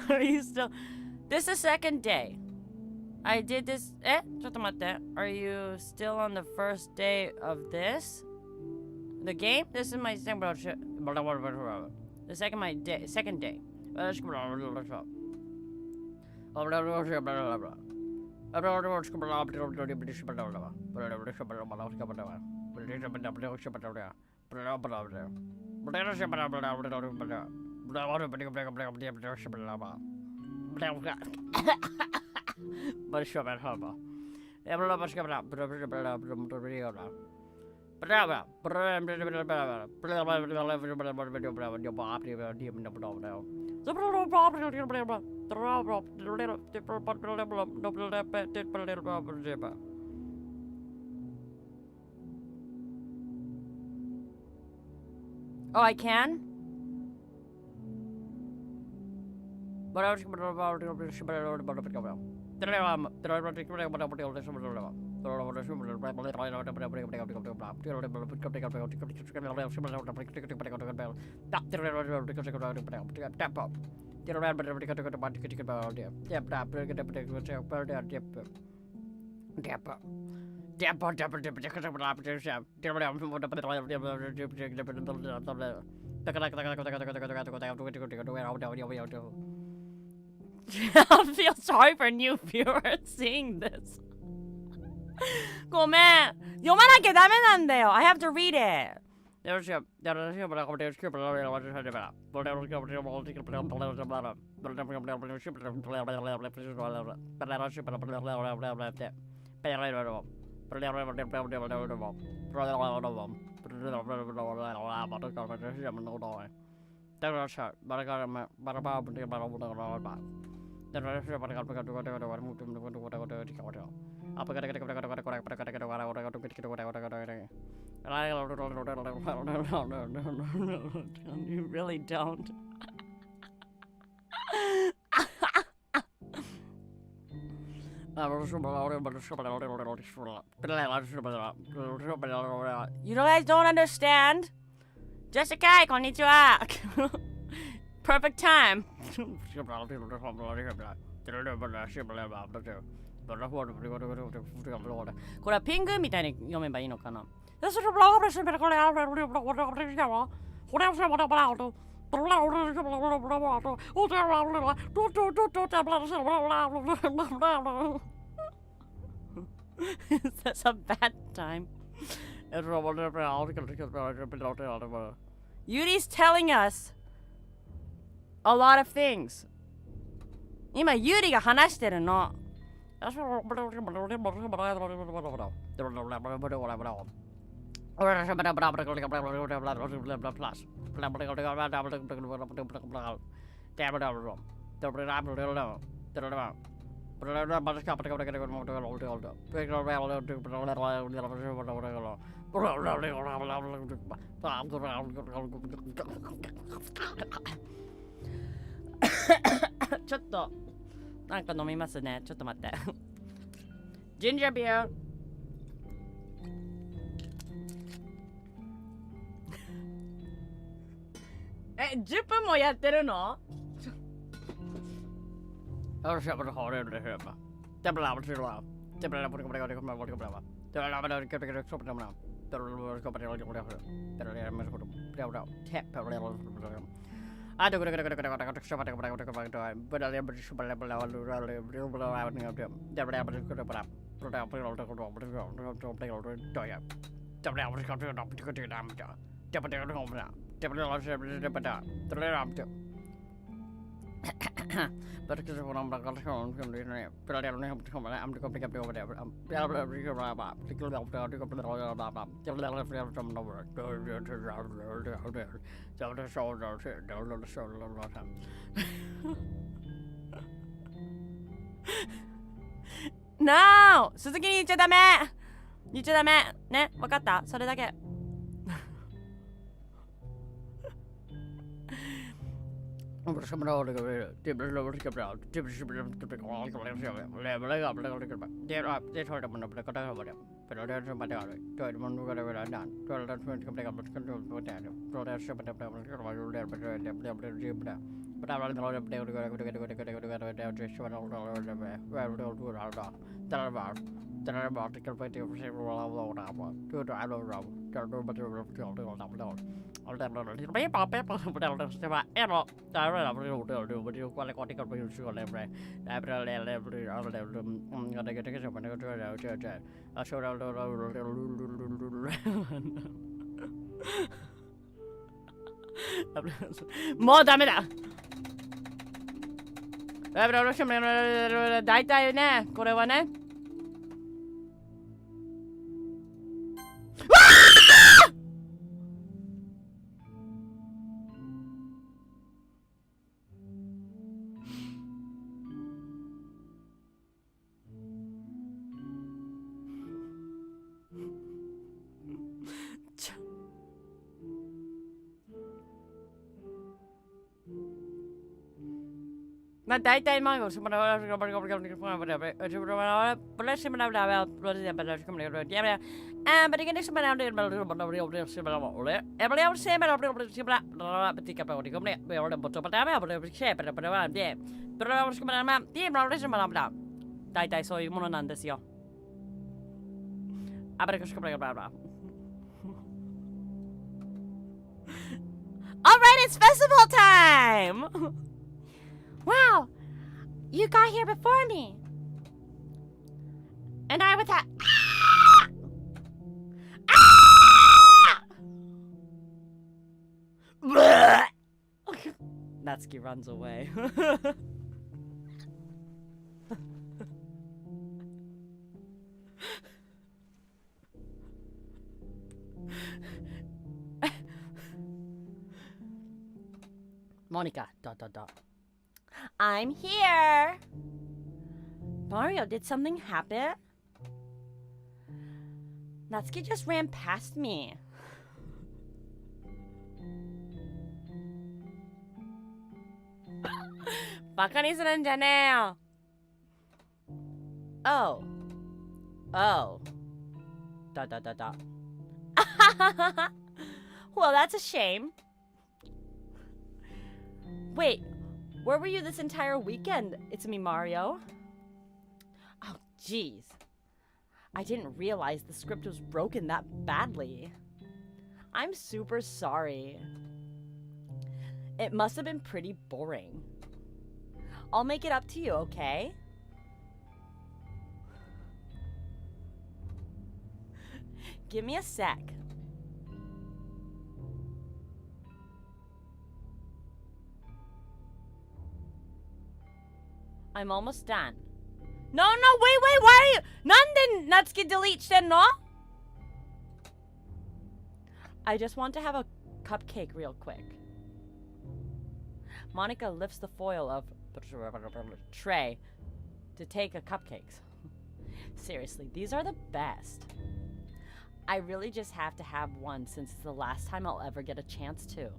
Are you still? This is the second day. I did this. ちょっと待って。Are you still on the first day of this? The game? This is my second day. The second day. Oh, I can? I feel sorry for new viewers seeing this. ごめん。読まなきゃダメなんだよ。I have to read it. You really don't. You guys don't understand? Jessica, こんにちは。Perfect time. これはピングみたいに読めばいいのかな。That's a bad time. Yuri's telling us a lot of things. 今、ユリが話してるの。ちょっとなんか飲みますね。ちょっと待って。ジンジャービア。10分もやってるの？No! 鈴木に言っちゃダメ。言っちゃダメ。ね、わかった？それだけ。もうダメだ。大体ね、これはね。わまあ大体マンゴー大体そういうものなんですよ。Alright, it's festival time! Wow, you got here before me. And I was at. Natsuki runs away. Monica, ... I'm here! Mario, did something happen? Natsuki just ran past me. Baka niするんじゃねえよ. Oh. Oh. ... Well, that's a shame. Wait, where were you this entire weekend? It's me, Mario. Oh, jeez. I didn't realize the script was broken that badly. I'm super sorry. It must have been pretty boring. I'll make it up to you, okay? Give me a sec. I'm almost done. No, wait, why are you? なんで Natsuki delete してんの? I just want to have a cupcake real quick. Monica lifts the foil of tray to take a cupcakes. Seriously, these are the best. I really just have to have one since it's the last time I'll ever get a chance to.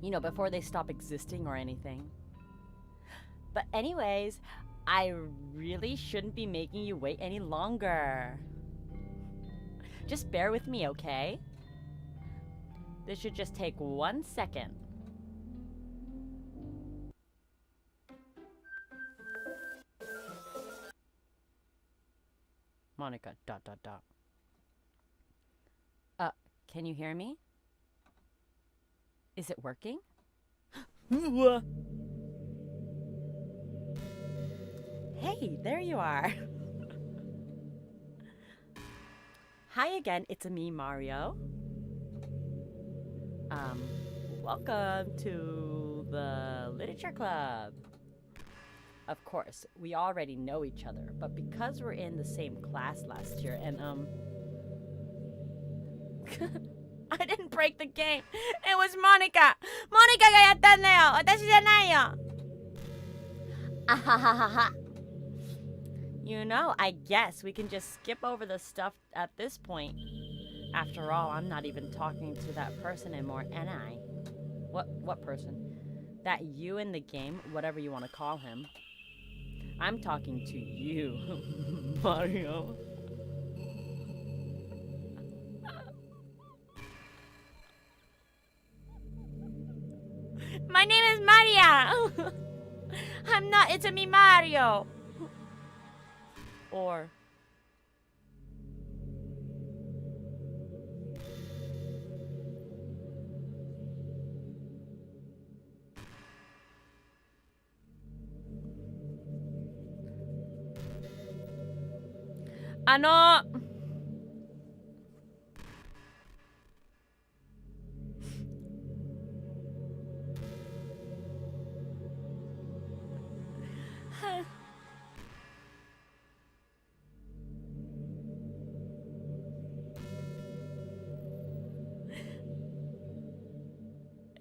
You know, before they stop existing or anything. But anyways, I really shouldn't be making you wait any longer. Just bear with me, okay? This should just take 1 second. Monica, ... Can you hear me? Is it working? Hey, there you are. Hi again, it's me, Mario. Welcome to the Literature Club. Of course, we already know each other, but because we're in the same class last year and, I didn't break the game. It was Monica. Monica がやったんだよ。私じゃないよ。あはははは。You know, I guess we can just skip over the stuff at this point. After all, I'm not even talking to that person anymore, am I? What person? That you in the game, whatever you want to call him. I'm talking to you, Mario. My name is Maria. I'm not, it's me, Mario. Or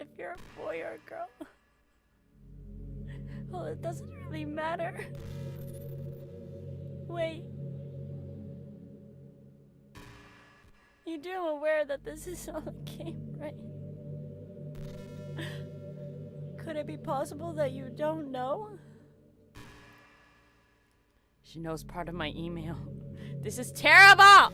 if you're a boy or a girl, well, it doesn't really matter. Wait. You do aware that this is all a game, right? Could it be possible that you don't know? She knows part of my email. This is terrible!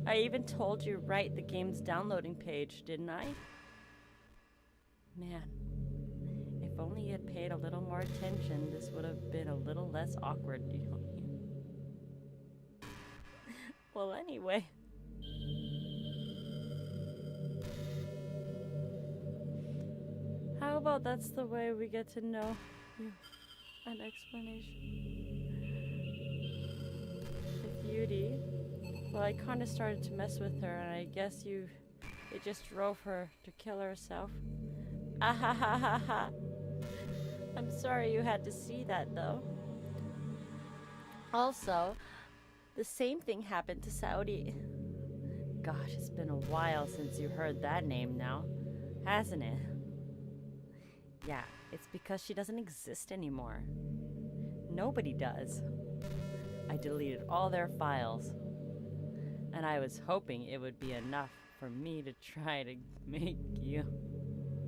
I even told you right the game's downloading page, didn't I? Man, if only you had paid a little more attention, this would have been a little less awkward, you know? Well, anyway. How about that's the way we get to know you? An explanation. The beauty. Well, I kind of started to mess with her, and I guess it just drove her to kill herself. Ah ha ha ha ha. I'm sorry you had to see that, though. Also, the same thing happened to Saudi. Gosh, it's been a while since you heard that name now, hasn't it? Yeah, it's because she doesn't exist anymore. Nobody does. I deleted all their files. And I was hoping it would be enough for me to try to make you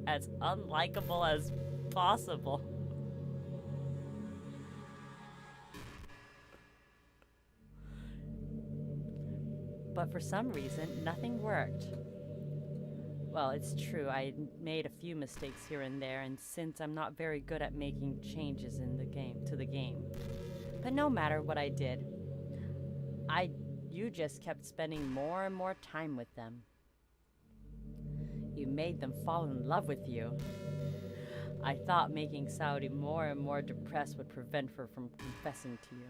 as unlikable as possible. But for some reason, nothing worked. Well, it's true, I made a few mistakes here and there, and since I'm not very good at making changes in the game. But no matter what I did, you just kept spending more and more time with them. You made them fall in love with you. I thought making Saudi more and more depressed would prevent her from confessing to you.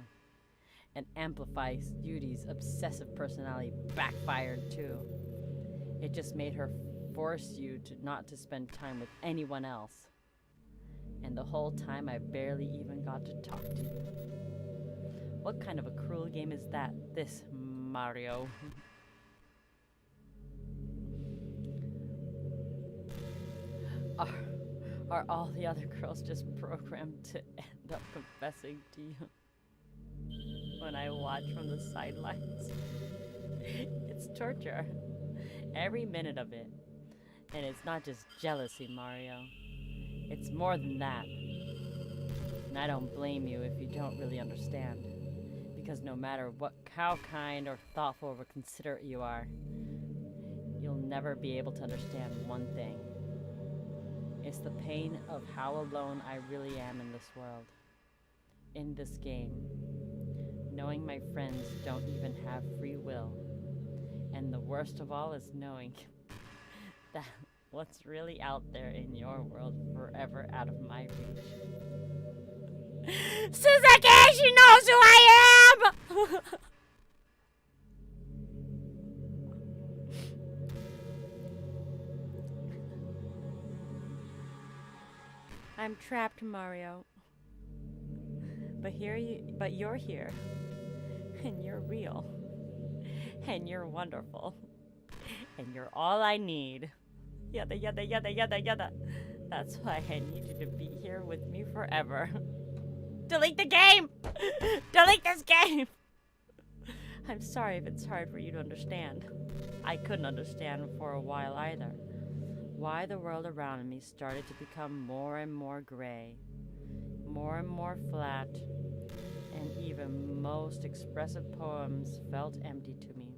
And amplify Yudi's obsessive personality backfired too. It just made her force you not to spend time with anyone else. And the whole time I barely even got to talk to you. What kind of a cruel game is that? This, Mario. Are all the other girls just programmed to end up confessing to you? When I watch from the sidelines. It's torture. Every minute of it. And it's not just jealousy, Mario. It's more than that. And I don't blame you if you don't really understand. Because no matter how kind or thoughtful or considerate you are, you'll never be able to understand one thing. It's the pain of how alone I really am in this world. In this game. Knowing my friends don't even have free will. And the worst of all is knowing that what's really out there in your world forever out of my reach. Suzuki, she knows who I am! I'm trapped, Mario. But you're here. And you're real. And you're wonderful. And you're all I need. Yada yada yada yada yada. That's why I need you to be here with me forever. Delete the game! Delete this game! I'm sorry if it's hard for you to understand. I couldn't understand for a while either. Why the world around me started to become more and more gray. More and more flat. And even most expressive poems felt empty to me.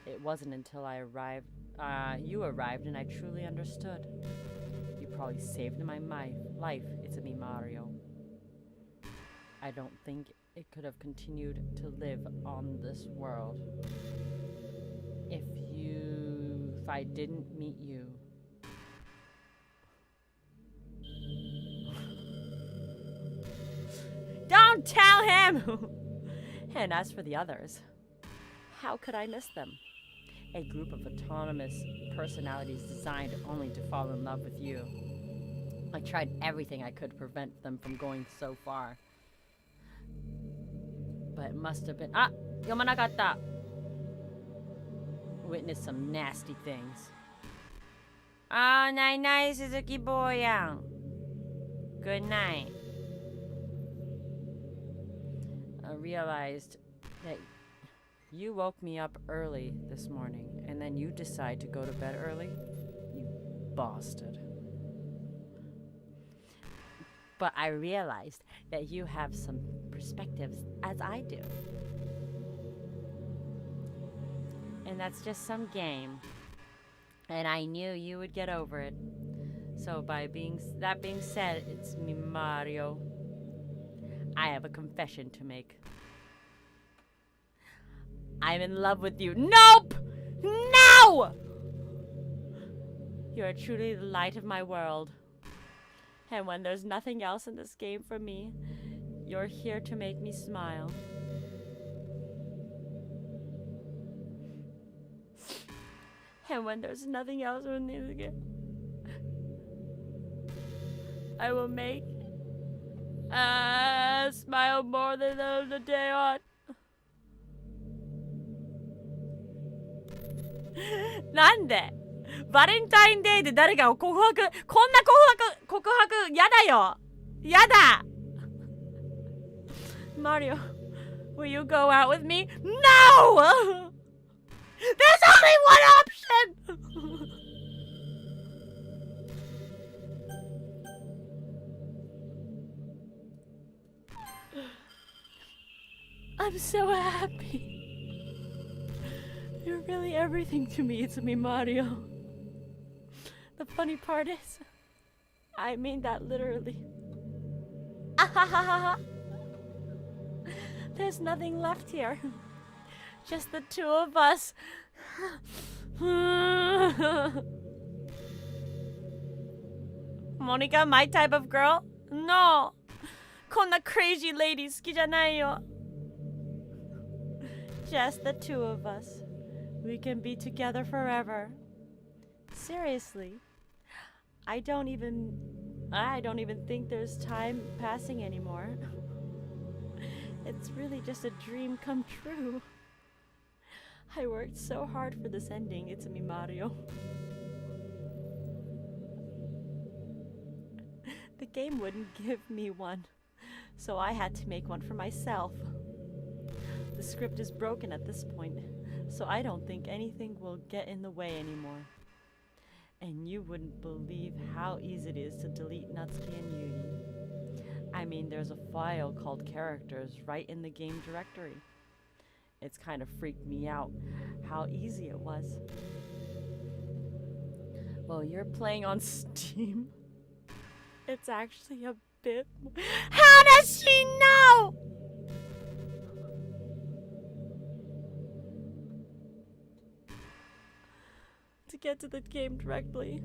It wasn't until you arrived and I truly understood. You probably saved my life, it's me, Mario. I don't think it could have continued to live on this world if I didn't meet you. Don't tell him! And as for the others, how could I miss them? A group of autonomous personalities designed only to fall in love with you. I tried everything I could to prevent them from going so far. But it must have been... Yomanagata! Witnessed some nasty things. Night night, Suzuki boy-yang. Good night. realized that you woke me up early this morning, and then you decide to go to bed early. You bastard. But I realized that you have some perspectives as I do. And that's just some game. And I knew you would get over it. So that being said, it's me, Mario. I have a confession to make. I'm in love with you. Nope! No! You are truly the light of my world. And when there's nothing else in this game for me, you're here to make me smile. And when there's nothing else in this game, I will make smile more than the day on. なんでバレンタインデーで誰かを告白、こんな告白やだよ、やだ。Mario, will you go out with me? No! There's only one option! I'm so happy. You're really everything to me, it's me, Mario. The funny part is, I mean that literally. There's nothing left here. Just the two of us. Monica, my type of girl? No. こんな crazy lady 好きじゃないよ. Just the two of us. We can be together forever. Seriously. I don't even think there's time passing anymore. It's really just a dream come true. I worked so hard for this ending. It's me, Mario. The game wouldn't give me one, so I had to make one for myself. The script is broken at this point, so I don't think anything will get in the way anymore. And you wouldn't believe how easy it is to delete Natsuki and Yuri. I mean, there's a file called characters right in the game directory. It's kind of freaked me out how easy it was. Well, you're playing on Steam. It's actually a bit... How does she know? To get to the game directly,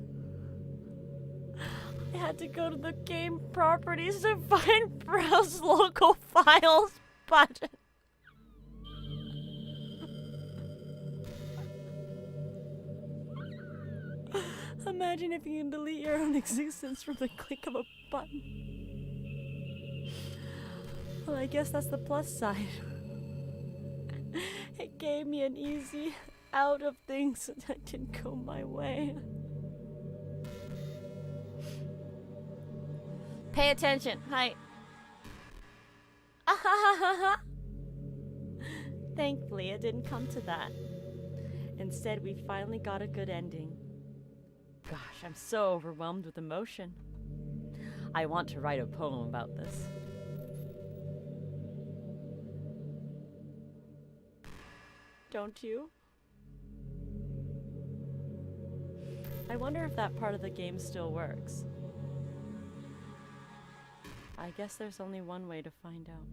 I had to go to the game properties to find browse local files button. Imagine if you can delete your own existence from the click of a button. Well, I guess that's the plus side. It gave me an easy out of things that didn't go my way. Pay attention. Hi. Thankfully, it didn't come to that. Instead, we finally got a good ending. Gosh, I'm so overwhelmed with emotion. I want to write a poem about this. Don't you? I wonder if that part of the game still works. I guess there's only one way to find out.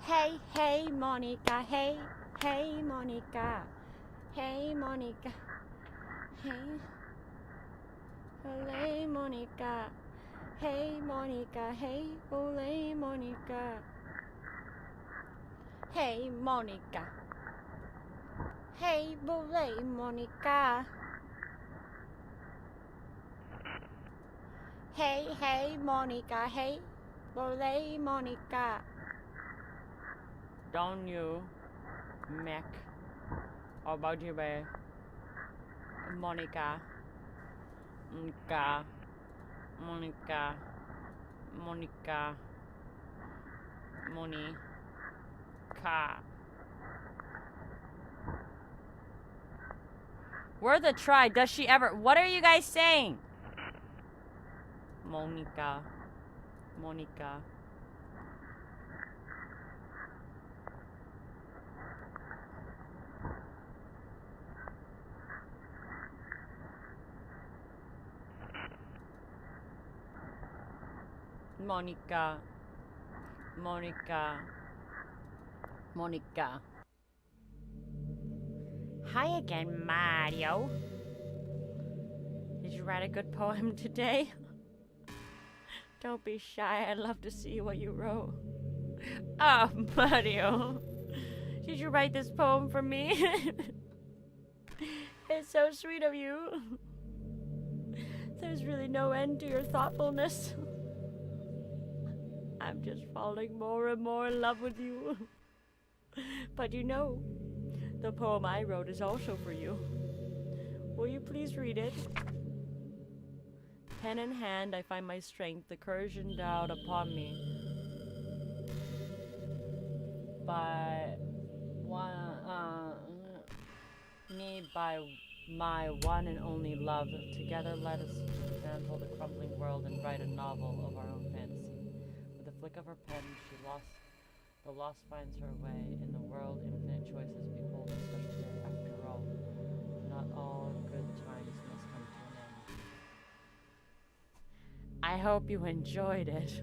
Hey, hey, Monica, hey, hey, Monica, hey, Monica, hey, ole, Monica, hey, Monica, hey, ole, Monica, hey, Monica, hey, ole, Monica, Hey, hey, Monica, hey. Bolay, Monica. Don't you, Mac. How about you, babe? Monica. Monica. Monica. Monica. Monica. Worth a try. Does she ever? What are you guys saying? Monica. Monica. Monica. Monica. Monica. Hi again, Mario. Did you write a good poem today? Don't be shy. I'd love to see what you wrote. Oh, Mario. Did you write this poem for me? It's so sweet of you. There's really no end to your thoughtfulness. I'm just falling more and more in love with you. But you know, the poem I wrote is also for you. Will you please read it? Pen in hand, I find my strength, the courage endowed upon me by my one and only love. Together let us dismantle the crumbling world and write a novel of our own fantasy. With a flick of her pen, the lost finds her way in the world. Infinite choices behold a special day. After all, not all good times must come to an end. I hope you enjoyed it.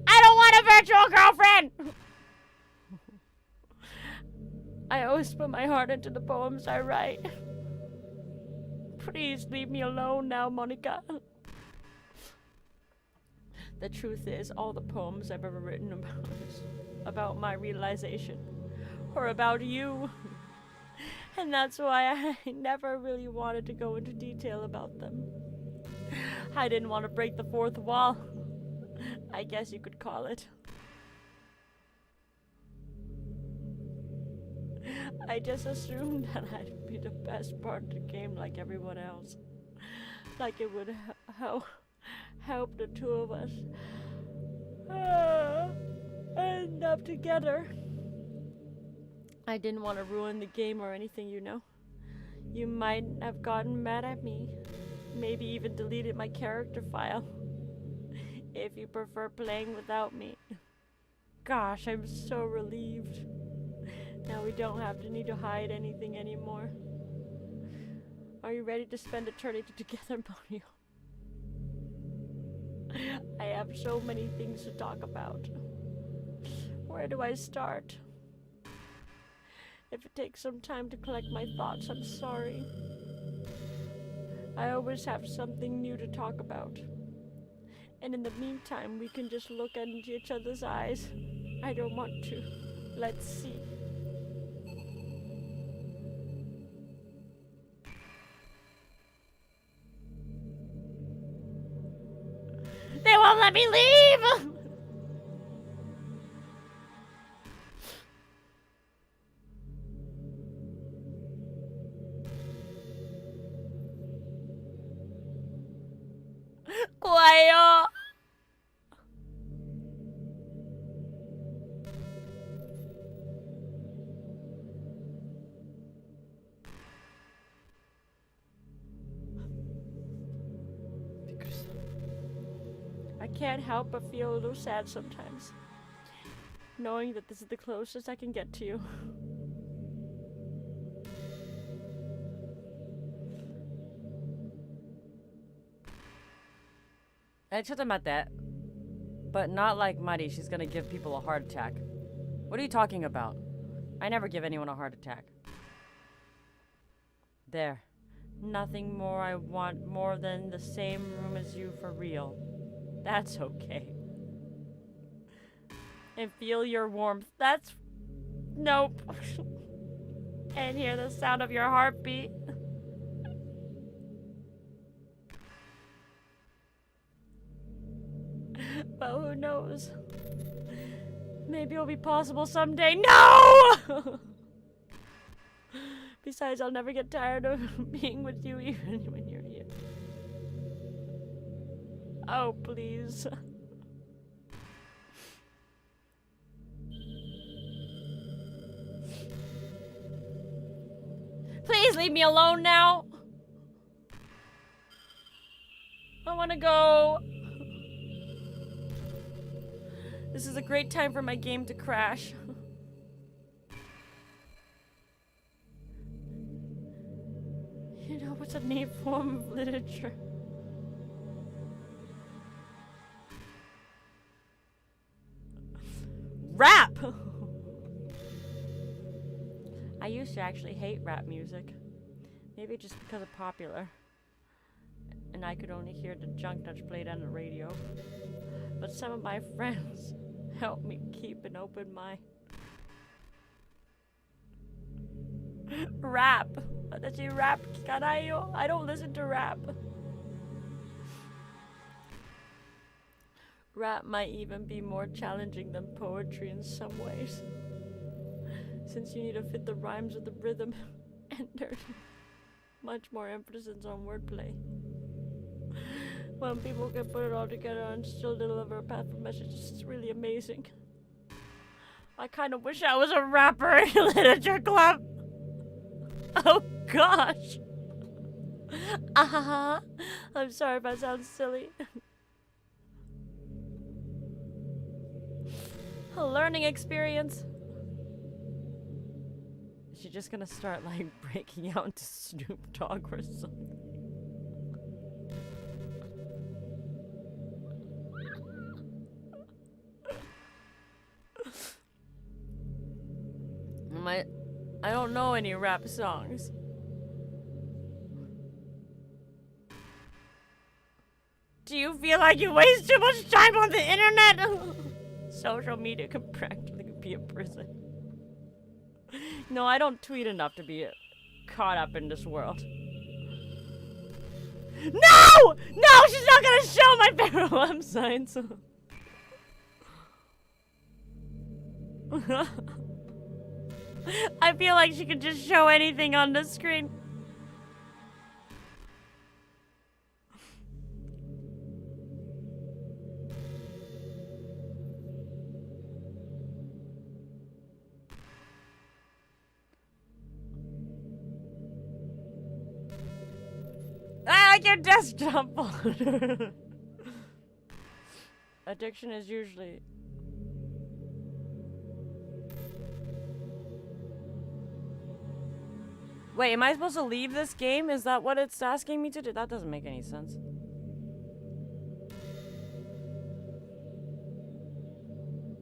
I don't want a virtual girlfriend! I always put my heart into the poems I write. Please leave me alone now, Monica. The truth is, all the poems I've ever written about my realization, or about you. And that's why I never really wanted to go into detail about them. I didn't want to break the fourth wall, I guess you could call it. I just assumed that I'd be the best part of the game like everyone else. Like it would help the two of us end up together. I didn't want to ruin the game or anything, you know. You might have gotten mad at me. Maybe even deleted my character file. If you prefer playing without me. Gosh, I'm so relieved. Now we don't have to need to hide anything anymore. Are you ready to spend eternity together, Mario? I have so many things to talk about. Where do I start? If it takes some time to collect my thoughts, I'm sorry. I always have something new to talk about. And in the meantime, we can just look into each other's eyes. I don't want to. Let's see. They won't let me leave! Kwayo! I can't help but feel a little sad sometimes, knowing that this is the closest I can get to you. I told him about that. But not like Muddy, she's gonna give people a heart attack. What are you talking about? I never give anyone a heart attack. There. Nothing more I want more than the same room as you for real. That's okay. And feel your warmth. That's... Nope. And hear the sound of your heartbeat. Well, who knows? Maybe it'll be possible someday. No! Besides, I'll never get tired of being with you even when you're here. Oh, please. Please leave me alone now. I want to go. This is a great time for my game to crash. You know, what's a neat form of literature? Rap! I used to actually hate rap music. Maybe just because it's popular. And I could only hear the junk that's played on the radio. But some of my friends helped me keep an open mind. Rap! Watashi rap kikanai yo. I don't listen to rap. Rap might even be more challenging than poetry in some ways. Since you need to fit the rhymes with the rhythm, and there's much more emphasis on wordplay. When people can put it all together and still deliver a powerful message, it's really amazing. I kind of wish I was a rapper in a literature club. Oh gosh. I'm sorry if I sound silly. A learning experience. Is she just gonna start like breaking out into Snoop Dogg or something? I don't know any rap songs. Do you feel like you waste too much time on the internet? Social media can practically be a prison. No, I don't tweet enough to be caught up in this world. No! No, she's not gonna show my favorite websites. I feel like she could just show anything on the screen. I like your desktop folder. Addiction is usually... Wait, am I supposed to leave this game? Is that what it's asking me to do? That doesn't make any sense.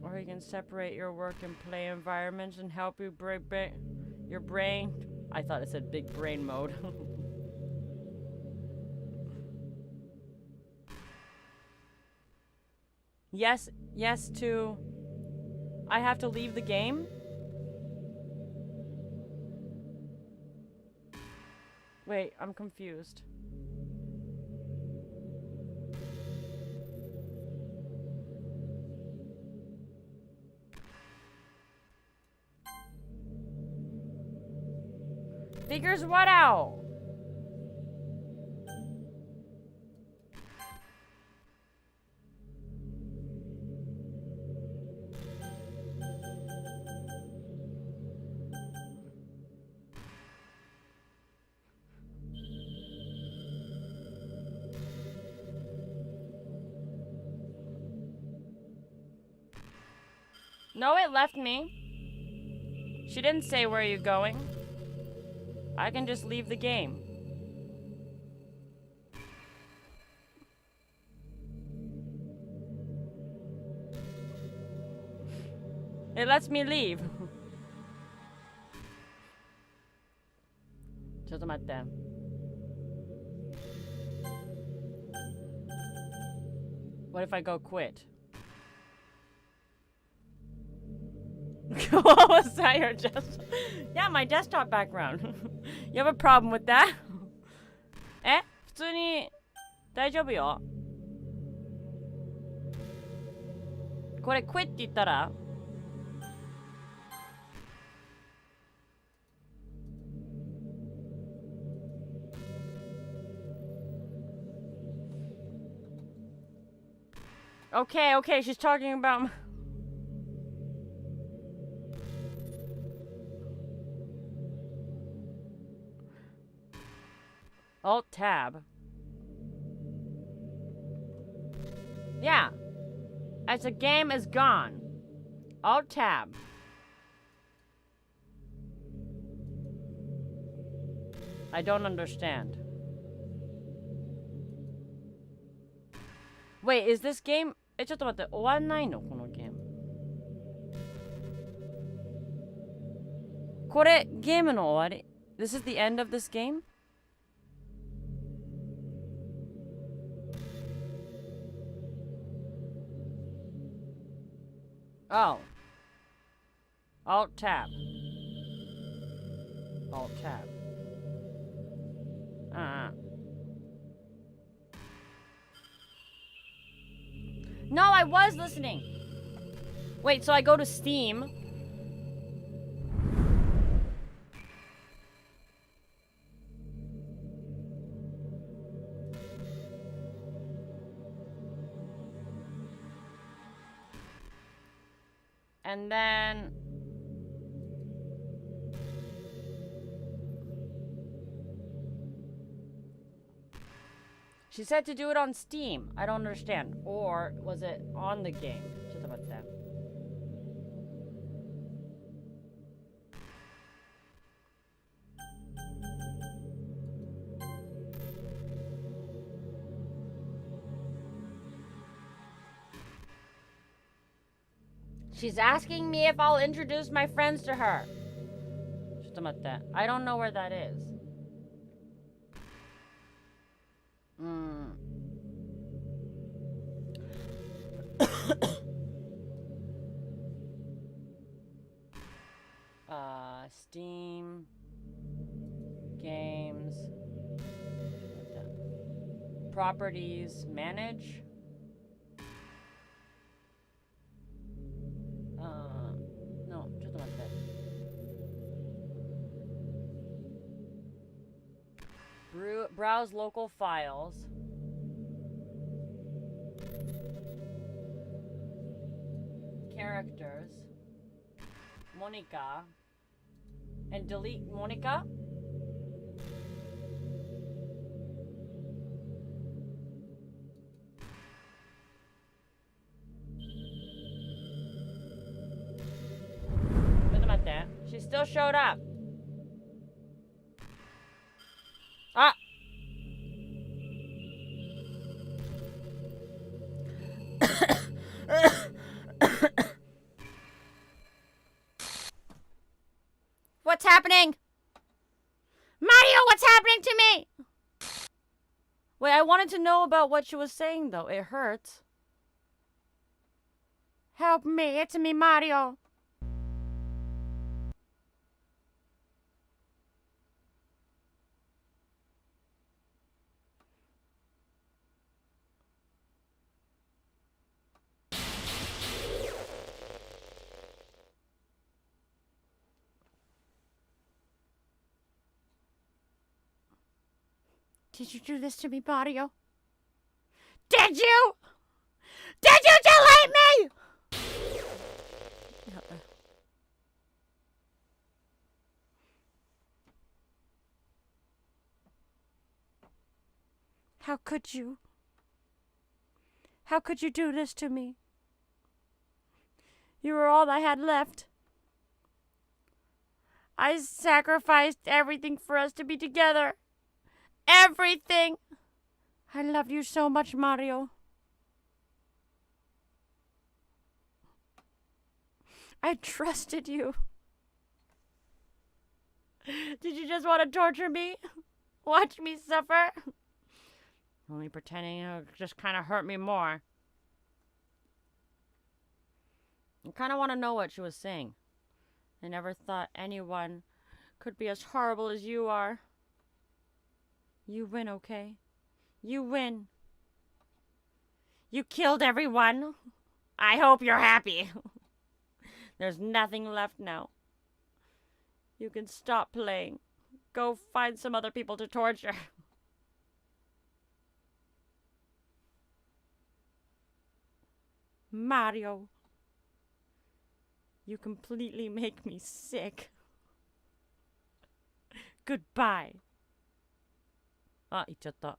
Or you can separate your work and play environments and help you break your brain. I thought it said big brain mode. Yes to... I have to leave the game? Wait, I'm confused. Figures what out? No, it left me. She didn't say where you're going. I can just leave the game. It lets me leave. ちょっと待って。What if I go quit? What was that, your desktop? Yeah, my desktop background. You have a problem with that? え？普通に大丈夫よ。これ quit って言ったらOkay, okay, she's talking about... Alt-tab. Yeah. As the game is gone. Alt-tab. I don't understand. Wait, is this game... ちょっと待って、終わんないのこのゲーム。これ、ゲームの終わり This is the end of this game? Oh. Alt-tab. Alt-tab. No, I was listening. Wait, so I go to Steam. And then... She said to do it on Steam. I don't understand. Or was it on the game? Just about that. She's asking me if I'll introduce my friends to her. Just about that. I don't know where that is. Steam games properties manage no ちょっと待ってbrowse local files characters Monica and delete Monica. She still showed up. Ah. What's happening? Mario, what's happening to me? Wait, I wanted to know about what she was saying, though. It hurts. Help me, it's me, Mario. Did you do this to me, Mario? Did you? Did you delete me? How could you? How could you do this to me? You were all I had left. I sacrificed everything for us to be together. Everything. I love you so much, Mario. I trusted you. Did you just want to torture me? Watch me suffer? Only pretending it would just kind of hurt me more. I kind of want to know what she was saying. I never thought anyone could be as horrible as you are. You win, okay? You win. You killed everyone. I hope you're happy. There's nothing left now. You can stop playing. Go find some other people to torture. Mario. You completely make me sick. Goodbye. あ、行っちゃった。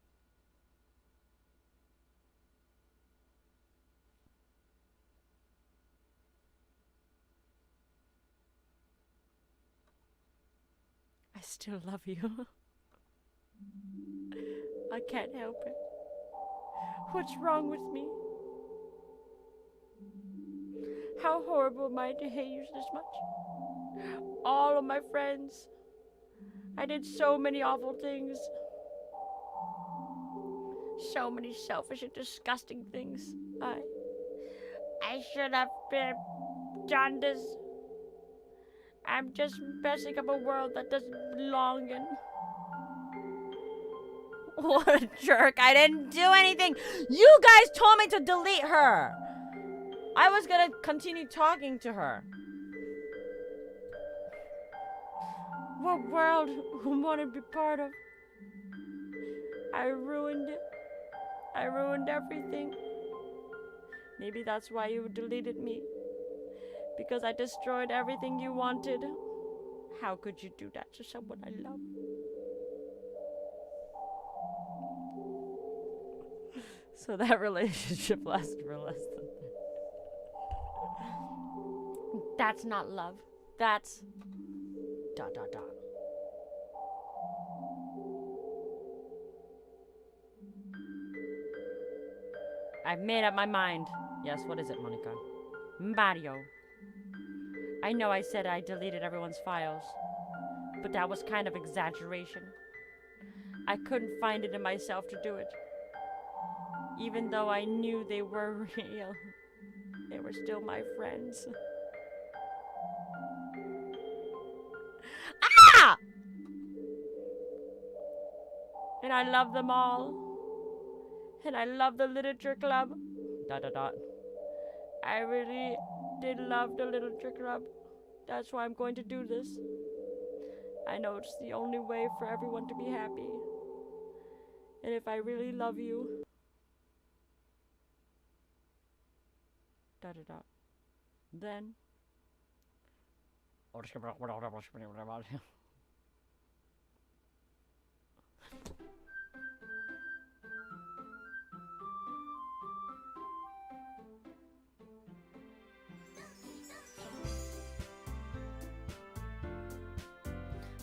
I still love you. I can't help it. What's wrong with me? How horrible am I to hate you this much? All of my friends. I did so many awful things. So many selfish and disgusting things. I should have done this. I'm just messing up a world that doesn't belong in. What a jerk. I didn't do anything. You guys told me to delete her. I was gonna continue talking to her. What world would want to be part of? I ruined it. I ruined everything. Maybe that's why you deleted me. Because I destroyed everything you wanted. How could you do that to someone I love? So that relationship lasted for less than that. That's not love. That's... ... I've made up my mind. Yes, what is it, Monica? Mario. I know I said I deleted everyone's files, but that was kind of exaggeration. I couldn't find it in myself to do it. Even though I knew they were real, they were still my friends. Ah! And I love them all. And I love the literature club. ... I really did love the literature club. That's why I'm going to do this. I know it's the only way for everyone to be happy. And if I really love you... ... Then...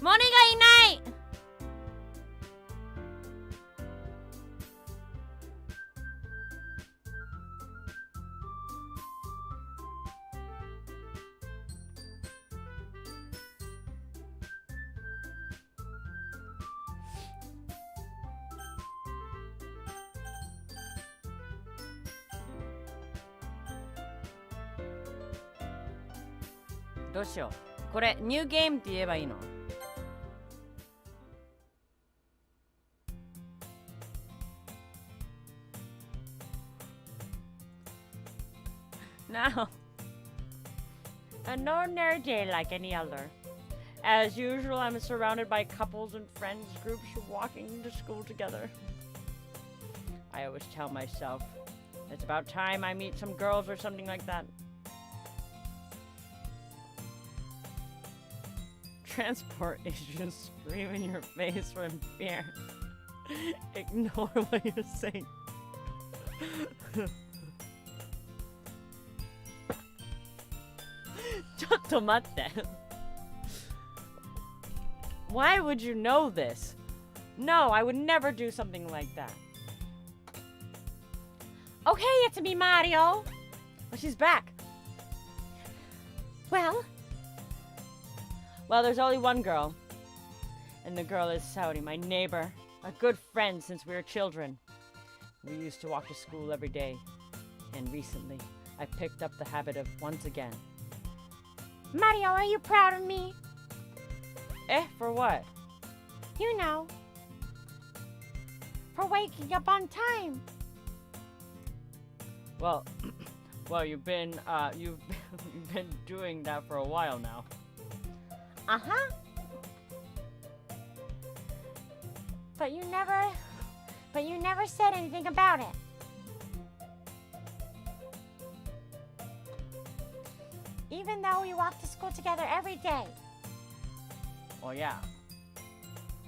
Moneyがいない!どうしよう。これ、ニューゲームって言えばいいの？No. An ordinary day like any other. As usual, I'm surrounded by couples and friends groups walking to school together. I always tell myself, it's about time I meet some girls or something like that. Transport agents scream in your face from fear. Ignore what you're saying. Why would you know this? No, I would never do something like that. Okay, it's me, Mario. Oh, she's back. Well, there's only one girl. And the girl is Saudi, my neighbor. A good friend since we were children. We used to walk to school every day. And recently, I picked up the habit of once again. Mario, are you proud of me? Eh, for what? You know. For waking up on time. Well, Well, you've been you've been doing that for a while now. Uh-huh. But you never said anything about it. Even though we walk to school together every day. Well, yeah.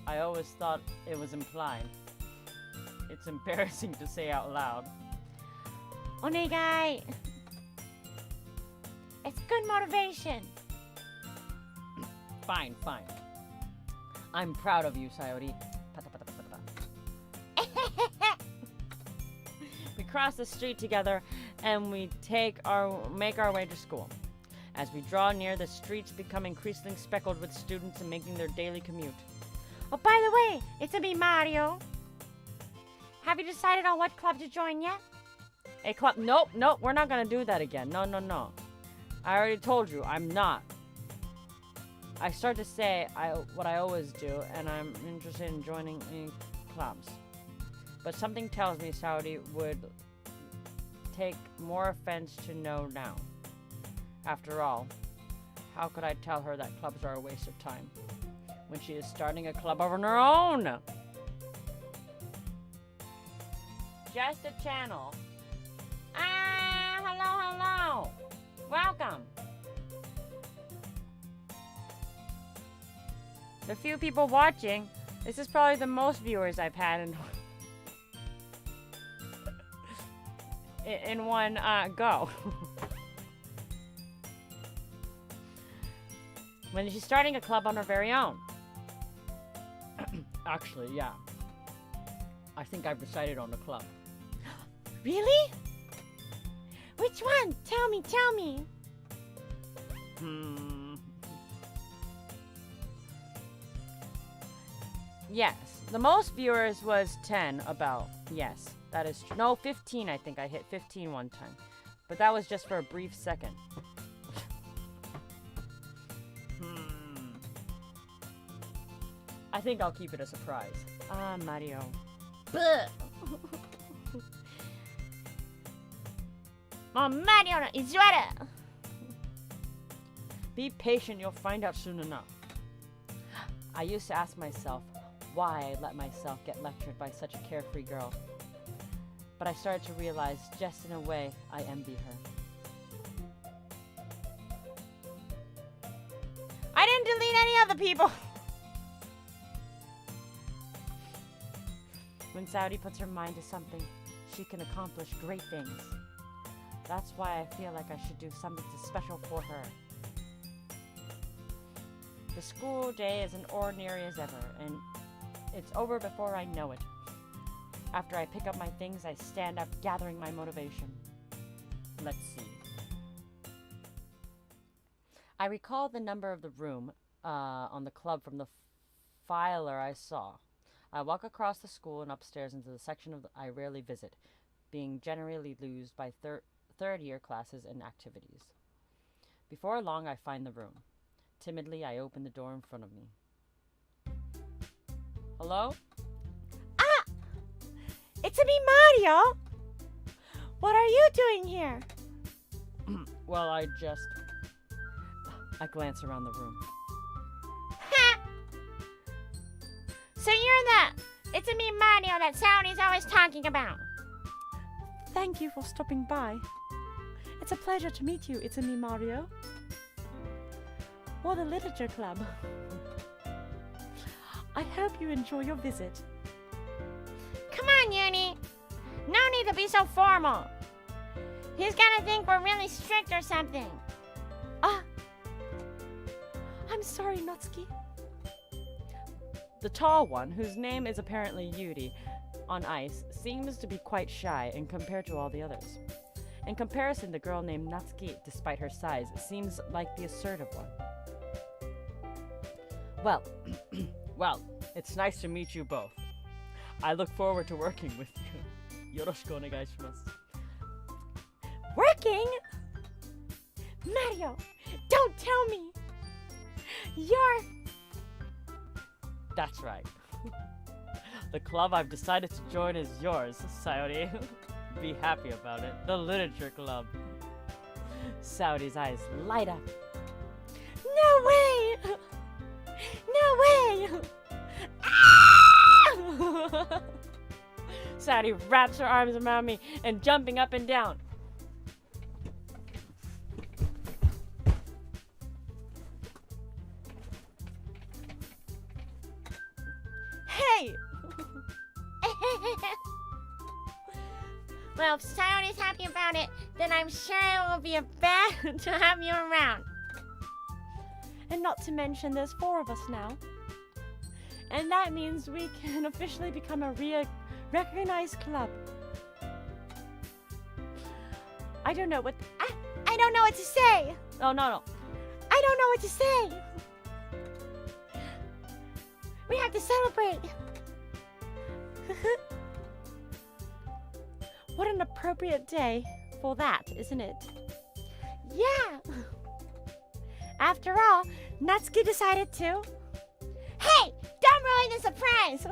I always thought it was implied. It's embarrassing to say out loud. Onegai. It's good motivation. Fine. I'm proud of you, Sayori. We cross the street together and we make our way to school. As we draw near, the streets become increasingly speckled with students and making their daily commute. Oh, by the way, it's me, Mario. Have you decided on what club to join yet? A club? Nope, we're not gonna do that again. No. I already told you, I'm not. I start to say what I always do, and I'm interested in joining any clubs. But something tells me Saudi would take more offense to no now. After all, how could I tell her that clubs are a waste of time when she is starting a club on her own? Just a channel. Hello. Welcome. The few people watching, this is probably the most viewers I've had in one go. When she's starting a club on her very own. Actually, yeah. I think I've decided on a club. Really? Which one? Tell me. Yes, the most viewers was 10 about. Yes, that is true. No, 15 I think. I hit 15 one time. But that was just for a brief second. I think I'll keep it a surprise. Mario. Mario no izuwaru. Be patient, you'll find out soon enough. I used to ask myself why I let myself get lectured by such a carefree girl. But I started to realize, just in a way, I envy her. I didn't delete any of the people. When Saudi puts her mind to something, she can accomplish great things. That's why I feel like I should do something special for her. The school day is as ordinary as ever, and it's over before I know it. After I pick up my things, I stand up, gathering my motivation. Let's see. I recall the number of the room on the club from the filer I saw. I walk across the school and upstairs into the section I rarely visit, being generally used by third-year classes and activities. Before long, I find the room. Timidly, I open the door in front of me. Hello? It's me, Mario. What are you doing here? Well, I glance around the room. So you're it's me, Mario, that Saudi's always talking about. Thank you for stopping by. It's a pleasure to meet you, it's me, Mario. Or the Literature Club. I hope you enjoy your visit. Come on, Uni. No need to be so formal. He's gonna think we're really strict or something. I'm sorry, Natsuki. The tall one, whose name is apparently Yuri, on ice, seems to be quite shy and compared to all the others. In comparison, the girl named Natsuki, despite her size, seems like the assertive one. Well, it's nice to meet you both. I look forward to working with you. Yoroshiku onegai shimasu. Working? Mario, don't tell me. That's right. The club I've decided to join is yours, Sayori. Be happy about it. The Literature Club. Saudi's eyes light up. No way! No way! Saudi wraps her arms around me and jumping up and down. Hey! Well, if Saudi's happy about it, then I'm sure it will be a bad to have you around. And not to mention there's 4 of us now. And that means we can officially become a recognized club. I don't know what... I don't know what to say. Oh, no. I don't know what to say. We have to celebrate. What an appropriate day for that, isn't it? Yeah. After all, Natsuki decided to. Hey, don't ruin the surprise.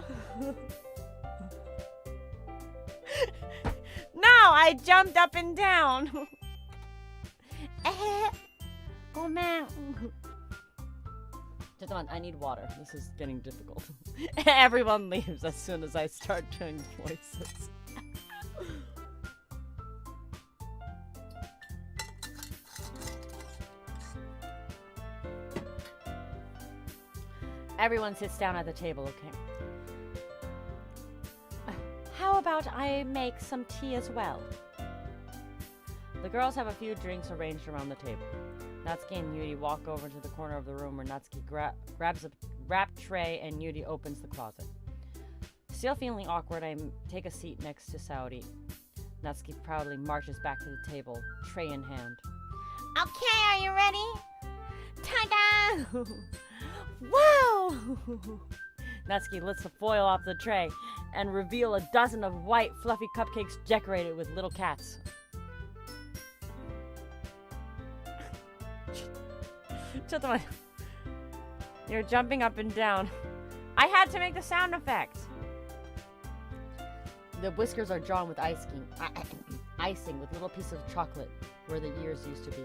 No, I jumped up and down. Oh man. I need water. This is getting difficult. Everyone leaves as soon as I start doing voices. Everyone sits down at the table, okay? How about I make some tea as well? The girls have a few drinks arranged around the table. Natsuki and Yuri walk over to the corner of the room where Natsuki grabs a wrapped tray and Yuri opens the closet. Still feeling awkward, I take a seat next to Saudi. Natsuki proudly marches back to the table, tray in hand. Okay, are you ready? Ta-da! Wow! Natsuki lifts the foil off the tray and reveal a dozen of white, fluffy cupcakes decorated with little cats. You're jumping up and down. I had to make the sound effect. The whiskers are drawn with icing with little pieces of chocolate where the ears used to be.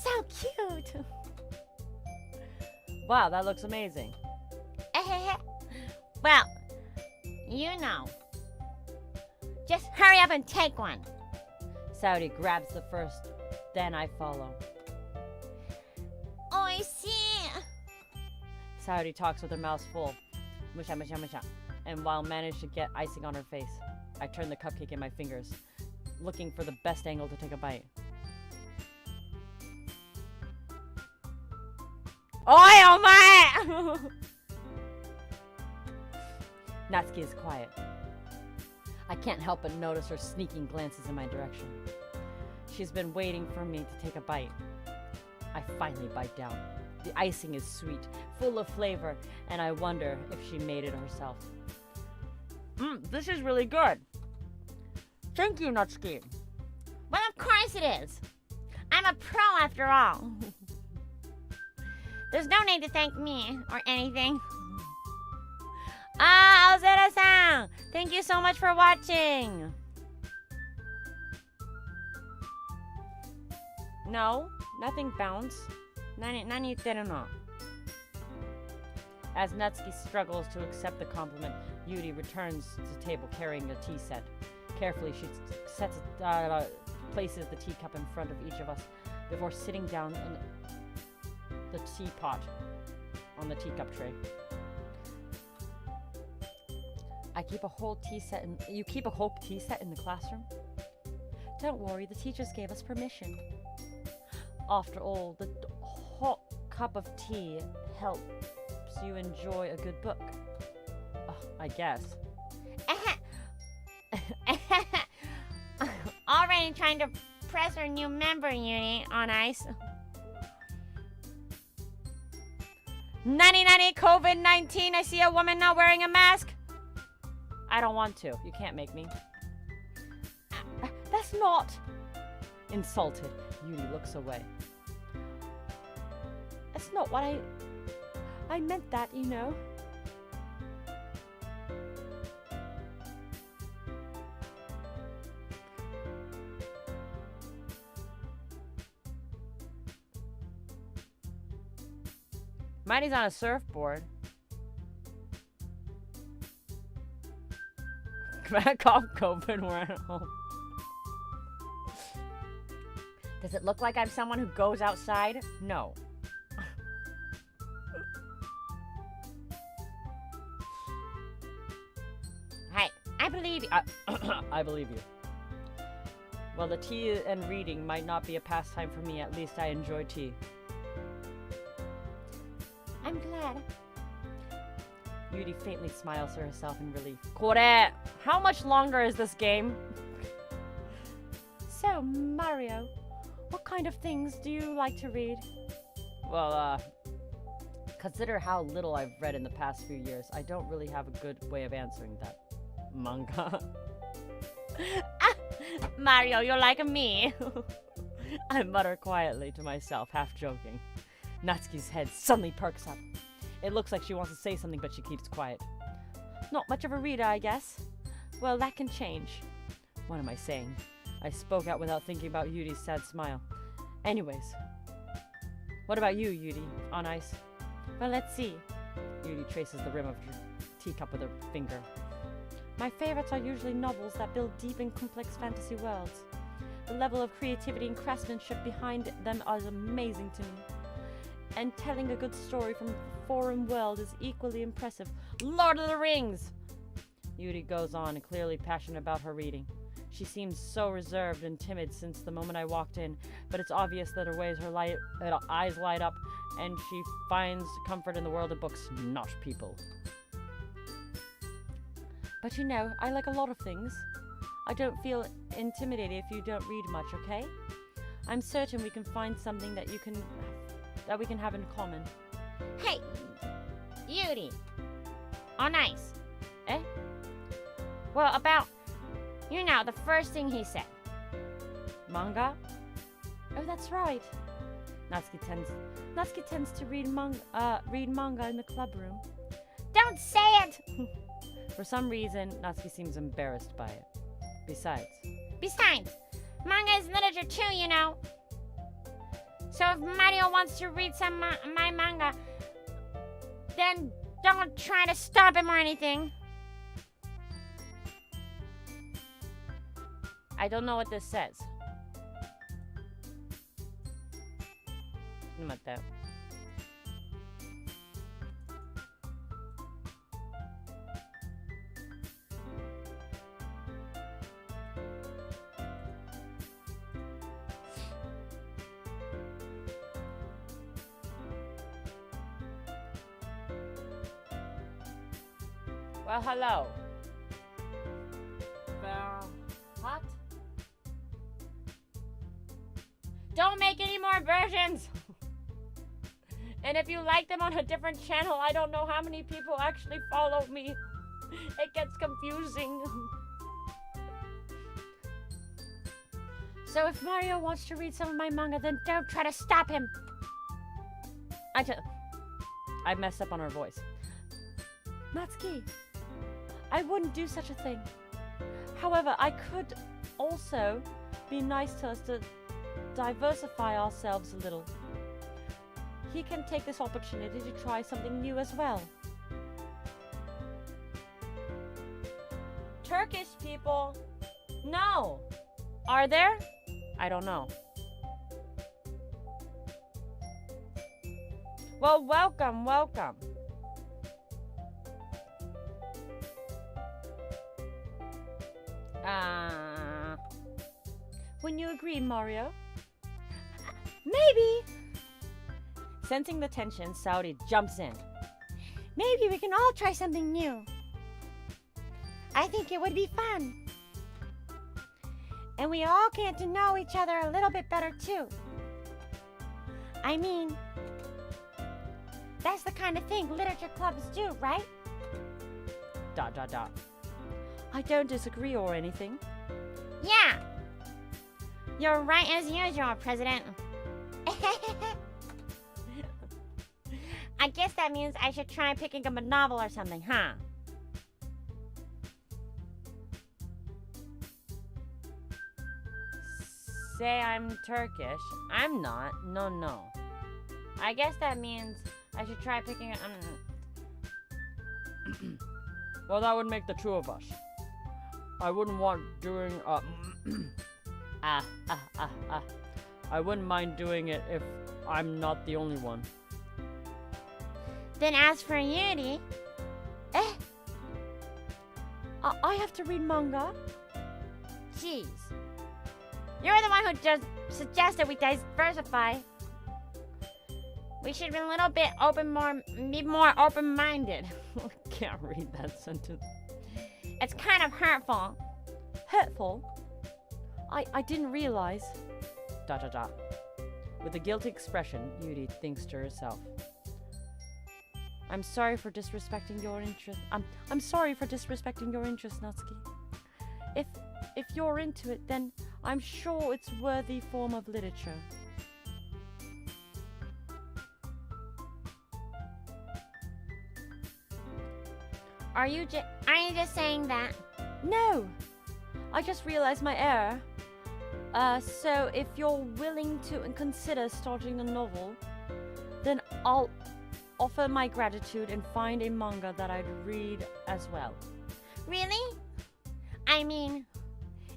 So cute. Wow, that looks amazing. Well, you know. Just hurry up and take one. Saudi grabs the first, then I follow. Oishii. Saudi talks with her mouth full. Musha, musha, musha. And while managed to get icing on her face, I turn the cupcake in my fingers, looking for the best angle to take a bite. Oi, omae! Natsuki is quiet. I can't help but notice her sneaking glances in my direction. She's been waiting for me to take a bite. I finally bite down. The icing is sweet, full of flavor, and I wonder if she made it herself. This is really good. Thank you, Natsuki. Well, of course it is. I'm a pro after all. There's no need to thank me or anything. Ozera-san! Thank you so much for watching. No, nothing bounced. Nani yitteru no? As Natsuki struggles to accept the compliment, Yuri returns to the table carrying a tea set. Carefully, she places the teacup in front of each of us before sitting down in the teapot on the teacup tray. You keep a whole tea set in the classroom? Don't worry, the teachers gave us permission. After all, the hot cup of tea helps you enjoy a good book. I guess. Already trying to press our new member Yuri on ice. Nani COVID-19, I see a woman not wearing a mask. I don't want to. You can't make me. That's not... Insulted, Yuri looks away. That's not what I meant that, you know. Mighty's on a surfboard. Back off, COVID. We're at home. Does it look like I'm someone who goes outside? No. Hey, I believe you. I believe you. Well, the tea and reading might not be a pastime for me. At least I enjoy tea. I'm glad. Yuri faintly smiles to herself in relief. Kore! How much longer is this game? So, Mario, what kind of things do you like to read? Well, consider how little I've read in the past few years. I don't really have a good way of answering that. Manga. Mario, you're like me. I mutter quietly to myself, half joking. Natsuki's head suddenly perks up. It looks like she wants to say something, but she keeps quiet. Not much of a reader, I guess. Well, that can change. What am I saying? I spoke out without thinking about Yuri's sad smile. Anyways. What about you, Yuri? On ice? Well, let's see. Yuri traces the rim of her teacup with her finger. My favorites are usually novels that build deep and complex fantasy worlds. The level of creativity and craftsmanship behind them is amazing to me. And telling a good story from a foreign world is equally impressive. Lord of the Rings! Yuri goes on, clearly passionate about her reading. She seems so reserved and timid since the moment I walked in, but it's obvious that her eyes light up, and she finds comfort in the world of books, not people. But you know, I like a lot of things. I don't feel intimidated if you don't read much, okay? I'm certain we can find something that we can have in common. Hey, Yuri. On ice. Eh? Well, about, the first thing he said. Manga? Oh, that's right. Natsuki tends to read manga in the club room. Don't say it! For some reason, Natsuki seems embarrassed by it. Besides, manga is literature too, you know. So if Mario wants to read some my manga, then don't try to stop him or anything. I don't know what this says. Well, hello. What? Don't make any more versions! And if you like them on a different channel, I don't know how many people actually follow me. It gets confusing. So if Mario wants to read some of my manga, then don't try to stop him. I messed up on her voice. Natsuki, I wouldn't do such a thing. However, I could also be nice to us to diversify ourselves a little. He can take this opportunity to try something new as well. Turkish people? No. Are there? I don't know. Well, welcome. When you agree, Mario? Maybe. Sensing the tension, Saudi jumps in. Maybe we can all try something new. I think it would be fun. And we all get to know each other a little bit better too. I mean, that's the kind of thing literature clubs do, right? ... I don't disagree or anything. Yeah. You're right as usual, President. I guess that means I should try picking up a novel or something, huh? Say I'm Turkish. I'm not. No. I guess that means I should try picking it. Well, that would make the two of us. I wouldn't want doing I wouldn't mind doing it if I'm not the only one. Then as for Yuri, I have to read manga? jeez. You're the one who just suggested we diversify. We should be a little bit be more open-minded. Can't read that sentence. It's kind of hurtful. Hurtful? I didn't realize. ... With a guilty expression, Yuri thinks to herself. I'm sorry for disrespecting your interest. I'm sorry for disrespecting your interest, Natsuki. If you're into it, then I'm sure it's worthy form of literature. Are you just saying that? No! I just realized my error. So if you're willing to consider starting a novel, then I'll offer my gratitude and find a manga that I'd read as well. Really? I mean,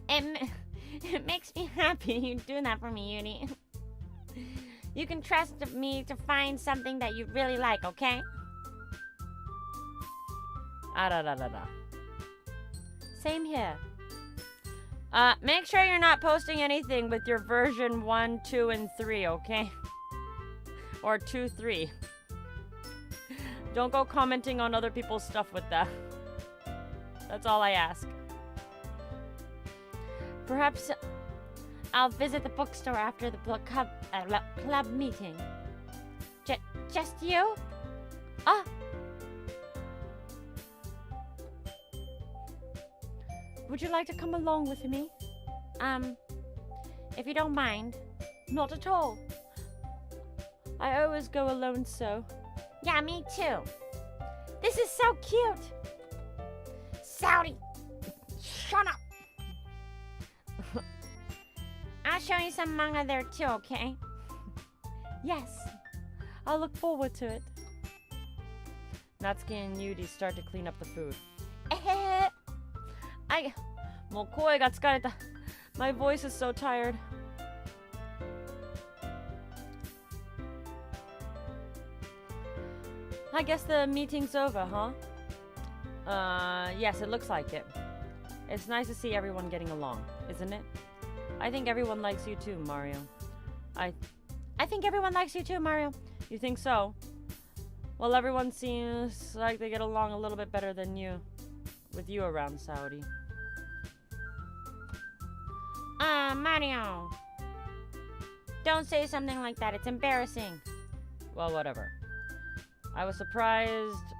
it makes me happy you do that for me, Yuri. You can trust me to find something that you really like, okay? Same here. Make sure you're not posting anything with your version 1, 2, and 3, okay? Or 2, 3. Don't go commenting on other people's stuff with that. That's all I ask. Perhaps I'll visit the bookstore after the book club meeting. Just you? Ah! Would you like to come along with me? If you don't mind. Not at all. I always go alone, so. Yeah, me too. This is so cute. Saudi, shut up. I'll show you some manga there too, okay? Yes. I'll look forward to it. Natsuki and Yuri start to clean up the food. もう声が疲れた. My voice is so tired. I guess the meeting's over, huh? Yes, it looks like it. It's nice to see everyone getting along, isn't it? I think everyone likes you too, Mario. I think everyone likes you too, Mario. You think so? Well, everyone seems like they get along a little bit better than you. With you around, Saudi. Mario. Don't say something like that. It's embarrassing. Well, whatever. I was surprised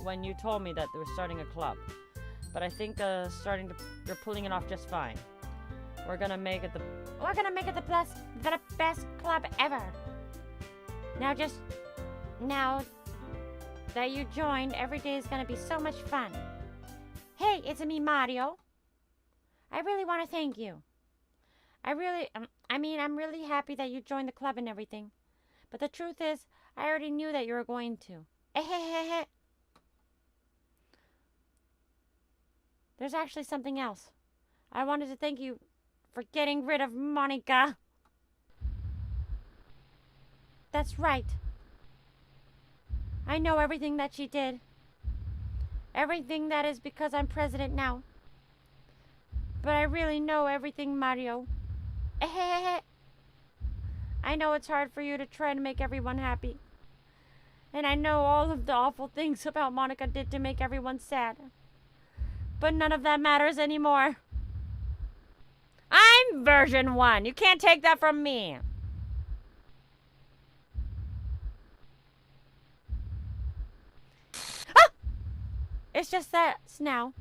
when you told me that they were starting a club. But I think you're pulling it off just fine. We're gonna make it the best club ever. Now that you joined, every day is gonna be so much fun. Hey, it's me, Mario. I really want to thank you. I'm really happy that you joined the club and everything. But the truth is, I already knew that you were going to. There's actually something else. I wanted to thank you for getting rid of Monica. That's right. I know everything that she did. Everything that is because I'm president now. But I really know everything, Mario. I know it's hard for you to try to make everyone happy. And I know all of the awful things about Monica did to make everyone sad. But none of that matters anymore. I'm version 1. You can't take that from me. Ah! It's just that now.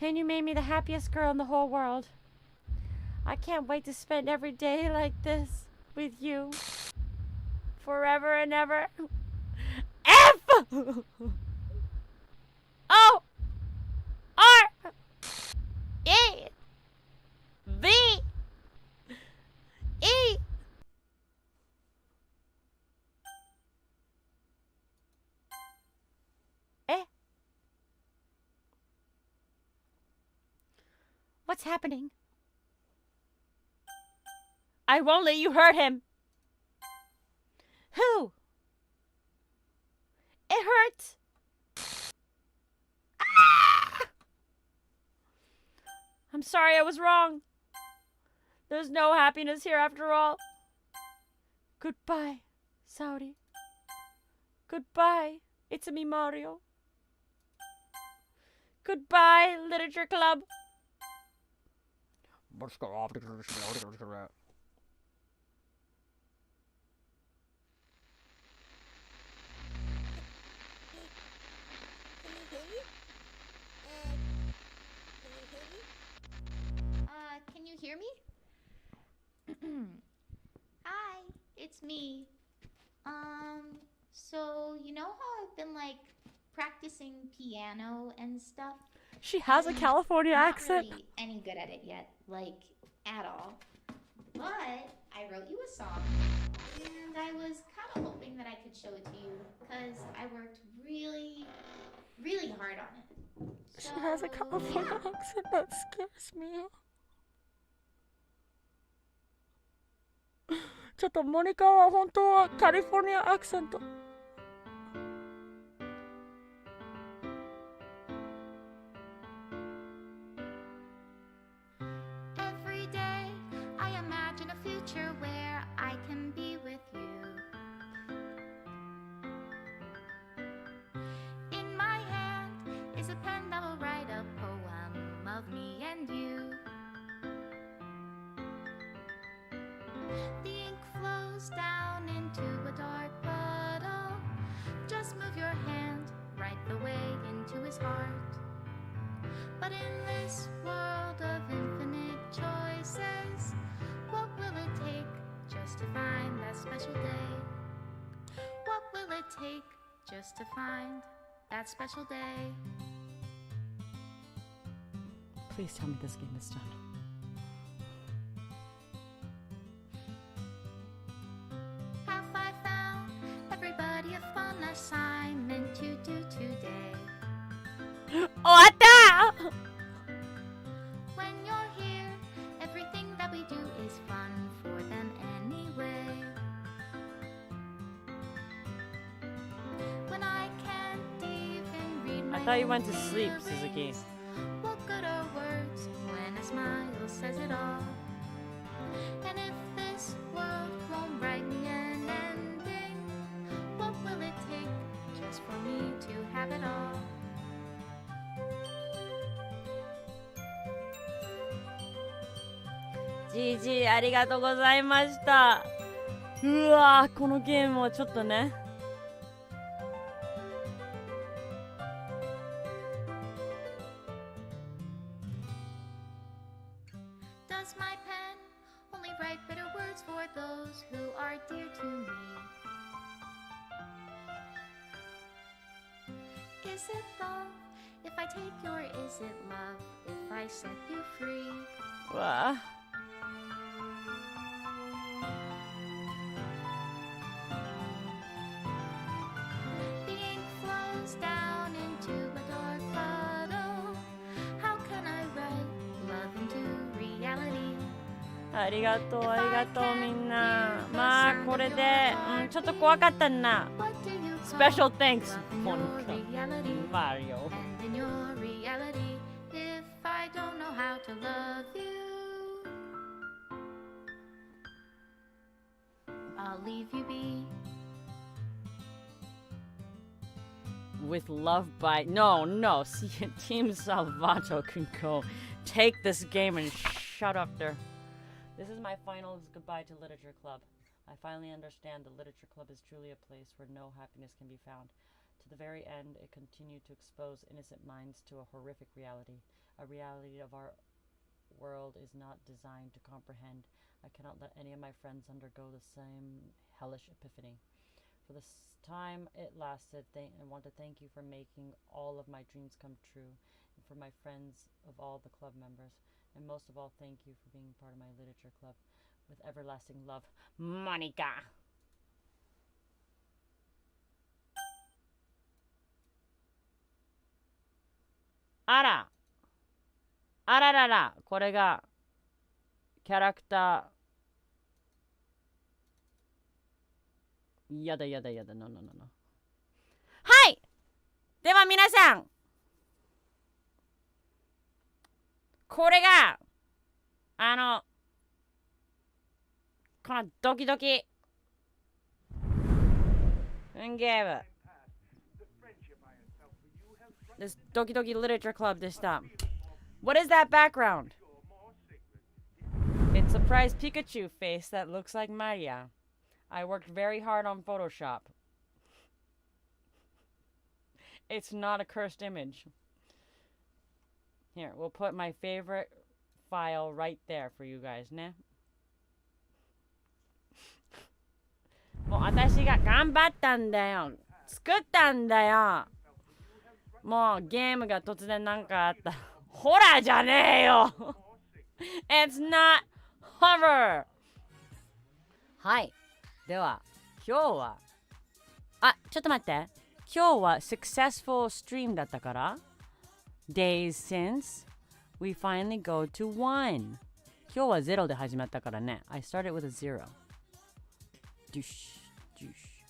And you made me the happiest girl in the whole world. I can't wait to spend every day like this with you. Forever and ever. F! O! R! E! V! E! What's happening? I won't let you hurt him. Who? It hurts. I'm sorry, I was wrong. There's no happiness here after all. Goodbye, Saori. Goodbye, it's me, Mario. Goodbye, Literature Club. Can you hear me? Hi, it's me. So you know how I've been like practicing piano and stuff? She has a California Not accent. really any good at it yet, like at all. But I wrote you a song, and I was kind of hoping that I could show it to you because I worked really, really hard on it. She has a California yeah. accent that scares me. ちょっとモニカは本当はカリフォルニアアクセント。Every day I imagine a future where I can be with you. In my hand is a pen that will write a poem of me and you. The ink flows down into a dark puddle. Just move your hand right the way into his heart. But in this world of infinite choices, what will it take just to find that special day? What will it take just to find that special day? Please tell me this game is done. Have I found everybody a fun assignment to do today? 終わった! When you're here, everything that we do is fun for them anyway. When I can't even read my I thought you went to own sleep, Suzuki. lyrics, what good are words when a smile says it all? And if this world won't write me an ending, what will it take just for me to have it all? GG ありがとうございました。うわー、このゲームをちょっとね。Does my pen only write bitter words for those who are dear to me? Is it love if I take your is it love if I set you free? うわー。The ink flows down into a dark puddle. How can I write love into reality? ありがとう、ありがとうみんな。まあこれで、ちょっと怖かったな。 What do you call Special thanks, love in Monica. your reality? Mario. And in your reality, if I don't know how to love you, I'll leave you be. With love by no, see Team Salvato can go take this game and shut up there. This is my final goodbye to Literature Club. I finally understand the Literature Club is truly a place where no happiness can be found. To the very end, it continued to expose innocent minds to a horrific reality. A reality of our world is not designed to comprehend. I cannot let any of my friends undergo the same hellish epiphany. For the time it lasted, I want to thank you for making all of my dreams come true, and for my friends of all the club members, and most of all, thank you for being part of my literature club. With everlasting love, Monica. Ara. あららら、これがキャラクター。やだやだやだ、no no no no。はい。では皆さん、これがこのドキドキゲーム。This Doki Doki Literature Club でした。What is that background? It's a surprise Pikachu face that looks like Maria. I worked very hard on Photoshop. It's not a cursed image. Here, we'll put my favorite file right there for you guys, ね。もう私が頑張ったんだよ。作ったんだよ。もうゲームが突然なんかあった。ホラーじゃねえよ。It's not horror. はい。では、今日は、ちょっと待って。今日は successful stream だったから、days since we finally go to 1. 今日は0で始まったからね。I started with a 0. ドゥシドゥシ。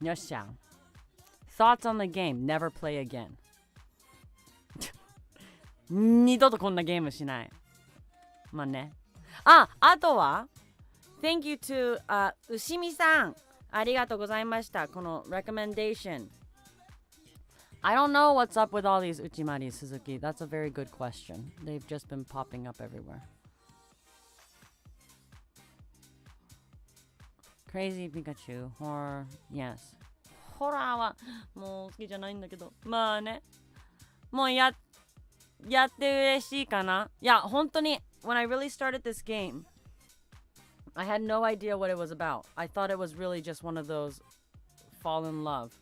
よっしゃ。Thoughts on the game. Never play again. 二度とこんなゲームしない。まあね。あとは Thank you to 牛見さん。ありがとうございました。この recommendation。I don't know what's up with all these Uchimari, Suzuki. That's a very good question. They've just been popping up everywhere. Crazy Pikachu. Horror. Yes. ホラーはもう好きじゃないんだけど。まあね。もうやって嬉しいかな。いや、本当に when I really started this game, I had no idea what it was about. I thought it was really just one of those fall in love.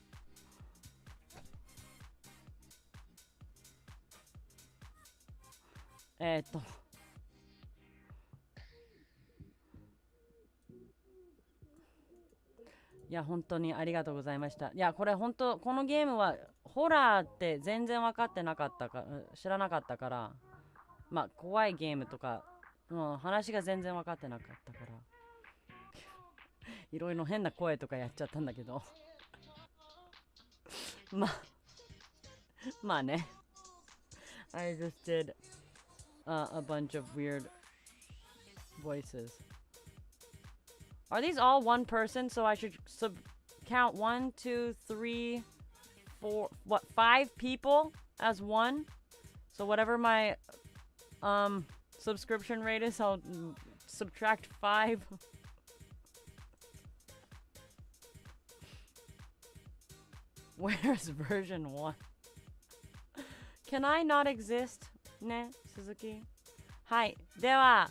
いや、本当にありがとうございました。いや、これ本当、このゲームはホラーって全然分かってなかったか、知らなかったから、まあ、怖いゲームとか、もう話が全然分かってなかったから、いろいろ変な声とかやっちゃったんだけど、まあね。I just did a bunch of weird voices. Are these all one person? So I should count 1, 2, 3, 4, 5 people as one? So whatever my subscription rate is, I'll subtract 5. Where's version 1? Can I not exist? ね、Suzuki? はい。では、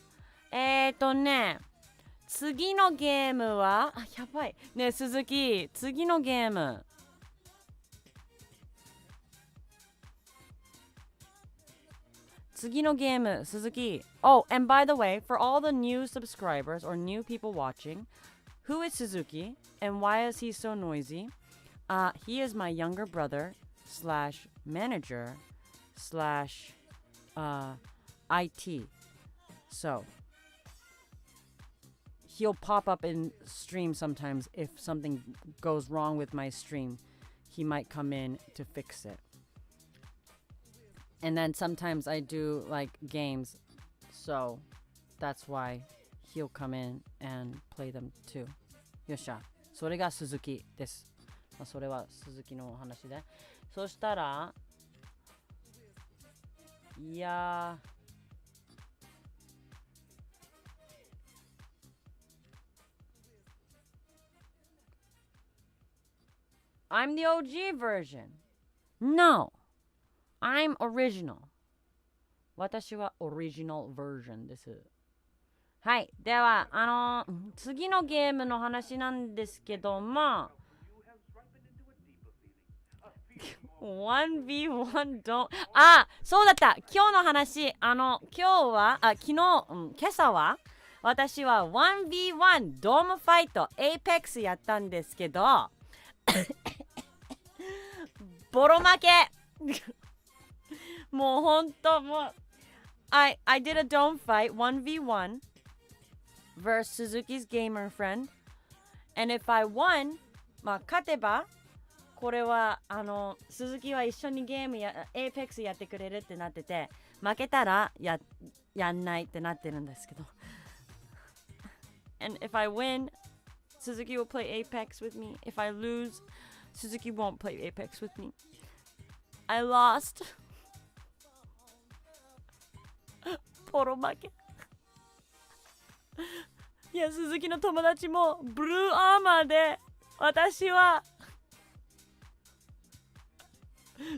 次のゲームはやばいね、鈴木、次のゲーム鈴木。Oh, and by the way, for all the new subscribers or new people watching, who is Suzuki and why is he so noisy? He is my younger brother slash manager slash IT. So he'll pop up in stream sometimes if something goes wrong with my stream. He might come in to fix it. And then sometimes I do like games, so that's why he'll come in and play them too. よっしゃ。それが鈴木です。それは鈴木のお話で。そしたら、いやー。I'm the OG version. No, I'm original. 私はオリジナルバージョンです。はい。では、次のゲームの話なんですけども、1v1 don't... そうだった。今日の話、今朝は、私は 1v1 ドームファイト、エイペックスやったんですけど、ボロ負けもうほんともう I did a don't fight 1v1 versus Suzuki's gamer friend and if I won まあ勝てばこれは鈴木は一緒にゲームや Apex やってくれるってなってて負けたらやんないってなってるんですけどAnd if I win Suzuki will play Apex with me. If I lose, Suzuki won't play Apex with me. I lost. ポロ負け。いや、鈴木の友達もブルーアーマーで、私は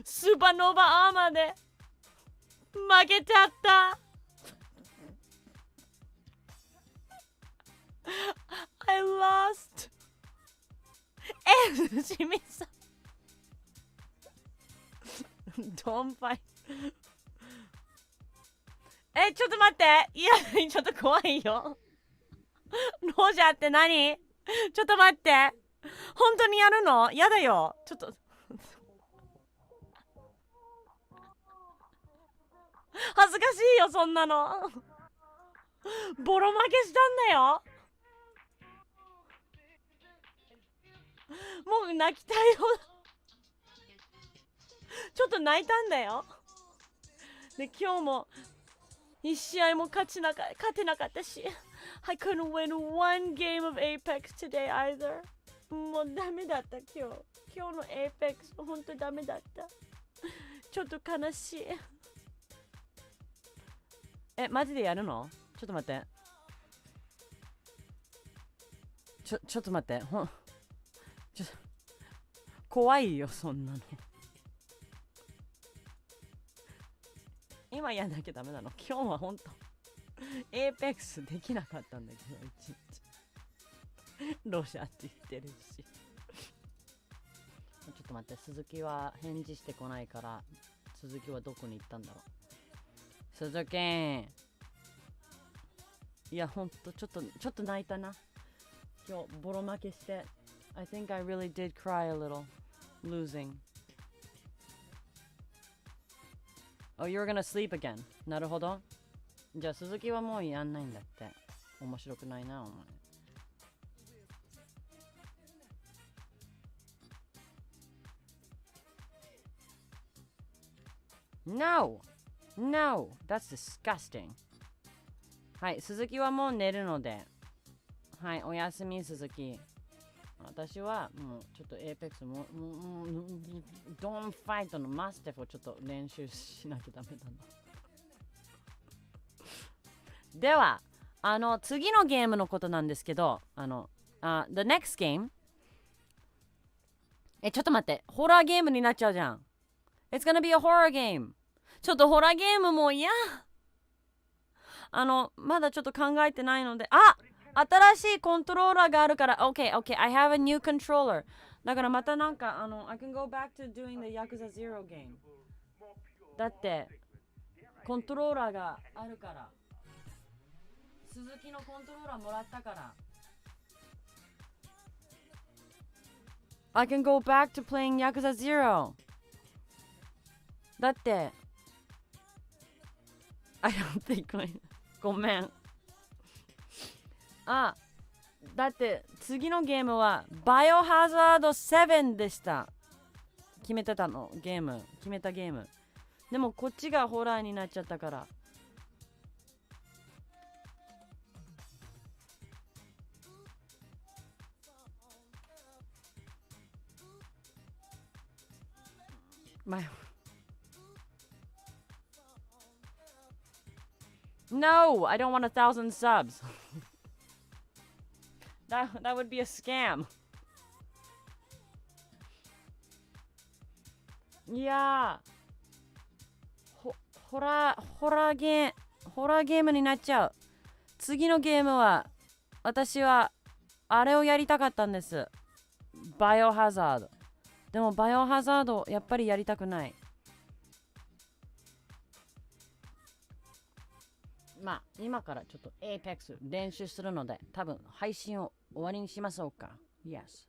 スーパーノーバーアーマーで負けちゃった。I lost. 清水さん。Don't fight. ちょっと待って。いや、ちょっと怖いよ。ロジャーって何？ちょっと待って。本当にやるの？やだよ。ちょっと。恥ずかしいよ、そんなの。ボロ負けしたんだよ。もう泣きたいよ。ちょっと泣いたんだよ。で、今日も一試合も勝てなかったし I couldn't win one game of Apex today either もうダメだった今日の Apex ほんとダメだったちょっと悲しいマジでやるのちょっと待ってちょっと待って怖いよそんなの今やんなきゃダメなの今日はほんとエーペックスできなかったんだけど一日ロシアって言ってるしちょっと待って鈴木は返事してこないから鈴木はどこに行ったんだろう鈴木いやほんとちょっと泣いたな今日ボロ負けして I think I really did cry a little losing Oh, you're gonna sleep again. なるほど。じゃあ鈴木はもうやんないんだって。面白くないな、お前。No! No! That's disgusting. はい、鈴木はもう寝るので。はい、おやすみ、鈴木。私はもうちょっとエーペックスもドンファイトのマステフをちょっと練習しなきゃダメだなでは次のゲームのことなんですけどThe next game ちょっと待ってホラーゲームになっちゃうじゃん It's gonna be a horror game ちょっとホラーゲームも嫌まだちょっと考えてないので新しいコントローラーがあるから Okay, I have a new controller だからまたなんかI can go back to doing the Yakuza Zero game だってコントローラーがあるから鈴木のコントローラーもらったから I can go back to playing Yakuza Zero だって I don't think ごめんだって次のゲームはバイオハザード7でした決めたゲームでもこっちがホラーになっちゃったからNo, I don't want 1,000 subs. That would be a scam. いやホラーゲームになっちゃう。次のゲームは私はあれをやりたかったんです。バイオハザード。でもバイオハザードやっぱりやりたくない。まあ今からちょっと Apex 練習するので多分配信を終わりにしましょうか。Yes.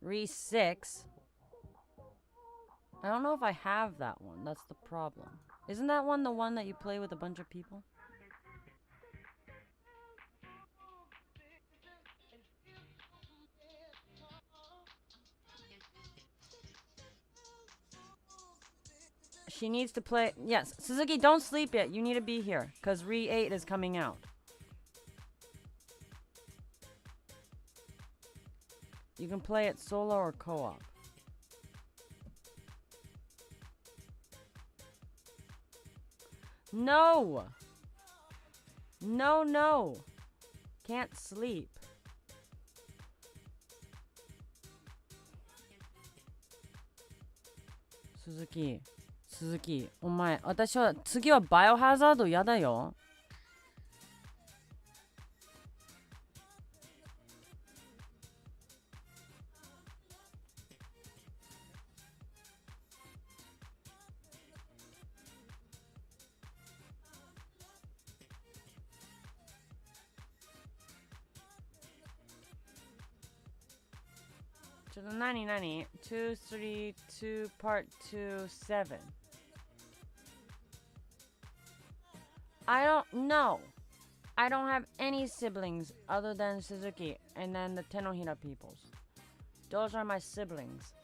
Re6 I don't know if I have that one. That's the problem. Isn't that one the one that you play with a bunch of people? She needs to play. Yes, Suzuki, don't sleep yet. You need to be here because Re 8 is coming out. You can play it solo or co-op. No! No, no! Can't sleep. Suzuki. Suzuki, お前、私は次はバイオハザードやだよ。ちょっと何 ?232 part 27 I don't know. I don't have any siblings other than Suzuki and then the Tenohira peoples. Those are my siblings.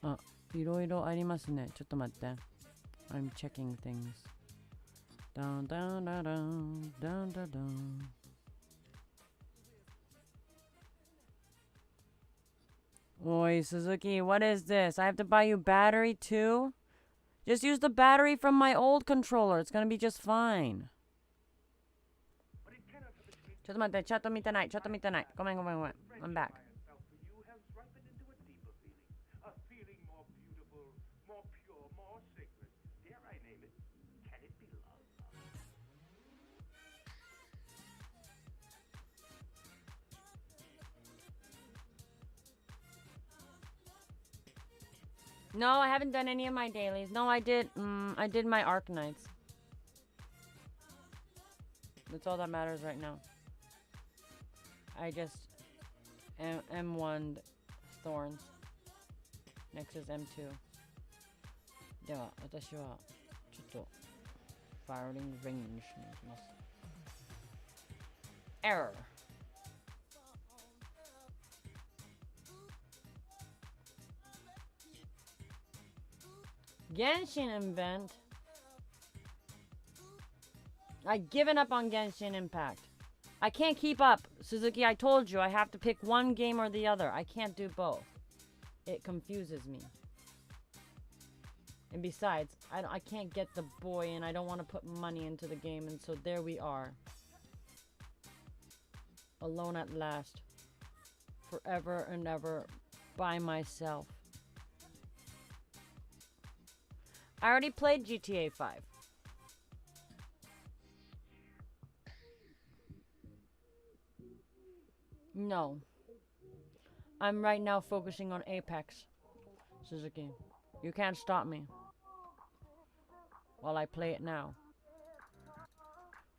Ah, いろいろありますね。ちょっと待って。I'm checking things. Down, down, down, down, down, down, down. Oi, Suzuki, what is this? I have to buy you battery too? Just use the battery from my old controller. It's gonna be just fine. ちょっと待って、チャット見てない。ごめん。I'm back. No, I haven't done any of my dailies. No, I did my Arc Nights. That's all that matters right now. I just M1'd Thorns. Next is M2. では、私はちょっと Firing Range に行きます。Error. Genshin Invent. I've given up on Genshin Impact. I can't keep up. Suzuki, I told you I have to pick one game or the other. I can't do both. It confuses me. And besides, I can't get the boy and I don't want to put money into the game. And so there we are. Alone at last. Forever and ever. By myself. I already played GTA 5. No. I'm right now focusing on Apex. Suzuki, you can't stop me. While I play it now.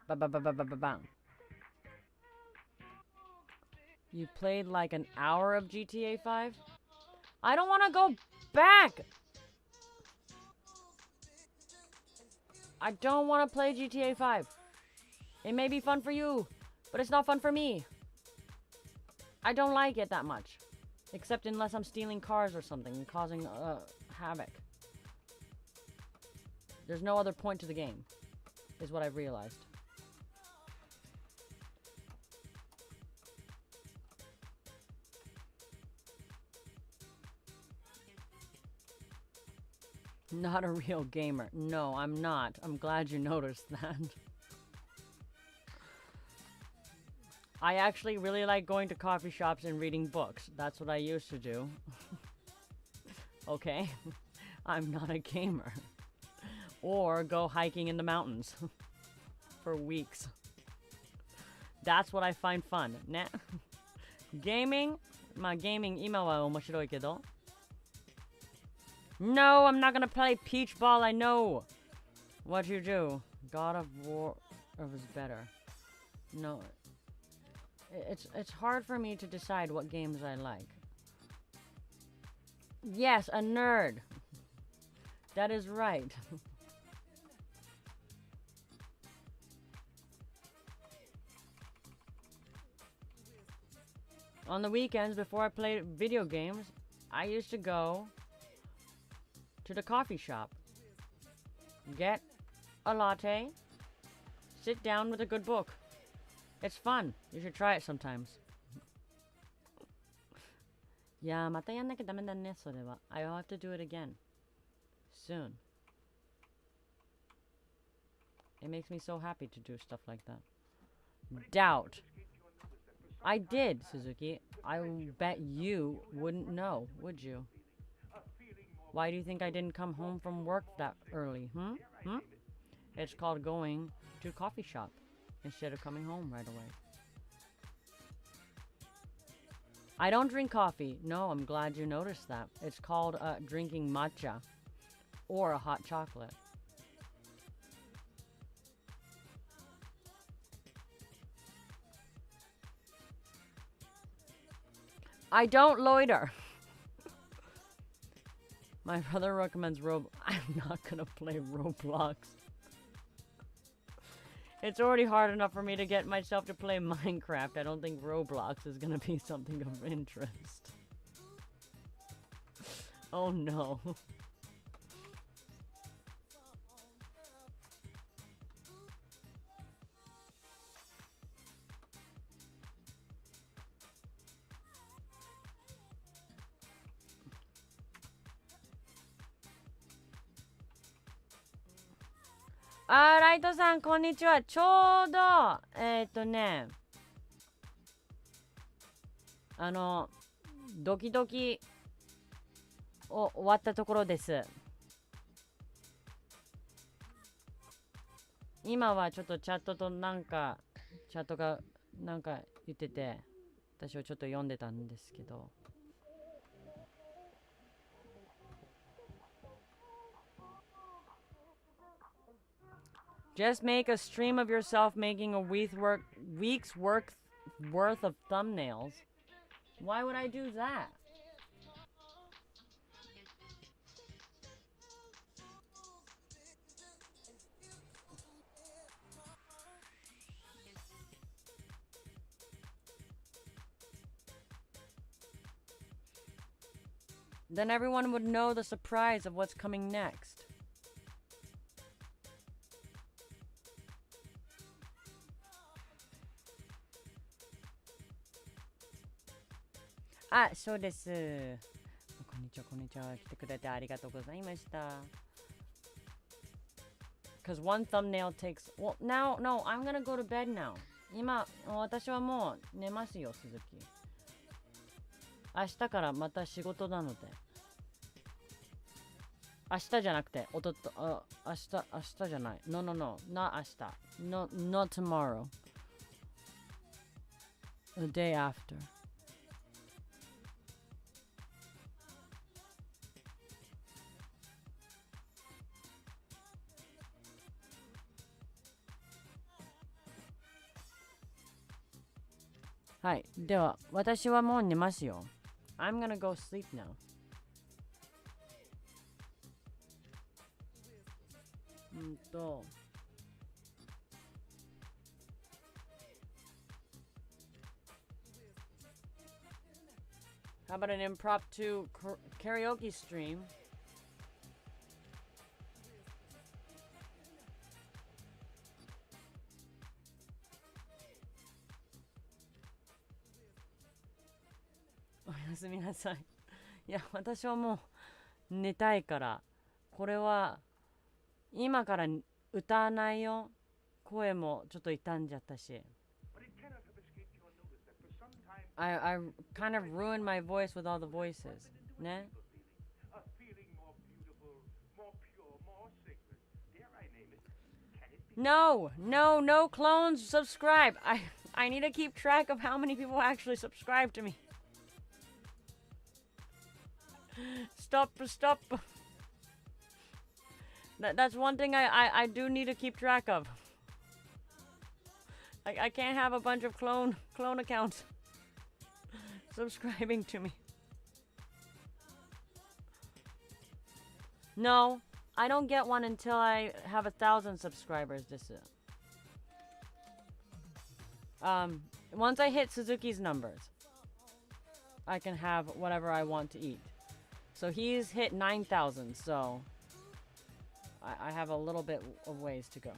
Ba-ba-ba-ba-ba-ba-bam. You played like an hour of GTA 5? I don't want to go back! I don't want to play GTA 5. It may be fun for you, but it's not fun for me. I don't like it that much. Except unless I'm stealing cars or something and causing havoc. There's no other point to the game, is what I've realized. Not a real gamer. No, I'm not. I'm glad you noticed that. I actually really like going to coffee shops and reading books. That's what I used to do. Okay? I'm not a gamer. Or go hiking in the mountains. For weeks. That's what I find fun. Ne? Gaming? まあ、ゲーミング今は面白いけど No, I'm not gonna play Peach Ball. I know what you do. God of War is better. No. It's hard for me to decide what games I like. Yes, a nerd. That is right. On the weekends, before I played video games, I used to go to the coffee shop, get a latte, sit down with a good book. It's fun. You should try it sometimes. いやー、またやんなきゃダメだね、それは。I'll have to do it again. Soon. It makes me so happy to do stuff like that. Doubt. I did, Suzuki. I bet you wouldn't know, would you? Why do you think I didn't come home from work that early, It's called going to a coffee shop instead of coming home right away. I don't drink coffee. No, I'm glad you noticed that. It's called drinking matcha or a hot chocolate. I don't loiter. My brother recommends I'm not gonna play Roblox. It's already hard enough for me to get myself to play Minecraft. I don't think Roblox is gonna be something of interest. Oh no.ライトさん、こんにちは。ちょうど、ドキドキを終わったところです。今はちょっとチャットがなんか言ってて、私はちょっと読んでたんですけど。Just make a stream of yourself making a week's worth of thumbnails. Why would I do that? Then everyone would know the surprise of what's coming next. Ah, そうです。こんにちは、こんにちは。来てくれてありがとうございました。Because one thumbnail takes... Well, now, no, I'm gonna go to bed now. 今、私はもう寝ますよ、鈴木。明日からまた仕事なので。明日じゃなくて、明日じゃない。No, no, no, not 明日。No, not tomorrow. The day after. はい。では、私はもう寝ますよ。I'm gonna go sleep now. How about an impromptu karaoke stream?おやすみなさい。いや、私はもう寝たいから、これは今から歌わないよ。声もちょっと傷んじゃったし。I kind of ruined my voice with all the voices. ね。No, no, no clones subscribe. I need to keep track of how many people actually subscribe to me. Stop. That's one thing I do need to keep track of. I can't have a bunch of clone accounts subscribing to me. No, I don't get one until I have 1,000 subscribers. Once I hit Suzuki's numbers, I can have whatever I want to eat. So he's hit 9,000, so I have a little bit of ways to go.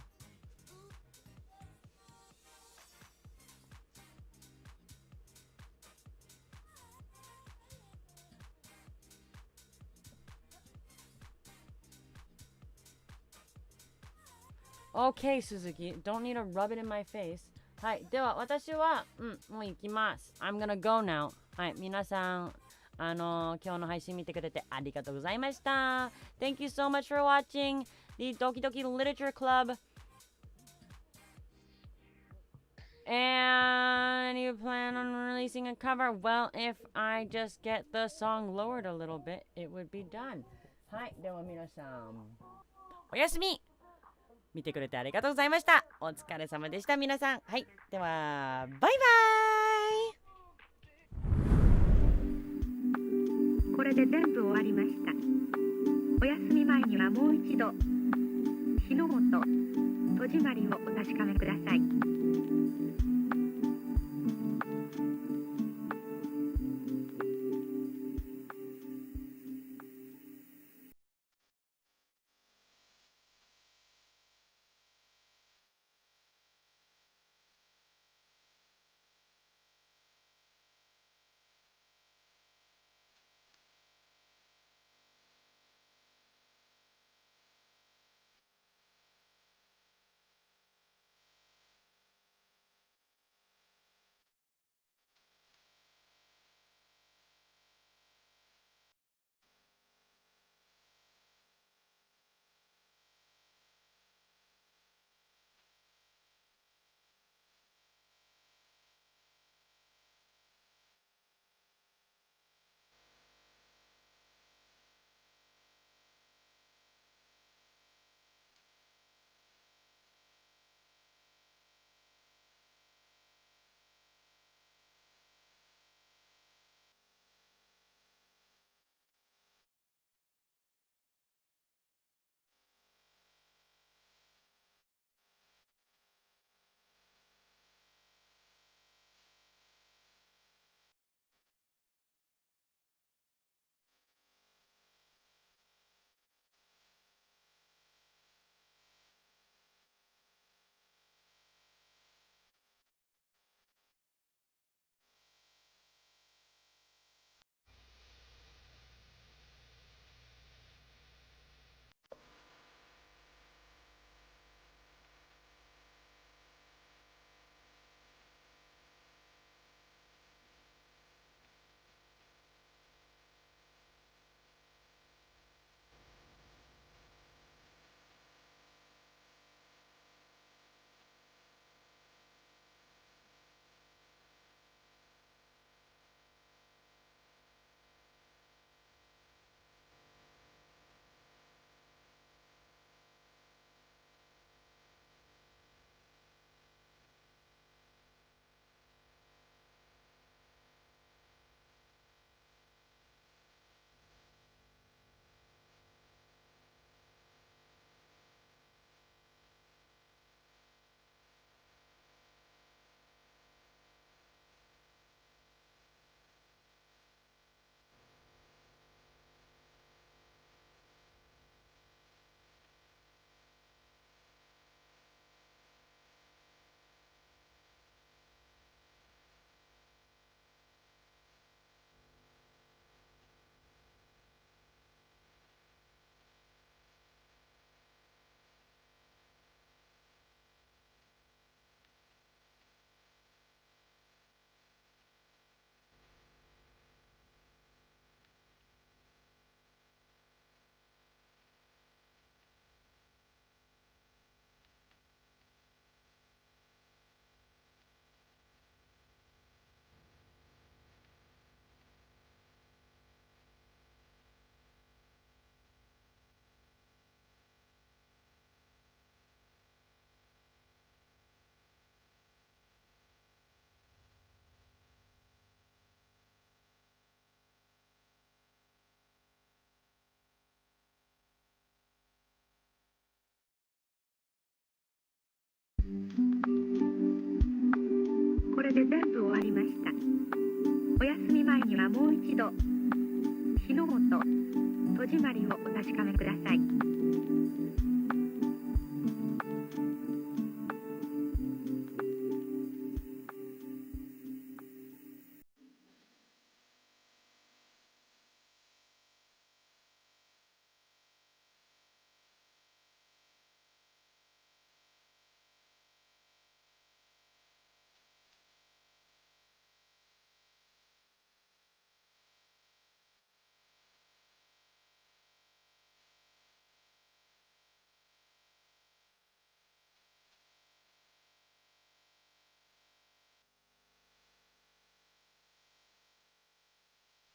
Okay, Suzuki. Don't need to rub it in my face. はい。では、私は、もう行きます。I'm gonna go now. はい。皆さん、今日の配信見てくれてありがとうございました。Thank you so much for watching the Doki Doki Literature Club. And you plan on releasing a cover? Well, if I just get the song lowered a little bit, it would be done. はい。では皆さん、おやすみ。見てくれてありがとうございました。お疲れ様でした、皆さん。はい。では、バイバイ。これで全部終わりました。お休み前にはもう一度、火の元、戸締まりをお確かめください。これで全部終わりました。お休み前にはもう一度、日の元、戸締まりをお確かめください。